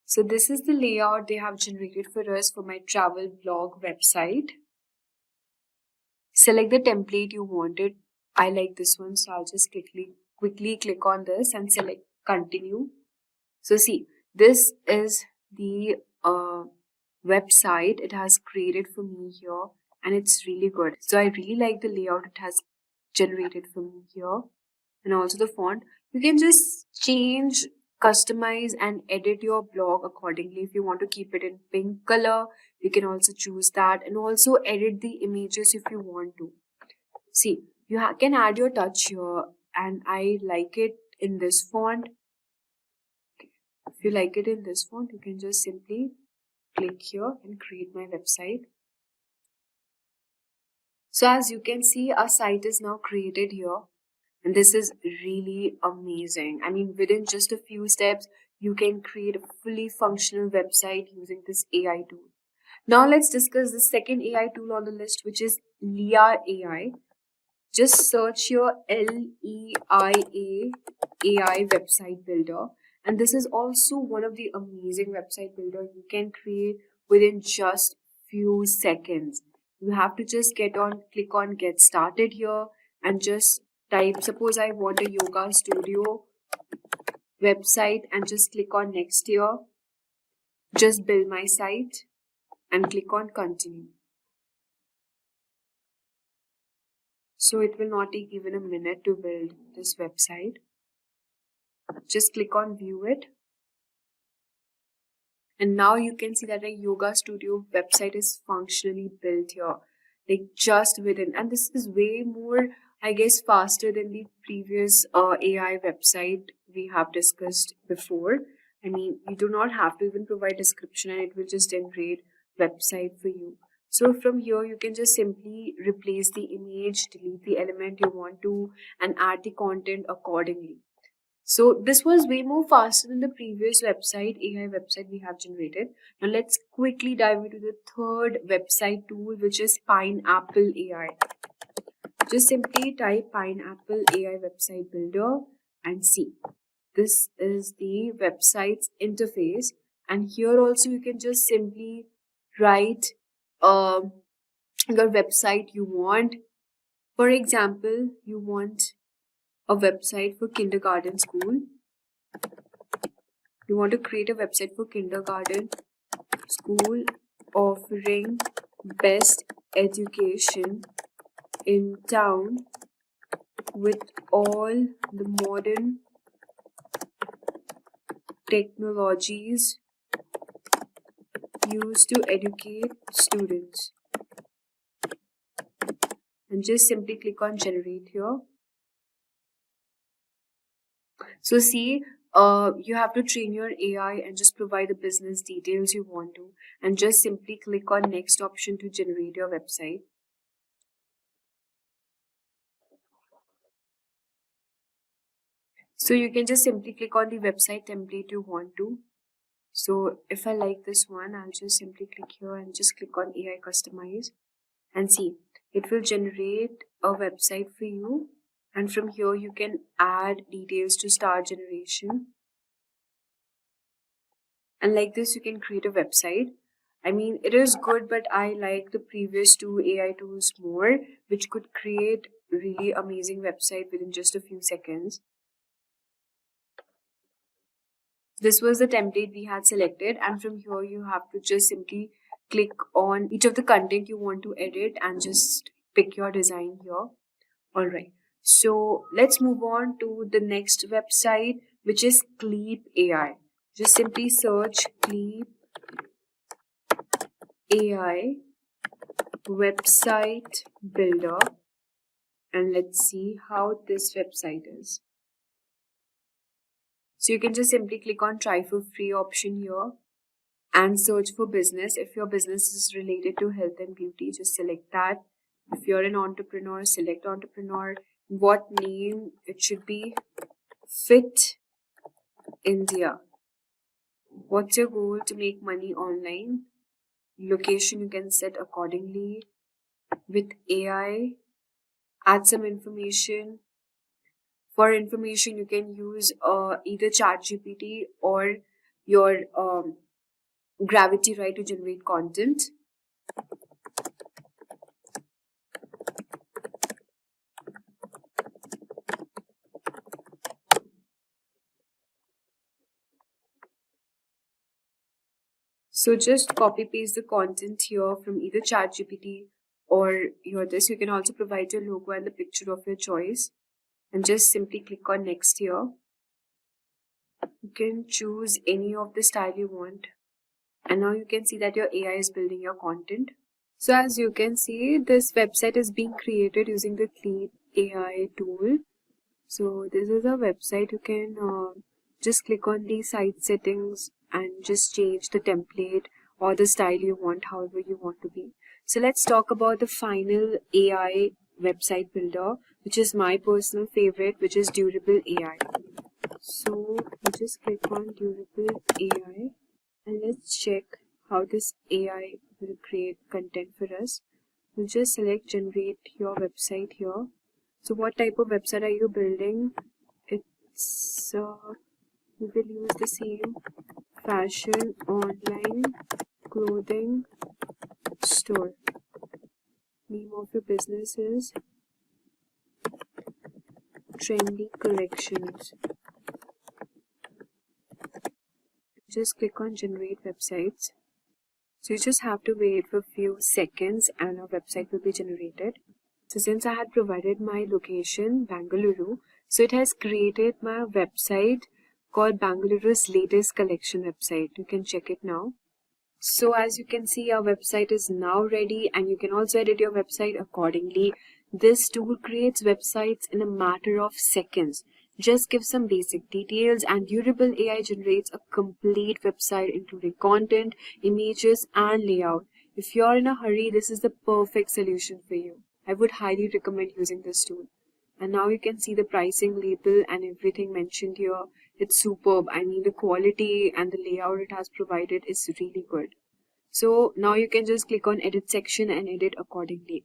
So this is the layout they have generated for us for my travel blog website. Select the template you wanted. I like this one, so I'll just quickly click on this and select continue. So see, this is the website it has created for me here. And it's really good. So I really like the layout it has generated for me here. And also the font. You can just change, customize and edit your blog accordingly. If you want to keep it in pink color, you can also choose that. And also edit the images if you want to. See, you can add your touch here. And I like it in this font. If you like it in this font, you can just simply click here and create my website. So as you can see, our site is now created here, and this is really amazing. I mean, within just a few steps, you can create a fully functional website using this AI tool. Now let's discuss the second AI tool on the list, which is Leia AI. Just search your Leia AI website builder. And this is also one of the amazing website builder you can create within just few seconds. You have to just click on get started here and just type, suppose I want a yoga studio website, and just click on next here. Just build my site and click on continue. So it will not take even a minute to build this website. Just click on view it. And now you can see that a yoga studio website is functionally built here, like just within. And this is way more, I guess, faster than the previous AI website we have discussed before. I mean, you do not have to even provide description and it will just generate website for you. So from here, you can just simply replace the image, delete the element you want to, and add the content accordingly. So this was way more faster than the previous website, AI website we have generated. Now let's quickly dive into the third website tool, which is Pineapple AI. Just simply type Pineapple AI website builder and see. This is the website's interface, and here also you can just simply write your website you want. For example, you want a website for kindergarten school. You want to create a website for kindergarten school offering best education in town with all the modern technologies used to educate students. And just simply click on generate here. So see, you have to train your AI and just provide the business details you want to, and just simply click on next option to generate your website. So you can just simply click on the website template you want to. So if I like this one, I'll just simply click here and just click on AI customize, and see, it will generate a website for you. And from here you can add details to start generation. And like this you can create a website. I mean, it is good, but I like the previous two AI tools more, which could create really amazing website within just a few seconds. This was the template we had selected, and from here you have to just simply click on each of the content you want to edit and just pick your design here. Alright, so let's move on to the next website, which is Cleep AI. Just simply search Cleep AI website builder, and let's see how this website is. So you can just simply click on try for free option here and search for business. If your business is related to health and beauty, just select that. If you're an entrepreneur, select entrepreneur. What name it should be? Fit India. What's your goal to make money online? Location you can set accordingly. With AI, add some information. For information, you can use either Chatgpt or your Gravity Right to generate content. So just copy paste the content here from either Chatgpt or your this. You can also provide your logo and the picture of your choice, and just simply click on next here. You can choose any of the style you want, and now you can see that your AI is building your content. So as you can see, this website is being created using the Cleep AI tool. So this is a website. You can just click on the site settings and just change the template or the style you want, however you want to be. So let's talk about the final AI website builder, which is my personal favorite, which is Durable AI. So we just click on Durable AI and let's check how this AI will create content for us. We'll just select generate your website here. So what type of website are you building? It's we will use the same fashion online clothing store. Name of your business is Trendy Collections. Just click on generate websites. So you just have to wait for a few seconds and our website will be generated. So since I had provided my location, Bangalore, so it has created my website called Bangaluru's latest collection website. You can check it now. So as you can see, our website is now ready, and you can also edit your website accordingly. This tool creates websites in a matter of seconds. Just give some basic details and Durable AI generates a complete website including content, images and layout. If you're in a hurry, this is the perfect solution for you. I would highly recommend using this tool. And now you can see the pricing label and everything mentioned here. It's superb. I mean, the quality and the layout it has provided is really good. So now you can just click on edit section and edit accordingly.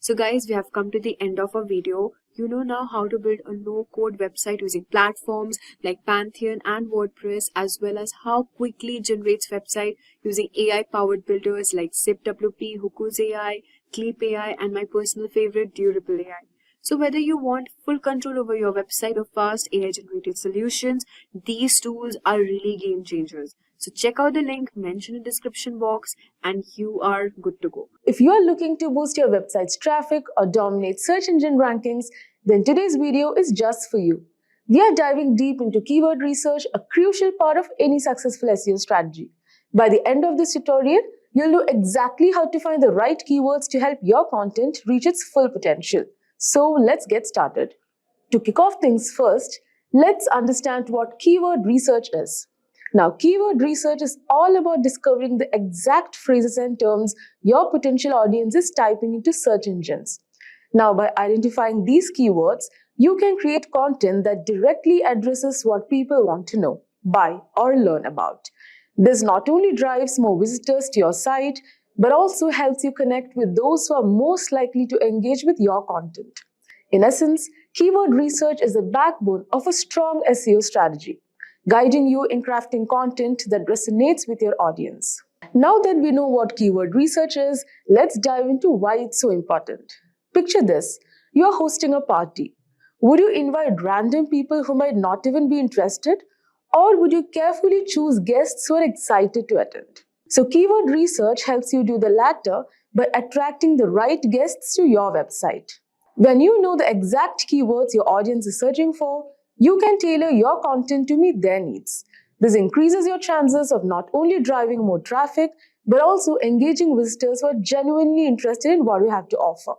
So guys, we have come to the end of our video. You know now how to build a no-code website using platforms like Pantheon and WordPress, as well as how quickly it generates website using AI-powered builders like ZipWP, Hookoo's AI, Clip AI, and my personal favorite, Durable AI. So whether you want full control over your website or fast AI-generated solutions, these tools are really game changers. So check out the link mentioned in the description box and you are good to go. If you are looking to boost your website's traffic or dominate search engine rankings, then today's video is just for you. We are diving deep into keyword research, a crucial part of any successful SEO strategy. By the end of this tutorial, you'll know exactly how to find the right keywords to help your content reach its full potential. So let's get started. To kick off things first, let's understand what keyword research is. Now, keyword research is all about discovering the exact phrases and terms your potential audience is typing into search engines. Now, by identifying these keywords, you can create content that directly addresses what people want to know, buy, or learn about. This not only drives more visitors to your site, but also helps you connect with those who are most likely to engage with your content. In essence, keyword research is the backbone of a strong SEO strategy, guiding you in crafting content that resonates with your audience. Now that we know what keyword research is, let's dive into why it's so important. Picture this, you are hosting a party. Would you invite random people who might not even be interested? Or would you carefully choose guests who are excited to attend? So keyword research helps you do the latter by attracting the right guests to your website. When you know the exact keywords your audience is searching for, you can tailor your content to meet their needs. This increases your chances of not only driving more traffic, but also engaging visitors who are genuinely interested in what you have to offer.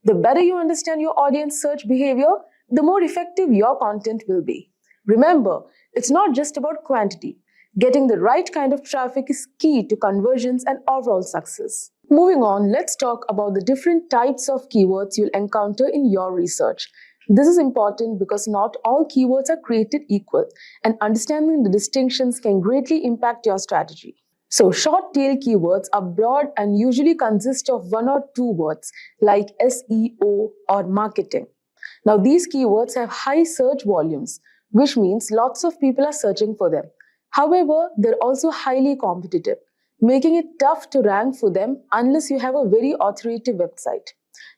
The better you understand your audience search behavior, the more effective your content will be. Remember, it's not just about quantity. Getting the right kind of traffic is key to conversions and overall success. Moving on, let's talk about the different types of keywords you'll encounter in your research. This is important because not all keywords are created equal, and understanding the distinctions can greatly impact your strategy. So, short tail keywords are broad and usually consist of one or two words like SEO or marketing. Now, these keywords have high search volumes, which means lots of people are searching for them. However, they're also highly competitive, making it tough to rank for them unless you have a very authoritative website.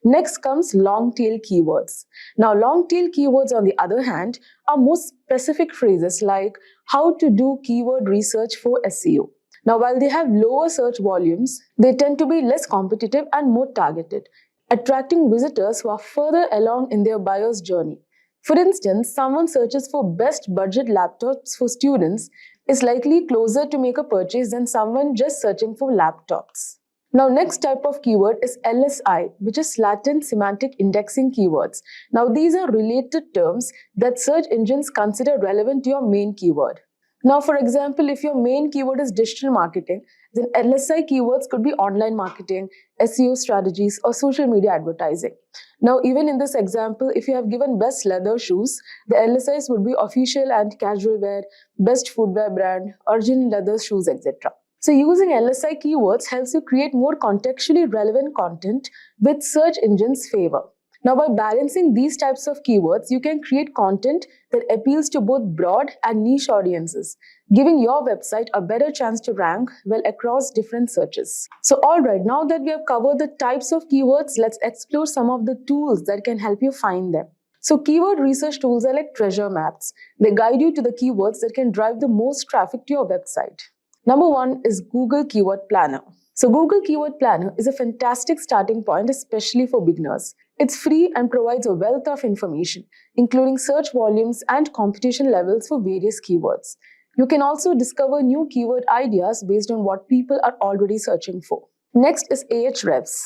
Next comes long-tail keywords. Now, long-tail keywords, on the other hand, are more specific phrases like how to do keyword research for SEO. Now, while they have lower search volumes, they tend to be less competitive and more targeted, attracting visitors who are further along in their buyer's journey. For instance, someone searches for best budget laptops for students is likely closer to make a purchase than someone just searching for laptops. Now, next type of keyword is LSI, which is latent semantic indexing keywords. Now, these are related terms that search engines consider relevant to your main keyword. Now, for example, if your main keyword is digital marketing, then LSI keywords could be online marketing, SEO strategies, or social media advertising. Now, even in this example, if you have given best leather shoes, the LSIs would be official and casual wear, best footwear brand, original leather shoes, etc. So using LSI keywords helps you create more contextually relevant content with search engines' favor. Now, by balancing these types of keywords, you can create content that appeals to both broad and niche audiences, giving your website a better chance to rank well across different searches. So, alright, now that we have covered the types of keywords, let's explore some of the tools that can help you find them. So, keyword research tools are like treasure maps. They guide you to the keywords that can drive the most traffic to your website. Number one is Google Keyword Planner. So, Google Keyword Planner is a fantastic starting point, especially for beginners. It's free and provides a wealth of information, including search volumes and competition levels for various keywords. You can also discover new keyword ideas based on what people are already searching for. Next is Ahrefs.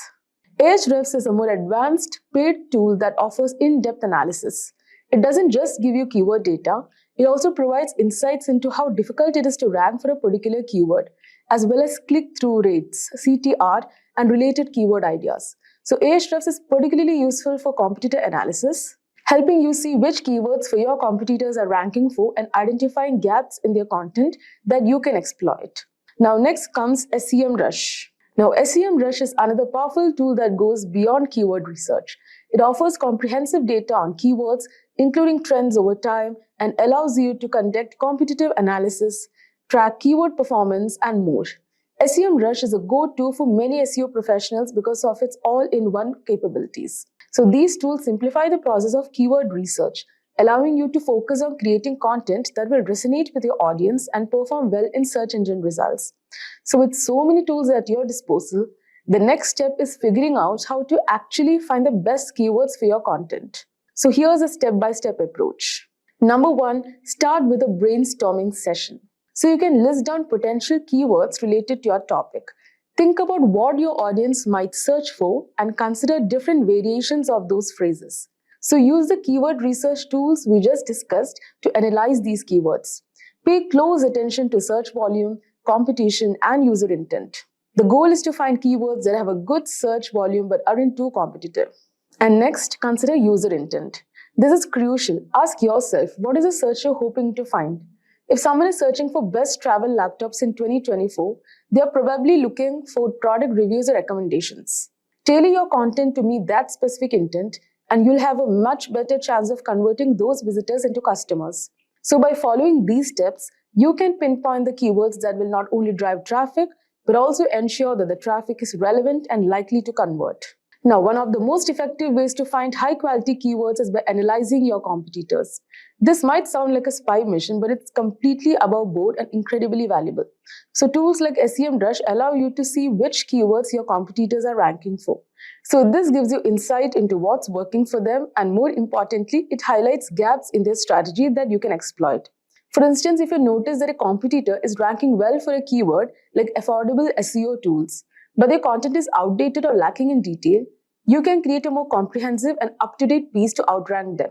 Ahrefs is a more advanced paid tool that offers in-depth analysis. It doesn't just give you keyword data, it also provides insights into how difficult it is to rank for a particular keyword, as well as click-through rates, CTR, and related keyword ideas. So Ahrefs is particularly useful for competitor analysis, helping you see which keywords for your competitors are ranking for and identifying gaps in their content that you can exploit. Now next comes SEMrush. Now, SEMrush is another powerful tool that goes beyond keyword research. It offers comprehensive data on keywords, including trends over time, and allows you to conduct competitive analysis, track keyword performance, and more. SEMrush is a go-to for many SEO professionals because of its all-in-one capabilities. So these tools simplify the process of keyword research, allowing you to focus on creating content that will resonate with your audience and perform well in search engine results. So with so many tools at your disposal, the next step is figuring out how to actually find the best keywords for your content. So here's a step-by-step approach. Number 1, start with a brainstorming session. So you can list down potential keywords related to your topic. Think about what your audience might search for and consider different variations of those phrases. So use the keyword research tools we just discussed to analyze these keywords. Pay close attention to search volume, competition, and user intent. The goal is to find keywords that have a good search volume but aren't too competitive. And next, consider user intent. This is crucial. Ask yourself, what is the searcher hoping to find? If someone is searching for best travel laptops in 2024, they are probably looking for product reviews or recommendations. Tailor your content to meet that specific intent, and you'll have a much better chance of converting those visitors into customers. So by following these steps, you can pinpoint the keywords that will not only drive traffic, but also ensure that the traffic is relevant and likely to convert. Now, one of the most effective ways to find high-quality keywords is by analyzing your competitors. This might sound like a spy mission, but it's completely above board and incredibly valuable. So tools like SEMrush allow you to see which keywords your competitors are ranking for. So this gives you insight into what's working for them, and more importantly, it highlights gaps in their strategy that you can exploit. For instance, if you notice that a competitor is ranking well for a keyword like affordable SEO tools, but their content is outdated or lacking in detail, you can create a more comprehensive and up-to-date piece to outrank them.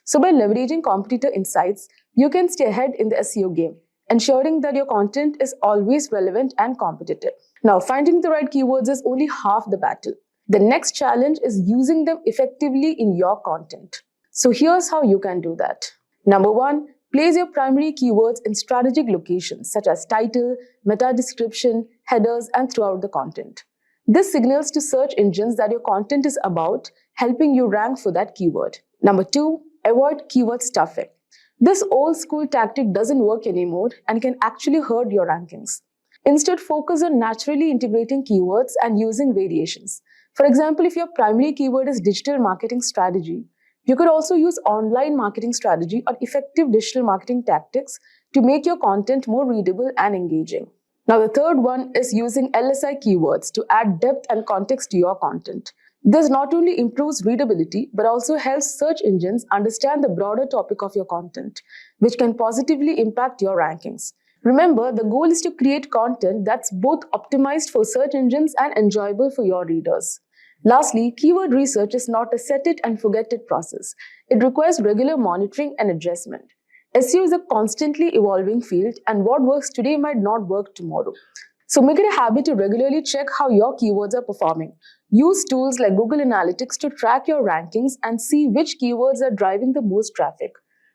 So by leveraging competitor insights, you can stay ahead in the SEO game, ensuring that your content is always relevant and competitive. Now, finding the right keywords is only half the battle. The next challenge is using them effectively in your content. So here's how you can do that. Number 1, place your primary keywords in strategic locations such as title, meta description, headers, and throughout the content. This signals to search engines that your content is about, helping you rank for that keyword. Number 2, avoid keyword stuffing. This old school tactic doesn't work anymore and can actually hurt your rankings. Instead, focus on naturally integrating keywords and using variations. For example, if your primary keyword is digital marketing strategy, you could also use online marketing strategy or effective digital marketing tactics to make your content more readable and engaging. Now, the third one is using LSI keywords to add depth and context to your content. This not only improves readability, but also helps search engines understand the broader topic of your content, which can positively impact your rankings. Remember, the goal is to create content that's both optimized for search engines and enjoyable for your readers. Lastly, keyword research is not a set it and forget it process. It requires regular monitoring and adjustment. SEO is a constantly evolving field, and what works today might not work tomorrow. So make it a habit to regularly check how your keywords are performing. Use tools like Google Analytics to track your rankings and see which keywords are driving the most traffic.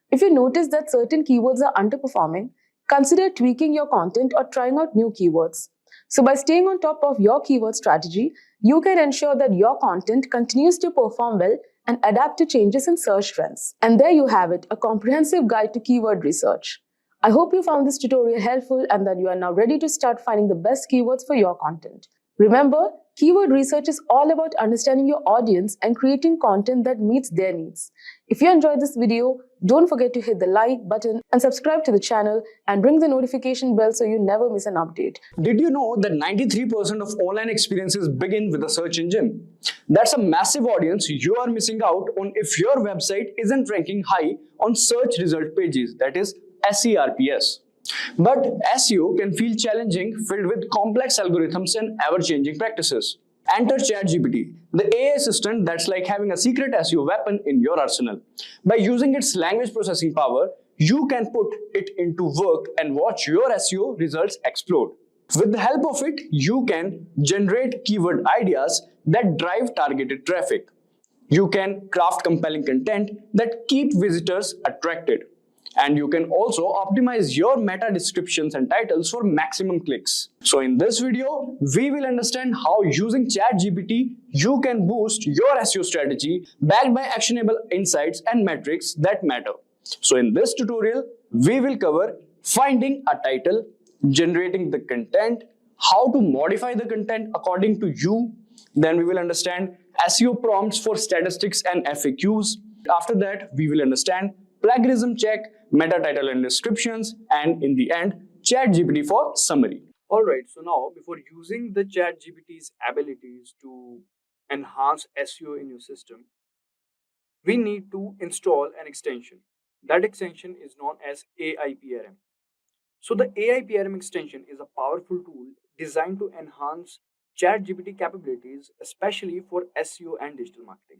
If you notice that certain keywords are underperforming, consider tweaking your content or trying out new keywords. So by staying on top of your keyword strategy, you can ensure that your content continues to perform well and adapt to changes in search trends. And there you have it, a comprehensive guide to keyword research. I hope you found this tutorial helpful and that you are now ready to start finding the best keywords for your content. Remember, keyword research is all about understanding your audience and creating content that meets their needs. If you enjoyed this video, don't forget to hit the like button and subscribe to the channel and ring the notification bell so you never miss an update. Did you know that 93% of online experiences begin with a search engine? That's a massive audience you are missing out on if your website isn't ranking high on search result pages, that is SERPs. But SEO can feel challenging, filled with complex algorithms and ever-changing practices. Enter Chatgpt, the AI assistant that's like having a secret SEO weapon in your arsenal. By using its language processing power, you can put it into work and watch your SEO results explode. With the help of it, you can generate keyword ideas that drive targeted traffic. You can craft compelling content that keep visitors attracted. And you can also optimize your meta descriptions and titles for maximum clicks. So in this video, we will understand how using ChatGPT, you can boost your SEO strategy backed by actionable insights and metrics that matter. So in this tutorial, we will cover finding a title, generating the content, how to modify the content according to you. Then we will understand SEO prompts for statistics and FAQs. After that, we will understand plagiarism check, meta title and descriptions, and in the end, ChatGPT for summary. Alright, so now before using the ChatGPT's abilities to enhance SEO in your system, we need to install an extension. That extension is known as AIPRM. So the AIPRM extension is a powerful tool designed to enhance ChatGPT capabilities, especially for SEO and digital marketing.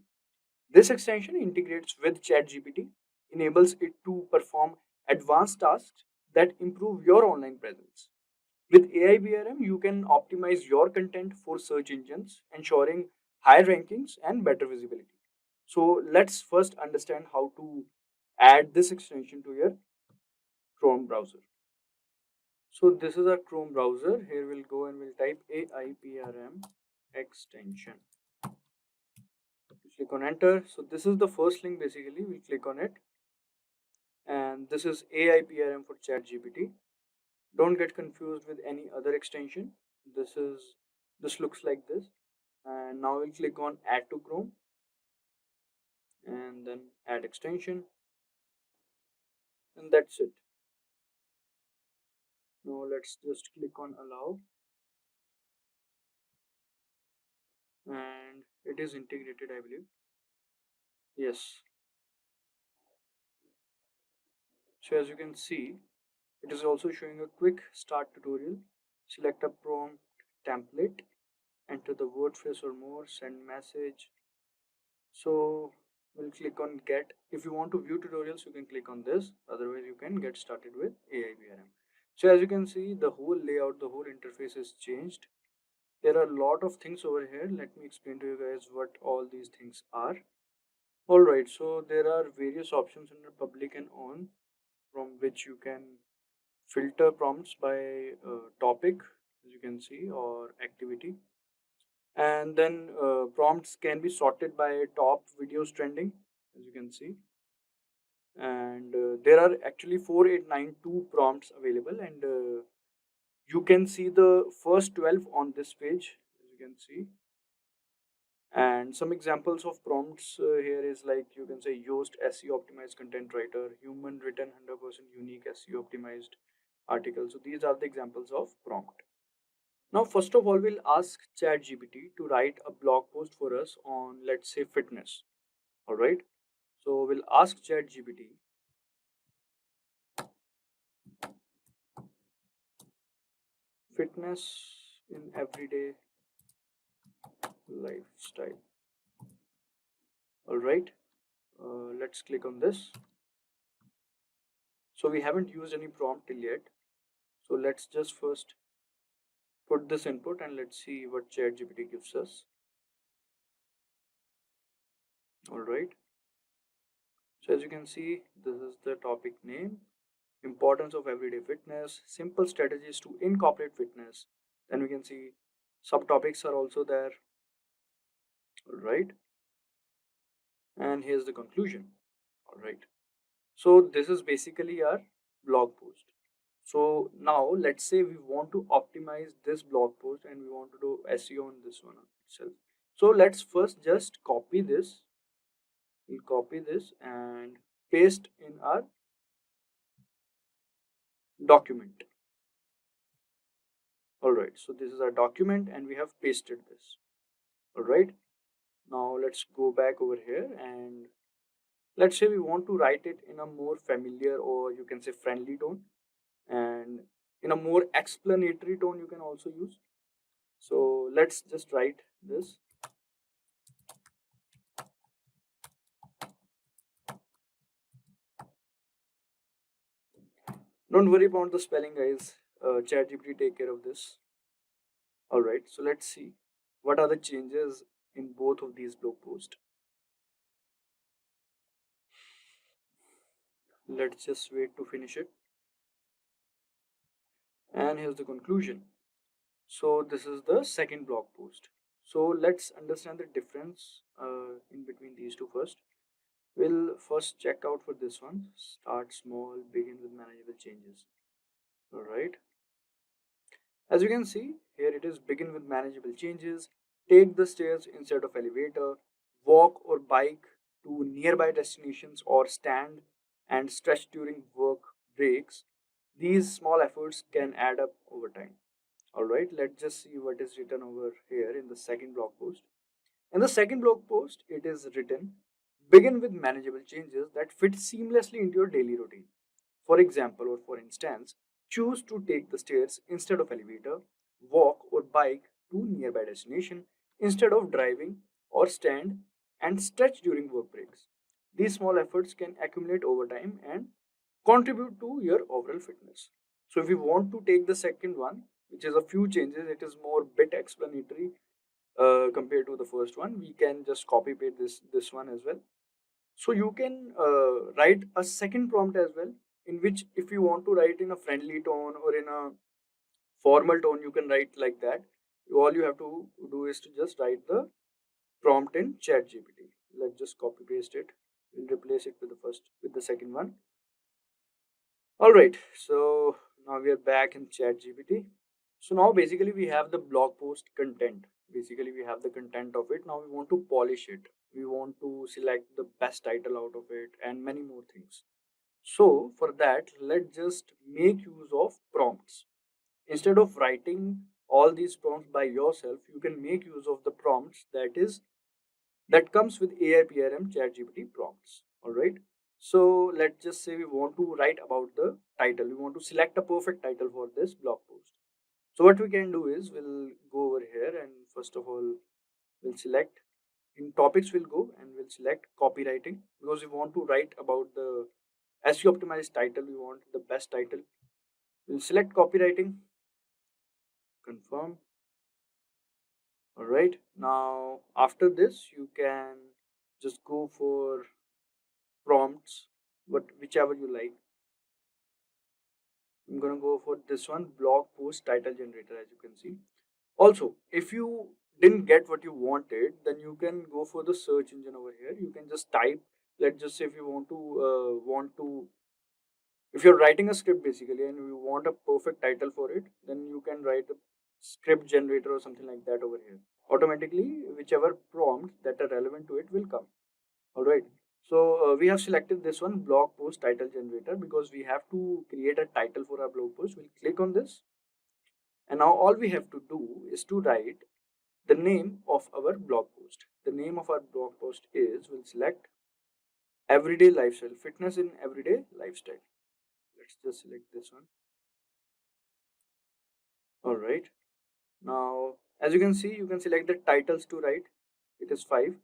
This extension integrates with ChatGPT, enables it to perform advanced tasks that improve your online presence. With AIPRM, you can optimize your content for search engines, ensuring higher rankings and better visibility. So let's first understand how to add this extension to your Chrome browser. So this is our Chrome browser. Here we'll go and we'll type AIPRM extension. Click on enter. So this is the first link basically. We'll click on it. And this is AIPRM for ChatGPT. Don't get confused with any other extension. This looks like this. And now we'll click on add to Chrome. And then add extension. And that's it. Now let's just click on allow. And it is integrated, I believe. Yes. So as you can see, it is also showing a quick start tutorial. Select a prompt template, enter the word phrase or more, send message. So we'll click on get. If you want to view tutorials, you can click on this. Otherwise, you can get started with AIPRM. So as you can see, the whole layout, the whole interface is changed. There are a lot of things over here. Let me explain to you guys what all these things are. Alright, so there are various options under public and on, from which you can filter prompts by topic, as you can see, or activity. And then prompts can be sorted by top videos trending, as you can see. And there are actually 4892 prompts available, and you can see the first 12 on this page, as you can see. And some examples of prompts here is like, you can say Yoast SEO optimized content writer, human written 100% unique SEO optimized article. So these are the examples of prompt. Now first of all, we'll ask ChatGPT to write a blog post for us on, let's say, fitness. Alright, so we'll ask ChatGPT fitness in everyday lifestyle. Alright, let's click on this. So we haven't used any prompt till yet. So let's just first put this input and let's see what ChatGPT gives us. Alright, so as you can see, this is the topic name. Importance of everyday fitness, simple strategies to incorporate fitness. Then we can see subtopics are also there. Alright, and here's the conclusion. Alright, so this is basically our blog post. So now let's say we want to optimize this blog post and we want to do SEO on this one itself. So let's first just copy this. We'll copy this and paste in our document. Alright, so this is our document and we have pasted this. Alright, now let's go back over here and let's say we want to write it in a more familiar, or you can say friendly tone, and in a more explanatory tone you can also use. So let's just write this. Don't worry about the spelling, guys. ChatGPT take care of this. Alright, so let's see what are the changes in both of these blog posts. Let's just wait to finish it. And here's the conclusion. So this is the second blog post. So let's understand the difference in between these two first. We'll first check out for this one. Start small, begin with manageable changes. All right. As you can see, here it is, begin with manageable changes, take the stairs instead of elevator, walk or bike to nearby destinations, or stand and stretch during work breaks. These small efforts can add up over time. Alright, let's just see what is written over here in the second blog post. In the second blog post, it is written, begin with manageable changes that fit seamlessly into your daily routine. For example, or for instance, choose to take the stairs instead of elevator, walk or bike to nearby destination instead of driving, or stand and stretch during work breaks. These small efforts can accumulate over time and contribute to your overall fitness. So if we want to take the second one, which is a few changes, it is more bit explanatory compared to the first one. We can just copy paste this one as well. So you can write a second prompt as well, in which if you want to write in a friendly tone or in a formal tone, you can write like that. All you have to do is to just write the prompt in Chatgpt. Let's just copy paste it. We'll replace it with the second one. All right, so now we are back in Chatgpt. So now basically we have the blog post content. Basically we have the content of it. Now we want to polish it. We want to select the best title out of it and many more things. So for that, let's just make use of prompts. Instead of writing all these prompts by yourself, you can make use of the prompts that comes with AI PRM ChatGPT prompts. All right. So let's just say we want to write about the title. We want to select a perfect title for this blog post. So what we can do is we'll go over here and first of all we'll select, in topics we'll go and we'll select copywriting, because we want to write about the SEO optimized title. We want the best title. We'll select copywriting, confirm. All right, now after this you can just go for prompts, whichever you like. I'm gonna go for this one, blog post title generator. As you can see, also if you didn't get what you wanted, then you can go for the search engine over here. You can just type, let's just say if you want to if you're writing a script basically and you want a perfect title for it, then you can write a script generator or something like that over here. Automatically whichever prompt that are relevant to it will come. All right, so we have selected this one, blog post title generator, because we have to create a title for our blog post. We'll click on this, and now all we have to do is to write the name of our blog post. The name of our blog post is, we'll select everyday lifestyle, fitness in everyday lifestyle. Let's just select this one. All right, now as you can see, you can select the titles to write. It is 5.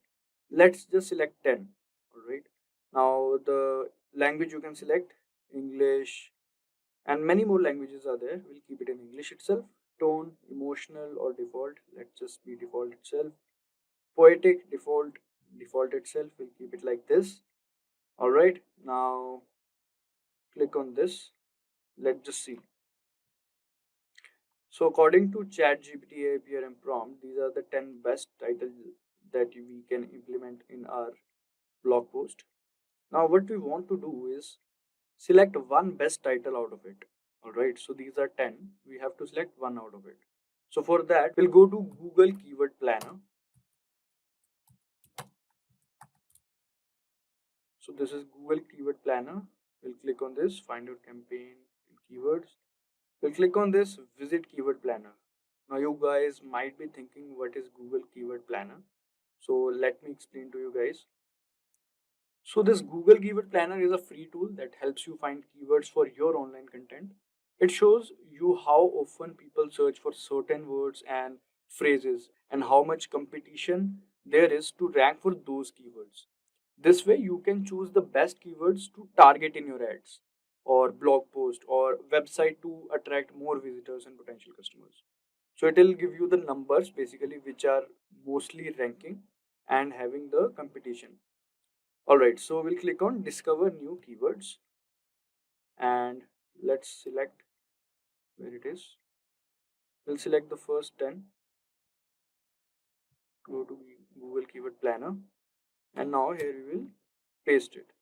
Let's just select 10. All right, now the language you can select English, and many more languages are there. We'll keep it in English itself. Tone, emotional or default, let's just be default itself. Poetic, default itself, we'll keep it like this. All right, now click on this. Let's just see. So according to ChatGPT APRM prompt, these are the 10 best titles that we can implement in our blog post. Now what we want to do is select one best title out of it. All right, so these are 10. We have to select one out of it. So for that, we'll go to Google Keyword Planner. So this is Google Keyword Planner. We'll click on this, find your campaign and keywords. We'll click on this, visit Keyword Planner. Now you guys might be thinking, what is Google Keyword Planner? So let me explain to you guys. So this Google Keyword Planner is a free tool that helps you find keywords for your online content. It shows you how often people search for certain words and phrases and how much competition there is to rank for those keywords. This way you can choose the best keywords to target in your ads or blog post or website to attract more visitors and potential customers. So it will give you the numbers basically which are mostly ranking and having the competition. Alright, so we'll click on discover new keywords. and let's select where it is. We'll select the first 10. Go to Google Keyword Planner, and now here we will paste it.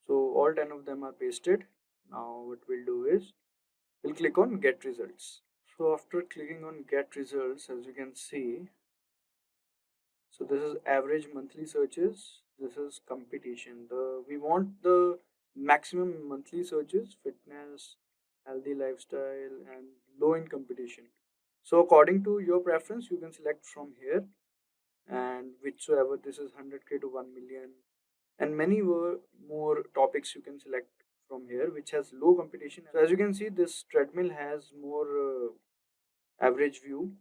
So all 10 of them are pasted. Now what we'll do is we'll click on Get Results. So after clicking on Get Results, as you can see, so this is average monthly searches. This is competition. We want the maximum monthly searches: fitness, healthy lifestyle, and low in competition. So according to your preference, you can select from here, and whichsoever, this is 100k to 1 million, and many more topics you can select from here, which has low competition. So as you can see, this treadmill has more average view,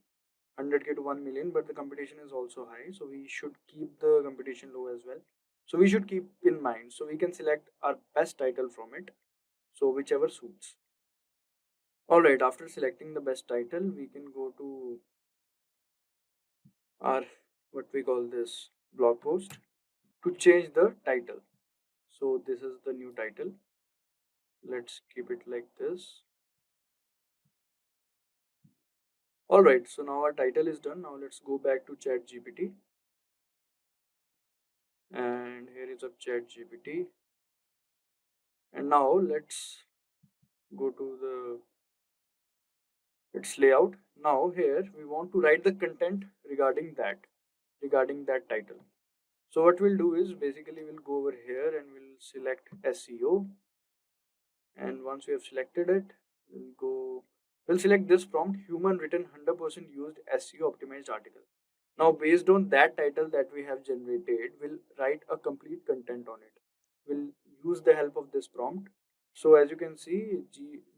100k to 1 million, but the competition is also high, so we should keep the competition low as well. So we should keep in mind, so we can select our best title from it, so whichever suits. All right, after selecting the best title, we can go to our what we call this blog post to change the title. So this is the new title. Let's keep it like this. All right, so now our title is done. Now let's go back to Chatgpt, and here is a Chatgpt, and now let's go to its layout. Now here we want to write the content regarding that title. So what we'll do is basically we'll go over here and we'll select SEO, and once we have selected it, we'll select this prompt: human written 100% used SEO optimized article. Now based on that title that we have generated, we'll write a complete content on it. We'll use the help of this prompt. So as you can see,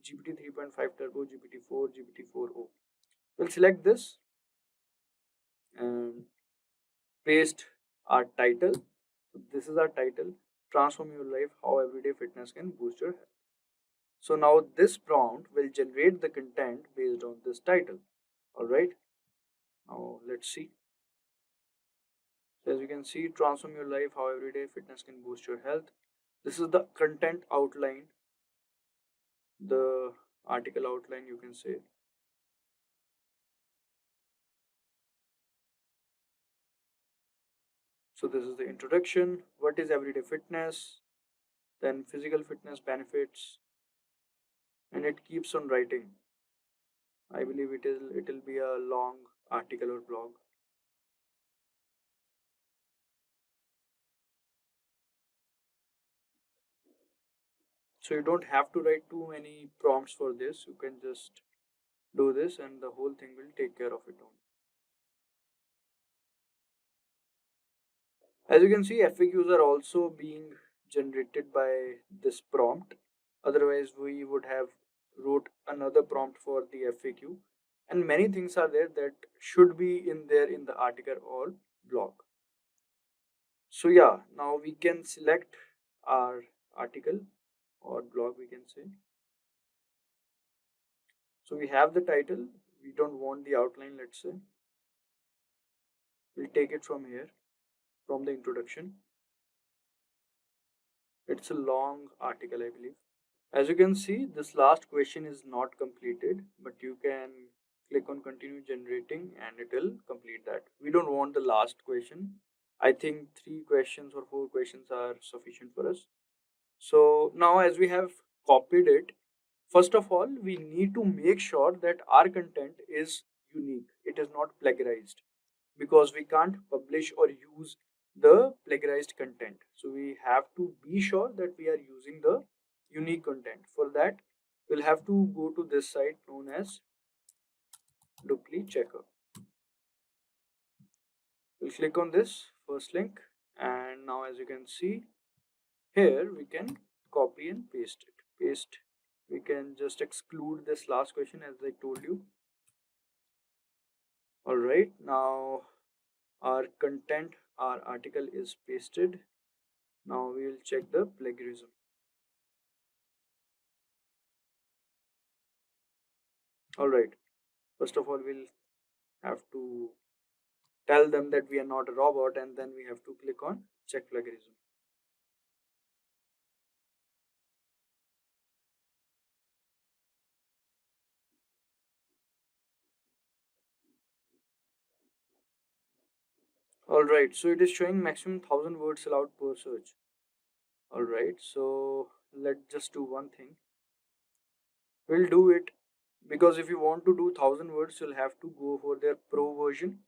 GPT 3.5 Turbo, GPT-4, GPT-4o. We'll select this and paste our title. So this is our title: transform your life, how everyday fitness can boost your health. So now this prompt will generate the content based on this title. All right, now let's see. So as you can see, transform your life, how everyday fitness can boost your health. This is the content outline, the article outline, you can say. So this is the introduction. What is everyday fitness? Then physical fitness benefits, and it keeps on writing. I believe it'll be a long article or blog. So you don't have to write too many prompts for this. You can just do this and the whole thing will take care of it on. As you can see, FAQs are also being generated by this prompt. Otherwise, we would have wrote another prompt for the FAQ. And many things are there that should be in there in the article or blog. So yeah, now we can select our article or blog, we can say. So we have the title. We don't want the outline, let's say. We'll take it from here, from the introduction. It's a long article, I believe. As you can see, this last question is not completed, but you can click on continue generating and it will complete that. We don't want the last question. I think 3 questions or 4 questions are sufficient for us. So now as we have copied it, first of all, we need to make sure that our content is unique. It is not plagiarized, because we can't publish or use the plagiarized content. So we have to be sure that we are using the unique content. For that, we'll have to go to this site known as Dupli Checker. We'll click on this first link, and now as you can see here, we can copy and paste it. We can just exclude this last question as I told you. All right, now our content, our article is pasted. Now we will check the plagiarism. All right, first of all, we'll have to tell them that we are not a robot, and then we have to click on check plagiarism. Alright, so it is showing maximum 1000 words allowed per search. Alright, so let's just do one thing. We'll do it because if you want to do 1000 words, you'll have to go for their pro version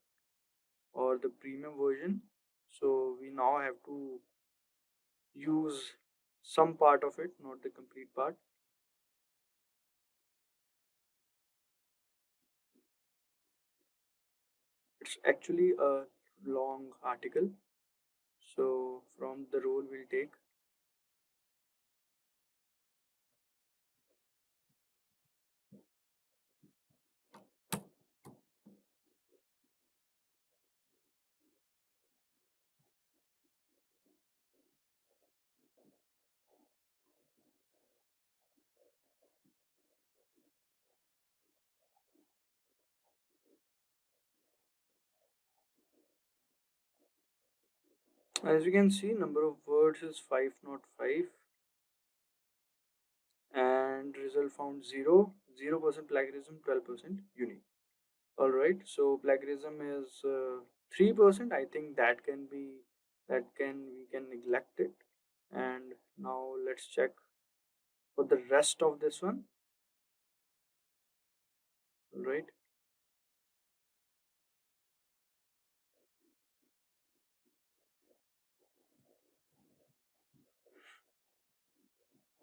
or the premium version. So we now have to use some part of it, not the complete part. It's actually a long article. So from the role we'll take. As you can see, number of words is 505 and result found 0, 0% plagiarism, 12% unique. Alright, so plagiarism is 3%. I think that can be, we can neglect it. And now let's check for the rest of this one. Alright.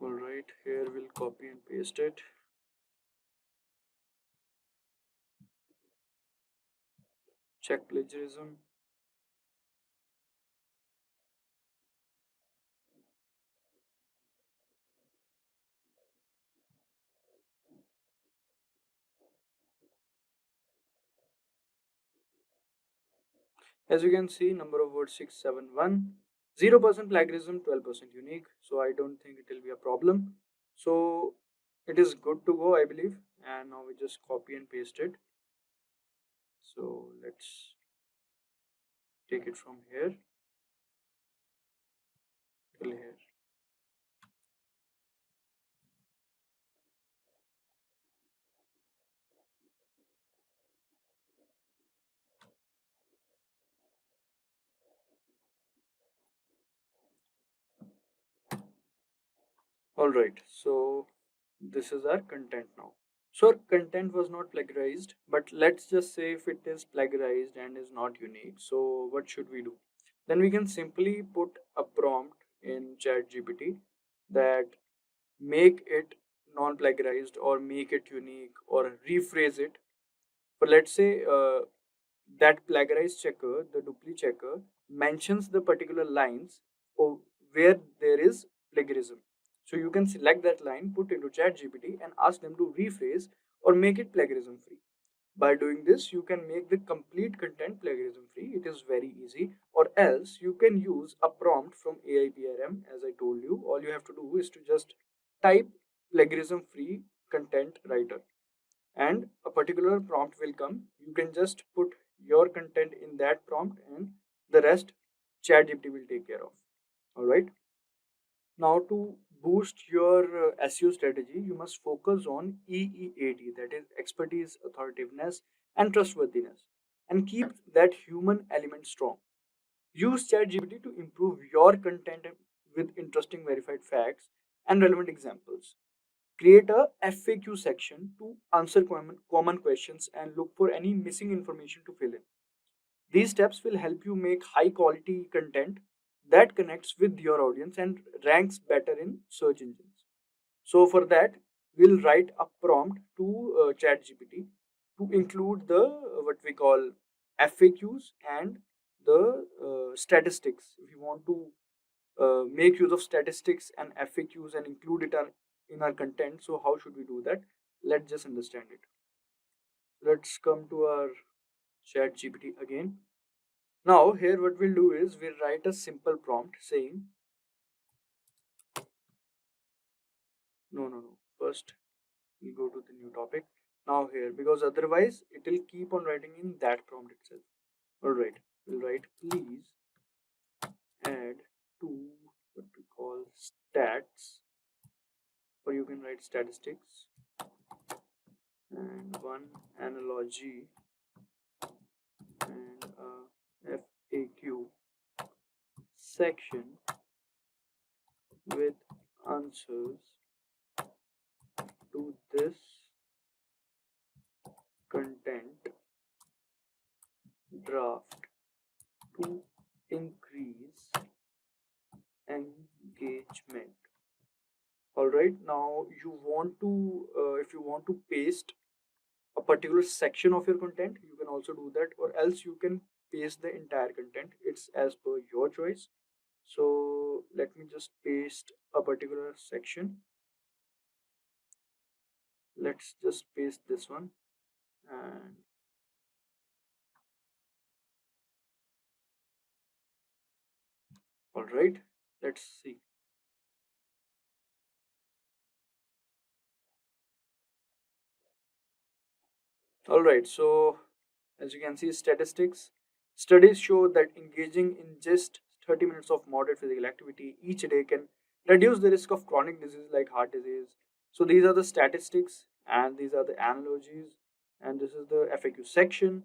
Alright, here we'll copy and paste it. Check plagiarism. As you can see, number of words 671, 0% plagiarism, 12% unique. So I don't think it will be a problem. So it is good to go, I believe. And now we just copy and paste it. So let's take it from here till here. Alright, so this is our content now. So our content was not plagiarized, but let's just say if it is plagiarized and is not unique. So what should we do? Then we can simply put a prompt in ChatGPT that make it non-plagiarized or make it unique or rephrase it. But let's say that plagiarized checker, the duplicate checker, mentions the particular lines of where there is plagiarism. So you can select that line, put into ChatGPT and ask them to rephrase or make it plagiarism free. By doing this, you can make the complete content plagiarism free. It is very easy. Or else you can use a prompt from AIPRM. As I told you, all you have to do is to just type plagiarism free content writer and a particular prompt will come. You can just put your content in that prompt and the rest ChatGPT will take care of. All right. Now to boost your SEO strategy, you must focus on EEAT, that is expertise, authoritativeness, and trustworthiness, and keep that human element strong. Use ChatGPT to improve your content with interesting verified facts and relevant examples. Create a FAQ section to answer common questions and look for any missing information to fill in. These steps will help you make high quality content that connects with your audience and ranks better in search engines. So for that, we'll write a prompt to ChatGPT to include the what we call FAQs and the statistics. If you want to make use of statistics and FAQs and include it in our content, so how should we do that? Let's just understand it. Let's come to our ChatGPT again. Now here what we'll do is we'll write a simple prompt saying no. First we'll go to the new topic. Now here, because otherwise it will keep on writing in that prompt itself. Alright, we'll write please add to what we call stats, or you can write statistics, and one analogy and FAQ section with answers to this content draft to increase engagement. Alright, now you want to if you want to paste a particular section of your content, you can also do that, or else you can paste the entire content. It's as per your choice. So let me just paste a particular section. Let's just paste this one, and all right, let's see. All right, so as you can see, statistics. Studies show that engaging in just 30 minutes of moderate physical activity each day can reduce the risk of chronic disease like heart disease. So these are the statistics, and these are the analogies, and this is the FAQ section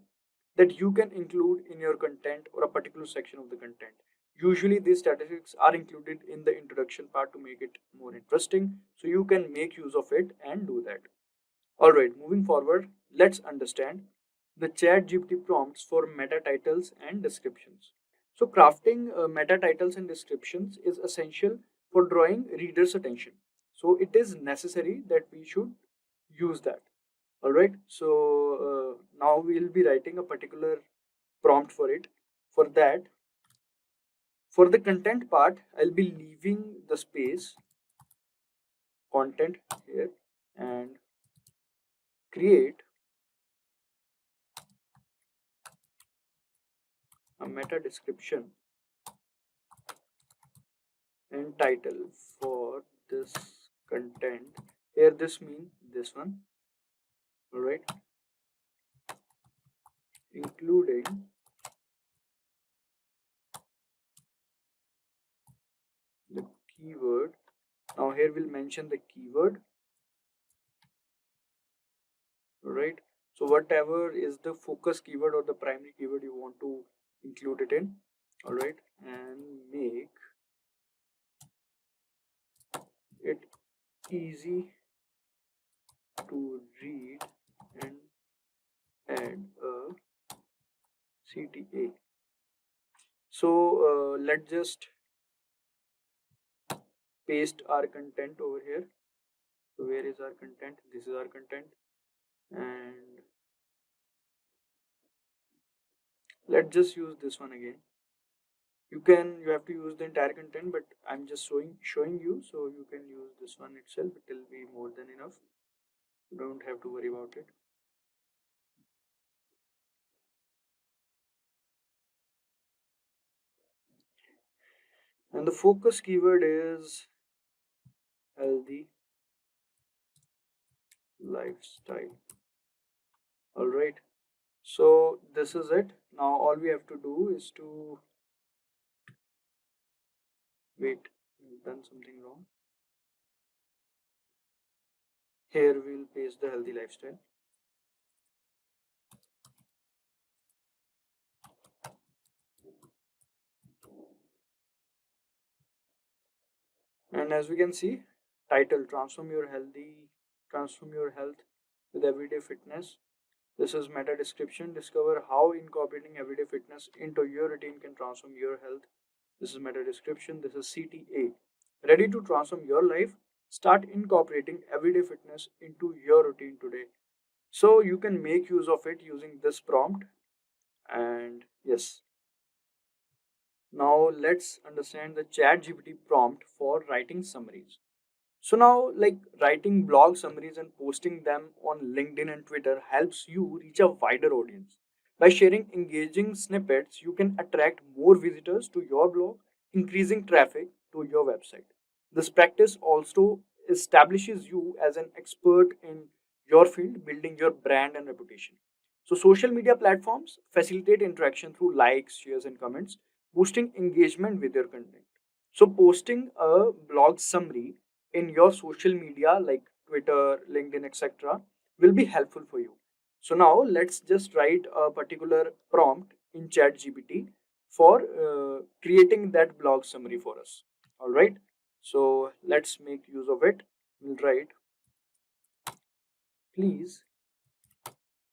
that you can include in your content or a particular section of the content. Usually these statistics are included in the introduction part to make it more interesting, so you can make use of it and do that. Alright, moving forward, let's understand the Chatgpt prompts for meta titles and descriptions. So crafting meta titles and descriptions is essential for drawing readers' attention. So it is necessary that we should use that. Alright, so now we'll be writing a particular prompt for it. For that, for the content part, I'll be leaving the space content here and create a meta description and title for this content. Here this means this one. All right, including the keyword. Now here we'll mention the keyword. All right, so whatever is the focus keyword or the primary keyword you want to include it in. All right, and make it easy to read and add a CTA. So let's just paste our content over here. So where is our content? This is our content, and let's just use this one again. You have to use the entire content, but I'm just showing you, so you can use this one itself. It will be more than enough. You don't have to worry about it. And the focus keyword is healthy lifestyle. All right, so this is it. Now all we have to do is to wait, we've done something wrong. Here we'll paste the healthy lifestyle. And as we can see, title: transform your health with everyday fitness. This is meta description: discover how incorporating everyday fitness into your routine can transform your health. This is meta description. This is CTA: ready to transform your life? Start incorporating everyday fitness into your routine today. So you can make use of it using this prompt. And yes, now let's understand the ChatGPT prompt for writing summaries. So now, like, writing blog summaries and posting them on LinkedIn and Twitter helps you reach a wider audience. By sharing engaging snippets, you can attract more visitors to your blog, increasing traffic to your website. This practice also establishes you as an expert in your field, building your brand and reputation. So social media platforms facilitate interaction through likes, shares, and comments, boosting engagement with your content. So posting a blog summary in your social media like Twitter, LinkedIn, etc. will be helpful for you. So now let's just write a particular prompt in ChatGPT for creating that blog summary for us. All right, so let's make use of it. We'll write, please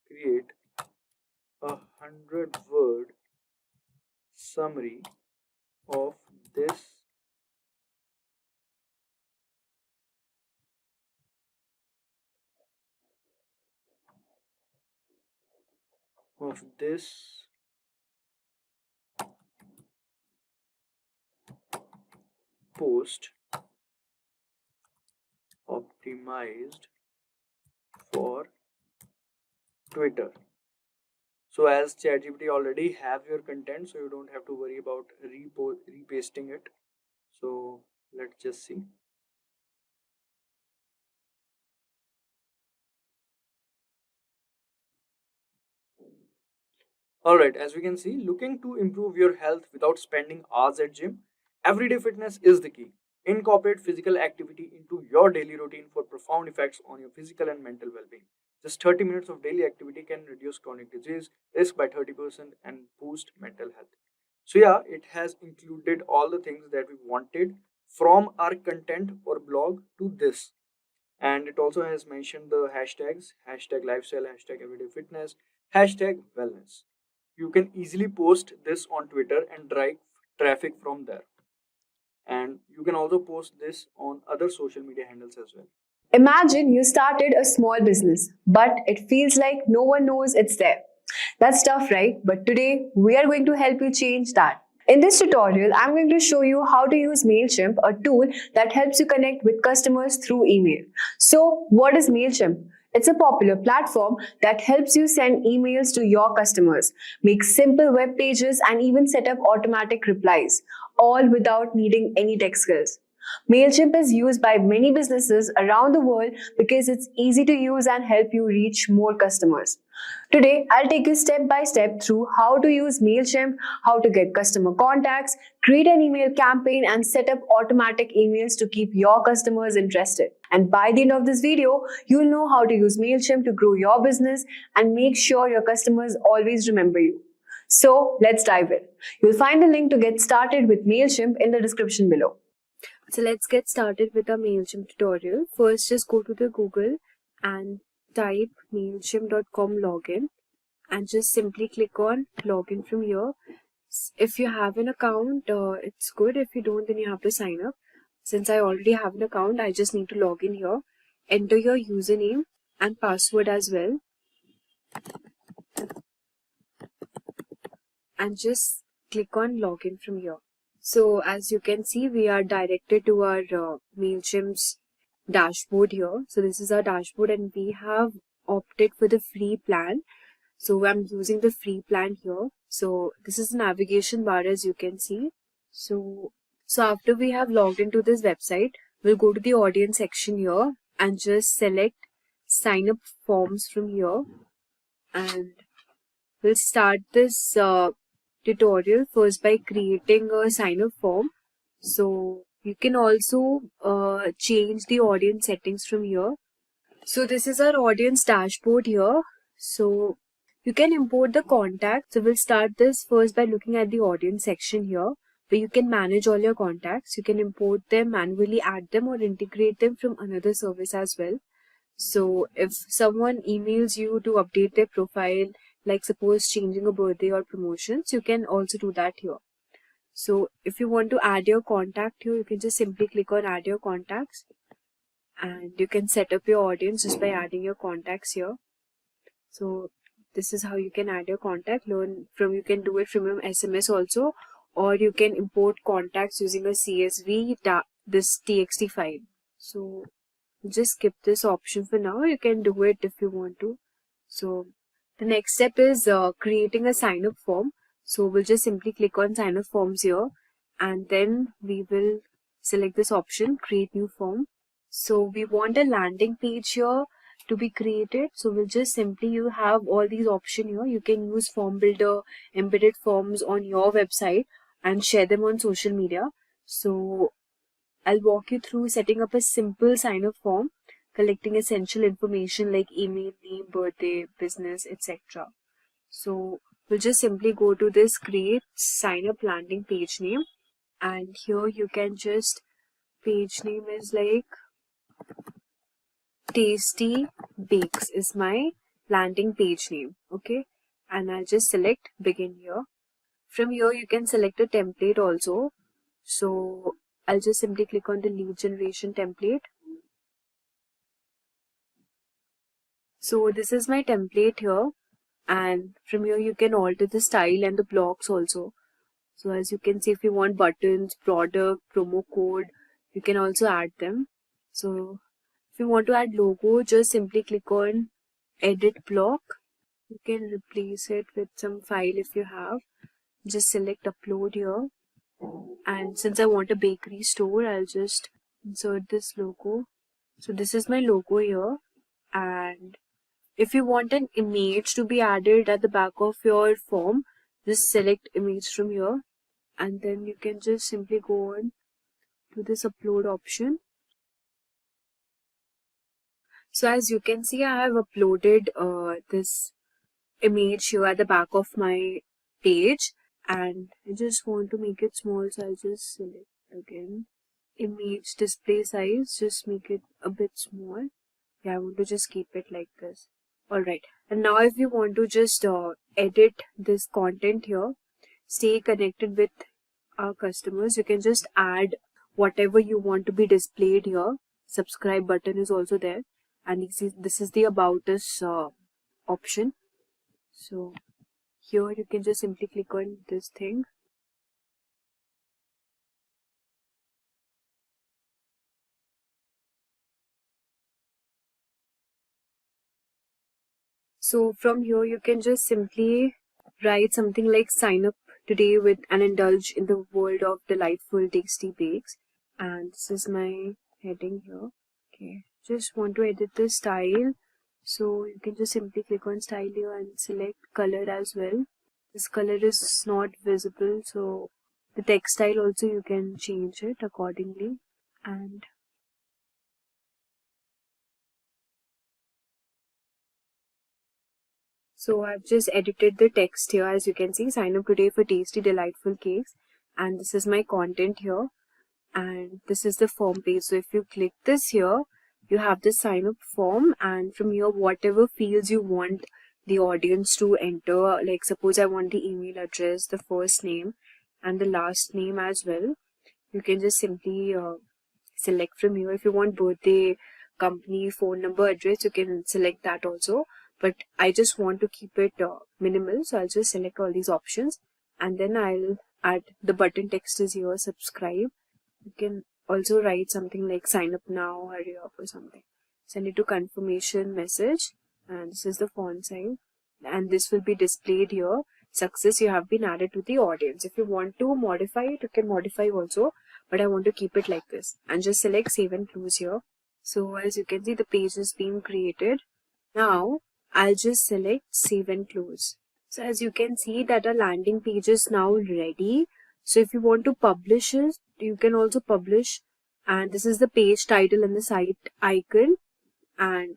create 100-word summary of this post optimized for Twitter. So as ChatGPT already have your content, so you don't have to worry about repasting it. So let's just see. Alright, as we can see, looking to improve your health without spending hours at gym, everyday fitness is the key. Incorporate physical activity into your daily routine for profound effects on your physical and mental well-being. Just 30 minutes of daily activity can reduce chronic disease risk by 30% and boost mental health. So yeah, it has included all the things that we wanted from our content or blog to this. And it also has mentioned the hashtags, hashtag lifestyle, hashtag everyday fitness, hashtag wellness. You can easily post this on Twitter and drive traffic from there. And you can also post this on other social media handles as well. Imagine you started a small business, but it feels like no one knows it's there. That's tough, right? But today, we are going to help you change that. In this tutorial, I'm going to show you how to use MailChimp, a tool that helps you connect with customers through email. So, what is MailChimp? It's a popular platform that helps you send emails to your customers, make simple web pages, and even set up automatic replies, all without needing any tech skills. MailChimp is used by many businesses around the world because it's easy to use and help you reach more customers. Today, I'll take you step by step through how to use MailChimp, how to get customer contacts, create an email campaign, and set up automatic emails to keep your customers interested. And by the end of this video, you'll know how to use MailChimp to grow your business and make sure your customers always remember you. So, let's dive in. You'll find the link to get started with MailChimp in the description below. So let's get started with our MailChimp tutorial. First, just go to the Google and type MailChimp.com login and just simply click on login from here. If you have an account, it's good. If you don't, then you have to sign up. Since I already have an account, I just need to log in here. Enter your username and password as well. And just click on login from here. So as you can see, we are directed to our MailChimp's dashboard here. So this is our dashboard and we have opted for the free plan. So I'm using the free plan here. So this is the navigation bar as you can see. So after we have logged into this website, we'll go to the audience section here and just select sign up forms from here. And we'll start this tutorial first by creating a sign up form. So you can also change the audience settings from here. So this is our audience dashboard here. So you can import the contacts. So we'll start this first by looking at the audience section here, where you can manage all your contacts. You can import them, manually add them, or integrate them from another service as well. So if someone emails you to update their profile, like suppose changing a birthday or promotions, you can also do that here. So if you want to add your contact here, you can just simply click on add your contacts and you can set up your audience just by adding your contacts here. So this is how you can add your contact. You can do it from your SMS also, or you can import contacts using a CSV, this TXT file. So just skip this option for now. You can do it if you want to. So the next step is creating a sign up form. So we'll just simply click on sign up forms here and then we will select this option, create new form. So we want a landing page here to be created. So we'll just simply, you have all these options here. You can use form builder, embedded forms on your website and share them on social media. So I'll walk you through setting up a simple sign up form, collecting essential information like email, name, birthday, business, etc. So we'll just simply go to this create sign up landing page name, and here you can just page name is like Tasty Bakes is my landing page name. Okay, and I'll just select begin here. From here you can select a template also. So I'll just simply click on the lead generation template. So this is my template here, and from here you can alter the style and the blocks also. So as you can see, if you want buttons, product, promo code, you can also add them. So if you want to add logo, just simply click on edit block. You can replace it with some file if you have. Just select upload here. And since I want a bakery store, I'll just insert this logo. So this is my logo here. And if you want an image to be added at the back of your form, just select image from here. And then you can just simply go on to this upload option. So as you can see, I have uploaded this image here at the back of my page, and I just want to make it small, so I'll just select again image display size, just make it a bit small. Yeah, I want to just keep it like this. Alright, and now if you want to just edit this content here, stay connected with our customers, you can just add whatever you want to be displayed here. Subscribe button is also there, and this is the about us option. So here you can just simply click on this thing. So from here you can just simply write something like sign up today with and indulge in the world of delightful tasty bakes, and this is my heading here. Okay, just want to edit the style, so you can just simply click on style here and select color as well. This color is not visible, so the text style also you can change it accordingly. And so I've just edited the text here. As you can see, sign up today for tasty delightful cakes, and this is my content here, and this is the form page. So if you click this here, you have the sign up form, and from here whatever fields you want the audience to enter, like suppose I want the email address, the first name and the last name as well, you can just simply select from here. If you want birthday, company, phone number, address, you can select that also, but I just want to keep it minimal, so I'll just select all these options, and then I'll add the button text is here, subscribe. You can also write something like sign up now, hurry up or something. Send it to confirmation message, and this is the font size, and this will be displayed here. Success, you have been added to the audience. If you want to modify it, you can modify also, but I want to keep it like this, and just select save and close here. So as you can see, the page is being created. Now I'll just select save and close. So as you can see that our landing page is now ready. So if you want to publish it, you can also publish, and this is the page title and the site icon. And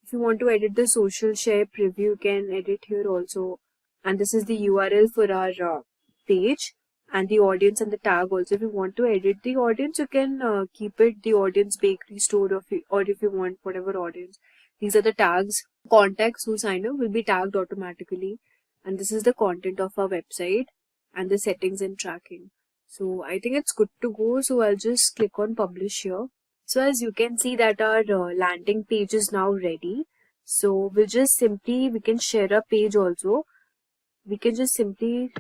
if you want to edit the social share preview, you can edit here also, and this is the URL for our page, and the audience and the tag also. If you want to edit the audience, you can keep it the audience bakery store, or if you want whatever audience. These are the tags. Contacts who sign up will be tagged automatically, and this is the content of our website and the settings and tracking. So I think it's good to go, so I'll just click on publish here. So as you can see that our landing page is now ready. So we'll just simply, we can share a page also. We can just simply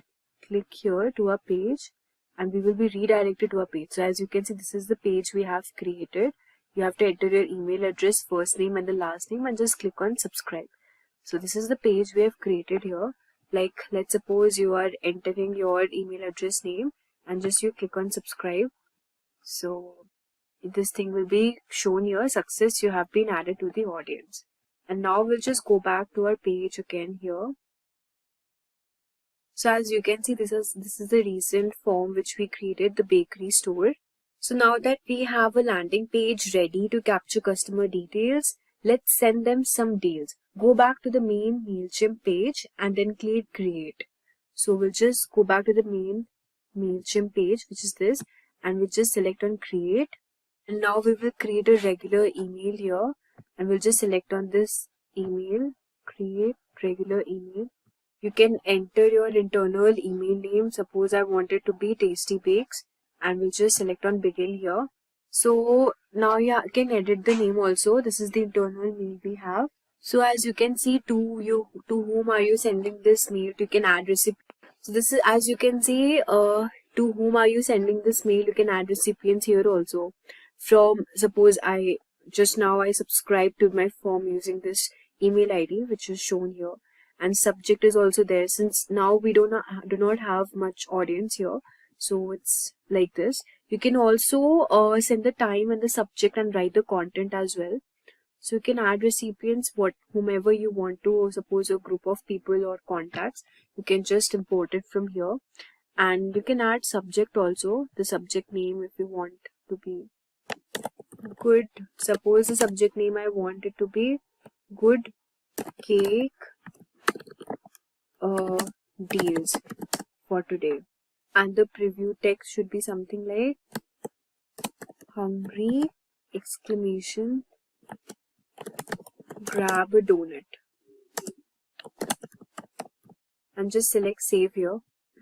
click here to our page, and we will be redirected to our page. So as you can see, this is the page we have created. You have to enter your email address, first name and the last name, and just click on subscribe. So this is the page we have created here. Like let's suppose you are entering your email address name, and just you click on subscribe. So this thing will be shown here, success, you have been added to the audience. And now we'll just go back to our page again here. So as you can see, this is the recent form which we created, the bakery store. So now that we have a landing page ready to capture customer details, let's send them some deals. Go back to the main MailChimp page and then click create. So we'll just go back to the main MailChimp page, which is this, and we'll just select on create. And now we will create a regular email here, and we'll just select on this email, create regular email. You can enter your internal email name. Suppose I want it to be Tasty Bakes, and we'll just select on begin here. So now you can edit the name also. This is the internal mail we have. So as you can see, to whom are you sending this mail? You can add recipient. So this is, as you can see, to whom are you sending this mail? You can add recipients here also. From, suppose I subscribed to my form using this email ID, which is shown here, and subject is also there. Since now we do not have much audience here, so it's like this. You can also send the time and the subject and write the content as well. So you can add recipients, whomever you want to, suppose a group of people or contacts, you can just import it from here. And you can add subject also, the subject name if you want to be good. Suppose the subject name I want it to be good cake deals for today. And the preview text should be something like hungry exclamation grab a donut, and just select save here.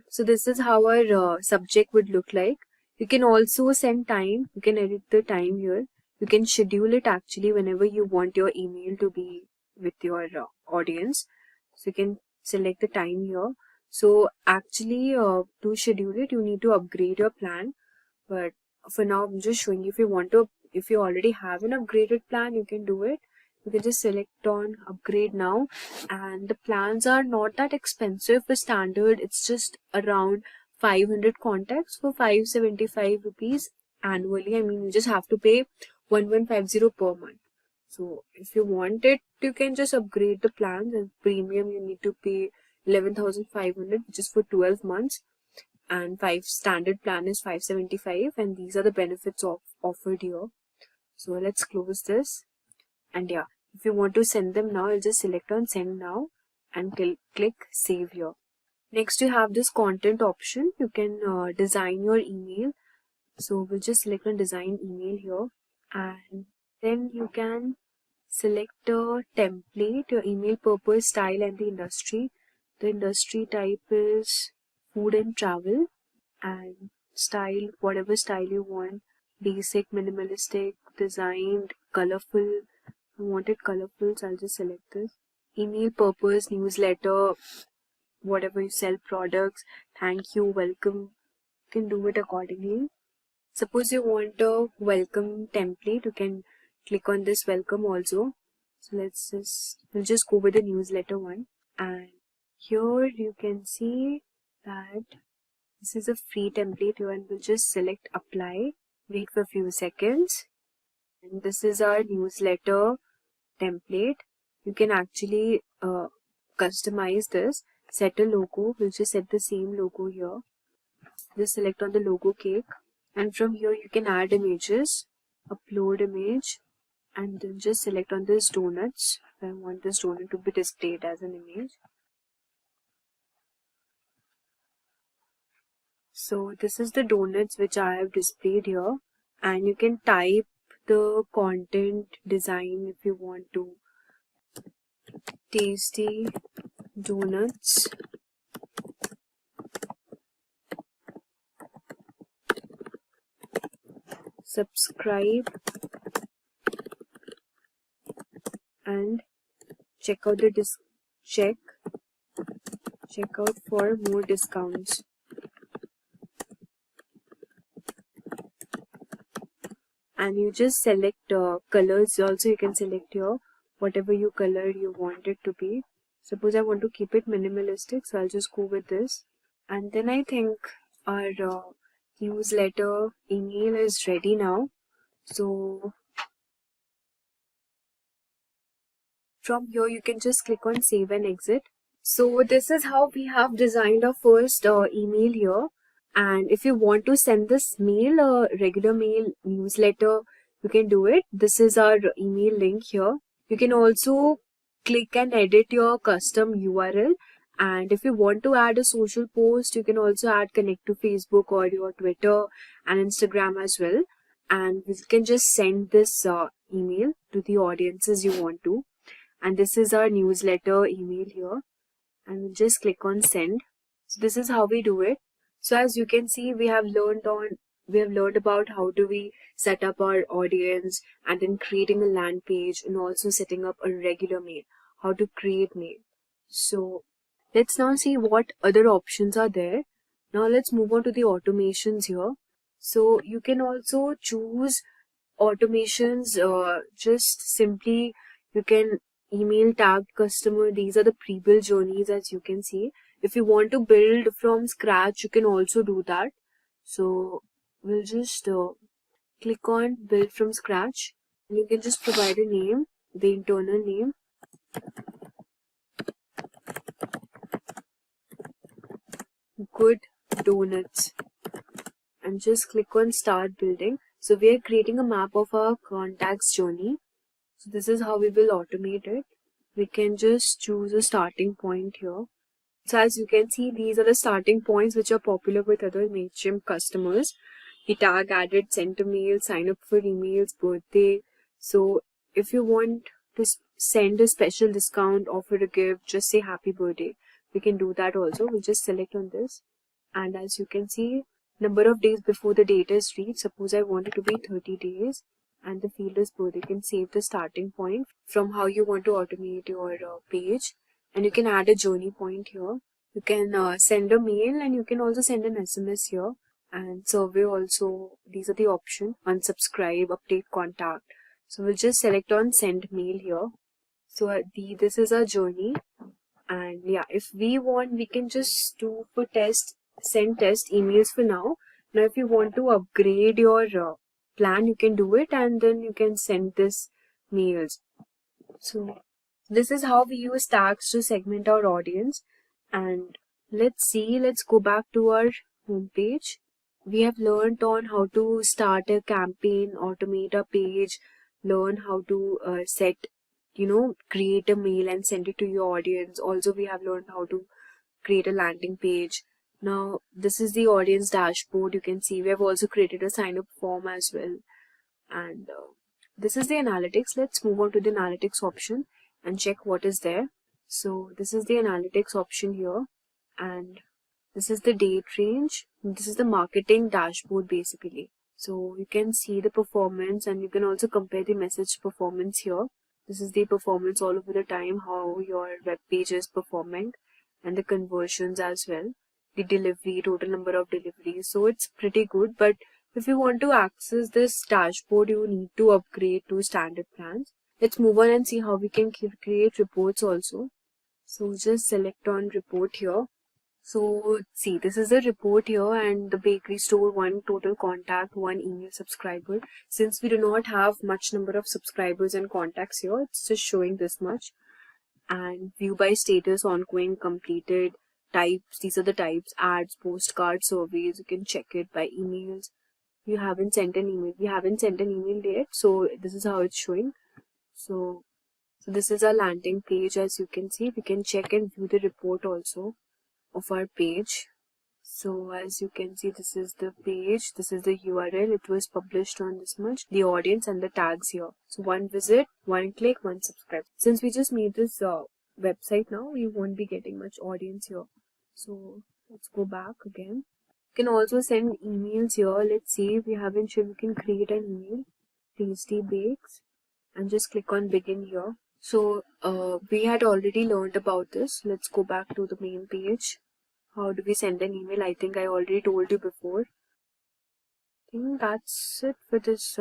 So this is how our subject would look like. You can also send time. You can edit the time here. You can schedule it actually whenever you want your email to be with your audience. So you can select the time here. So actually to schedule it, you need to upgrade your plan. But for now, I'm just showing you, if you already have an upgraded plan, you can do it. You can just select on upgrade now, and the plans are not that expensive. For standard, it's just around 500 contacts for 575 rupees annually. I mean, you just have to pay 1150 per month. So if you want it, you can just upgrade the plans. And premium, you need to pay 11,500, which is for 12 months. And standard plan is 575, and these are the benefits offered here. So let's close this. And yeah, if you want to send them now, I'll just select on send now and click save here. Next, you have this content option. You can design your email. So we'll just select on design email here, and then you can select a template, your email purpose, style, and the industry. The industry type is food and travel, and style, whatever style you want, basic, minimalistic, designed, colorful. I want it colorful, so I'll just select this. Email purpose, newsletter, whatever you sell, products, thank you, welcome, you can do it accordingly. Suppose you want a welcome template, you can click on this welcome also. So we'll just go with the newsletter one, and here you can see that this is a free template here, and we'll just select apply, wait for a few seconds, and this is our newsletter template. You can actually customize this, set a logo. We'll just set the same logo here. Just select on the logo cake, and from here you can add images, upload image, and then just select on this donuts. I want this donut to be displayed as an image. So this is the donuts which I have displayed here, and you can type the content design if you want to. Tasty donuts, subscribe, and check out the check out for more discounts. And you just select colors also. You can select here whatever you color you want it to be. Suppose I want to keep it minimalistic, so I'll just go with this. And then I think our newsletter email is ready now. So from here you can just click on save and exit. So this is how we have designed our first email here. And if you want to send this mail, a regular mail newsletter, you can do it. This is our email link here. You can also click and edit your custom URL, And if you want to add a social post, you can also add connect to Facebook or your Twitter and Instagram as well. And you can just send this email to the audiences you want to. And this is our newsletter email here. And we'll just click on send. So this is how we do it. So as you can see, we have learned about how do we set up our audience, and then creating a land page, and also setting up a regular mail, how to create mail. So let's now see what other options are there. Now let's move on to the automations here. So you can also choose automations, just simply you can email tagged customer. These are the pre-built journeys, as you can see. If you want to build from scratch, you can also do that. So we'll just click on build from scratch, and you can just provide a name, the internal name. Good donuts, and just click on start building. So we are creating a map of our contacts journey. So this is how we will automate it. We can just choose a starting point here. So as you can see, these are the starting points which are popular with other MailChimp customers. The tag added, sent a mail, sign up for emails, birthday. So if you want to send a special discount, offer a gift, just say happy birthday. We can do that also. We'll just select on this. And as you can see, number of days before the date is reached. Suppose I want it to be 30 days and the field is birthday. You can save the starting point from how you want to automate your page. And you can add a journey point here. You can send a mail, and you can also send an SMS here. And survey also, these are the options. Unsubscribe, update contact. So we'll just select on send mail here. So this is our journey. And yeah, if we want, we can just do for test, send test emails for now. Now if you want to upgrade your plan, you can do it, and then you can send this mails. So this is how we use tags to segment our audience. And let's go back to our homepage. We have learned on how to start a campaign, automate a page, learn how to create a mail and send it to your audience. Also, we have learned how to create a landing page. Now, this is the audience dashboard. You can see we have also created a sign up form as well. And this is the analytics. Let's move on to the analytics option and check what is there. So this is the analytics option here, and this is the date range. This is the marketing dashboard basically. So you can see the performance, and you can also compare the message performance here. This is the performance all over the time, how your web page is performing, and the conversions as well. The delivery, total number of deliveries. So it's pretty good, but if you want to access this dashboard, you need to upgrade to standard plans. Let's move on and see how we can create reports also. So just select on report here. So see, this is a report here, and the bakery store, 1 total contact, 1 email subscriber. Since we do not have much number of subscribers and contacts here, it's just showing this much. And view by status, ongoing, completed, types. These are the types: ads, postcards, surveys. You can check it by emails. You haven't sent an email. We haven't sent an email yet, so this is how it's showing. So this is our landing page. As you can see, we can check and view the report also of our page. So as you can see, this is the page, this is the URL, it was published on this much, the audience and the tags here. So 1 visit, 1 click, 1 subscribe. Since we just made this website now, we won't be getting much audience here. So let's go back again. You can also send emails here. Let's see if we haven't sure we can create an email. Tasty Bakes, and just click on begin here. So we had already learned about this. Let's go back to the main page. How do we send an email? I think I already told you before. I think that's it for this.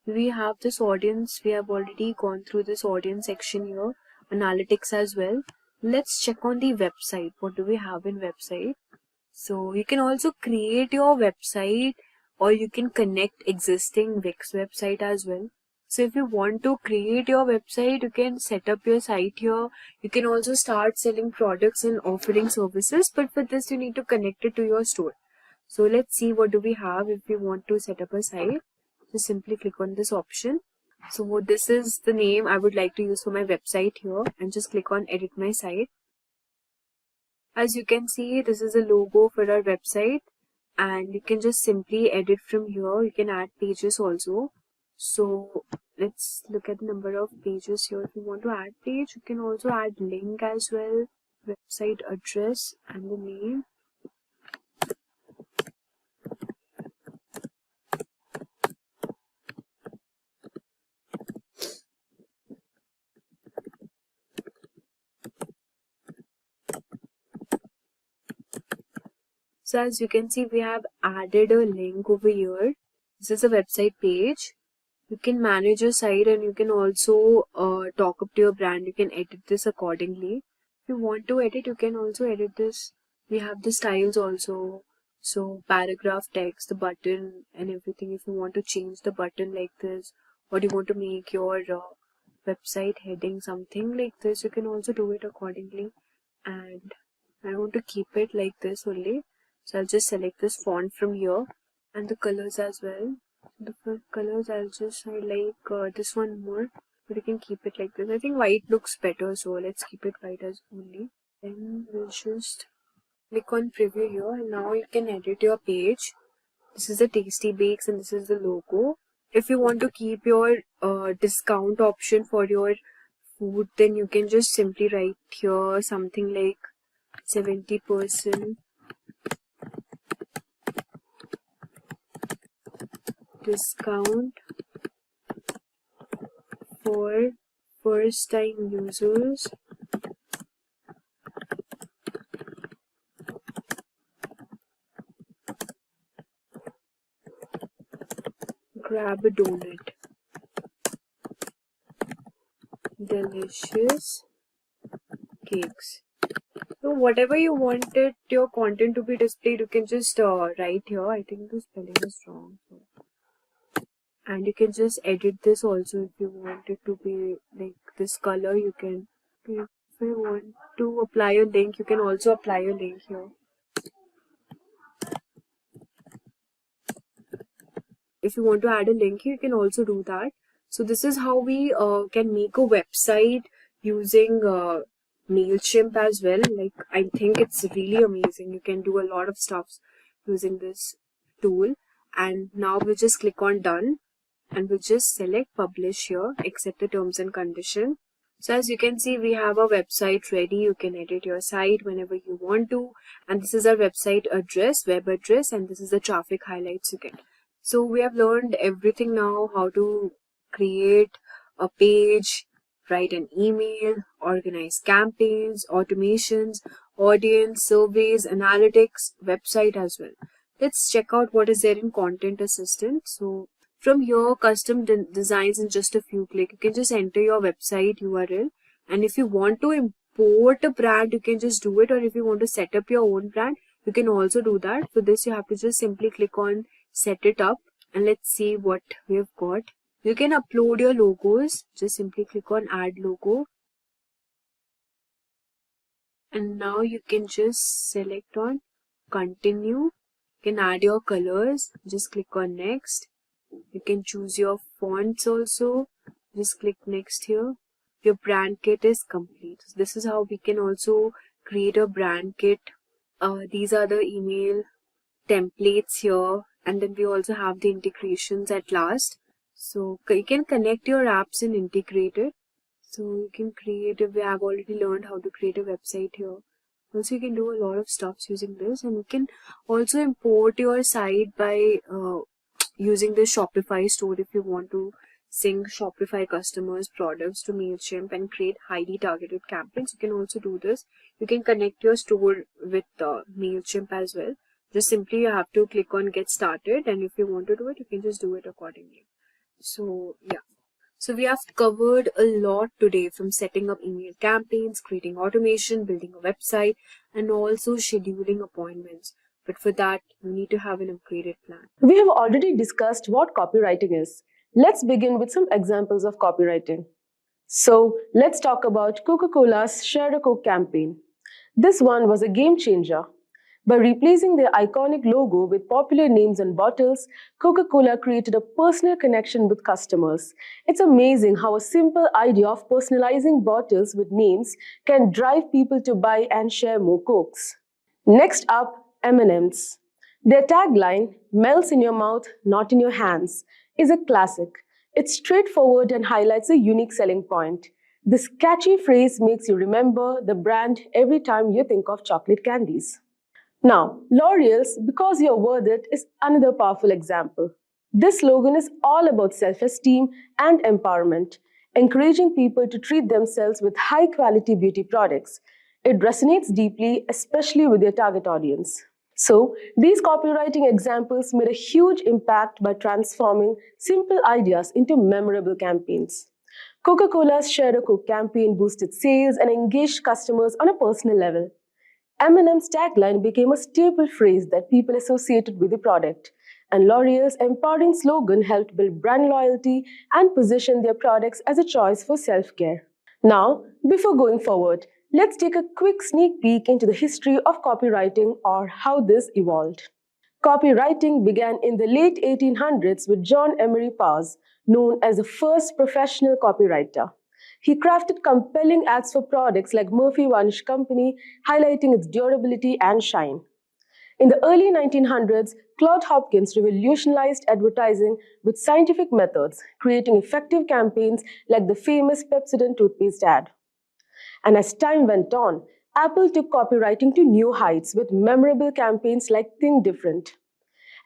We have this audience. We have already gone through this audience section here. Analytics as well. Let's check on the website. What do we have in website? So you can also create your website, or you can connect existing Wix website as well. So if you want to create your website, you can set up your site here. You can also start selling products and offering services, but for this you need to connect it to your store. So let's see what do we have if we want to set up a site. Just simply click on this option. So this is the name I would like to use for my website here, and just click on edit my site. As you can see, this is a logo for our website, and you can just simply edit from here. You can add pages also. So let's look at the number of pages here. If you want to add page, you can also add link as well, website address and the name. So as you can see, we have added a link over here. This is a website page. You can manage your site, and you can also talk up to your brand. You can edit this accordingly. If you want to edit, you can also edit this. We have the styles also. So paragraph text, the button and everything. If you want to change the button like this, or you want to make your website heading something like this, you can also do it accordingly. And I want to keep it like this only. So I'll just select this font from here, and the colors as well. The colors I like this one more, but you can keep it like this. I think white looks better, so let's keep it white as only. Then we'll just click on preview here, and now you can edit your page. This is the tasty bakes, and this is the logo. If you want to keep your discount option for your food, then you can just simply write here something like 70% discount for first time users. Grab a donut. Delicious cakes. So whatever you wanted your content to be displayed, you can just write here. I think the spelling is wrong. So. And you can just edit this also if you want it to be like this color. You can, if you want to apply a link, you can also apply a link here. If you want to add a link, you can also do that. So this is how we can make a website using MailChimp as well. Like, I think it's really amazing. You can do a lot of stuff using this tool. And now we'll just click on done. And we'll just select publish here, accept the terms and condition. So as you can see, we have our website ready. You can edit your site whenever you want to. And this is our website address, web address, and this is the traffic highlights you get. So we have learned everything now, how to create a page, write an email, organize campaigns, automations, audience, surveys, analytics, website as well. Let's check out what is there in Content Assistant. So from here, custom designs in just a few clicks. You can just enter your website URL. And if you want to import a brand, you can just do it. Or if you want to set up your own brand, you can also do that. For this, you have to just simply click on set it up. And let's see what we've got. You can upload your logos. Just simply click on add logo. And now you can just select on continue. You can add your colors. Just click on next. You can choose your fonts also. Just click next here. Your brand kit is complete. So this is how we can also create a brand kit. These are the email templates here. And then we also have the integrations at last. So you can connect your apps and integrate it. So you can create, we have already learned how to create a website here. Also, you can do a lot of stuff using this. And you can also import your site by using the Shopify store if you want to sync Shopify customers' products to MailChimp and create highly targeted campaigns. You can also do this. You can connect your store with MailChimp as well. Just simply you have to click on get started, and if you want to do it, you can just do it accordingly. So yeah. So we have covered a lot today, from setting up email campaigns, creating automation, building a website, and also scheduling appointments. But for that, you need to have an upgraded plan. We have already discussed what copywriting is. Let's begin with some examples of copywriting. So let's talk about Coca-Cola's Share a Coke campaign. This one was a game changer. By replacing their iconic logo with popular names on bottles, Coca-Cola created a personal connection with customers. It's amazing how a simple idea of personalizing bottles with names can drive people to buy and share more Cokes. Next up, M&M's. Their tagline, "Melts in your mouth, not in your hands," is a classic. It's straightforward and highlights a unique selling point. This catchy phrase makes you remember the brand every time you think of chocolate candies. Now, L'Oreal's "Because You're Worth It" is another powerful example. This slogan is all about self-esteem and empowerment, encouraging people to treat themselves with high-quality beauty products. It resonates deeply, especially with their target audience. So, these copywriting examples made a huge impact by transforming simple ideas into memorable campaigns. Coca-Cola's Share a Coke campaign boosted sales and engaged customers on a personal level. M&M's tagline became a staple phrase that people associated with the product, and L'Oreal's empowering slogan helped build brand loyalty and position their products as a choice for self-care. Now, before going forward, let's take a quick sneak peek into the history of copywriting or how this evolved. Copywriting began in the late 1800s with John Emery Powers, known as the first professional copywriter. He crafted compelling ads for products like Murphy Varnish Company, highlighting its durability and shine. In the early 1900s, Claude Hopkins revolutionized advertising with scientific methods, creating effective campaigns like the famous Pepsodent toothpaste ad. And as time went on, Apple took copywriting to new heights with memorable campaigns like Think Different.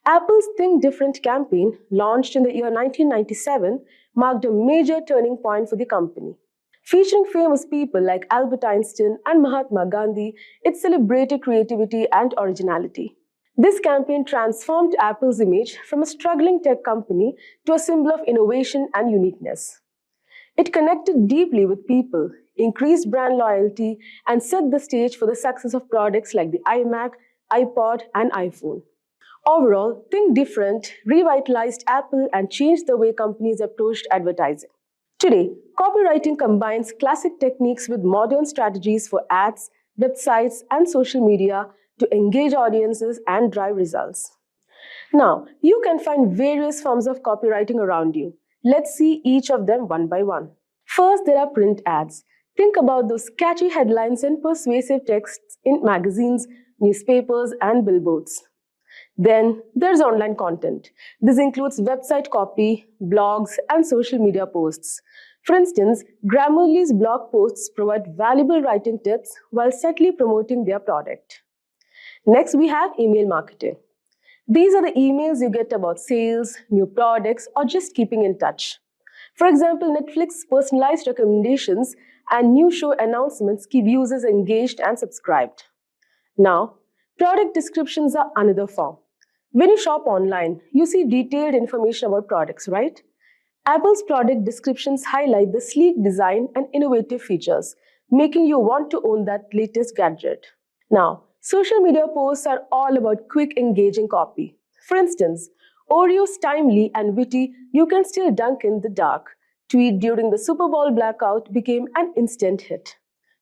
Apple's Think Different campaign, launched in the year 1997, marked a major turning point for the company. Featuring famous people like Albert Einstein and Mahatma Gandhi, it celebrated creativity and originality. This campaign transformed Apple's image from a struggling tech company to a symbol of innovation and uniqueness. It connected deeply with people, increased brand loyalty, and set the stage for the success of products like the iMac, iPod, and iPhone. Overall, Think Different revitalized Apple and changed the way companies approached advertising. Today, copywriting combines classic techniques with modern strategies for ads, websites, and social media to engage audiences and drive results. Now, you can find various forms of copywriting around you. Let's see each of them one by one. First, there are print ads. Think about those catchy headlines and persuasive texts in magazines, newspapers, and billboards. Then there's online content. This includes website copy, blogs, and social media posts. For instance, Grammarly's blog posts provide valuable writing tips while subtly promoting their product. Next, we have email marketing. These are the emails you get about sales, new products, or just keeping in touch. For example, Netflix's personalized recommendations and new show announcements keep users engaged and subscribed. Now, product descriptions are another form. When you shop online, you see detailed information about products, right? Apple's product descriptions highlight the sleek design and innovative features, making you want to own that latest gadget. Now, social media posts are all about quick, engaging copy. For instance, Oreo's timely and witty "You Can Still Dunk in the Dark" tweet during the Super Bowl blackout became an instant hit.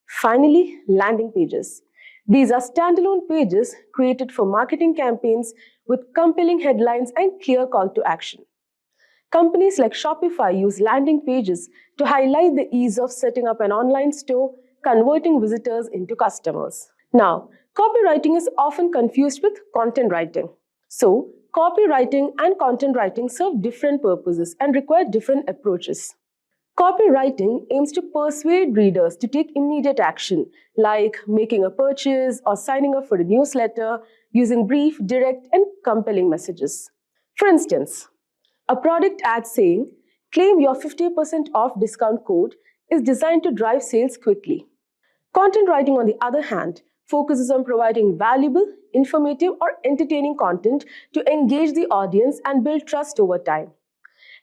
Finally, landing pages. These are standalone pages created for marketing campaigns with compelling headlines and clear call to action. Companies like Shopify use landing pages to highlight the ease of setting up an online store, converting visitors into customers. Now, copywriting is often confused with content writing. So, copywriting and content writing serve different purposes and require different approaches. Copywriting aims to persuade readers to take immediate action, like making a purchase or signing up for a newsletter, using brief, direct, and compelling messages. For instance, a product ad saying, "Claim your 50% off discount code," is designed to drive sales quickly. Content writing, on the other hand, focuses on providing valuable, informative, or entertaining content to engage the audience and build trust over time.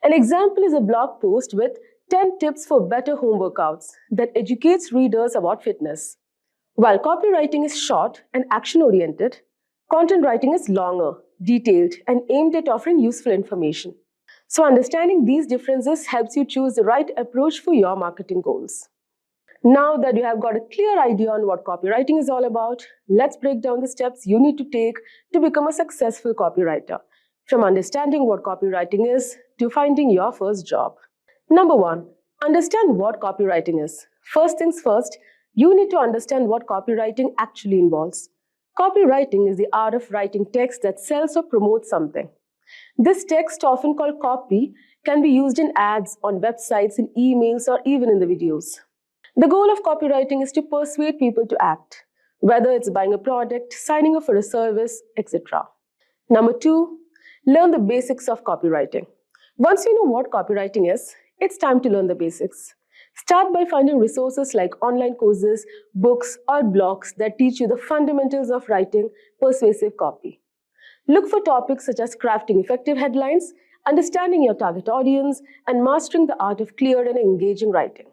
An example is a blog post with 10 tips for better home workouts that educates readers about fitness. While copywriting is short and action-oriented, content writing is longer, detailed, and aimed at offering useful information. So understanding these differences helps you choose the right approach for your marketing goals. Now that you have got a clear idea on what copywriting is all about, let's break down the steps you need to take to become a successful copywriter, from understanding what copywriting is to finding your first job. Number 1. Understand what copywriting is. First things first, you need to understand what copywriting actually involves. Copywriting is the art of writing text that sells or promotes something. This text, often called copy, can be used in ads, on websites, in emails, or even in the videos. The goal of copywriting is to persuade people to act, whether it's buying a product, signing up for a service, etc. Number 2, learn the basics of copywriting. Once you know what copywriting is, it's time to learn the basics. Start by finding resources like online courses, books, or blogs that teach you the fundamentals of writing persuasive copy. Look for topics such as crafting effective headlines, understanding your target audience, and mastering the art of clear and engaging writing.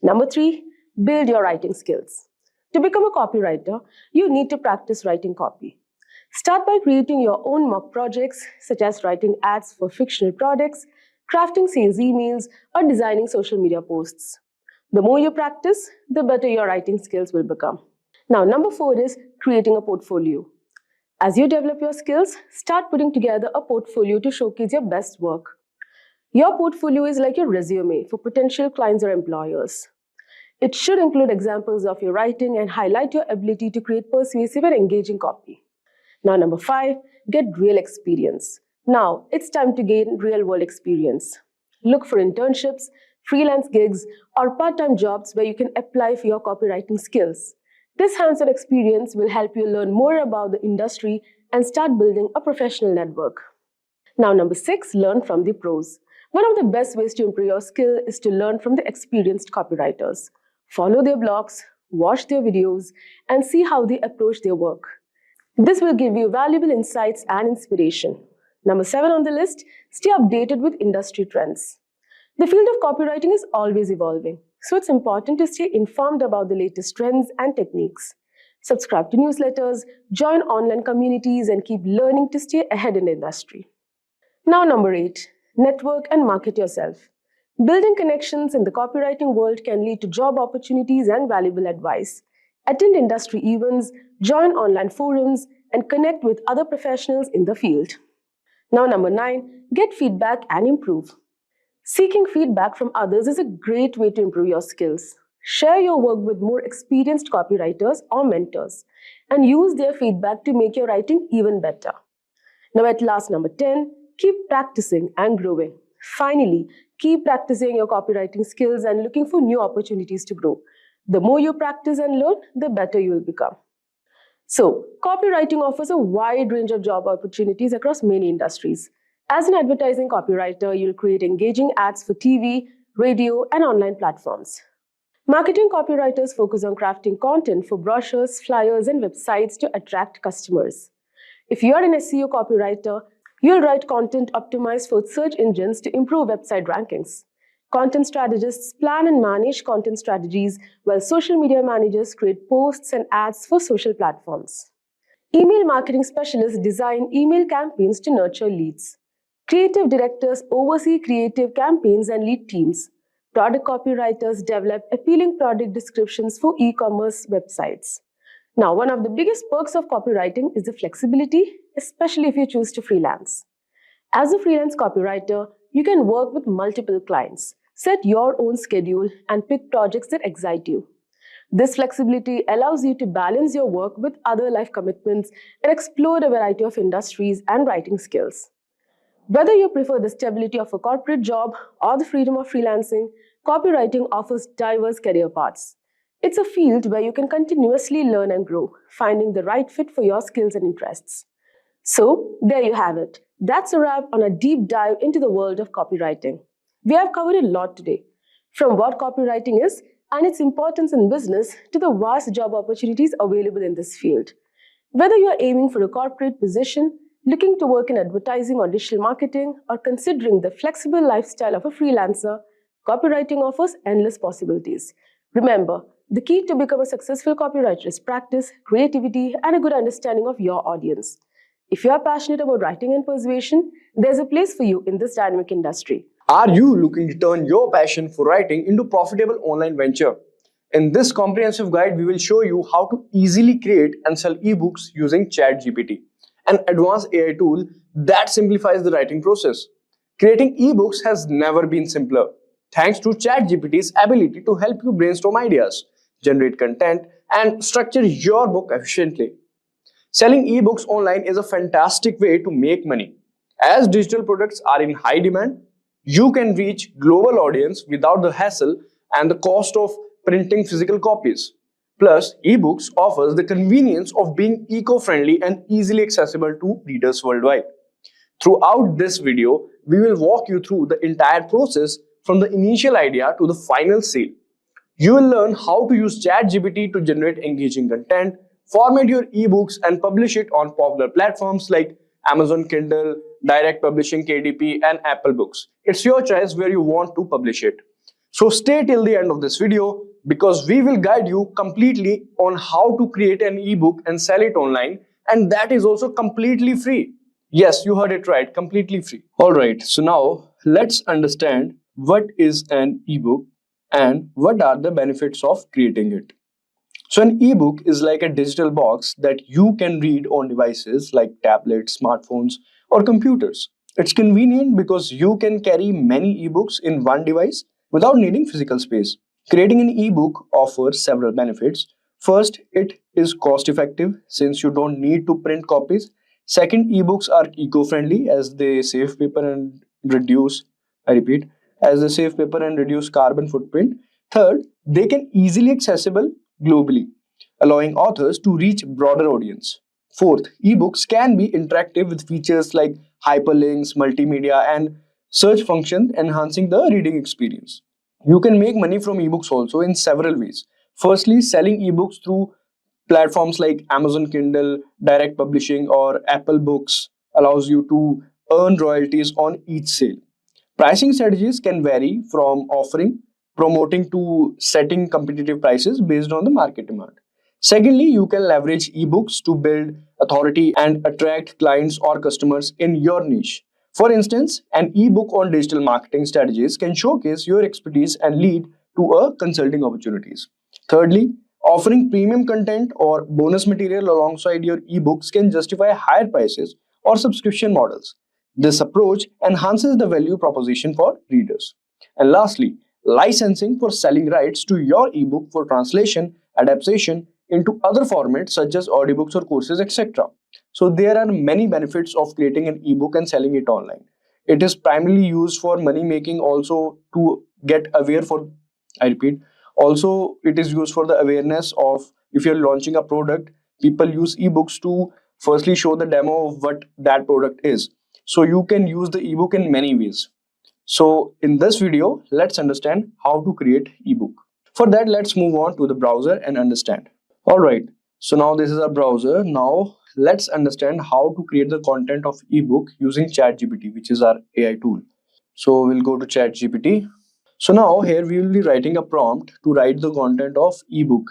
Number 3, build your writing skills. To become a copywriter, you need to practice writing copy. Start by creating your own mock projects, such as writing ads for fictional products, crafting sales emails, or designing social media posts. The more you practice, the better your writing skills will become. Now, number 4 is creating a portfolio. As you develop your skills, start putting together a portfolio to showcase your best work. Your portfolio is like your resume for potential clients or employers. It should include examples of your writing and highlight your ability to create persuasive and engaging copy. Now, number 5, get real experience. Now, it's time to gain real-world experience. Look for internships, freelance gigs, or part-time jobs where you can apply for your copywriting skills. This hands-on experience will help you learn more about the industry and start building a professional network. Now, number 6, learn from the pros. One of the best ways to improve your skill is to learn from the experienced copywriters. Follow their blogs, watch their videos, and see how they approach their work. This will give you valuable insights and inspiration. Number 7 on the list, stay updated with industry trends. The field of copywriting is always evolving, so it's important to stay informed about the latest trends and techniques. Subscribe to newsletters, join online communities, and keep learning to stay ahead in the industry. Now, number 8, network and market yourself. Building connections in the copywriting world can lead to job opportunities and valuable advice. Attend industry events, join online forums, and connect with other professionals in the field. Now, number 9, get feedback and improve. Seeking feedback from others is a great way to improve your skills. Share your work with more experienced copywriters or mentors, and use their feedback to make your writing even better. Now, at last, number 10, keep practicing and growing. Finally, keep practicing your copywriting skills and looking for new opportunities to grow. The more you practice and learn, the better you will become. So, copywriting offers a wide range of job opportunities across many industries. As an advertising copywriter, you'll create engaging ads for TV, radio, and online platforms. Marketing copywriters focus on crafting content for brochures, flyers, and websites to attract customers. If you're an SEO copywriter, you'll write content optimized for search engines to improve website rankings. Content strategists plan and manage content strategies, while social media managers create posts and ads for social platforms. Email marketing specialists design email campaigns to nurture leads. Creative directors oversee creative campaigns and lead teams. Product copywriters develop appealing product descriptions for e-commerce websites. Now, one of the biggest perks of copywriting is the flexibility, especially if you choose to freelance. As a freelance copywriter, you can work with multiple clients, set your own schedule, and pick projects that excite you. This flexibility allows you to balance your work with other life commitments and explore a variety of industries and writing skills. Whether you prefer the stability of a corporate job or the freedom of freelancing, copywriting offers diverse career paths. It's a field where you can continuously learn and grow, finding the right fit for your skills and interests. So, there you have it. That's a wrap on a deep dive into the world of copywriting. We have covered a lot today, from what copywriting is and its importance in business to the vast job opportunities available in this field. Whether you are aiming for a corporate position, looking to work in advertising or digital marketing, or considering the flexible lifestyle of a freelancer, copywriting offers endless possibilities. Remember, the key to become a successful copywriter is practice, creativity, and a good understanding of your audience. If you are passionate about writing and persuasion, there's a place for you in this dynamic industry. Are you looking to turn your passion for writing into a profitable online venture? In this comprehensive guide, we will show you how to easily create and sell ebooks using Chatgpt, an advanced AI tool that simplifies the writing process. Creating ebooks has never been simpler, thanks to ChatGPT's ability to help you brainstorm ideas, generate content, and structure your book efficiently. Selling ebooks online is a fantastic way to make money. As digital products are in high demand, you can reach global audience without the hassle and the cost of printing physical copies. Plus, ebooks offers the convenience of being eco-friendly and easily accessible to readers worldwide. Throughout this video, we will walk you through the entire process from the initial idea to the final sale. You will learn how to use ChatGPT to generate engaging content, format your ebooks, and publish it on popular platforms like Amazon Kindle, Direct Publishing KDP, and Apple Books. It's your choice where you want to publish it. So stay till the end of this video because we will guide you completely on how to create an ebook and sell it online, and that is also completely free. Yes, you heard it right, completely free. Alright, so now let's understand what is an ebook and what are the benefits of creating it. So an ebook is like a digital box that you can read on devices like tablets, smartphones, or computers. It's convenient because you can carry many ebooks in one device without needing physical space. Creating an ebook offers several benefits. First, it is cost effective since you don't need to print copies. Second, ebooks are eco-friendly as they save paper and reduce, I repeat, as they save paper and reduce carbon footprint. Third, they can easily accessible globally, allowing authors to reach broader audience. Fourth, ebooks can be interactive with features like hyperlinks, multimedia, and search function enhancing the reading experience. You can make money from ebooks also in several ways. Firstly, selling ebooks through platforms like Amazon Kindle, Direct Publishing, or Apple Books allows you to earn royalties on each sale. Pricing strategies can vary from offering, promoting to setting competitive prices based on the market demand. Secondly, you can leverage ebooks to build authority and attract clients or customers in your niche. For instance, an ebook on digital marketing strategies can showcase your expertise and lead to a consulting opportunities. Thirdly, offering premium content or bonus material alongside your ebooks can justify higher prices or subscription models. This approach enhances the value proposition for readers. And lastly, licensing for selling rights to your ebook for translation, adaptation into other formats such as audiobooks or courses, etc. So there are many benefits of creating an ebook and selling it online. It is primarily used for money making, also to get aware for, I repeat, also it is used for the awareness of if you're launching a product, people use ebooks to firstly show the demo of what that product is. So you can use the ebook in many ways. So in this video, let's understand how to create ebook. For that, let's move on to the browser and understand. Alright, so now this is our browser. Now let's understand how to create the content of ebook using ChatGPT, which is our AI tool. So we'll go to ChatGPT. So now here we will be writing a prompt to write the content of ebook.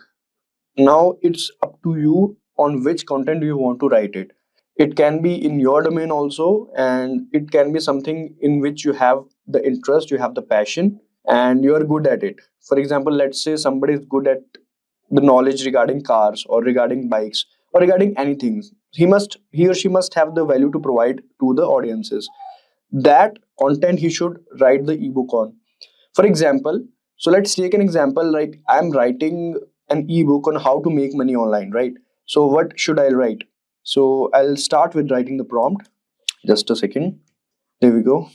Now it's up to you on which content you want to write it. It can be in your domain also, and it can be something in which you have the interest, you have the passion, and you are good at it. For example, let's say somebody is good at the knowledge regarding cars or regarding bikes or regarding anything. He or she must have the value to provide to the audiences. That content he should write the ebook on. For example, so let's take an example like I'm writing an ebook on how to make money online, right? So what should I write? So I'll start with writing the prompt. Just a second. There we go.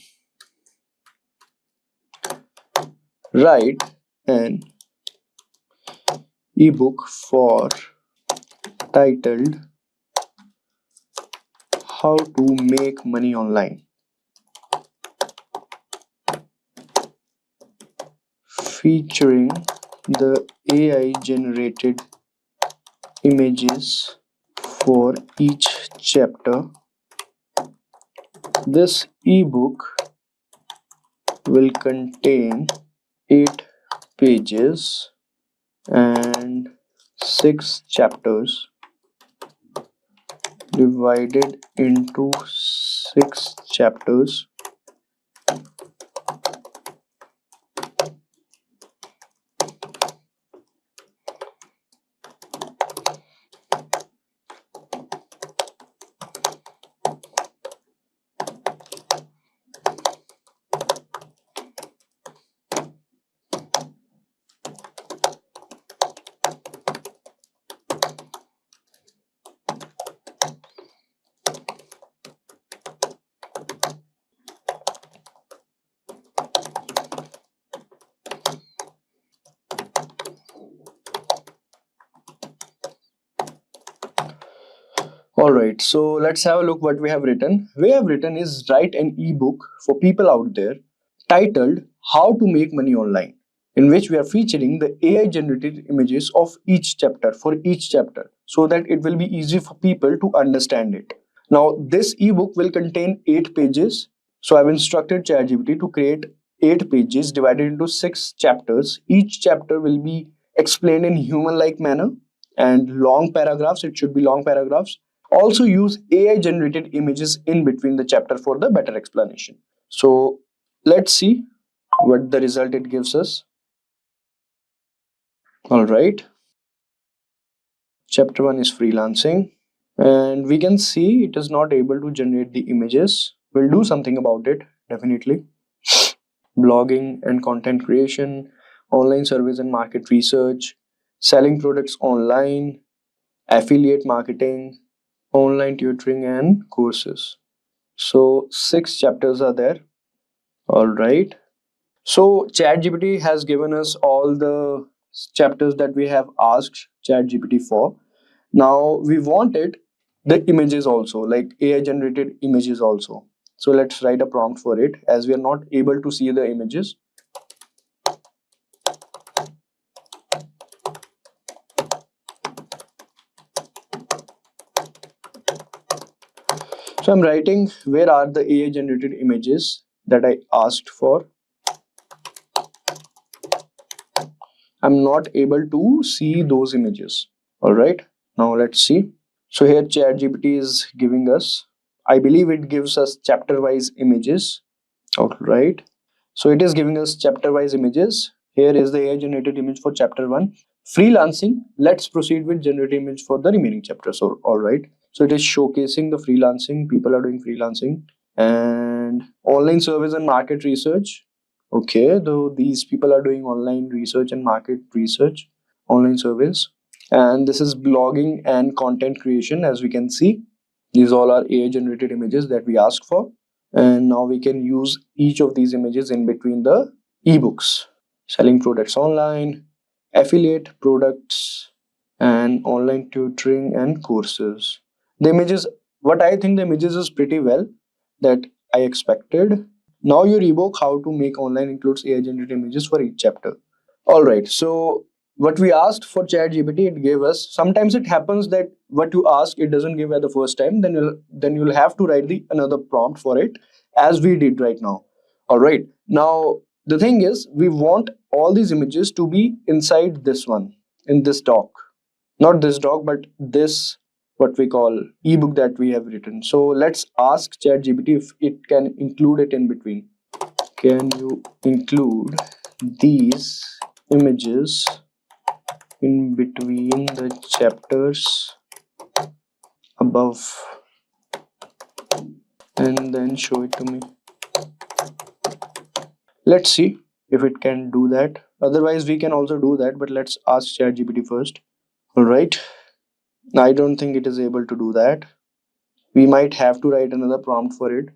Write an ebook for titled How to Make Money Online, featuring the AI generated images for each chapter. This ebook will contain 8 pages and 6 chapters divided into 6 chapters. Alright, so let's have a look what we have written. We have written is write an ebook for people out there titled How to Make Money Online, in which we are featuring the AI generated images of each chapter for each chapter so that it will be easy for people to understand it. Now this ebook will contain 8 pages. So I've instructed ChatGPT to create 8 pages divided into 6 chapters. Each chapter will be explained in human-like manner and long paragraphs. It should be long paragraphs. Also use AI generated images in between the chapter for the better explanation. So let's see what the result it gives us. All right. Chapter 1 is freelancing, and we can see it is not able to generate the images. We'll do something about it, definitely. Blogging and content creation, online service and market research, selling products online, affiliate marketing, online tutoring and courses. So 6 chapters are there. All right. So ChatGPT has given us all the chapters that we have asked ChatGPT for. Now we wanted the images also, like AI generated images also. So let's write a prompt for it, as we are not able to see the images. So I'm writing where are the AI generated images that I asked for. I'm not able to see those images. All right, now let's see. So here ChatGPT is giving us, I believe it gives us chapter wise images. All right, so it is giving us chapter wise images. Here is the AI generated image for chapter 1, freelancing. Let's proceed with generate image for the remaining chapters. So all right, so it is showcasing the freelancing, people are doing freelancing, and online service and market research. Okay, though these people are doing online research and market research, online service. And this is blogging and content creation. As we can see, these all are AI generated images that we asked for, and now we can use each of these images in between the ebooks. Selling products online, affiliate products, and online tutoring and courses. The images, what I think the images is pretty well that I expected. Now your ebook How to Make Online includes AI generated images for each chapter. All right, so what we asked for ChatGPT, it gave us. Sometimes it happens that what you ask it doesn't give at the first time. Then you'll have to write the another prompt for it, as we did right now. All right, now the thing is we want all these images to be inside this one, in this doc, not this doc but this what we call ebook that we have written. So let's ask ChatGPT if it can include it in between. Can you include these images in between the chapters above, and then show it to me. Let's see if it can do that. Otherwise we can also do that, but let's ask ChatGPT first. All right, I don't think it is able to do that. We might have to write another prompt for it,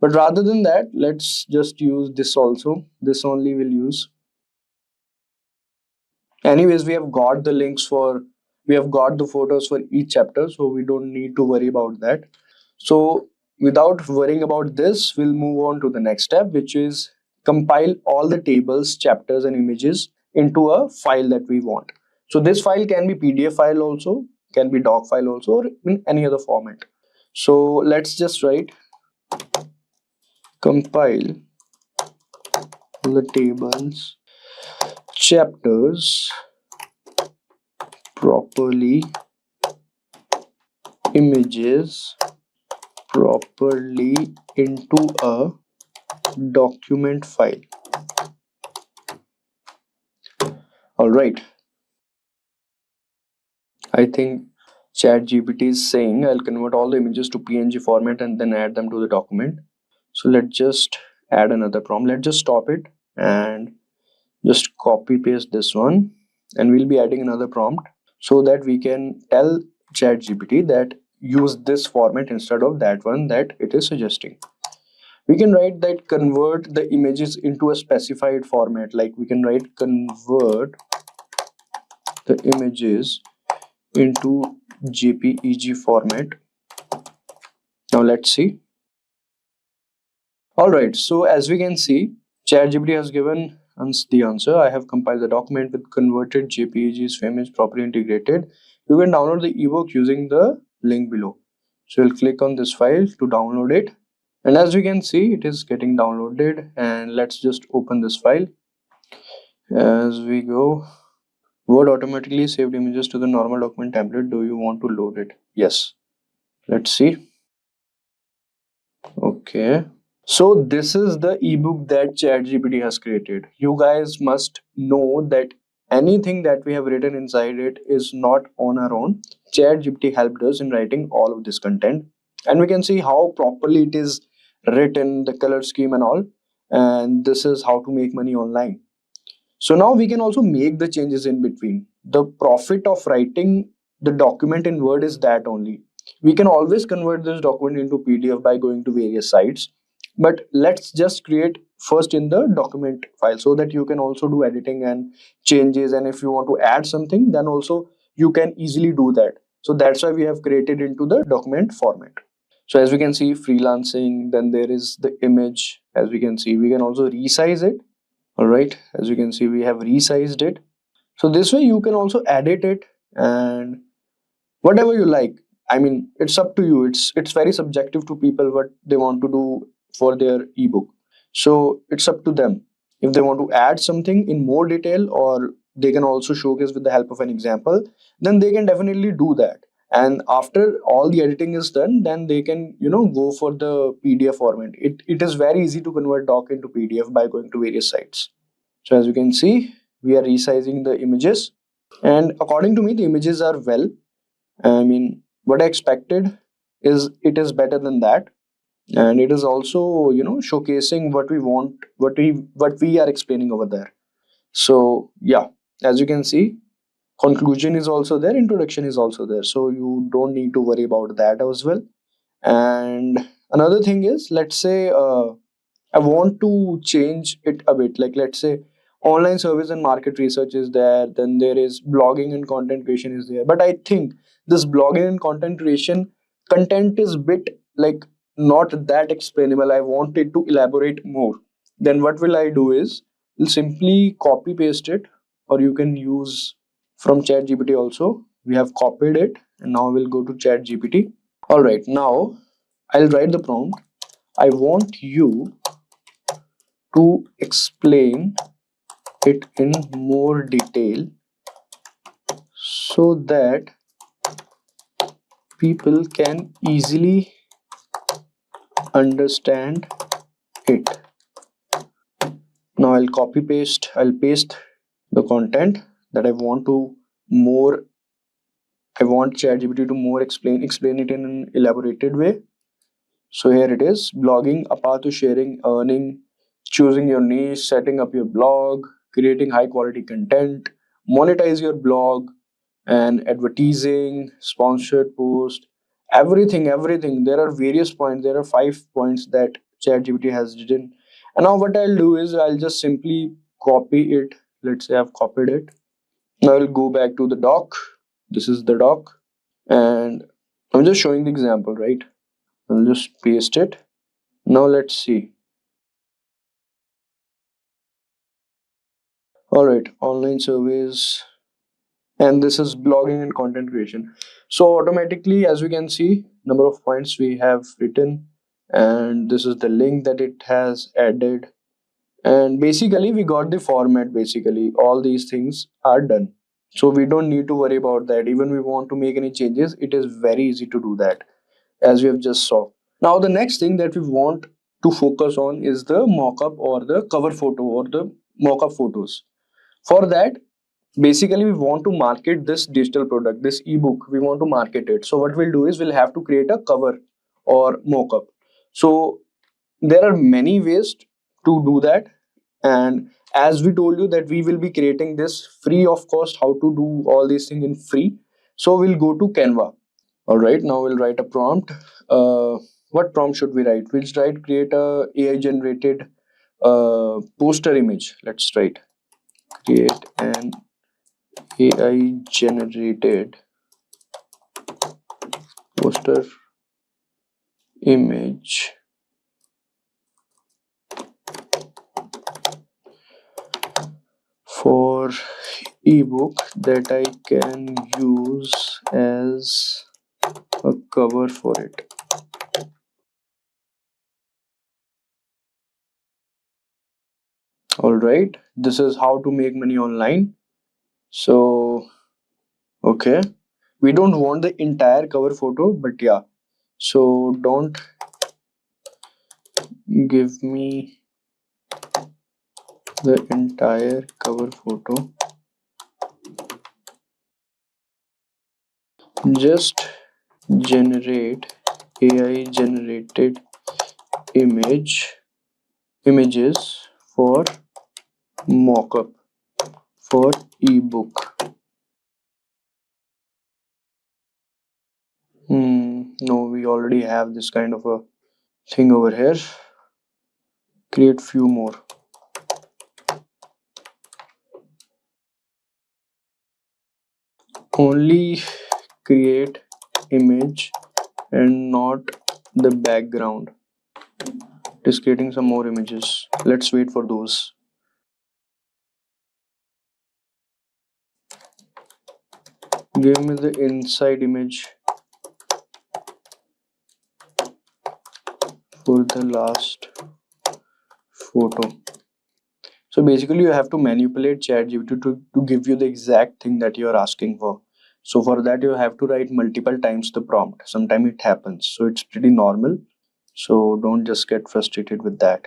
but rather than that, let's just use this also. This only we'll use. Anyways, we have got the links for, we have got the photos for each chapter, so we don't need to worry about that. So without worrying about this, we'll move on to the next step, which is compile all the tables, chapters and images into a file that we want. So this file can be PDF file also, can be doc file also, or in any other format. So let's just write compile the tables, chapters properly, images properly into a document file. All right, I think ChatGPT is saying I'll convert all the images to PNG format and then add them to the document. So let's just add another prompt. Let's just stop it and just copy paste this one, and we'll be adding another prompt so that we can tell ChatGPT that use this format instead of that one that it is suggesting. We can write that convert the images into a specified format, like we can write convert the images into JPEG format. Now let's see. Alright, so as we can see, ChatGPT has given us the answer. I have compiled the document with converted JPEGs, image properly integrated. You can download the ebook using the link below. So we'll click on this file to download it. And as we can see, it is getting downloaded. And let's just open this file. As we go, Word automatically saved images to the normal document template. Do you want to load it? Yes. Let's see. Okay. So this is the ebook that ChatGPT has created. You guys must know that anything that we have written inside it is not on our own. ChatGPT helped us in writing all of this content, and we can see how properly it is written, the color scheme and all. And this is how to make money online. So now we can also make the changes in between. The profit of writing the document in Word is that only. We can always convert this document into PDF by going to various sites. But let's just create first in the document file so that you can also do editing and changes. And if you want to add something, then also you can easily do that. So that's why we have created into the document format. So as we can see, freelancing, then there is the image. As we can see, we can also resize it. All right, as you can see, we have resized it. So this way you can also edit it and whatever you like. I mean, it's up to you. It's very subjective to people what they want to do for their ebook. So it's up to them. If they want to add something in more detail, or they can also showcase with the help of an example, then they can definitely do that. And after all the editing is done, then they can, go for the PDF format. It is very easy to convert doc into PDF by going to various sites. So as you can see, we are resizing the images, and according to me, the images are well. I mean, what I expected is it is better than that, and it is also showcasing what we want, what we are explaining over there. So yeah, as you can see, conclusion is also there, introduction is also there, so you don't need to worry about that as well. And another thing is, let's say I want to change it a bit. Like, let's say online service and market research is there, then there is blogging and content creation is there. But I think this blogging and content creation content is bit like not that explainable. I want it to elaborate more. Then what will I do is, you'll simply copy paste it, or you can use from ChatGPT also. We have copied it, and now we'll go to ChatGPT. All right, now I'll write the prompt. I want you to explain it in more detail so that people can easily understand it. Now I'll paste the content that I want ChatGPT to more explain it in an elaborated way. So here it is: blogging, a path to sharing, earning, choosing your niche, setting up your blog, creating high quality content, monetize your blog, and advertising, sponsored post, everything. There are various points. There are 5 points that ChatGPT has written. And now what I'll do is, I'll just simply copy it. Let's say I've copied it. Now I'll go back to the doc. This is the doc, and I'm just showing the example, right? I'll just paste it. Now let's see. All right, online surveys, and this is blogging and content creation. So automatically, as we can see, number of points we have written, and this is the link that it has added. And basically, we got the format. Basically, all these things are done. So we don't need to worry about that. Even we want to make any changes, it is very easy to do that, as we have just saw. Now the next thing that we want to focus on is the mockup, or the cover photo, or the mockup photos. For that, basically we want to market this digital product, this ebook. We want to market it. So what we'll do is, we'll have to create a cover or mockup. So there are many ways to do that, and as we told you that we will be creating this free of cost, how to do all these things in free. So we'll go to Canva. All right, now we'll write a prompt. What prompt should we write? We'll write create a AI generated poster image. Let's write create an AI generated poster image for ebook that I can use as a cover for it. Alright, this is how to make money online. So, okay, we don't want the entire cover photo, but yeah, so don't give me the entire cover photo, just generate AI generated images for mockup for ebook. No, we already have this kind of a thing over here. Create few more. Only create image and not the background. Just creating some more images. Let's wait for those. Give me the inside image for the last photo. So basically you have to manipulate Chatgpt to give you the exact thing that you are asking for. So for that you have to write multiple times the prompt. Sometimes it happens. So it's pretty normal. So don't just get frustrated with that.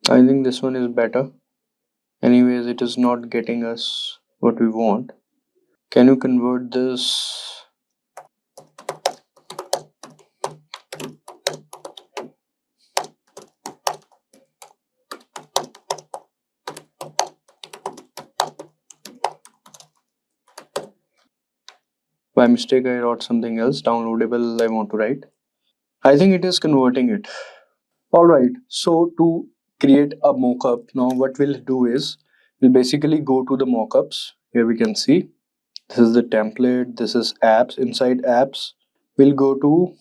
I think this one is better. Anyways, it is not getting us what we want. Can you convert this? By mistake, I wrote something else. Downloadable, I want to write. I think it is converting it. Alright, so to create a mockup, now what we'll do is we'll basically go to the mockups. Here we can see this is the template, this is apps. Inside apps, we'll go to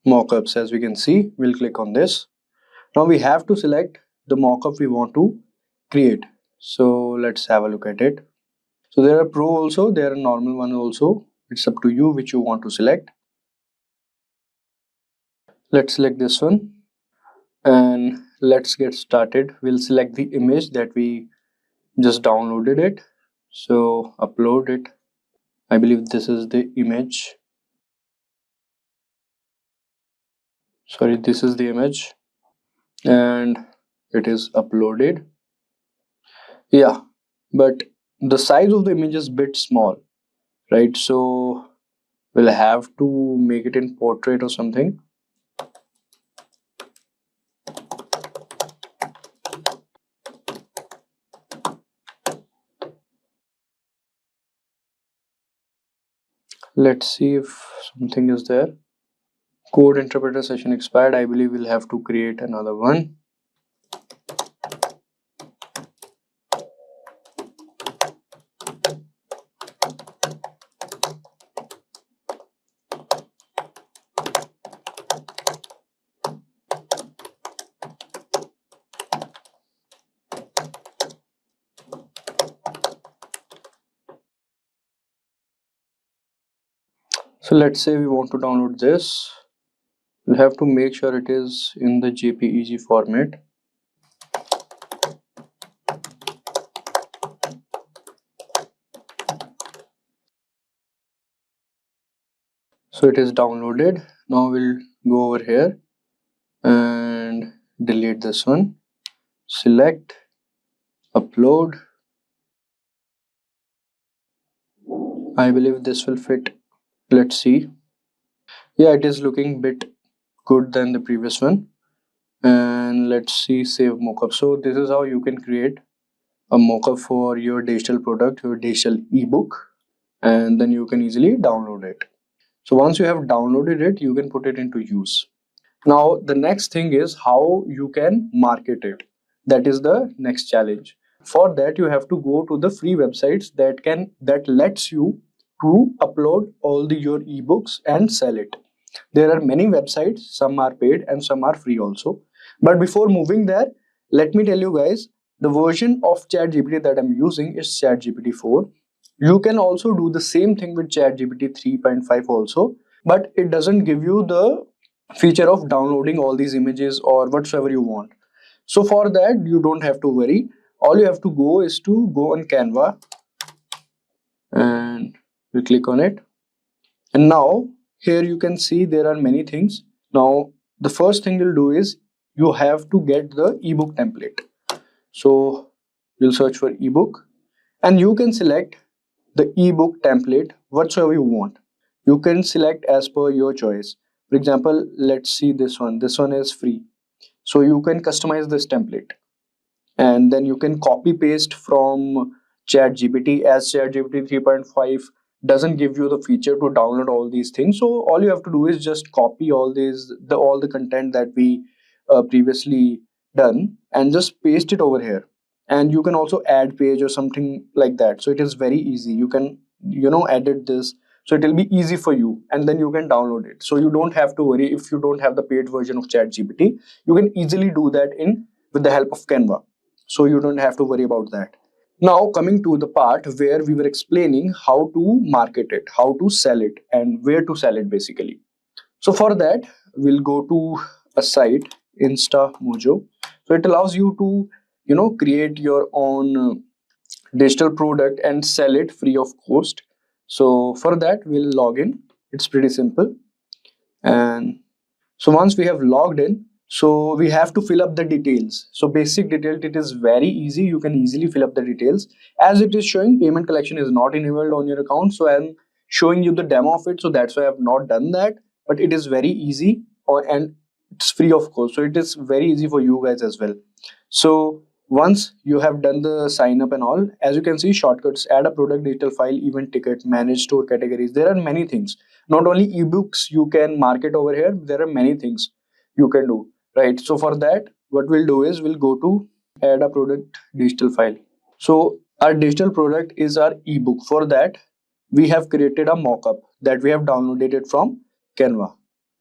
mockups. As we can see, we'll click on this. Now we have to select the mockup we want to create. So let's have a look at it. So there are pro also, there are normal one also. It's up to you which you want to select. Let's select this one and let's get started. We'll select the image that we just downloaded it. So upload it. I believe this is the image. Sorry, this is the image and it is uploaded. Yeah, but the size of the image is a bit small, right? So we'll have to make it in portrait or something. Let's see if something is there. Code interpreter session expired. I believe we'll have to create another one. So let's say we want to download this. We'll have to make sure it is in the JPEG format. So it is downloaded. Now we'll go over here and delete this one. Select, upload. I believe this will fit. Let's see. Yeah, it is looking bit good than the previous one. And let's see, save mockup. So this is how you can create a mockup for your digital product, your digital ebook, and then you can easily download it. So once you have downloaded it, you can put it into use. Now the next thing is how you can market it. That is the next challenge. For that, you have to go to the free websites that lets you to upload all your ebooks and sell it. There are many websites, some are paid and some are free also. But before moving there, let me tell you guys, the version of ChatGPT that I'm using is ChatGPT 4. You can also do the same thing with ChatGPT 3.5 also, but it doesn't give you the feature of downloading all these images or whatsoever you want. So for that, you don't have to worry. All you have to go is to go on Canva and we click on it. And now here you can see there are many things. Now the first thing you'll do is you have to get the ebook template. So you'll search for ebook and you can select the ebook template whatsoever you want. You can select as per your choice. For example, let's see this one. This one is free. So you can customize this template and then you can copy paste from ChatGPT, as ChatGPT 3.5 doesn't give you the feature to download all these things. So all you have to do is just copy all the content that we previously done and just paste it over here. And you can also add page or something like that. So it is very easy. You can edit this. So it will be easy for you and then you can download it. So you don't have to worry if you don't have the paid version of ChatGPT. You can easily do that with the help of Canva. So you don't have to worry about that. Now coming to the part where we were explaining how to market it, how to sell it and where to sell it basically. So for that, we'll go to a site, InstaMojo. So it allows you to, create your own digital product and sell it free of cost. So for that, we'll log in. It's pretty simple. And so once we have logged in, so we have to fill up the details. So basic detail, it is very easy. You can easily fill up the details. As it is showing, payment collection is not enabled on your account. So I'm showing you the demo of it. So that's why I have not done that. But it is very easy and it's free of cost. So it is very easy for you guys as well. So once you have done the sign up and all, as you can see, shortcuts, add a product, digital file, event ticket, manage store categories. There are many things. Not only ebooks you can market over here, there are many things you can do, right? So for that, what we'll do is we'll go to add a product, digital file. So our digital product is our ebook. For that, we have created a mockup that we have downloaded it from Canva,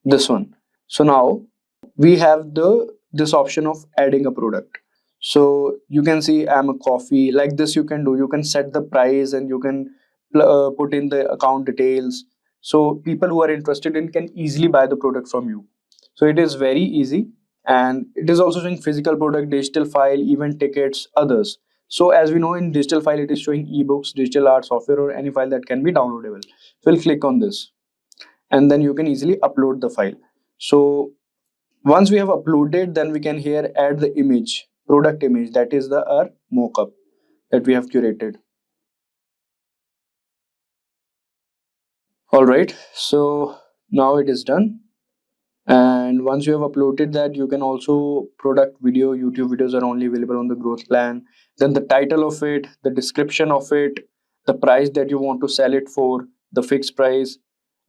this one. So now we have this option of adding a product. So you can see I'm a coffee, like this you can do. You can set the price and you can put in the account details. So people who are interested in can easily buy the product from you. So it is very easy and it is also showing physical product, digital file, event tickets, others. So as we know in digital file, it is showing ebooks, digital art, software or any file that can be downloadable. So we'll click on this and then you can easily upload the file. So once we have uploaded, then we can here add the image, product image, that is our mockup that we have curated. All right, so now it is done. And once you have uploaded that, you can also product video. YouTube videos are only available on the growth plan. Then the title of it, the description of it, the price that you want to sell it for, the fixed price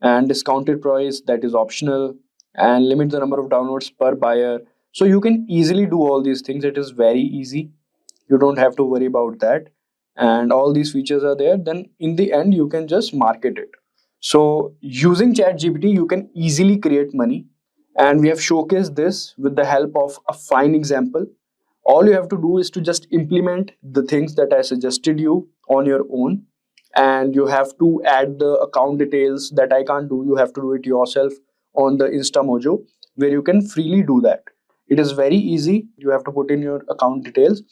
and discounted price that is optional, and limit the number of downloads per buyer. So you can easily do all these things. It is very easy. You don't have to worry about that. And all these features are there. Then in the end, you can just market it. So using ChatGPT, you can easily create money. And we have showcased this with the help of a fine example. All you have to do is to just implement the things that I suggested you on your own. And you have to add the account details that I can't do. You have to do it yourself on the InstaMojo, where you can freely do that. It is very easy. You have to put in your account details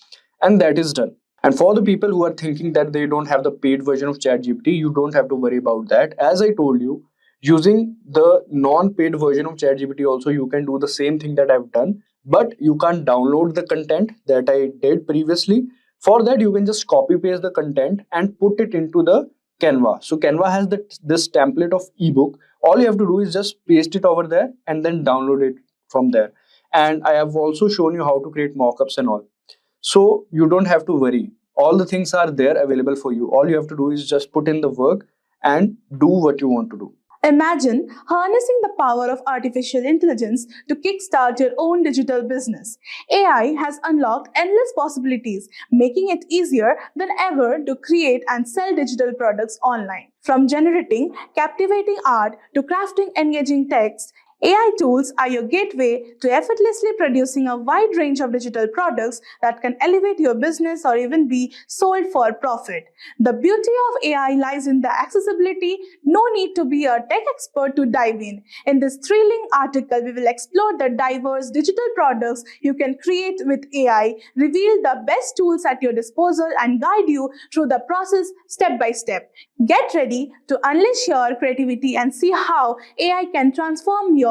and that is done. And for the people who are thinking that they don't have the paid version of ChatGPT, you don't have to worry about that. As I told you, using the non-paid version of ChatGPT also, you can do the same thing that I've done, but you can't download the content that I did previously. For that, you can just copy paste the content and put it into the Canva. So Canva has this template of ebook. All you have to do is just paste it over there and then download it from there. And I have also shown you how to create mockups and all. So you don't have to worry. All the things are there available for you. All you have to do is just put in the work and do what you want to do. Imagine harnessing the power of artificial intelligence to kickstart your own digital business. AI has unlocked endless possibilities, making it easier than ever to create and sell digital products online. From generating captivating art to crafting engaging text, AI tools are your gateway to effortlessly producing a wide range of digital products that can elevate your business or even be sold for profit. The beauty of AI lies in the accessibility. No need to be a tech expert to dive in. In this thrilling article, we will explore the diverse digital products you can create with AI, reveal the best tools at your disposal, and guide you through the process step by step. Get ready to unleash your creativity and see how AI can transform your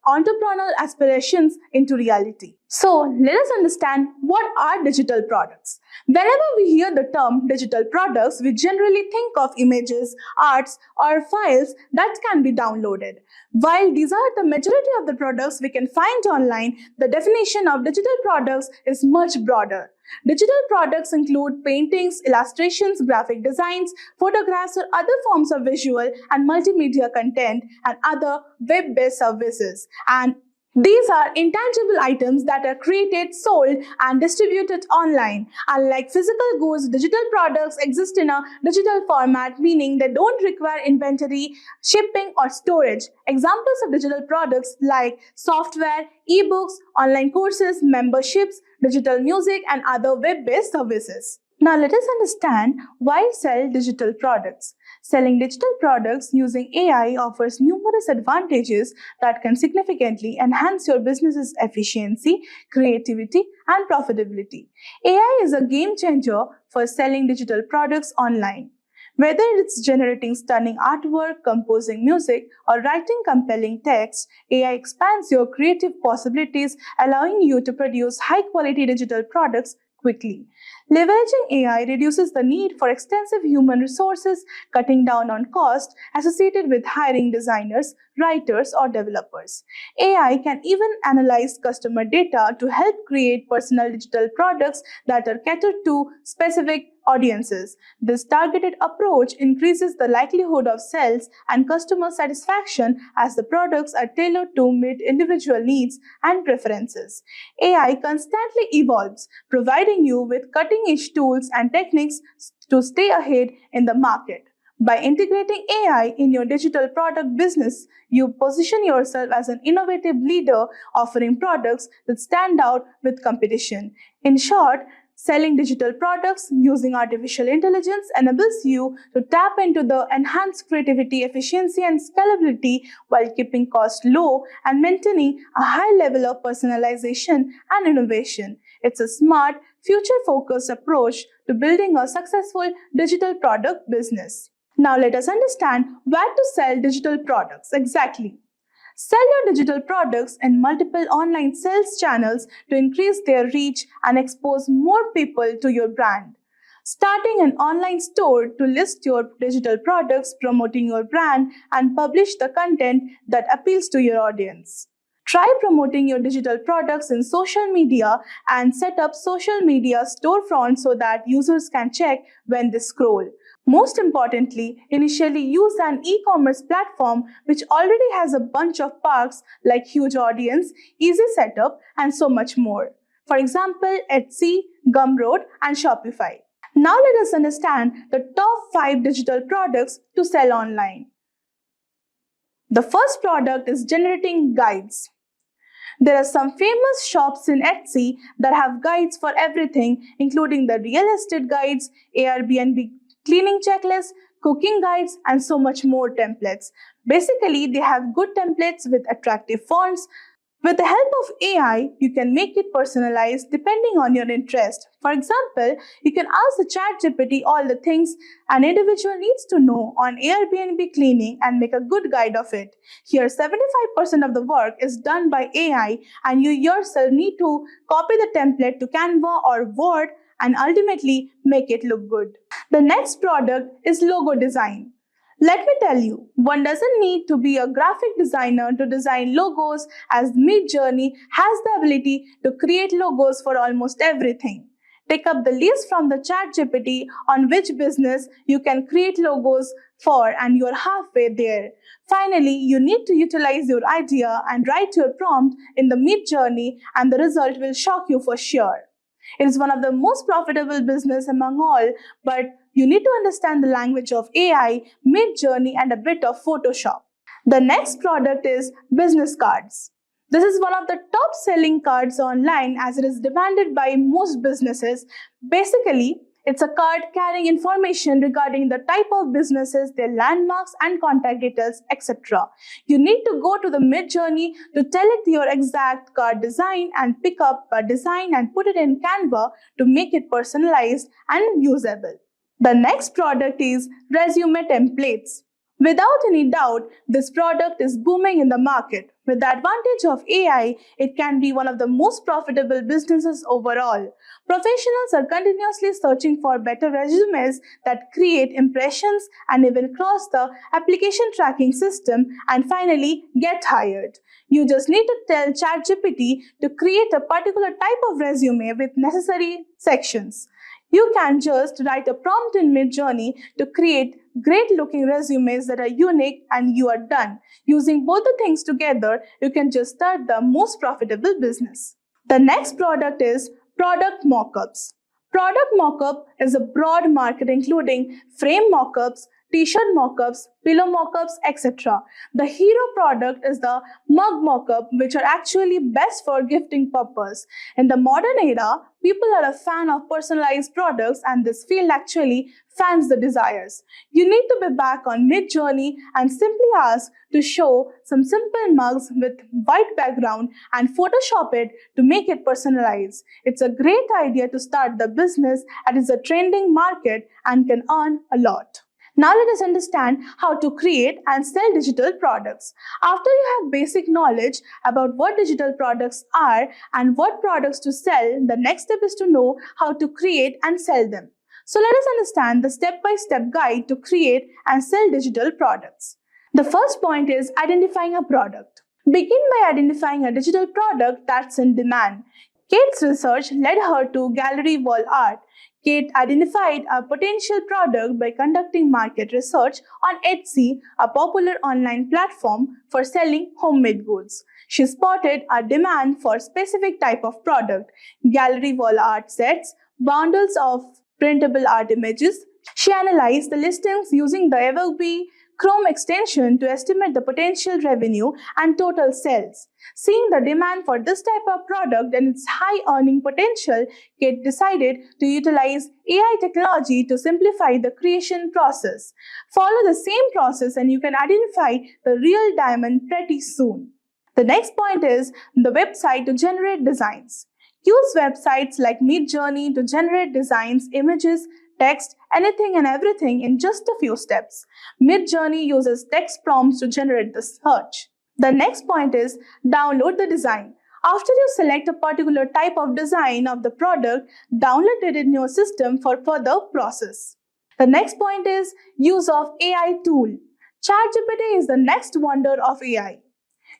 entrepreneurial aspirations into reality. So, let us understand what are digital products. Whenever we hear the term digital products, we generally think of images, arts, or files that can be downloaded. While these are the majority of the products we can find online, the definition of digital products is much broader. Digital products include paintings, illustrations, graphic designs, photographs, or other forms of visual and multimedia content and other web-based services. And these are intangible items that are created, sold, and distributed online. Unlike physical goods, digital products exist in a digital format, meaning they don't require inventory, shipping, or storage. Examples of digital products like software, ebooks, online courses, memberships, digital music, and other web-based services. Now let us understand why sell digital products. Selling digital products using AI offers numerous advantages that can significantly enhance your business's efficiency, creativity, and profitability. AI is a game changer for selling digital products online. Whether it's generating stunning artwork, composing music, or writing compelling text, AI expands your creative possibilities, allowing you to produce high-quality digital products quickly. Leveraging AI reduces the need for extensive human resources, cutting down on costs associated with hiring designers, writers, or developers. AI can even analyze customer data to help create personal digital products that are catered to specific audiences. This targeted approach increases the likelihood of sales and customer satisfaction as the products are tailored to meet individual needs and preferences. AI constantly evolves, providing you with cutting-edge tools and techniques to stay ahead in the market. By integrating AI in your digital product business, you position yourself as an innovative leader offering products that stand out with competition. In short, selling digital products using artificial intelligence enables you to tap into the enhanced creativity, efficiency, and scalability while keeping costs low and maintaining a high level of personalization and innovation. It's a smart, future-focused approach to building a successful digital product business. Now let us understand where to sell digital products exactly. Sell your digital products in multiple online sales channels to increase their reach and expose more people to your brand. Starting an online store to list your digital products, promoting your brand, and publish the content that appeals to your audience. Try promoting your digital products in social media and set up social media storefronts so that users can check when they scroll. Most importantly, initially use an e-commerce platform which already has a bunch of perks like huge audience, easy setup, and so much more. For example, Etsy, Gumroad, and Shopify. Now let us understand the top 5 digital products to sell online. The first product is generating guides. There are some famous shops in Etsy that have guides for everything, including the real estate guides, Airbnb cleaning checklists, cooking guides, and so much more templates. Basically, they have good templates with attractive fonts. With the help of AI, you can make it personalized depending on your interest. For example, you can ask the Chatgpt all the things an individual needs to know on Airbnb cleaning and make a good guide of it. Here, 75% of the work is done by AI, and you yourself need to copy the template to Canva or Word and ultimately make it look good. The next product is logo design. Let me tell you, one doesn't need to be a graphic designer to design logos, as Midjourney has the ability to create logos for almost everything. Take up the list from the Chatgpt on which business you can create logos for, and you're halfway there. Finally, you need to utilize your idea and write your prompt in the Midjourney, and the result will shock you for sure. It is one of the most profitable business among all, but you need to understand the language of AI, Midjourney, and a bit of Photoshop. The next product is business cards. This is one of the top selling cards online as it is demanded by most businesses. Basically, it's a card carrying information regarding the type of businesses, their landmarks and contact details, etc. You need to go to the Midjourney to tell it your exact card design and pick up a design and put it in Canva to make it personalized and usable. The next product is resume templates. Without any doubt, this product is booming in the market. With the advantage of AI, it can be one of the most profitable businesses overall. Professionals are continuously searching for better resumes that create impressions and even cross the application tracking system and finally get hired. You just need to tell ChatGPT to create a particular type of resume with necessary sections. You can just write a prompt in Midjourney to create great looking resumes that are unique and you are done. Using both the things together, you can just start the most profitable business. The next product is product mockups. Product mockup is a broad market including frame mockups, t-shirt mockups, pillow mockups, etc. The hero product is the mug mockup, which are actually best for gifting purpose. In the modern era, people are a fan of personalized products and this field actually fans the desires. You need to be back on Midjourney and simply ask to show some simple mugs with white background and Photoshop it to make it personalized. It's a great idea to start the business as it's a trending market and can earn a lot. Now let us understand how to create and sell digital products. After you have basic knowledge about what digital products are and what products to sell, the next step is to know how to create and sell them. So let us understand the step-by-step guide to create and sell digital products. The first point is identifying a product. Begin by identifying a digital product that's in demand. Kate's research led her to gallery wall art. Kate identified a potential product by conducting market research on Etsy, a popular online platform for selling homemade goods. She spotted a demand for a specific type of product, gallery wall art sets, bundles of printable art images. She analyzed the listings using the Ebooks Chrome extension to estimate the potential revenue and total sales. Seeing the demand for this type of product and its high earning potential, Kate decided to utilize AI technology to simplify the creation process. Follow the same process and you can identify the real diamond pretty soon. The next point is the website to generate designs. Use websites like Midjourney to generate designs, images, text, anything and everything in just a few steps. Midjourney uses text prompts to generate the search. The next point is download the design. After you select a particular type of design of the product, download it in your system for further process. The next point is use of AI tool. ChatGPT is the next wonder of AI.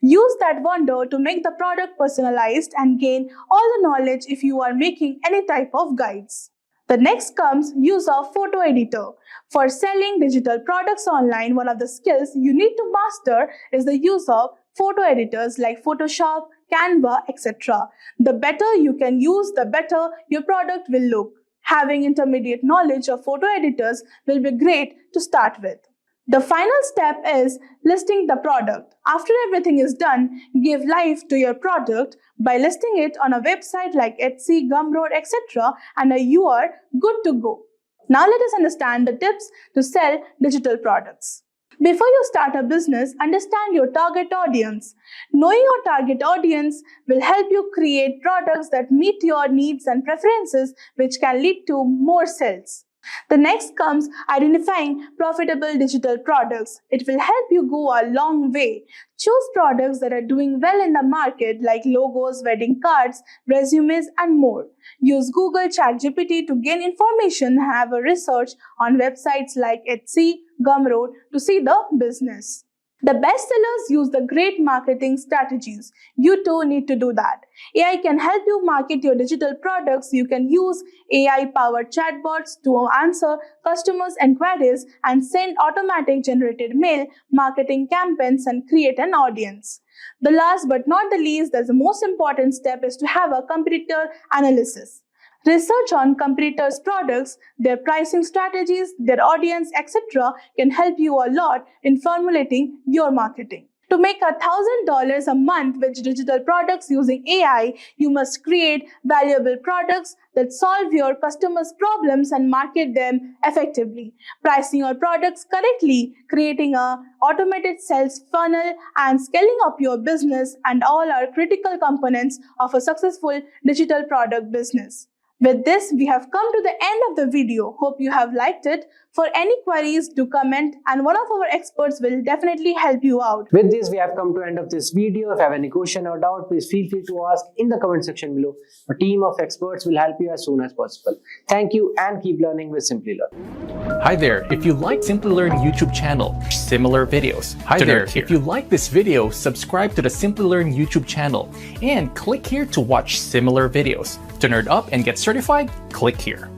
Use that wonder to make the product personalized and gain all the knowledge if you are making any type of guides. The next comes use of photo editor. For selling digital products online, one of the skills you need to master is the use of photo editors like Photoshop, Canva, etc. The better you can use, the better your product will look. Having intermediate knowledge of photo editors will be great to start with. The final step is listing the product. After everything is done, give life to your product by listing it on a website like Etsy, Gumroad, etc. and you are good to go. Now let us understand the tips to sell digital products. Before you start a business, understand your target audience. Knowing your target audience will help you create products that meet your needs and preferences, which can lead to more sales. The next comes identifying profitable digital products. It will help you go a long way. Choose products that are doing well in the market like logos, wedding cards, resumes, and more. Use Google Chatgpt to gain information and have a research on websites like Etsy, Gumroad to see the business. The bestsellers use the great marketing strategies. You too need to do that. AI can help you market your digital products. You can use AI-powered chatbots to answer customers' inquiries and send automatic generated mail marketing campaigns and create an audience. The last but not the least, the most important step is to have a competitor analysis. Research on competitors' products, their pricing strategies, their audience, etc. can help you a lot in formulating your marketing. To make $1,000 a month with digital products using AI, you must create valuable products that solve your customers' problems and market them effectively. Pricing your products correctly, creating an automated sales funnel, and scaling up your business and all are critical components of a successful digital product business. With this, we have come to the end of the video. Hope you have liked it. For any queries, do comment and one of our experts will definitely help you out. With this, we have come to the end of this video. If you have any question or doubt, please feel free to ask in the comment section below. A team of experts will help you as soon as possible. Thank you and keep learning with Simplilearn. Hi there, if you like Simplilearn YouTube channel, similar videos. Hi there, if you like this video, subscribe to the Simplilearn YouTube channel and click here to watch similar videos. To nerd up and get certified, click here.